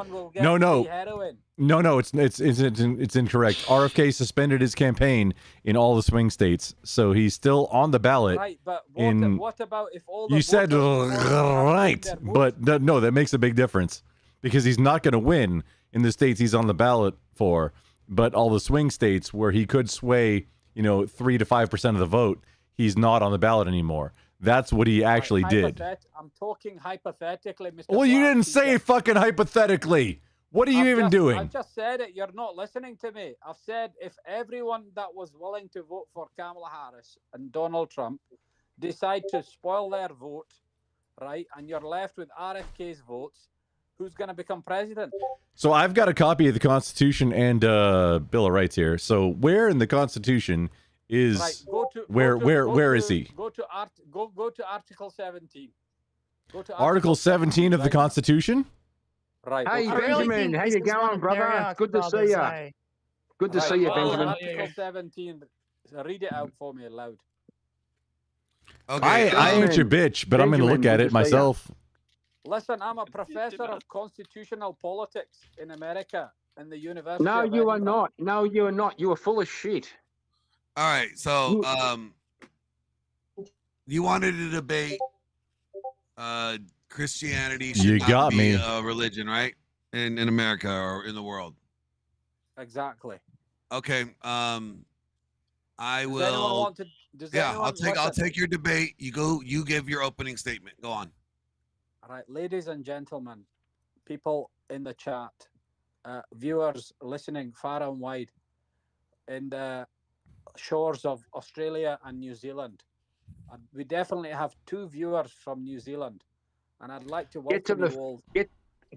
No, it's incorrect. RFK suspended his campaign in all the swing states, so he's still on the ballot. Right, but what about if all you said right, but no, that makes a big difference because he's not going to win in the states he's on the ballot for, but all the swing states where he could sway, 3 to 5% of the vote, he's not on the ballot anymore. That's what he actually did. I'm talking hypothetically, Mr. Well, you didn't say fucking hypothetically. What are you even doing? I just said it. You're not listening to me. I've said if everyone that was willing to vote for Kamala Harris and Donald Trump decide to spoil their vote, right, and you're left with RFK's votes, who's going to become president? So I've got a copy of the Constitution and Bill of Rights here. So where in the Constitution is where is he? Go to Article 17. Go to Article 17 of the Constitution? Right. Hey, Benjamin, how you going, brother? Good to see you. Good to see you, Benjamin. Article 17. Read it out for me loud. Okay. I ain't your bitch, but I'm going to look at it myself. Listen, I'm a professor of constitutional politics in America in the University No, of you are Edinburgh. not. No, you are not. You are full of shit. All right, so you wanted to debate Christianity should You not got be me. a religion, right? In America or in the world. Exactly. Okay. I Does anyone will. want to- does Yeah, anyone I'll listen? take your debate. You give your opening statement. Go on. All right, ladies and gentlemen, people in the chat, viewers listening far and wide, in the shores of Australia and New Zealand. We definitely have 2 viewers from New Zealand, and I'd like to Get to welcome the you all.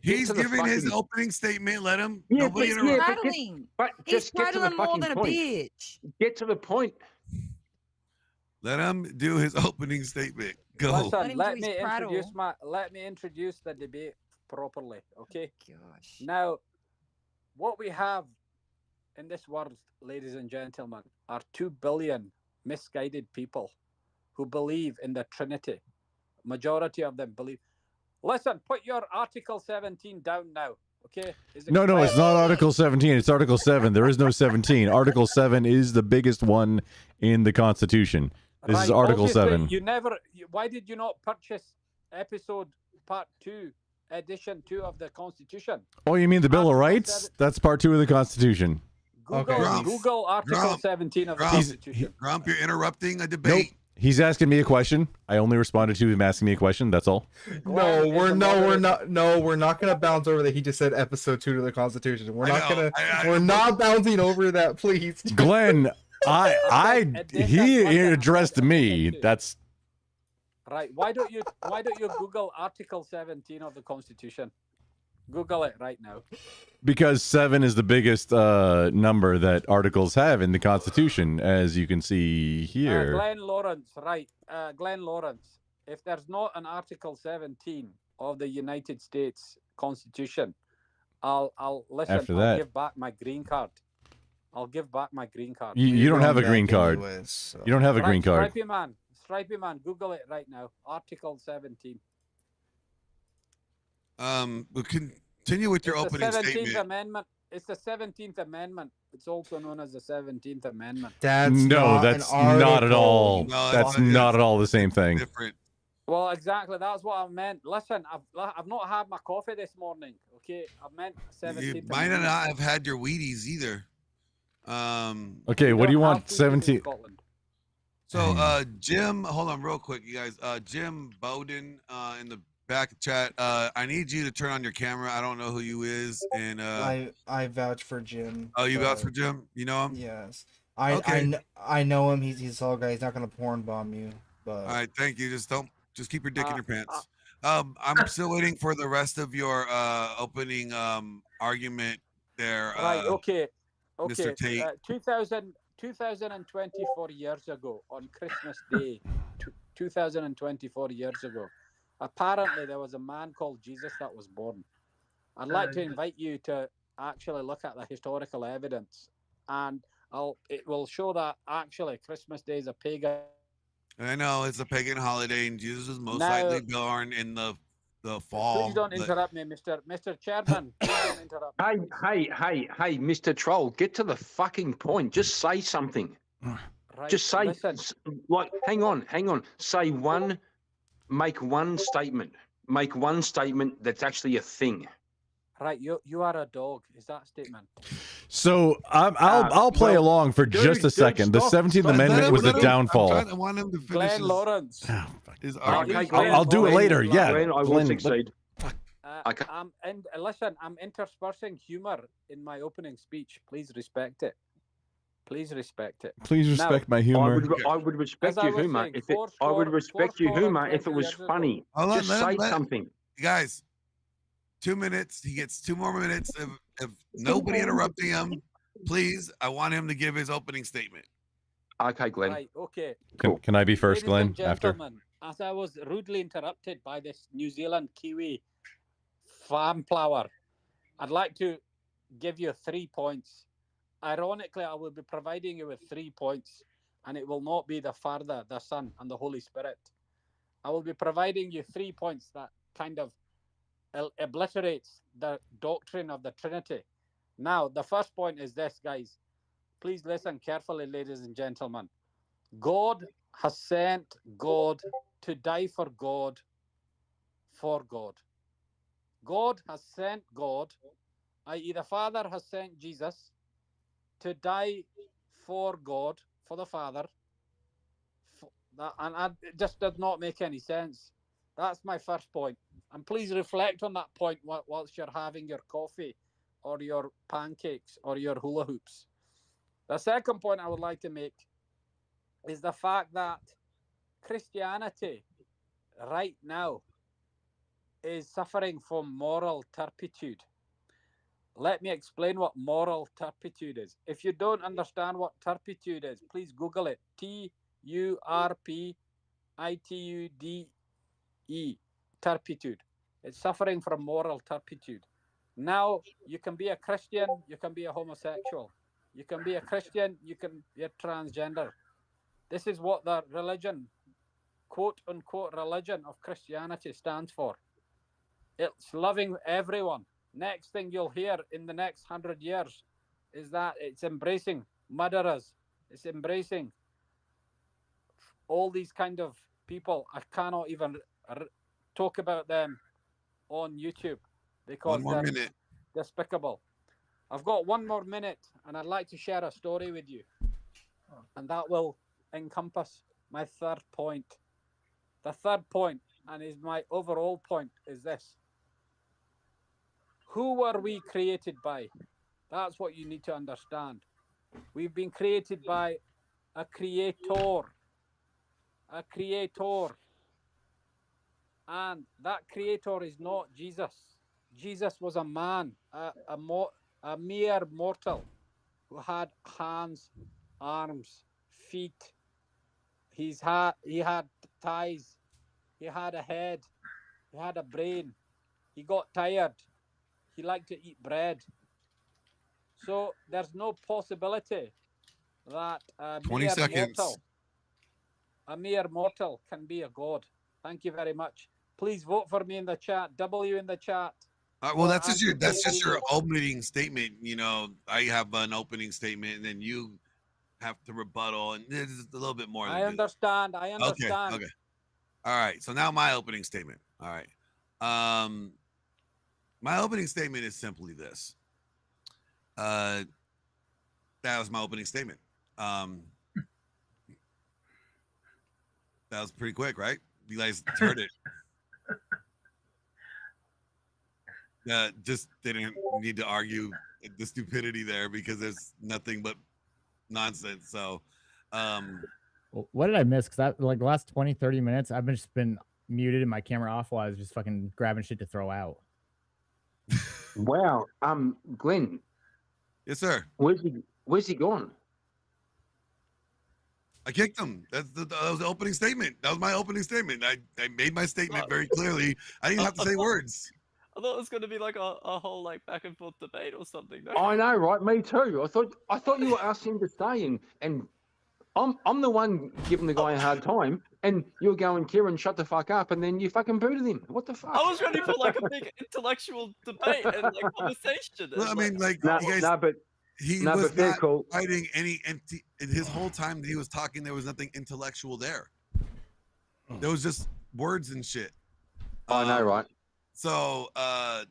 He's giving his opening statement. Let him. Yeah, Nobody but- interrupt. yeah, Prattling. But He's just get to the prattling more fucking than a point. bitch. Get to the point. Let him do his opening statement. Go. Listen, let his me prattle. introduce the debate properly, okay? Gosh. Now, what we have in this world, ladies and gentlemen, are 2 billion misguided people who believe in the Trinity. Majority of them believe. Listen, put your Article 17 down now, okay? No, it's not Article 17. It's Article 7. There is no 17. Article 7 is the biggest one in the Constitution. This is Article obviously, 7. Why did you not purchase episode part 2, edition 2 of the Constitution? Oh, you mean the Bill of Rights? That's part 2 of the Constitution. Google Article 17 of the Constitution. Grump, you're interrupting a debate. Nope. He's asking me a question. I only responded to him asking me a question. That's all. No, we're not gonna bounce over that. He just said episode 2 to the Constitution. We're we're not bouncing over that, please. Glenn, he addressed me. That's Right. Why don't you Google Article 17 of the Constitution? Google it right now. because 7 is the biggest number that articles have in the Constitution, as you can see here. Glenn Lawrence, right. Glenn Lawrence, if there's not an Article 17 of the United States Constitution, I'll listen. After I'll that. give back my green card. I'll give back my green card. You don't have a green card. You don't have a green card. Stripey man, Google it right now. Article 17. But continue with your It's opening the 17th statement. Amendment. It's the 17th Amendment. It's also known as the 17th Amendment. That's not at all. That's not at all the same thing. Well, exactly. That's what I meant. Listen, I've not had my coffee this morning. Okay, I meant 17th. You might not have had your Wheaties either. Okay, what do you want? 17. So Jim, hold on real quick, you guys. Jim Bowden in the back chat. I need you to turn on your camera. I don't know who you is, and I vouch for Jim. oh, you vouch but- for Jim? You know him? Yes. Okay. I know him. He's a solid guy. He's not gonna porn bomb you. But All right, thank you. Just keep your dick in your pants. I'm still waiting for the rest of your opening argument there. Right. Okay. Mr. Tate. 2024 years ago on Christmas Day, 2024 years ago, apparently there was a man called Jesus that was born. I'd like to invite you to actually look at the historical evidence, and it will show that actually Christmas Day is a pagan. I know it's a pagan holiday, and Jesus was most Now- likely born in the fall. Please don't but- interrupt me, Mr. Chairman. Please don't interrupt me. Hey, Mr. Troll, get to the fucking point. Just say something. Right, Just say, listen. like, hang on. Make one statement. Make one statement that's actually a thing. Right, you are a dog. Is that a statement? So I'll play well, along for just a second. The 17th Amendment was a downfall. I want him to finish Glenn Lawrence. his Okay, argument. I'll do it later. Yeah, Glenn, I will Glenn, succeed. Listen, I'm interspersing humor in my opening speech. Please respect it. Please respect it. Please Now, respect my humor. I would respect As I your was humor saying, if it. four I would score- respect four your score and humor if it 20 was years ago. funny. Hold on, Just let him- say let- something. Guys, 2 minutes. He gets 2 more minutes. If nobody interrupting him, please, I want him to give his opening statement. Okay, Glenn. Right, okay. Can I be first, Ladies Glenn? and After. gentlemen, as I was rudely interrupted by this New Zealand Kiwi farm plower, I'd like to give you 3 points. Ironically, I will be providing you with 3 points, and it will not be the Father, the Son, and the Holy Spirit. I will be providing you 3 points that kind of obliterates the doctrine of the Trinity. Now, the first point is this, guys. Please listen carefully, ladies and gentlemen. God has sent God to die for God, for God. God has sent God, i.e., the Father has sent Jesus to die for God, for the Father. It just does not make any sense. That's my first point. And please reflect on that point whilst you're having your coffee or your pancakes or your hula hoops. The second point I would like to make is the fact that Christianity right now is suffering from moral turpitude. Let me explain what moral turpitude is. If you don't understand what turpitude is, please Google it. Turpitude. Turpitude. It's suffering from moral turpitude. Now, you can be a Christian, you can be a homosexual. You can be a Christian, you can be a transgender. This is what the religion, quote unquote, religion of Christianity stands for. It's loving everyone. Next thing you'll hear in the next 100 years is that it's embracing murderers. It's embracing all these kind of people. I cannot even talk about them on YouTube because 1 more they're minute. despicable. I've got 1 more minute and I'd like to share a story with you. And that will encompass my third point. The third point, and is my overall point, is this. Who were we created by? That's what you need to understand. We've been created by a creator. A creator. And that creator is not Jesus. Jesus was a man, a mere mortal who had hands, arms, feet. He had thighs. He had a head. He had a brain. He got tired. He liked to eat bread. So there's no possibility that a 20 mere seconds. mortal can be a god. Thank you very much. Please vote for me in the chat. W in the chat. Well, that's just your Radio. opening statement. You know, I have an opening statement, and then you have to rebuttal, and there's a little bit more. I understand. I understand. Okay. All right. So now my opening statement. All right. My opening statement is simply this. That was my opening statement. That was pretty quick, right? You guys heard it. Just didn't need to argue the stupidity there because there's nothing but nonsense. So, What did I miss? Because like the last 20, 30 minutes, I've just been muted and my camera off while I was just fucking grabbing shit to throw out. Wow. Glenn. Yes, sir. Where's he gone? I kicked him. That was the opening statement. That was my opening statement. I made my statement very clearly. I didn't have to say words. I thought it was going to be like a whole like back and forth debate or something. No? I know, right? Me too. I thought you were asking him to stay, and I'm the one giving the guy a hard time, and you're going, Kieran, shut the fuck up, and then you fucking booted him. What the fuck? I was ready for like a big intellectual debate and like conversation. Well, I mean, like No, you guys, no, but he no, was but they're not cool. fighting any empty. His whole time that he was talking, there was nothing intellectual there. There was just words and shit. I know, right? So I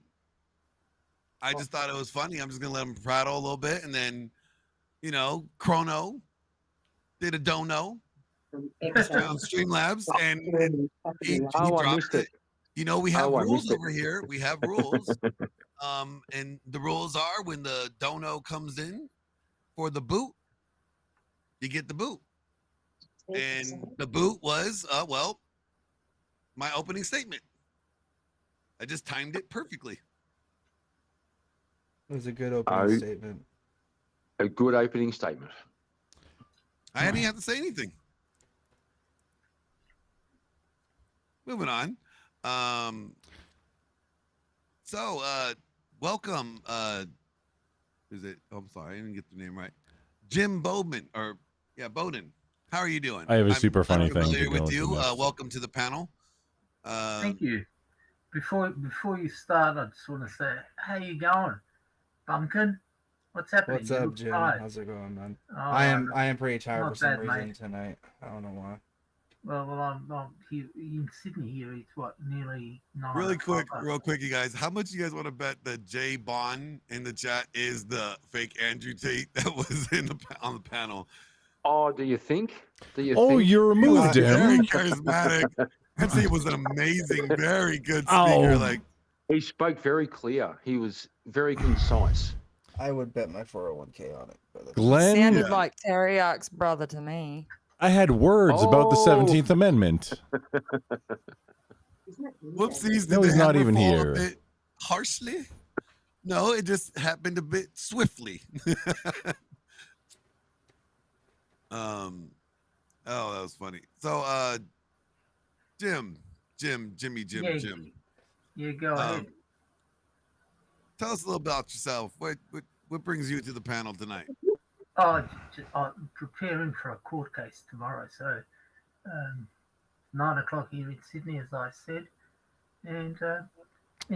just thought it was funny. I'm just gonna let him prattle a little bit, and then, you know, Chrono did a dono on Streamlabs, and he dropped it. You know, we have rules over here. We have rules, and the rules are when the dono comes in for the boot, you get the boot, and the boot was well, my opening statement. I just timed it perfectly. It was a good opening statement. A good opening statement. I didn't have to say anything. Moving on. So welcome. Is it? Oh, I'm sorry, I didn't get the name right. Jim Bowden, Bowden. How are you doing? I have a super funny thing to Familiar go with you. into next. Welcome to the panel. Thank you. Before you start, I just want to say, how you going, Bumpkin? What's happening? What's You up, look Jim? tired. How's it going, man? Oh, I am pretty tired not for some bad, reason mate. tonight. I don't know why. Well, I'm here in Sydney. Here it's what, nearly 9 Real o'clock. quick, you guys. How much you guys want to bet that Jay Bond in the chat is the fake Andrew Tate that was on the panel? Oh, do you think? Oh, you removed Very him. charismatic. MC was an amazing, very good speaker. Oh. Like, he spoke very clear. He was very concise. I would bet my 401k on it. But Glenn, Sounded like Teriak's brother to me. I had words about the Oh. 17th Amendment. whoopsies! No, Did he's the not hammer even fall here. A bit harshly? No, it just happened a bit swiftly. Oh, that was funny. So, Jimmy, Yeah, Jim. Yeah, go ahead. Tell us a little about yourself. What brings you to the panel tonight? I'm preparing for a court case tomorrow, so 9 o'clock here in Sydney, as I said, and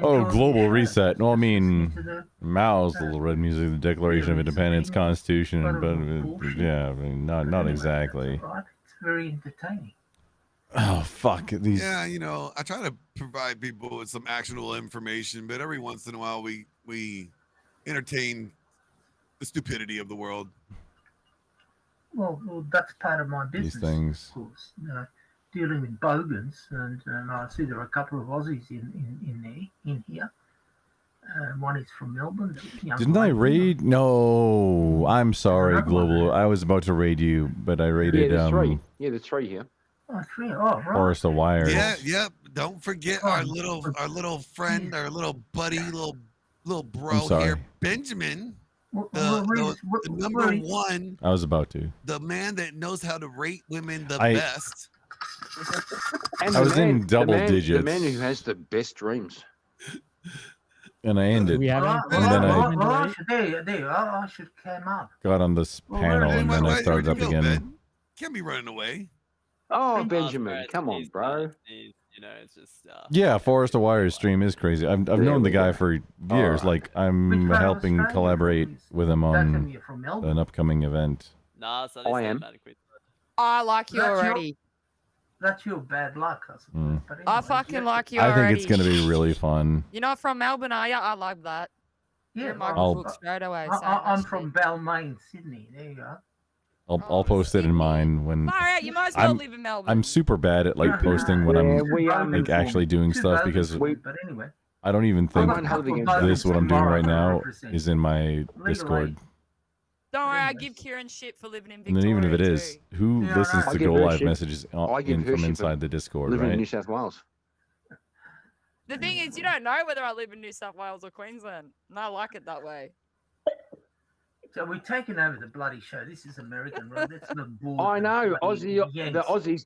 Oh, enjoy global the show. reset. No, I mean to the- Mao's little red music, the Declaration of Independence, Constitution, But but yeah, I mean, not exactly. Right? It's very entertaining. Oh fuck these. Yeah, you know, I try to provide people with some actionable information, but every once in a while we entertain the stupidity of the world. Well, that's part of my These business, things. of course. Dealing with bogans, and I see there are a couple of Aussies in here. One is from Melbourne. young Didn't I lady. raid? No, I'm sorry, Global. I was about to raid you, but I raided there's three. Yeah, there's three here. Oh, three. Oh, right. Forest of Wires. Yeah, yep. Don't forget our little friend, our little buddy, little bro sorry. here, Benjamin. Well, The number one, I was about to. the man that knows how to rate women the I- best. And I the was in double digits. The man who has the best dreams. And I ended. We have And then I I should come up. got on this panel, and then I started up again. Can't be running away. Oh, Benjamin, come on, bro. You know, it's just. Yeah, Forest of Wires stream is crazy. I've known the guy for years. Alright. Like I'm Which part of helping Australia collaborate with him on you're from Melbourne? an upcoming event. Nah, so I am. I like you That's your- already. That's your bad luck, I suppose. Mm. But I anyways, fucking like you I already. think it's gonna be really fun. You're not from Melbourne, are you? I love that. Yeah, Michael I'll- Foot straight away. I'm saying that from shit. Balmain, Sydney. There you go. I'll post it in mine when Far out, you might as well I'm live in Melbourne. I'm super bad at like posting when I'm like actually doing Too stuff bad because for you, but anyway. I don't even think got a couple of votes this what I'm doing tomorrow right to now represent. is in my Legal Discord. aid. Don't worry, I give Kieran shit for living in And Victoria. then even if it is, who Yeah, listens I to give Go her Live shit. messages I give in her from shit for inside the Discord, living in New right? South Wales. The thing is, you don't know whether I live in New South Wales or Queensland, and I like it that way. So we're taking over the bloody show. This is American, right? That's the board. I know, Aussie, the Aussies.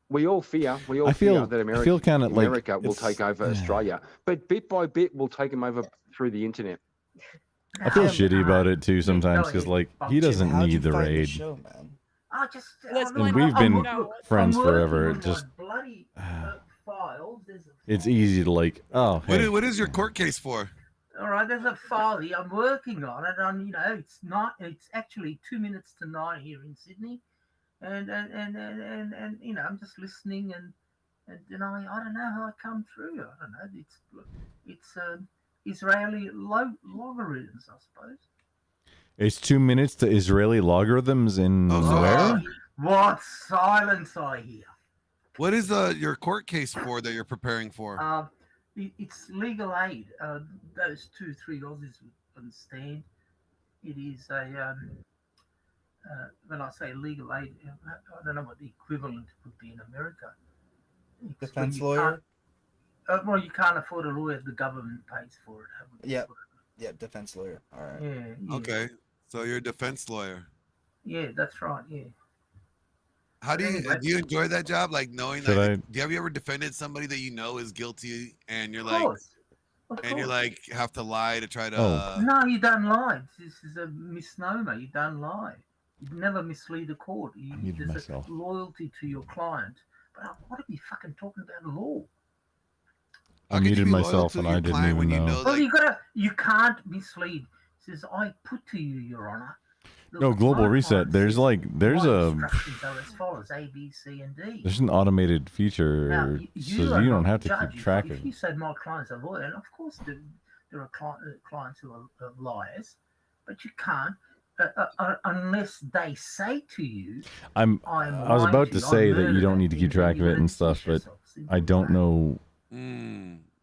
We all fear. We all fear that I feel kind of like America will take over Australia, but bit by bit we'll take them over through the internet. I feel shitty about it too sometimes because like he doesn't How'd you need the find raid. show, man? I just. And we've been friends forever. I'm Just bloody files. There's a it's easy to like. Oh, hey. What is your court case for? All right, there's a file here. I'm working on it. It's not. It's actually 2 minutes to 9 here in Sydney, and I'm just listening and I don't know how I come through. I don't know. It's Israeli logarithms, I suppose. It's 2 minutes to Israeli logarithms in where? What silence I hear. What is your court case for that you're preparing for? It's legal aid. Those 2-3 Aussies would understand. It is a when I say legal aid, I don't know what the equivalent would be in America. It's when Defense you lawyer? can't- well, you can't afford a lawyer. The government pays for it. Yep, defense lawyer. All right. Yeah. Okay, so you're a defense lawyer. Yeah, that's right. Yeah. How do you enjoy that job? Like knowing Should that have you ever defended somebody that you know is guilty and you're like you're like have to lie to try to No, you don't lie. This is a misnomer. You don't lie. You never mislead a court. muted There's myself. a loyalty to your client. But I want to be fucking talking about law. I muted myself and I didn't even know. Well, you can't mislead. It says, I put to you, Your Honor. No, Global Reset. There's a Instructions are as follows: A, B, C, and D. there's an automated Now, feature so are you don't not have to judge. keep track of If it. you say my client's a lawyer, and of course there are clients who are liars, but you can't unless they say to you, I was lying about to to you, say I'm that you don't need to keep track of it and stuff, but I don't know.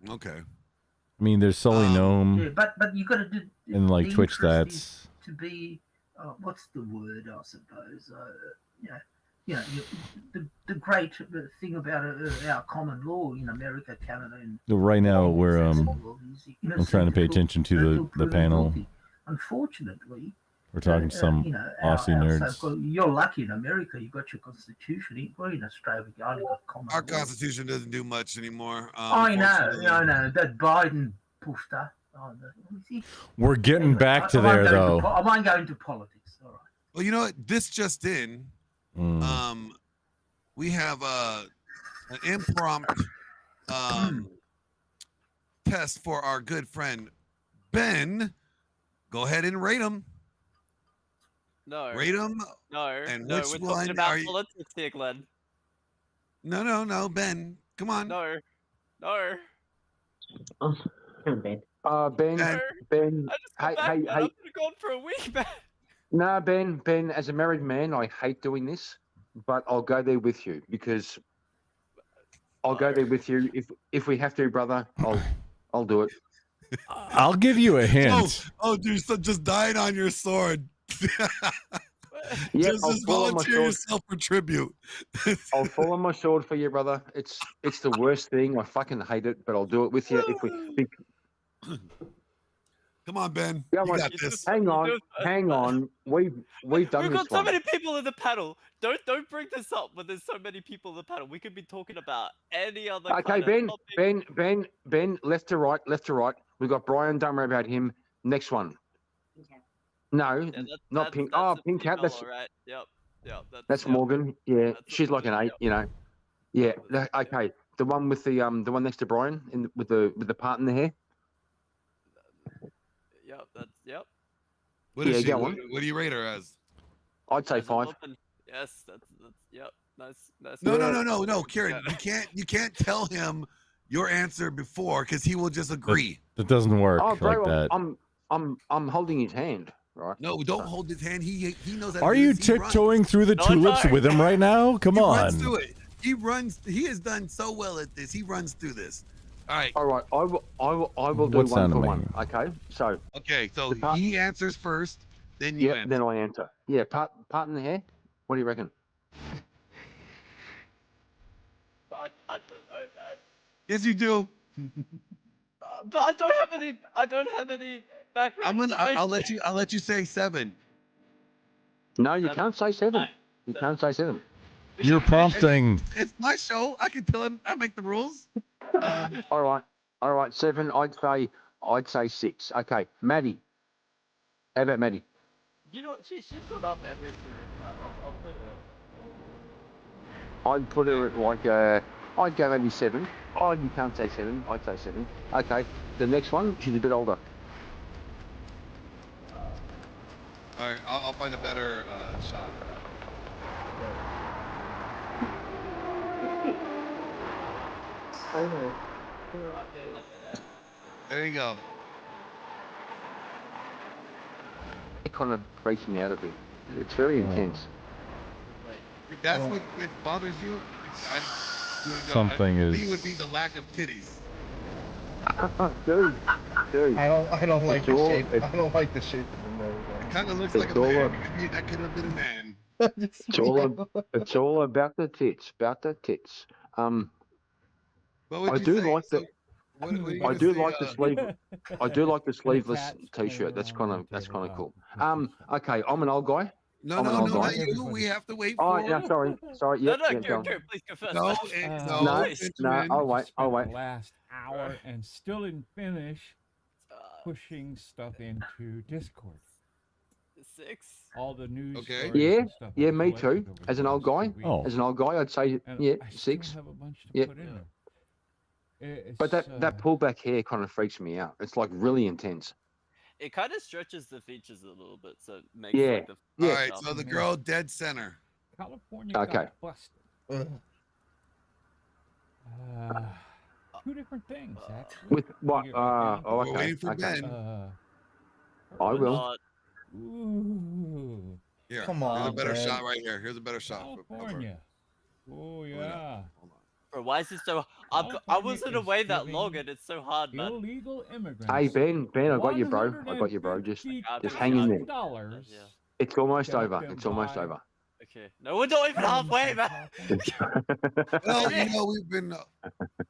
Okay. I mean, there's Sully Gnome yeah, but you got to do and like the Twitch interest stats. is to be what's the word? I suppose the great thing about our common law in America, Canada, and Right now we're I'm trying to pay attention to the panel. unfortunately, We're talking to some Aussie nerds. so-called- you're lucky in America. You got your constitution. We're in Australia. We only got common Our law. constitution doesn't do much anymore. I know. unfortunately. I know that Biden poofed up. We're getting back to there though. I won't go into politics. All right. Well, you know what? This just in. We have an impromptu test for our good friend Ben. Go ahead and rate him. No. Rate him. No. And no, which we're one talking about are you? politics here, Glenn. No, Ben. Come on. No. No. Ben, I just got back, man. I could have gone for a week, man. No, Ben, as a married man, I hate doing this, but I'll go there with you because I'll go there with you. If we have to, brother, I'll do it. I'll give you a hint. Oh, dude, so just dying on your sword. Yeah, just volunteer yourself for tribute. I'll fall on my sword for you, brother. It's the worst thing. I fucking hate it, but I'll do it with you. Come on, Ben. You got this. Hang on. We've done We've this got so one. many people in the panel. Don't bring this up when there's so many people in the panel. We could be talking about any other. Okay, kind of Ben, left to right. We've got Brian. Don't worry about him. Next one. No, not Pink. Oh, Pink Cat. That's right. Yep. that's Morgan. Yeah, she's like an 8. You know. Yeah. Okay. The one with the one next to Brian with the part in the hair. Yep. What is Yeah, she? go What, on. what do you rate her as? I'd say 5. Yes, that's yep. Nice. No, Kieran. You can't tell him your answer before because he will just agree. That doesn't work Oh, bro, like that. I'm holding his hand. right? No, don't hold his hand. He knows. How to Are do you this. He runs. tiptoeing through the No, tulips no. with him right now? Come He on. runs through it. He runs. He has done so well at this. He runs through this. All right. All right. I will do What's one for anime? one. Okay. So Okay. So The part- he answers first, then you yeah, answer. then I answer. Yeah. Part in the hair. What do you reckon? I don't know, man. Yes, you do. But I don't have any. I don't have any background. I'll let you say 7. No, you can't say 7. You can't say 7. You're prompting. It's my show. I can tell him. I make the rules. All right. 7. I'd say 6. Okay, Maddie. How about Maddie? You know, she's got up everything. I'll put her. I'd put her at like I'd go maybe 7. Oh, you can't say 7. I'd say 7. Okay, the next one, she's a bit older. All right. I'll find a better shot. There you go. It kind of freaks me out a bit. It's very intense. That's what bothers you. Something I is- think it would be the lack of titties. Dude. I don't like It's the all- shape. it- I don't like the shape of the nose. It kind of looks It's like a all man. a- That could have been a man. It's all about the tits. About the tits. What would I you do say? like So, the. what are you I gonna do say, like the sleeve. I do like the sleeveless T-shirt. That's kind of cool. Okay, I'm an old guy. No, I'm an no, old no, guy. not you. We have to wait Oh, for. yeah, sorry. No, Yep, no, yeah, go, go. please go first. No, man. no, No, Benjamin. no, I'll wait. I'll wait. The last hour and still didn't finish pushing stuff into Discord. 6. All the news. Okay. stories Yeah, and stuff yeah, I've me collected too. over As the an old last guy, 2 weeks. Oh. as an old guy, I'd say And yeah, I still 6. have a bunch to Yeah. put in there. It's, But that pullback hair kind of freaks me out. It's like really intense. It kind of stretches the features a little bit, so it makes Yeah, like the. All yeah. right. So the girl dead center. California Okay. got busted. Ugh. 2 different things, actually. With what? You get right Oh, down We're okay. waiting for Okay. Ben. I will. Not- Ooh, Here. Come Here's a on, better Ben. shot right here. Here's a better shot. California. Oh yeah. Bro, why is this so? I California wasn't is away that giving long, and it's so hard, man. Illegal immigrants. Hey Ben, I got you, bro. I got you, bro. Just hang in there. $150 Yeah. It's almost Got over. them It's almost by- over. Okay. No, we're not even halfway, man. Well, you know,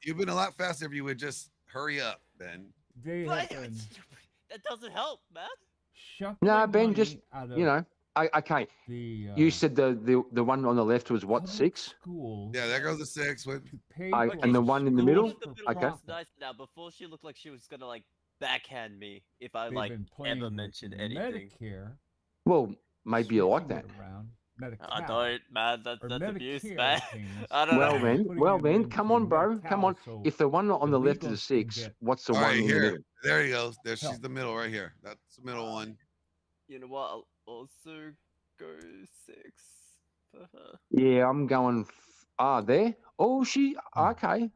you've been a lot faster if you would just hurry up, Ben. They But have been that doesn't help, man. shuffling Nah, Ben, money just out of you know. Okay. the You said the one on the left was what, 6? schools Yeah, there goes the 6. What? to pay I- for and the one in the middle? schools The for middle Okay. looks nice now. Before she looked like she was gonna like backhand me if I They've like been playing ever with mentioned anything. Medicare. Well, maybe you like that. switching it around, I Medi-Cal, don't, man. or That's abuse, Medicare man. payments, I don't Well know. then, putting well them then, come into on, bro, come Medi-Cal on. so If the one on the left is a illegals can 6, get what's the All one right, in the here. middle? There he goes. There, she's help. the middle right here. That's the middle one. You know what? I'll also go 6 for her. Yeah, I'm going. There. Oh, she. Okay.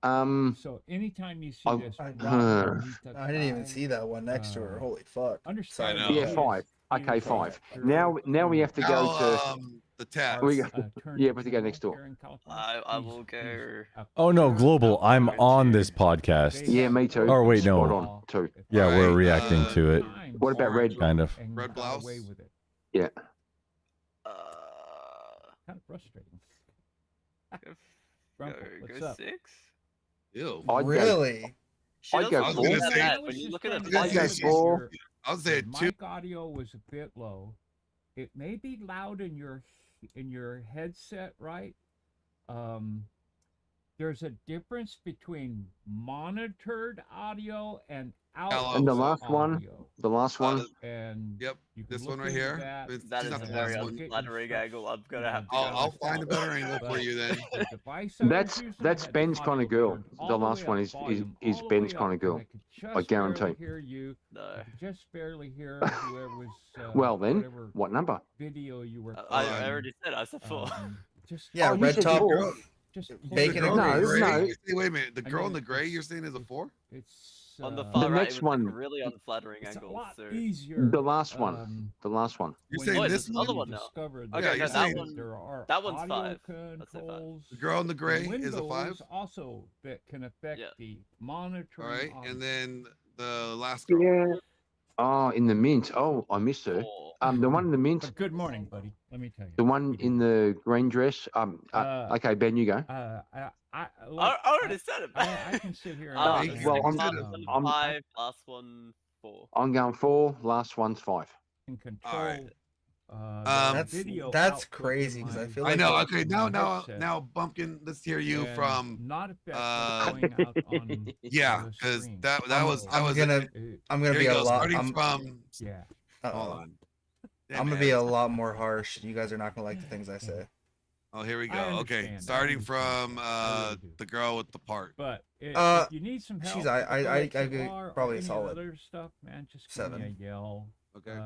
So anytime you see I- this, I didn't even see that one next to her. Holy fuck. Understand? know. Yeah, 5. Okay, 5. Now we have to go Now, to. the tabs. We go, yeah, we have to go next door. I will go. Oh no, Global. I'm on this podcast. Yeah, me too. Oh wait, Spot no. on, too. Yeah, we're Alright, reacting to it. What about Red? Kind of. Red blouse. Yeah. Kind of frustrating. Go, Grumple, what's up? 6. Ew. I'd Really? She I'd doesn't go I was look gonna that say- bad when you look at it. I'd go 4. I'll say The 2. mic audio was a bit low. It may be loud in your headset, right? There's a difference between monitored audio and output And the last one. audio. The last one. And Yep. you can This look one right into here. that. That She's is not a the very last one. unflattering angle. I'm gonna have to. I'll find a better angle for you then. The device I was That's using that's had Ben's audio kind of girl. turned all The way last up, one is volume is all the Ben's way kind up, of girl. and I could I just guarantee. barely hear you. No. I could just barely hear whoever was. Well then, whatever what number? video you were. I playing. already said I said 4. Just Yeah, Oh, you red said top 4. girl. just The Bacon girl and in the grease. gray, No. you say- wait a minute. The I girl in mean, the gray it's- you're saying is a 4? It's On the uh, far The right, next it was like a one. really unflattering it's a angle. lot So easier. The last one. The last one. You're when saying Wait, this there's another one? one now. discovered Okay, Yeah, no, you're that saying one. there are That one's audio 5. Let's say 5. controls. The girl in the gray and is a 5. windows also that can affect Yeah. the All monitoring. right, of and then the last girl. Yeah. Oh, in the mint. Oh, I missed her. 4. The one in the mint. But good morning, buddy. Let me tell you. The one in the green dress. Okay, Ben, you go. I I already said it. I can sit here. Oh, and well, Last I'm- one 5, last one 4. I'm going 4. Last one's 5. can control. All right. The video That's output crazy in because I my feel I like know. it- Okay, headset now, Bumpkin. Let's hear you and from. not affect what's going out on Yeah, the because screen. that I'm- was I'm gonna Here be you a go, lot. starting I'm, from. Yeah. Hold uh-oh. on. Yeah, I'm gonna man. be a lot more harsh. You guys are not gonna like the things I say. Oh, here we go. I Okay, understand, I starting understand. from I really do. the girl with the part. But if you need some help, She's with I OXLR or probably a any solid other stuff, man, just give 7. me a yell. Okay.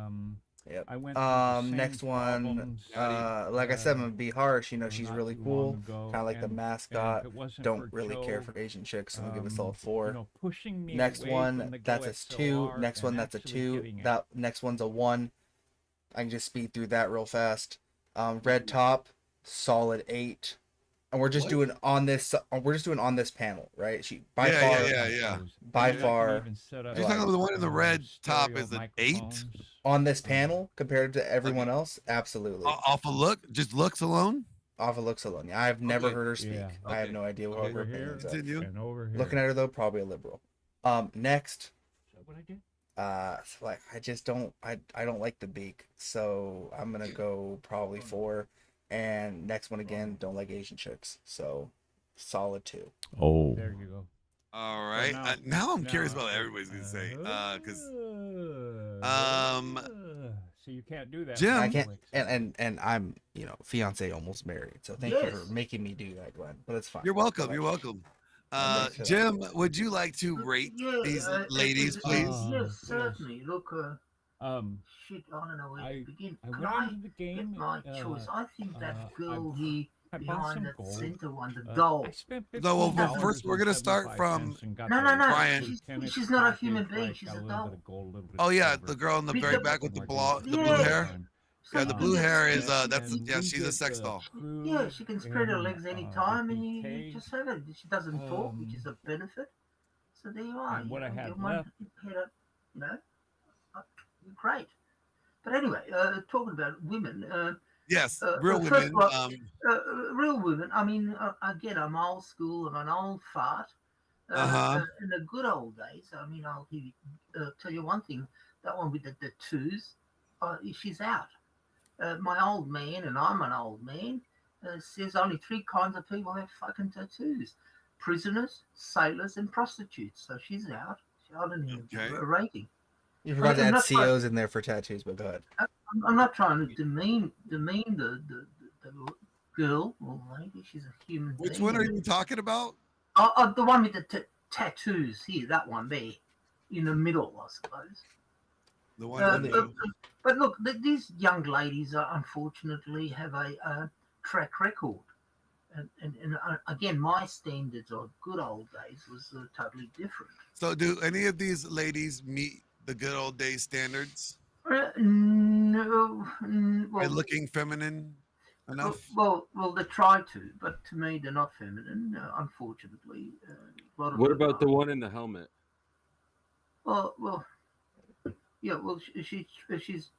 Yep. I went through the same Next one, problems, like I said, I'm gonna be harsh. You know, she's not really too cool, long ago, kind of like the and mascot. if it wasn't Don't for really care Joe, for Asian chicks, so I'm gonna give it a solid 4. you know, pushing me Next away one, from the that's a 2. GoXLR Next one, and that's a actually 2. getting it. That next one's a 1. I can just speed through that real fast. Red top, solid 8. And we're just What? doing on this. We're just doing on this panel, right? She by Yeah, far, yeah. by I can far. even set up, You're talking about the one in the red top stereo is an 8 microphones. On this panel compared to everyone else, absolutely. off a look, just looks alone. Off of looks alone. Yeah, I've never Okay. heard her speak. Yeah. I have Okay. no idea what Okay. her Over here opinions are. Continue. and over here. Looking at her though, probably a liberal. Next, Is that what I did? so, like I just don't I don't like the beak, so I'm gonna go probably 4. And next one again, don't like Asian chicks, so solid 2. Oh. There you go. All right. now- Now I'm curious now, about what everybody's gonna say. Because so you can't do that. Jim- I with can't, Netflix. and I'm fiance almost married, so thank you Yes. for making me do that, Glenn. But it's fine. you're welcome. Like, You're welcome. I'm gonna Jim, would you like to rate Yeah, these it- ladies, it- please? Oh, Yes, yes. certainly. Look, Um, shit, I don't know where I- to begin. I Can went I into the game. get my choice? I think that girl here I bought behind some that gold. center one, the I gold. spent No, well, $15 first we're gonna start 75 from cents and got No, the no, no. Brian. lieutenant She's not a package, human being. like, She's got a little bit doll. of gold, little bit Oh of yeah, silver. the girl in the Pick very up- back with the Yeah. blue Yeah. hair. Yeah, the blue hair is that's And yeah, we she's a did sex the doll. crew Yeah, she can spread her and, legs the anytime, and you bouquet. just have it. She doesn't talk, which is a benefit. So there you are. And what you I know, had get one left- head up, great. But anyway, talking about women. Yes, real first women. of all, real women. I mean, again, I'm old school. I'm an old fart. In the good old days, I mean, I'll tell you one thing. That one with the tattoos, she's out. My old man, and I'm an old man, says only 3 kinds of people have fucking tattoos: prisoners, sailors, and prostitutes. So she's out. I don't even give her a rating. You forgot to I'm add not trying- COs in there for tattoos, but go ahead. I'm not trying to demean the girl or lady. She's a human Which being. one are you talking about? The one with the tattoos here, that one there, in the middle, I suppose. The one. But look, these young ladies, unfortunately, have a track record. And again, my standards of good old days was totally different. So, do any of these ladies meet the good old days standards? No, They're well, looking feminine enough. well, they try to, but to me, they're not feminine, unfortunately. A lot of What them about are. the one in the helmet? Well, yeah. Well, she's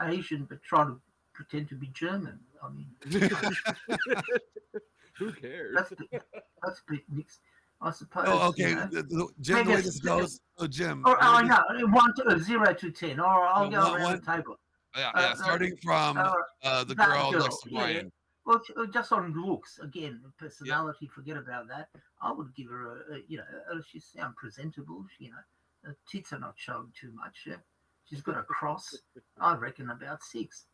Asian, but trying to pretend to be German. I mean, Who cares? that's a bit mixed, I suppose. Oh, okay. you know. Jim, the way Maybe this it's- goes. So, Jim. Oh, I know. 1 to 0 to 10. All right, I'll Yeah, go one- around the table. Yeah, starting from the that girl next to yeah. Brian. Well, just on looks, again, personality, forget about that. I would give her she sound presentable. Her tits are not showing too much. She's got a cross. I reckon about 6.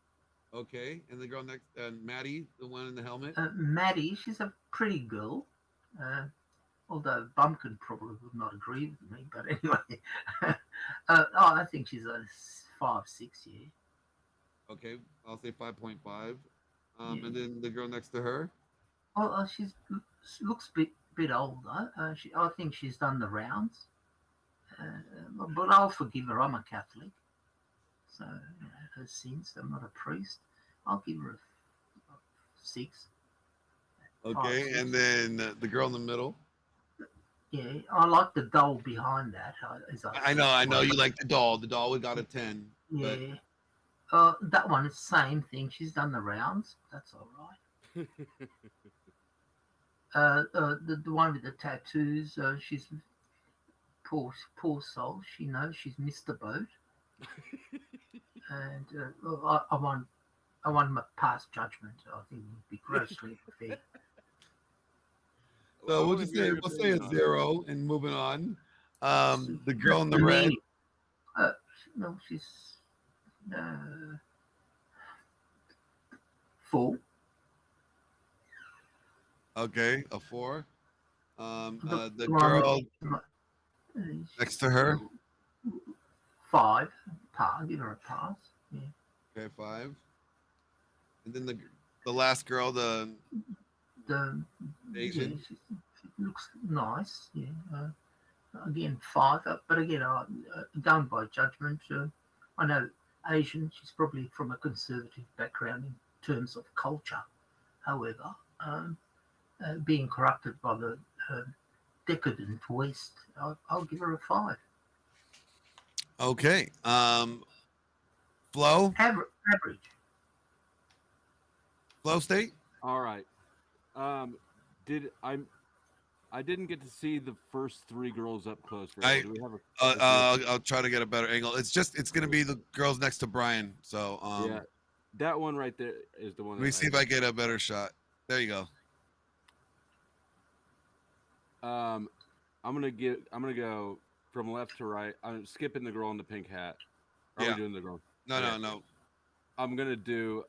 Okay, and the girl next, Maddie, the one in the helmet. Maddie, she's a pretty girl. Although Bumpkin probably would not agree with me, but anyway. I think she's a 5-6, yeah. Okay, I'll say 5.5. And then the girl next to her. Well, she looks a bit older. I think she's done the rounds. But I'll forgive her. I'm a Catholic, so her sins. I'm not a priest. I'll give her a 6. Okay, 5, 6. and then the girl in the middle. Yeah, I like the doll behind that. I know you like the doll. The doll we got a 10. Yeah. But That one is the same thing. She's done the rounds. That's all right. The one with the tattoos. She's poor soul. She knows she's missed the boat. And I want my past judgment. I think it would be grossly unfair. So we'll just say a 0 and moving on. The girl in the red. No, she's 4. Okay, a 4. The The girl one next to her. 5. Give her a pass. Yeah. Okay, 5. And then the last girl, the Asian. Yeah, she looks nice. Yeah. Again, 5. But again, going by judgment. I know Asian. She's probably from a conservative background in terms of culture. However, being corrupted by the decadent West, I'll give her a 5. Okay. Flo. Average. Flow State. All right. I didn't get to see the first 3 girls up close. Right? Do we have I'll try to get a better angle. It's gonna be the girls next to Brian. So yeah, that one right there is the one. Let me see if I get a better shot. There you go. I'm gonna go from left to right. I'm skipping the girl in the pink hat. Are we doing the girl? No. I'm gonna do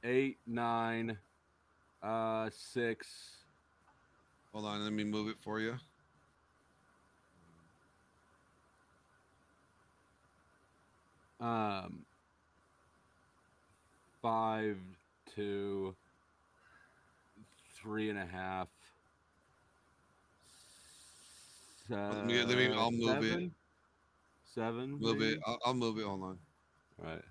8, 9, 6. Hold on, let me move it for you. Um, 5, 2, 3.5. I'll move it. 7. Move maybe? it. I'll move it. Hold on. All right.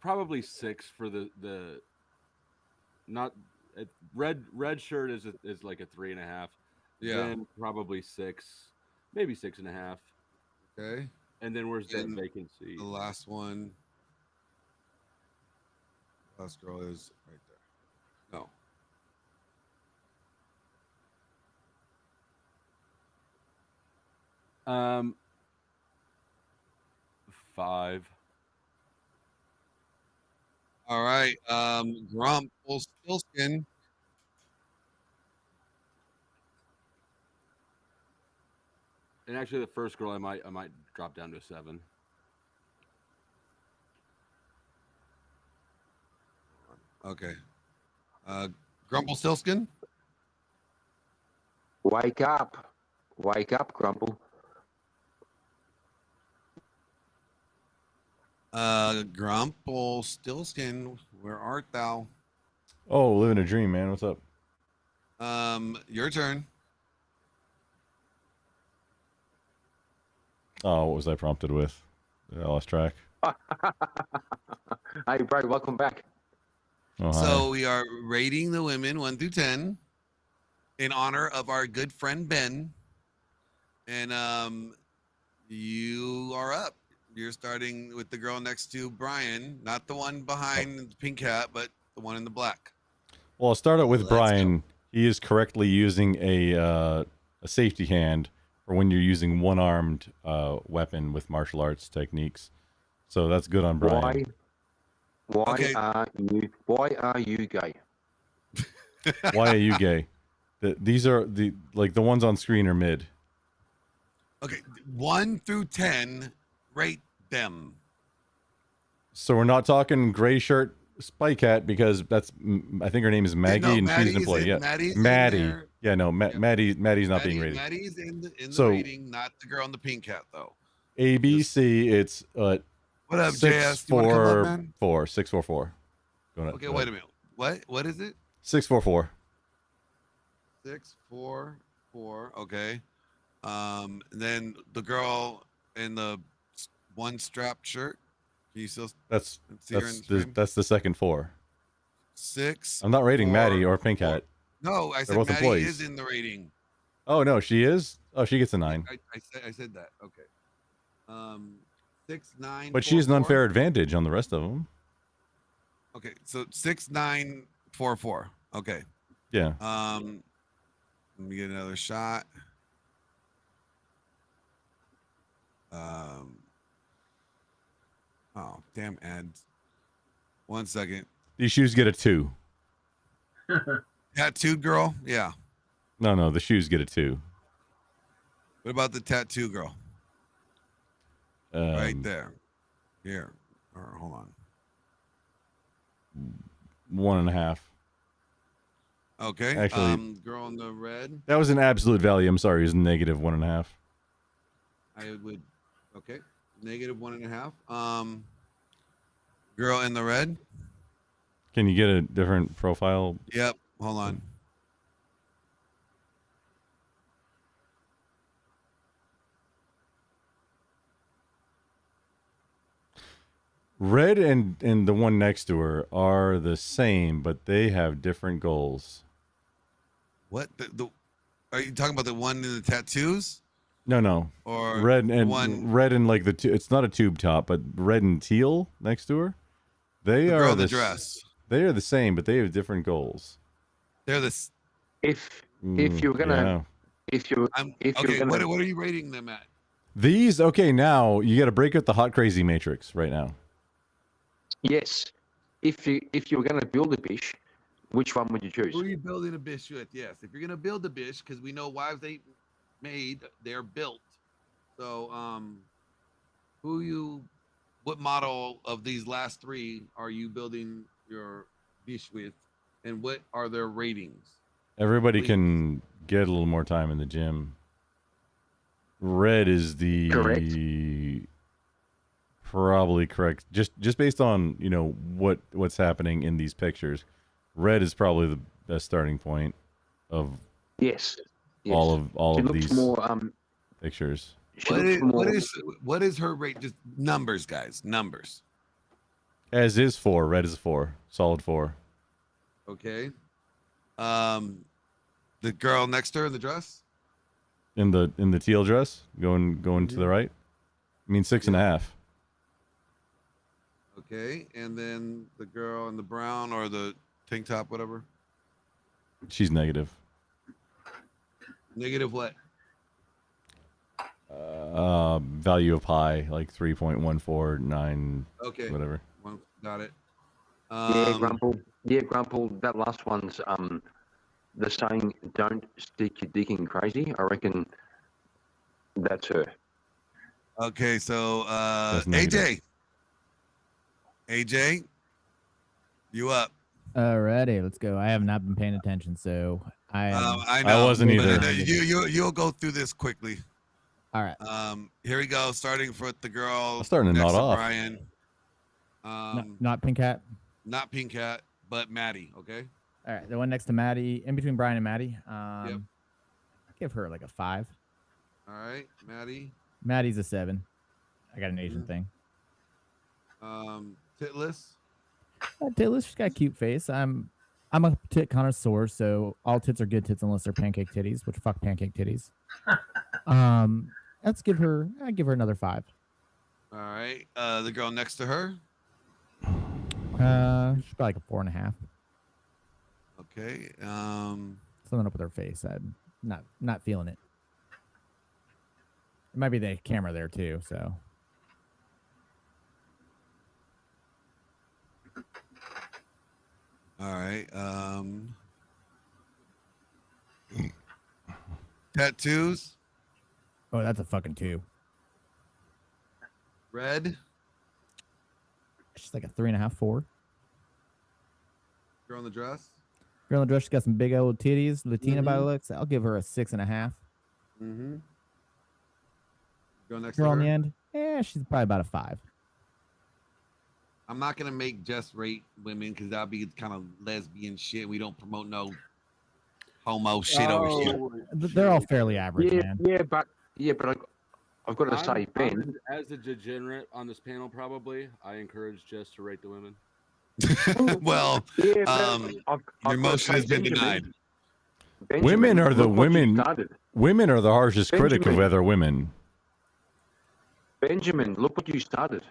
Probably 6 for the not red shirt is like a 3.5. Yeah. Then probably 6, maybe 6.5. Okay. And then where's that And vacancy? The last one. Last girl is right there. No. 5. All right. Grump Stillskin. And actually, the first girl I might drop down to a 7. Okay. Grumple Stillskin. Wake up, Grumple. Grumple Stillskin, where art thou? Oh, living a dream, man. What's up? Your turn. Oh, what was I prompted with? I lost track. Hey, bro, welcome back. Oh, hi. So we are rating the women 1 through 10 in honor of our good friend Ben. And you are up. You're starting with the girl next to Brian, not the one behind the pink hat, but the one in the black. Well, I'll start out with Brian. He is correctly using a safety hand for when you're using one-armed weapon with martial arts techniques. So that's good on Brian. Why are you gay? Why are you gay? These are the ones on screen are mid. Okay, 1 through 10, rate them. So we're not talking gray shirt Spike Hat because I think her name is Maggie no, and she's an Maddie's employee. in- Yeah, Maddie's in Maddie. there. Yeah, no, Maddie's not being rated. Maddie's in the So- rating, not the girl in the pink hat, though. ABC, it's What up, JS? You wanna come up, man? 644. Going up, Okay, go wait ahead. a minute. What is it? 644. 644. Okay. Then the girl in the one strap shirt. Can you still That's see her in the frame? that's the second 4. 6. I'm not rating Maddie or Pink Hat. No, I They're said both Maddie employees. is in the rating. Oh no, she is. Oh, she gets a 9. I said that. Okay. 6 9. But she has an unfair advantage on the rest of them. Okay, so 6944. Okay. Yeah. Let me get another shot. Oh, damn ads. 1 second. These shoes get a 2. Tattooed girl? Yeah. No, the shoes get a 2. What about the tattoo girl? Right there. Here. Or hold on. 1.5. Okay. Actually, Girl in the red. that was an absolute value. I'm sorry, it was negative 1.5. I would. Okay. Negative 1.5. Girl in the red. Can you get a different profile? Yep. Hold on. Red and the one next to her are the same, but they have different goals. What the are you talking about? The one in the tattoos? No. Or red and one- red and like it's not a tube top, but red and teal next to her. They The are girl in the s- dress. They are the same, but they have different goals. They're the. If you're gonna yeah. if you're Okay. gonna, What are you rating them at? These okay now you got to break out the hot crazy matrix right now. yes, if you were gonna build a bish, which one would you choose? Who are you building a bish with? Yes. If you're gonna build a bish, because we know wives ain't made, they're built. So what model of these last 3 are you building your bish with, and what are their ratings? Everybody can get a little more time in the gym. Red is the probably correct. Just based on what's happening in these pictures, red is probably the best starting point of Yes. all She of looks these more pictures. What is her rate? Just numbers, guys. Numbers. As is 4. Red is 4. Solid 4. Okay. The girl next to her in the dress. In the teal dress, going to the right. I mean 6.5. Okay, and then the girl in the brown or the tank top, whatever. She's negative. Negative what? Value of high like 3.149. Okay. Whatever. Got it. Yeah, Grumple. Yeah, Grumple. That last one's the saying, "Don't stick your dick in crazy." I reckon that's her. Okay, so That's negative. AJ, you up? Alrighty, let's go. I have not been paying attention, so I am. I know. wasn't but, either. You'll go through this quickly. All right. Here we go. Starting with the girl. I'm starting to next nod off. Brian. Not Pink Hat. Not Pink Hat, but Maddie. Okay. All right, the one next to Maddie, in between Brian and Maddie. I'll give her like a 5. All right, Maddie. Maddie's a 7. I got an Asian thing. Titless. Titless, she's got a cute face. I'm a tit connoisseur, so all tits are good tits unless they're pancake titties, which fuck pancake titties. I'd give her another 5. All right. The girl next to her. She's probably like a 4.5. Okay. Something up with her face. I'm not feeling it. It might be the camera there too, so. All right. Tattoos. Oh, that's a fucking 2. Red. She's like a 3.5, 4. Girl in the dress. Girl in the dress, she's got some big old titties. Latina by the looks. I'll give her a 6.5. Mm-hmm. Girl next Girl to on her. the end. She's probably about a 5. I'm not gonna make just rate women because that'll be kind of lesbian shit. We don't promote no homo shit over here. They're all fairly average, Yeah, man. but I've got to say, Ben. As a degenerate on this panel, probably I encourage Jess to rate the women. Well, Yeah, but your I've got to motion say, has been Benjamin, denied. Women are the look what you women. started. Women are the harshest critic of Benjamin. other women. Benjamin, look what you started.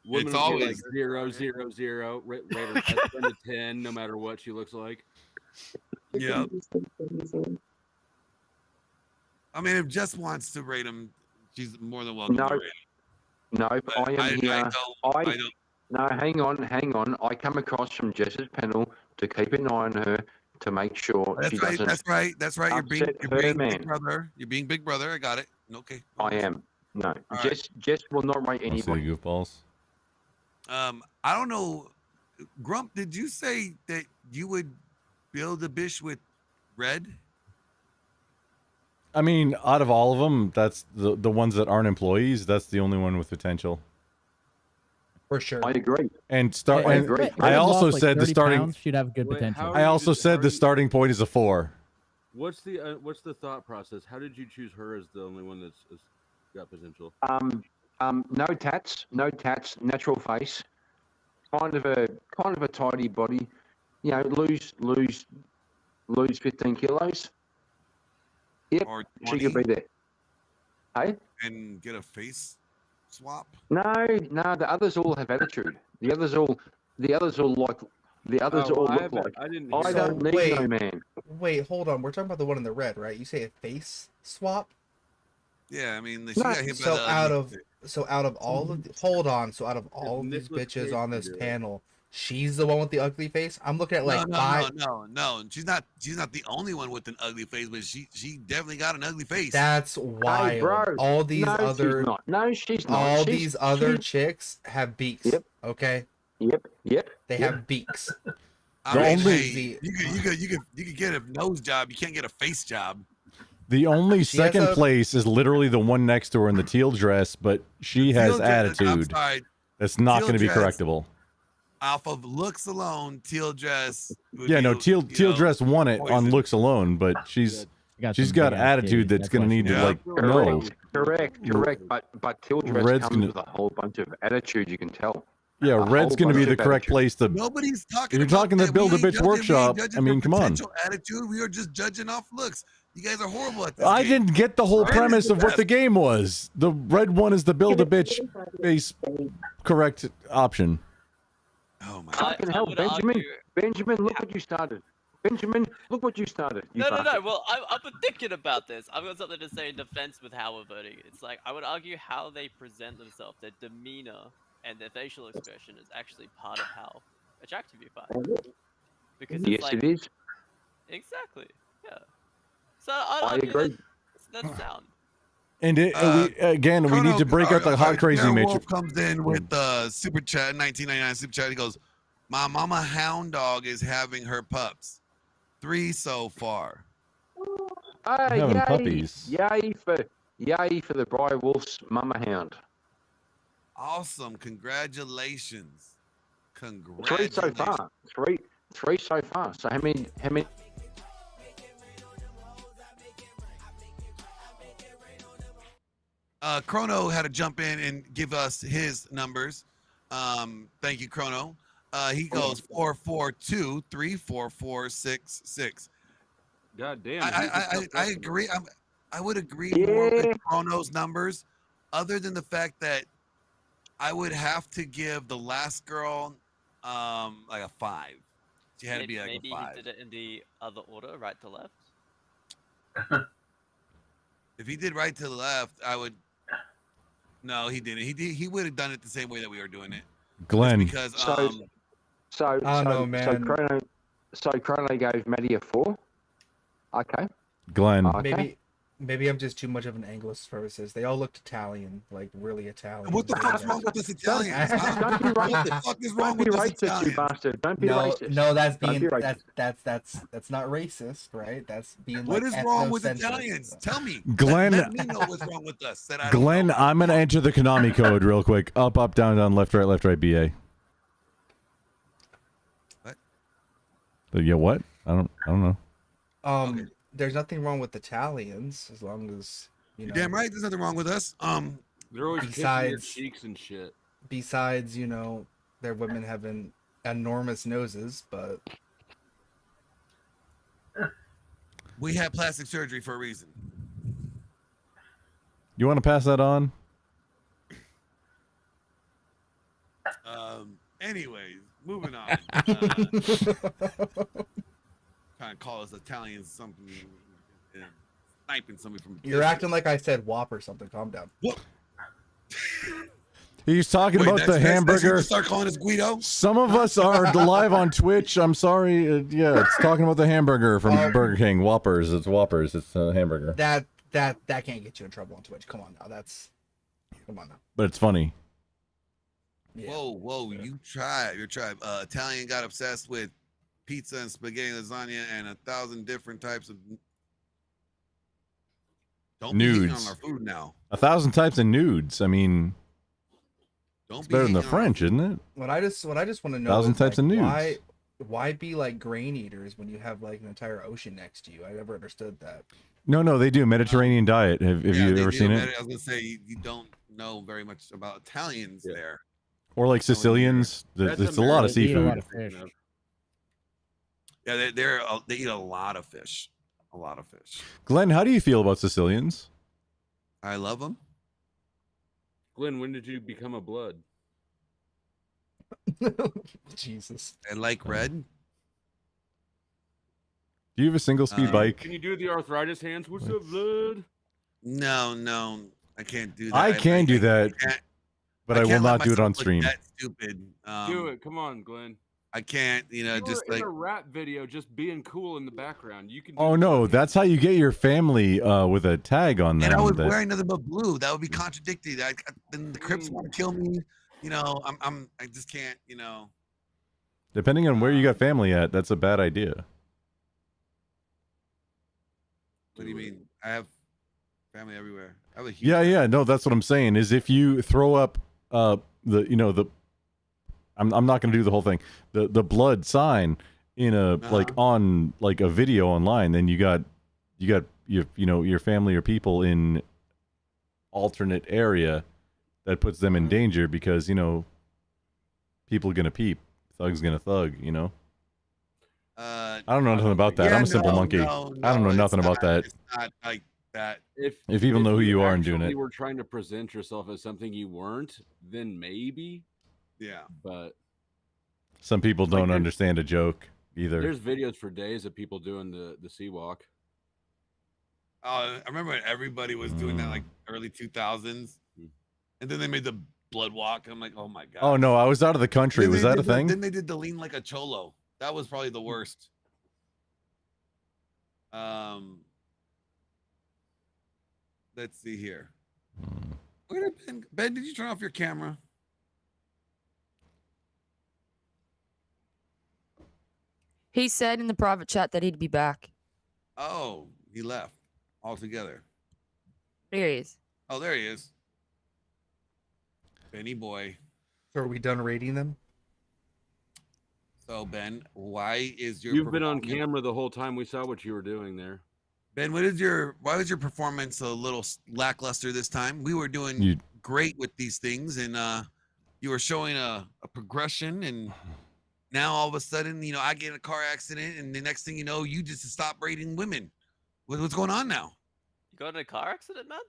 Women It's will be always- like 0, 0, 0, rate her at 10 to 10, no matter what she looks like. Yeah. I mean, if Jess wants to rate him, she's more than welcome No, to rate him. no, I am here. I don't. No, hang on. I come across from Jess's panel to keep an eye on her to make sure she That's right. doesn't. That's right. That's right. You're being, upset her big man. brother. You're being big brother. I got it. Okay. I am. No, All Jess will not rate Wanna see the anybody. goofballs. I don't know. Grump, did you say that you would build a bish with red? I mean, out of all of them, that's the ones that aren't employees. That's the only one with potential. For sure. I agree. And start. I And agree. I also said the starting. She'd have good Wait, potential. how I also said the starting point is a 4. What's the thought process? How did you choose her as the only one that's got potential? No tats, natural face, kind of a tidy body. You know, lose 15 kilos. Yep, Or she could be 20? there. Hey? And get a face swap? No, the others all have attitude. The others all like. The others all look like. I didn't. I don't need wait. no man. Wait, hold on. We're talking about the one in the red, right? You say a face swap? Yeah, I mean, she got hit by So the out ugly of all of hold on, so out of all of these Nicholas bitches Cage on can this do it. panel, she's the one with the ugly face. I'm looking at like no, five. no. She's not the only one with an ugly face, but she definitely got an ugly face. That's wild. Hey, bro. All these No, other she's not. No, she's not. all She's- these other she's- chicks have beaks. Yep. Okay? Yep. They have beaks. I The mean, only- hey, you could get a nose job. You can't get a face job. The only She has second a- place is literally the one next to her in the teal dress, but she has Teal dress- I'm attitude. sorry, That's not teal going to be dress- correctable. Off of looks alone, teal dress. would Yeah, be, no, teal you know, dress won it on poison. looks alone, but she's got she's some got big-ass attitude titties, that's that's going to why need she- to like no. Correct. But teal dress Red's comes gonna- with a whole bunch of attitude. You can tell. Yeah, A red's whole going to be bunch the of correct attitude. place to. Nobody's talking. You're about talking the that. Build a We ain't Bitch judging- we ain't workshop. judging I mean, for come on. potential attitude. We are just judging off looks. You guys are horrible at this. I game. didn't get the whole Red is premise the of what best. the game was. The red one is the Build a Bitch base correct option. Oh my Fucking I hell, would Benjamin! argue- Benjamin, look what you started. Benjamin, look what you started. You No. bastard. Well, I've been thinking about this. I've got something to say in defense with how we're voting. It's like I would argue how they present themselves, their demeanor, and their facial expression is actually part of how attractive you find. Because it's Yes, like it is. exactly, yeah. So I'd I argue agree. that's sound. And we need to break out the hot crazy Darren matrix. Wolf comes in with the super chat, 1999 super chat. He goes, "My mama hound dog is having her pups, 3 so far." Hey, Having yay, puppies. Yay for the Briar Wolf's mama hound. Awesome! Congratulations! 3 Congratulations! so far. Three so far. So how many? Chrono had to jump in and give us his numbers. Thank you, Chrono. He goes 442-34466. God damn. I agree. I would agree more Yeah. with Chrono's numbers, other than the fact that I would have to give the last girl like a 5. She had to be like Maybe a 5. he did it in the other order, right to left. If he did right to the left, I would. No, he didn't. He would have done it the same way that we were doing it. Glenn. Because So I don't know, man. Chrono gave Maddie a 4. Okay. Glenn. Okay. Maybe Maybe I'm just too much of an Anglo-services. They all looked Italian, like really Italian. What the fuck's wrong with us Italians? Don't be What the racist. fuck is wrong Don't be with us racist, you Italians? bastard. Don't be No, racist. no, that's Don't being be racist. that's not racist, right? That's being What like is wrong with ethnocentric. Italians? Tell me. Glenn- Let me know what's wrong with us. That I don't Glenn, know. I'm gonna enter the Konami code real quick. Up, up, down, down, left, right, BA. What? Yeah, what? I don't know. There's nothing wrong with Italians as long as you know. You're damn right. There's nothing wrong with us. They're always kissing your cheeks and shit. Besides, you know, their women having enormous noses, but we had plastic surgery for a reason. You want to pass that on? Anyways, moving on. Trying to call us Italians something. Sniping somebody from. you're acting like I said WAP or something. Calm down. He's talking Wait, about the next you hamburger. start calling us Guido. Some of us are live on Twitch. I'm sorry. Yeah, it's talking about the hamburger from Burger King. Whoppers. It's Whoppers. It's a hamburger. That can't get you in trouble on Twitch. Come on now. Come on now. But it's funny. Whoa, you tried. Your tribe. Italian got obsessed with pizza and spaghetti, lasagna, and 1,000 different types of. Don't be hating on Nudes. our food now. 1,000 types of nudes. I mean, Don't it's be better than the hating on our French, isn't it? What I just want to know 1,000 is, types like, of nudes. why be like grain eaters when you have like an entire ocean next to you? I never understood that. No, they do Mediterranean diet. Have Yeah, you they ever do seen better. it? I was gonna say you don't know very much about Italians there. Or like Sicilians? It's a lot of They eat a lot seafood. of fish. Yeah, they eat a lot of fish. A lot of fish. Glenn, how do you feel about Sicilians? I love them. Glenn, when did you become a blood? Jesus. I like red. Do you have a single speed bike? Can you do the arthritis hands? What's up, blood? No, I can't do that. I can do that, can't- but I will can't let not do it myself on look stream. That stupid. Do it. Come on, Glenn. I can't. You know, You just were like in a rap video, just being cool in the background. You can. Do Oh no, that's how you get your family with a tag on them. and I was that- wearing nothing but blue. That would be contradicted. Then the Crips want to kill me. You know, I just can't. You know. Depending on where you got family at, that's a bad idea. What do you mean? I have family everywhere. I have a huge. Yeah, no, that's what I'm saying. Is if you throw up the I'm not gonna do the whole thing. The blood sign in a like on like a video online, then you got your family or people in alternate area that puts them in danger because people gonna peep, thug's gonna thug, I don't know nothing about that. Yeah, I'm a simple no, monkey. no, I don't know no, nothing it's about not- that. It's not like that. If people know who you are and doing actually it. were trying to present yourself as something you weren't, then maybe. Yeah. But Some people Like don't there's- understand a joke either. there's videos for days of people doing the sea walk. I remember when everybody was doing that like early 2000s, and then they made the blood walk. I'm like, oh my god. Oh no, I was out of the country. Then Was they that a did the- thing? Then they did the lean like a cholo. That was probably the worst. Let's see here. Where did Ben? Ben, did you turn off your camera? He said in the private chat that he'd be back. Oh, he left altogether. Here he is. Oh, there he is. Benny boy. So are we done rating them? So Ben, why is your You've been on performance- camera the whole time. We saw what you were doing there. Ben, why was your performance a little lackluster this time? We were doing You- great with these things, and you were showing a progression, and now all of a sudden, I get in a car accident, and the next thing you know, you just stop rating women. What's going on now? You got in a car accident, man?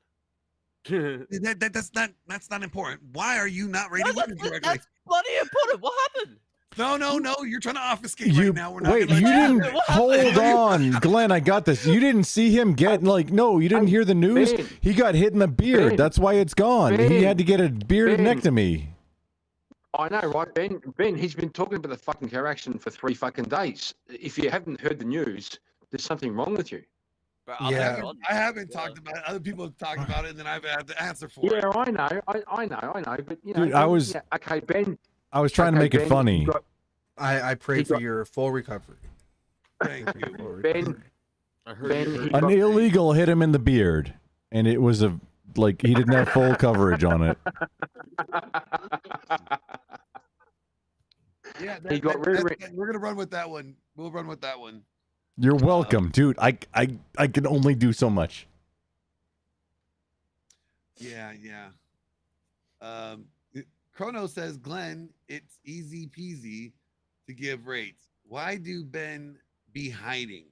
That's not important. Why are you not rating women correctly? That's bloody important. What happened? No, you're trying to obfuscate You right now. We're not wait, gonna you let didn't hold on, Glenn. I got this. You didn't see him get no. You didn't hear the news. Ben. He got hit in the beard. Ben. That's why it's gone. He Ben. had to get a Ben. beardectomy. I know, right, Ben? Ben, he's been talking about the fucking car accident for 3 fucking days. If you haven't heard the news, there's something wrong with you. Bro, I haven't talked about it. Other people have talked about it, and then I've had to answer for it. Yeah, I know. I know. But you know, Dude, I was- yeah, okay, Ben. I was trying to make it Ben, funny. I pray he for got- your full recovery. Thank you. Ben. I heard Ben, you he An got- illegal hit him in the beard, and it was he didn't have full coverage on it. Yeah, He got we're gonna run with that one. We'll run with that one. You're welcome, dude. I can only do so much. Yeah. Chrono says, Glenn, it's easy peasy to give rates. Why do Ben be hiding?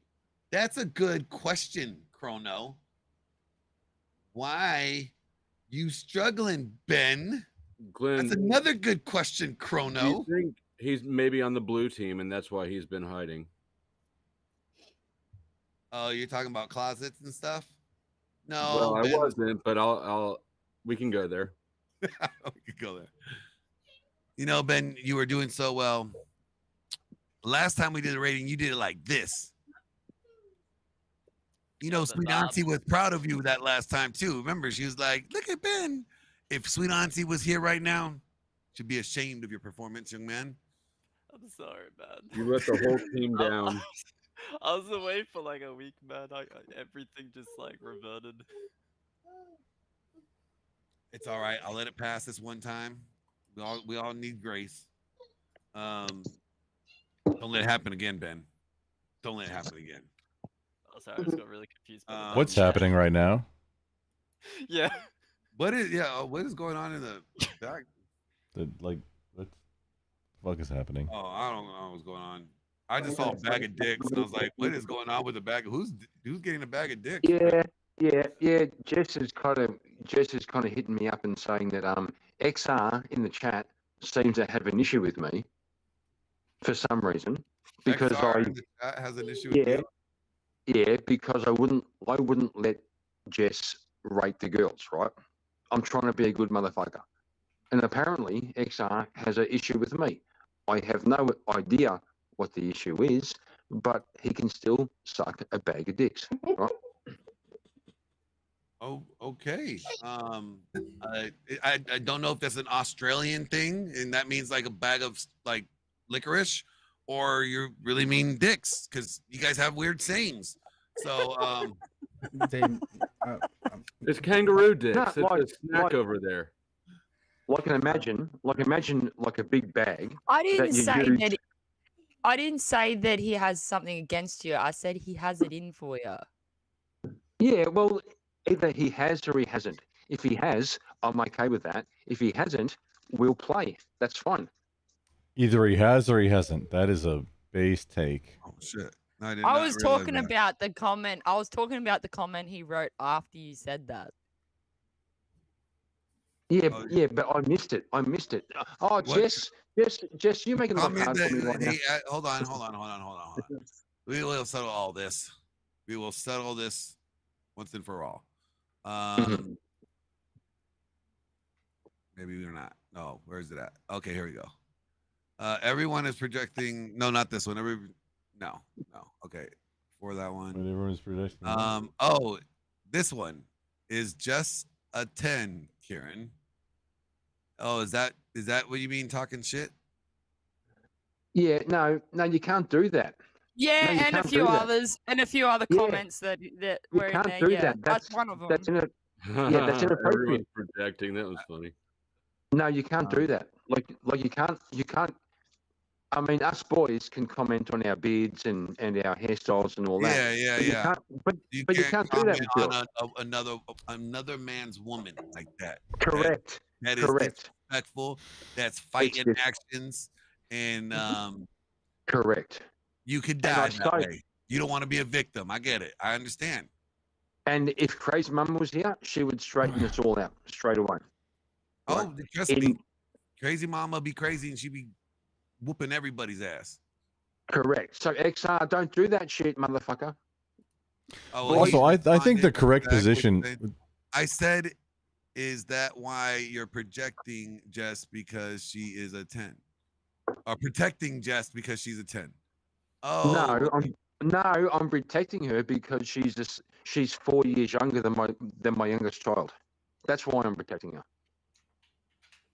That's a good question, Chrono. Why you struggling, Ben? Glenn, That's another good question, do Chrono. you think he's maybe on the blue team, and that's why he's been hiding? Oh, you're talking about closets and stuff? No, Well, I Ben. wasn't, but we can go there. We could go there. You know, Ben, you were doing so well. Last time we did a rating, you did it like this. You know, Sweet Auntie was proud of you that last time too. Remember, she was like, "Look at Ben. If Sweet Auntie was here right now, she'd be ashamed of your performance, young man." I'm sorry, man. You let the whole team down. I was away for like a week, man. Everything just like reverted. It's all right. I'll let it pass this one time. We all need grace. Don't let it happen again, Ben. Don't let it happen again. Oh, sorry, I just got really confused. By the What's chat. happening right now? Yeah. What is going on in the back? What the fuck is happening? Oh, I don't know what's going on. I just saw a bag of dicks, and I was like, "What is going on with the bag? Who's getting a bag of dicks?" Yeah. Jess is kind of hitting me up and saying that XR in the chat seems to have an issue with me for some reason because XR in the chat has an issue with you. Yeah, because I wouldn't let Jess rate the girls, right? I'm trying to be a good motherfucker. And apparently XR has an issue with me. I have no idea what the issue is, but he can still suck a bag of dicks, right? Oh, okay. I don't know if that's an Australian thing, and that means like a bag of like licorice, or you really mean dicks, because you guys have weird sayings. So It's kangaroo dicks. No, It's like- a snack like- over there. Imagine like a big bag. I that didn't you say use- that. I didn't say that he has something against you. I said he has it in for you. Yeah, well, either he has or he hasn't. If he has, I'm okay with that. If he hasn't, we'll play. That's fine. Either he has or he hasn't. That is a base take. Oh shit! I I was talking about the comment. I was talking about the comment he wrote after you said that. Yeah, but I missed it. Oh, Jess, you making it look comment hard for me right now. hold on. We will settle all this. We will settle this once and for all. Maybe we're not. No, where is it at? Okay, here we go. Everyone is projecting. No, not this one. No. Okay, for that one. Everyone is projecting. Oh, this one is just a 10, Kieran. Oh, is that what you mean talking shit? Yeah, no, you can't do that. Yeah, No, you and a can't few do that. others, and a few other Yeah. comments that were in can't there. do Yeah, that. that's one of them. That's that's inappropriate. Everyone's projecting. That was funny. No, you can't do that. Like you can't. I mean, us boys can comment on our beards and our hairstyles and all that. Yeah. But you can't, but you can't do that comment with girls. on another man's woman like that. Correct. That is Correct. disrespectful. That's fighting dis- actions, and Correct. you could And die I that started- way. You don't want to be a victim. I get it. I understand. And if Crazy Mum was here, she would straighten us all out straight away. Oh, trust me. Crazy mama be crazy, and she be whooping everybody's ass. Correct. So XR, don't do that shit, motherfucker. Oh, well, Also, he I think the responded correct back with position. the- I said, is that why you're projecting Jess because she is a 10? Or protecting Jess because she's a 10? Oh, No, No, I'm protecting her because she's 4 years younger than my youngest child. That's why I'm protecting her.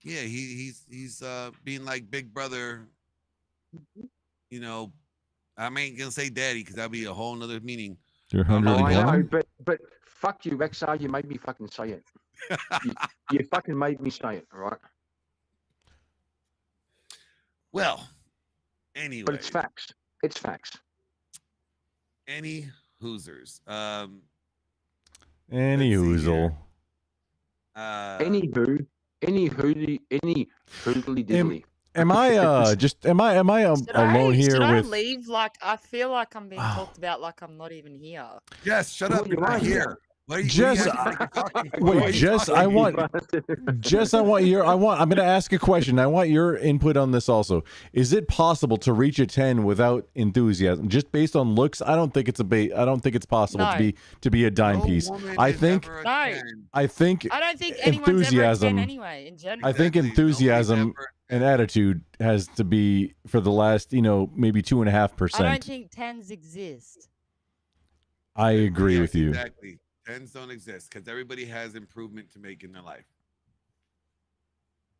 Yeah, he's being like big brother. You know, I ain't gonna say daddy because that'd be a whole nother meaning. You're I know, 101. but fuck you, XR. You made me fucking say it. you fucking made me say it, all right? Well, anyway, But it's facts. It's facts. Any Hoosers. Any hoozle. Any hoodly diddly. Am I am I alone here should I with? leave? Like, I feel like I'm being talked about like I'm not even here. Yes, shut up. You're not here. Jess, wait, Jess, I want I'm going to ask a question. I want your input on this also. Is it possible to reach a 10 without enthusiasm? Just based on looks, I don't think it's possible No. to be a dime piece. I think No. I I don't think anyone's enthusiasm ever a 10 anyway, in general. I think enthusiasm and attitude has to be for the last, maybe 2.5%. I don't think 10s exist. I agree with you. Exactly. 10s don't exist because everybody has improvement to make in their life.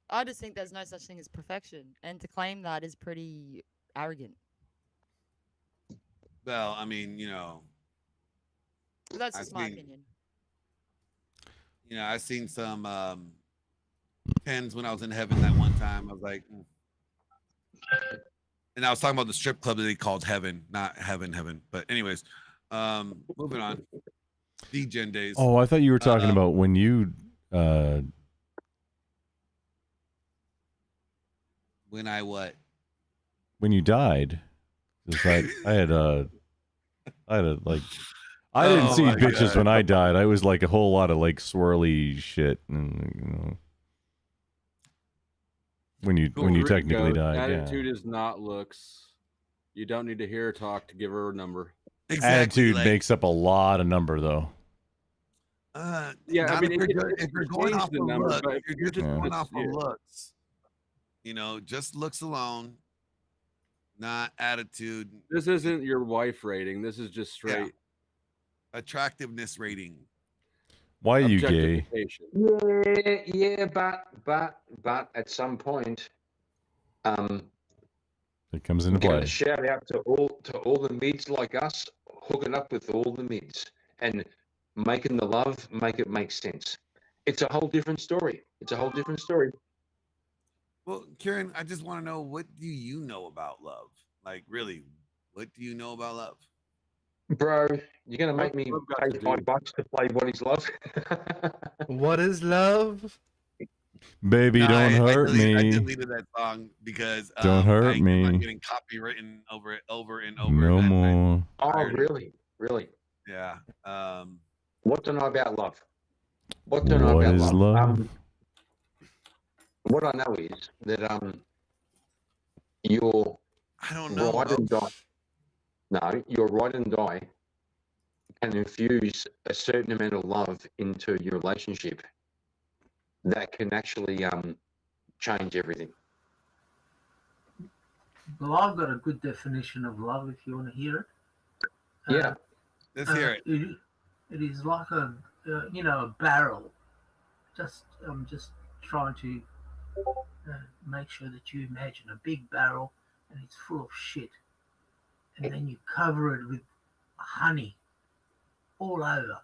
I just think there's no such thing as perfection, and to claim that is pretty arrogant. Well, I mean, But that's I've just my seen- opinion. I've seen some 10s when I was in heaven that one time. I was like, and I was talking about the strip club that they called Heaven, not Heaven. But anyways, moving on. D-Gen days. Oh, I thought you were talking about when you when I what? When you died. It's like I didn't see my bitches God. when I died. I was like a whole lot of like swirly shit and when you technically died. Attitude is not looks. You don't need to hear her talk to give her a number. Attitude makes up a lot of number though. Yeah, I not mean, if you're it going change off the of number, looks. but If you're just going off of yeah. looks, just looks alone, not attitude. This isn't your wife rating. This is just straight Attractiveness rating. Why are you gay? objectification. Yeah, but at some point, It comes into give a play. shout out to all the mids like us, hooking up with all the mids and making the love make sense. It's a whole different story. Well, Kieran, I just want to know, what do you know about love? Like, really, what do you know about love? Bro, you're gonna make me pay $5 to play What Is Love? What is love? Baby, No, don't hurt I me. deleted that song because Don't hurt I'm me. not getting copywritten over it over and over. No and more. Oh, really? Yeah. What do I know about love? What do I know What about is love? What I know is that you're I don't know. ride and die. No, your ride and die can infuse a certain amount of love into your relationship that can actually change everything. Well, I've got a good definition of love if you want to hear it. Yeah. Let's hear it. It is like a barrel. I'm just trying to make sure that you imagine a big barrel and it's full of shit, and then you cover it with honey all over,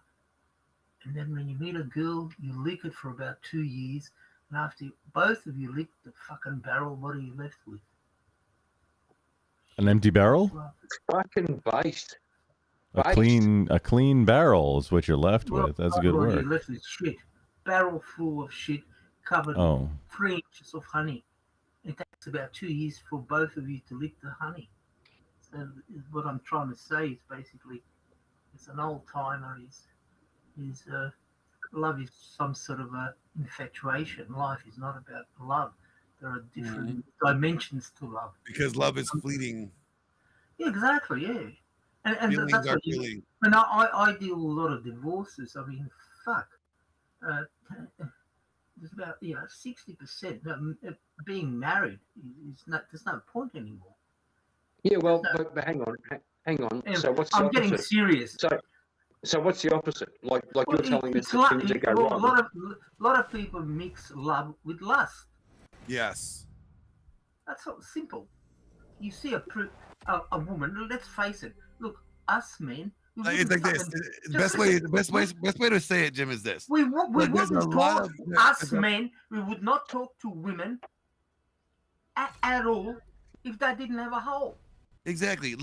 and then when you meet a girl, you lick it for about 2 years, and after both of you lick the fucking barrel, what are you left with? An empty barrel? Fucking based. A clean barrel is what you're left with. That's good Well, work. you're left with shit. Barrel full of shit covered Oh. 3 inches of honey. It takes about 2 years for both of you to lick the honey. So what I'm trying to say is basically, it's an old timer. Is love is some sort of a infatuation. Life is not about love. There are different dimensions to love. Because love is fleeting. Yeah, exactly. Yeah, and Feelings that's are what feeling. And I deal with a lot of divorces. I mean, fuck. There's about 60% being married is not. There's no point anymore. Yeah, well, but hang on. Hang on. And So what's the I'm opposite? getting serious. So what's the opposite? Like Well, you're telling me it's the like, things that go well, wrong. a lot of people mix love with lust. Yes. That's so simple. You see a woman. Let's face it. Look, us men. we It's like wouldn't this. fucking- The just best way to say it, Jim, is this. We Look, there's a wouldn't lot talk. of- Us men, we would not talk to women at all if they didn't have a hole. Exactly.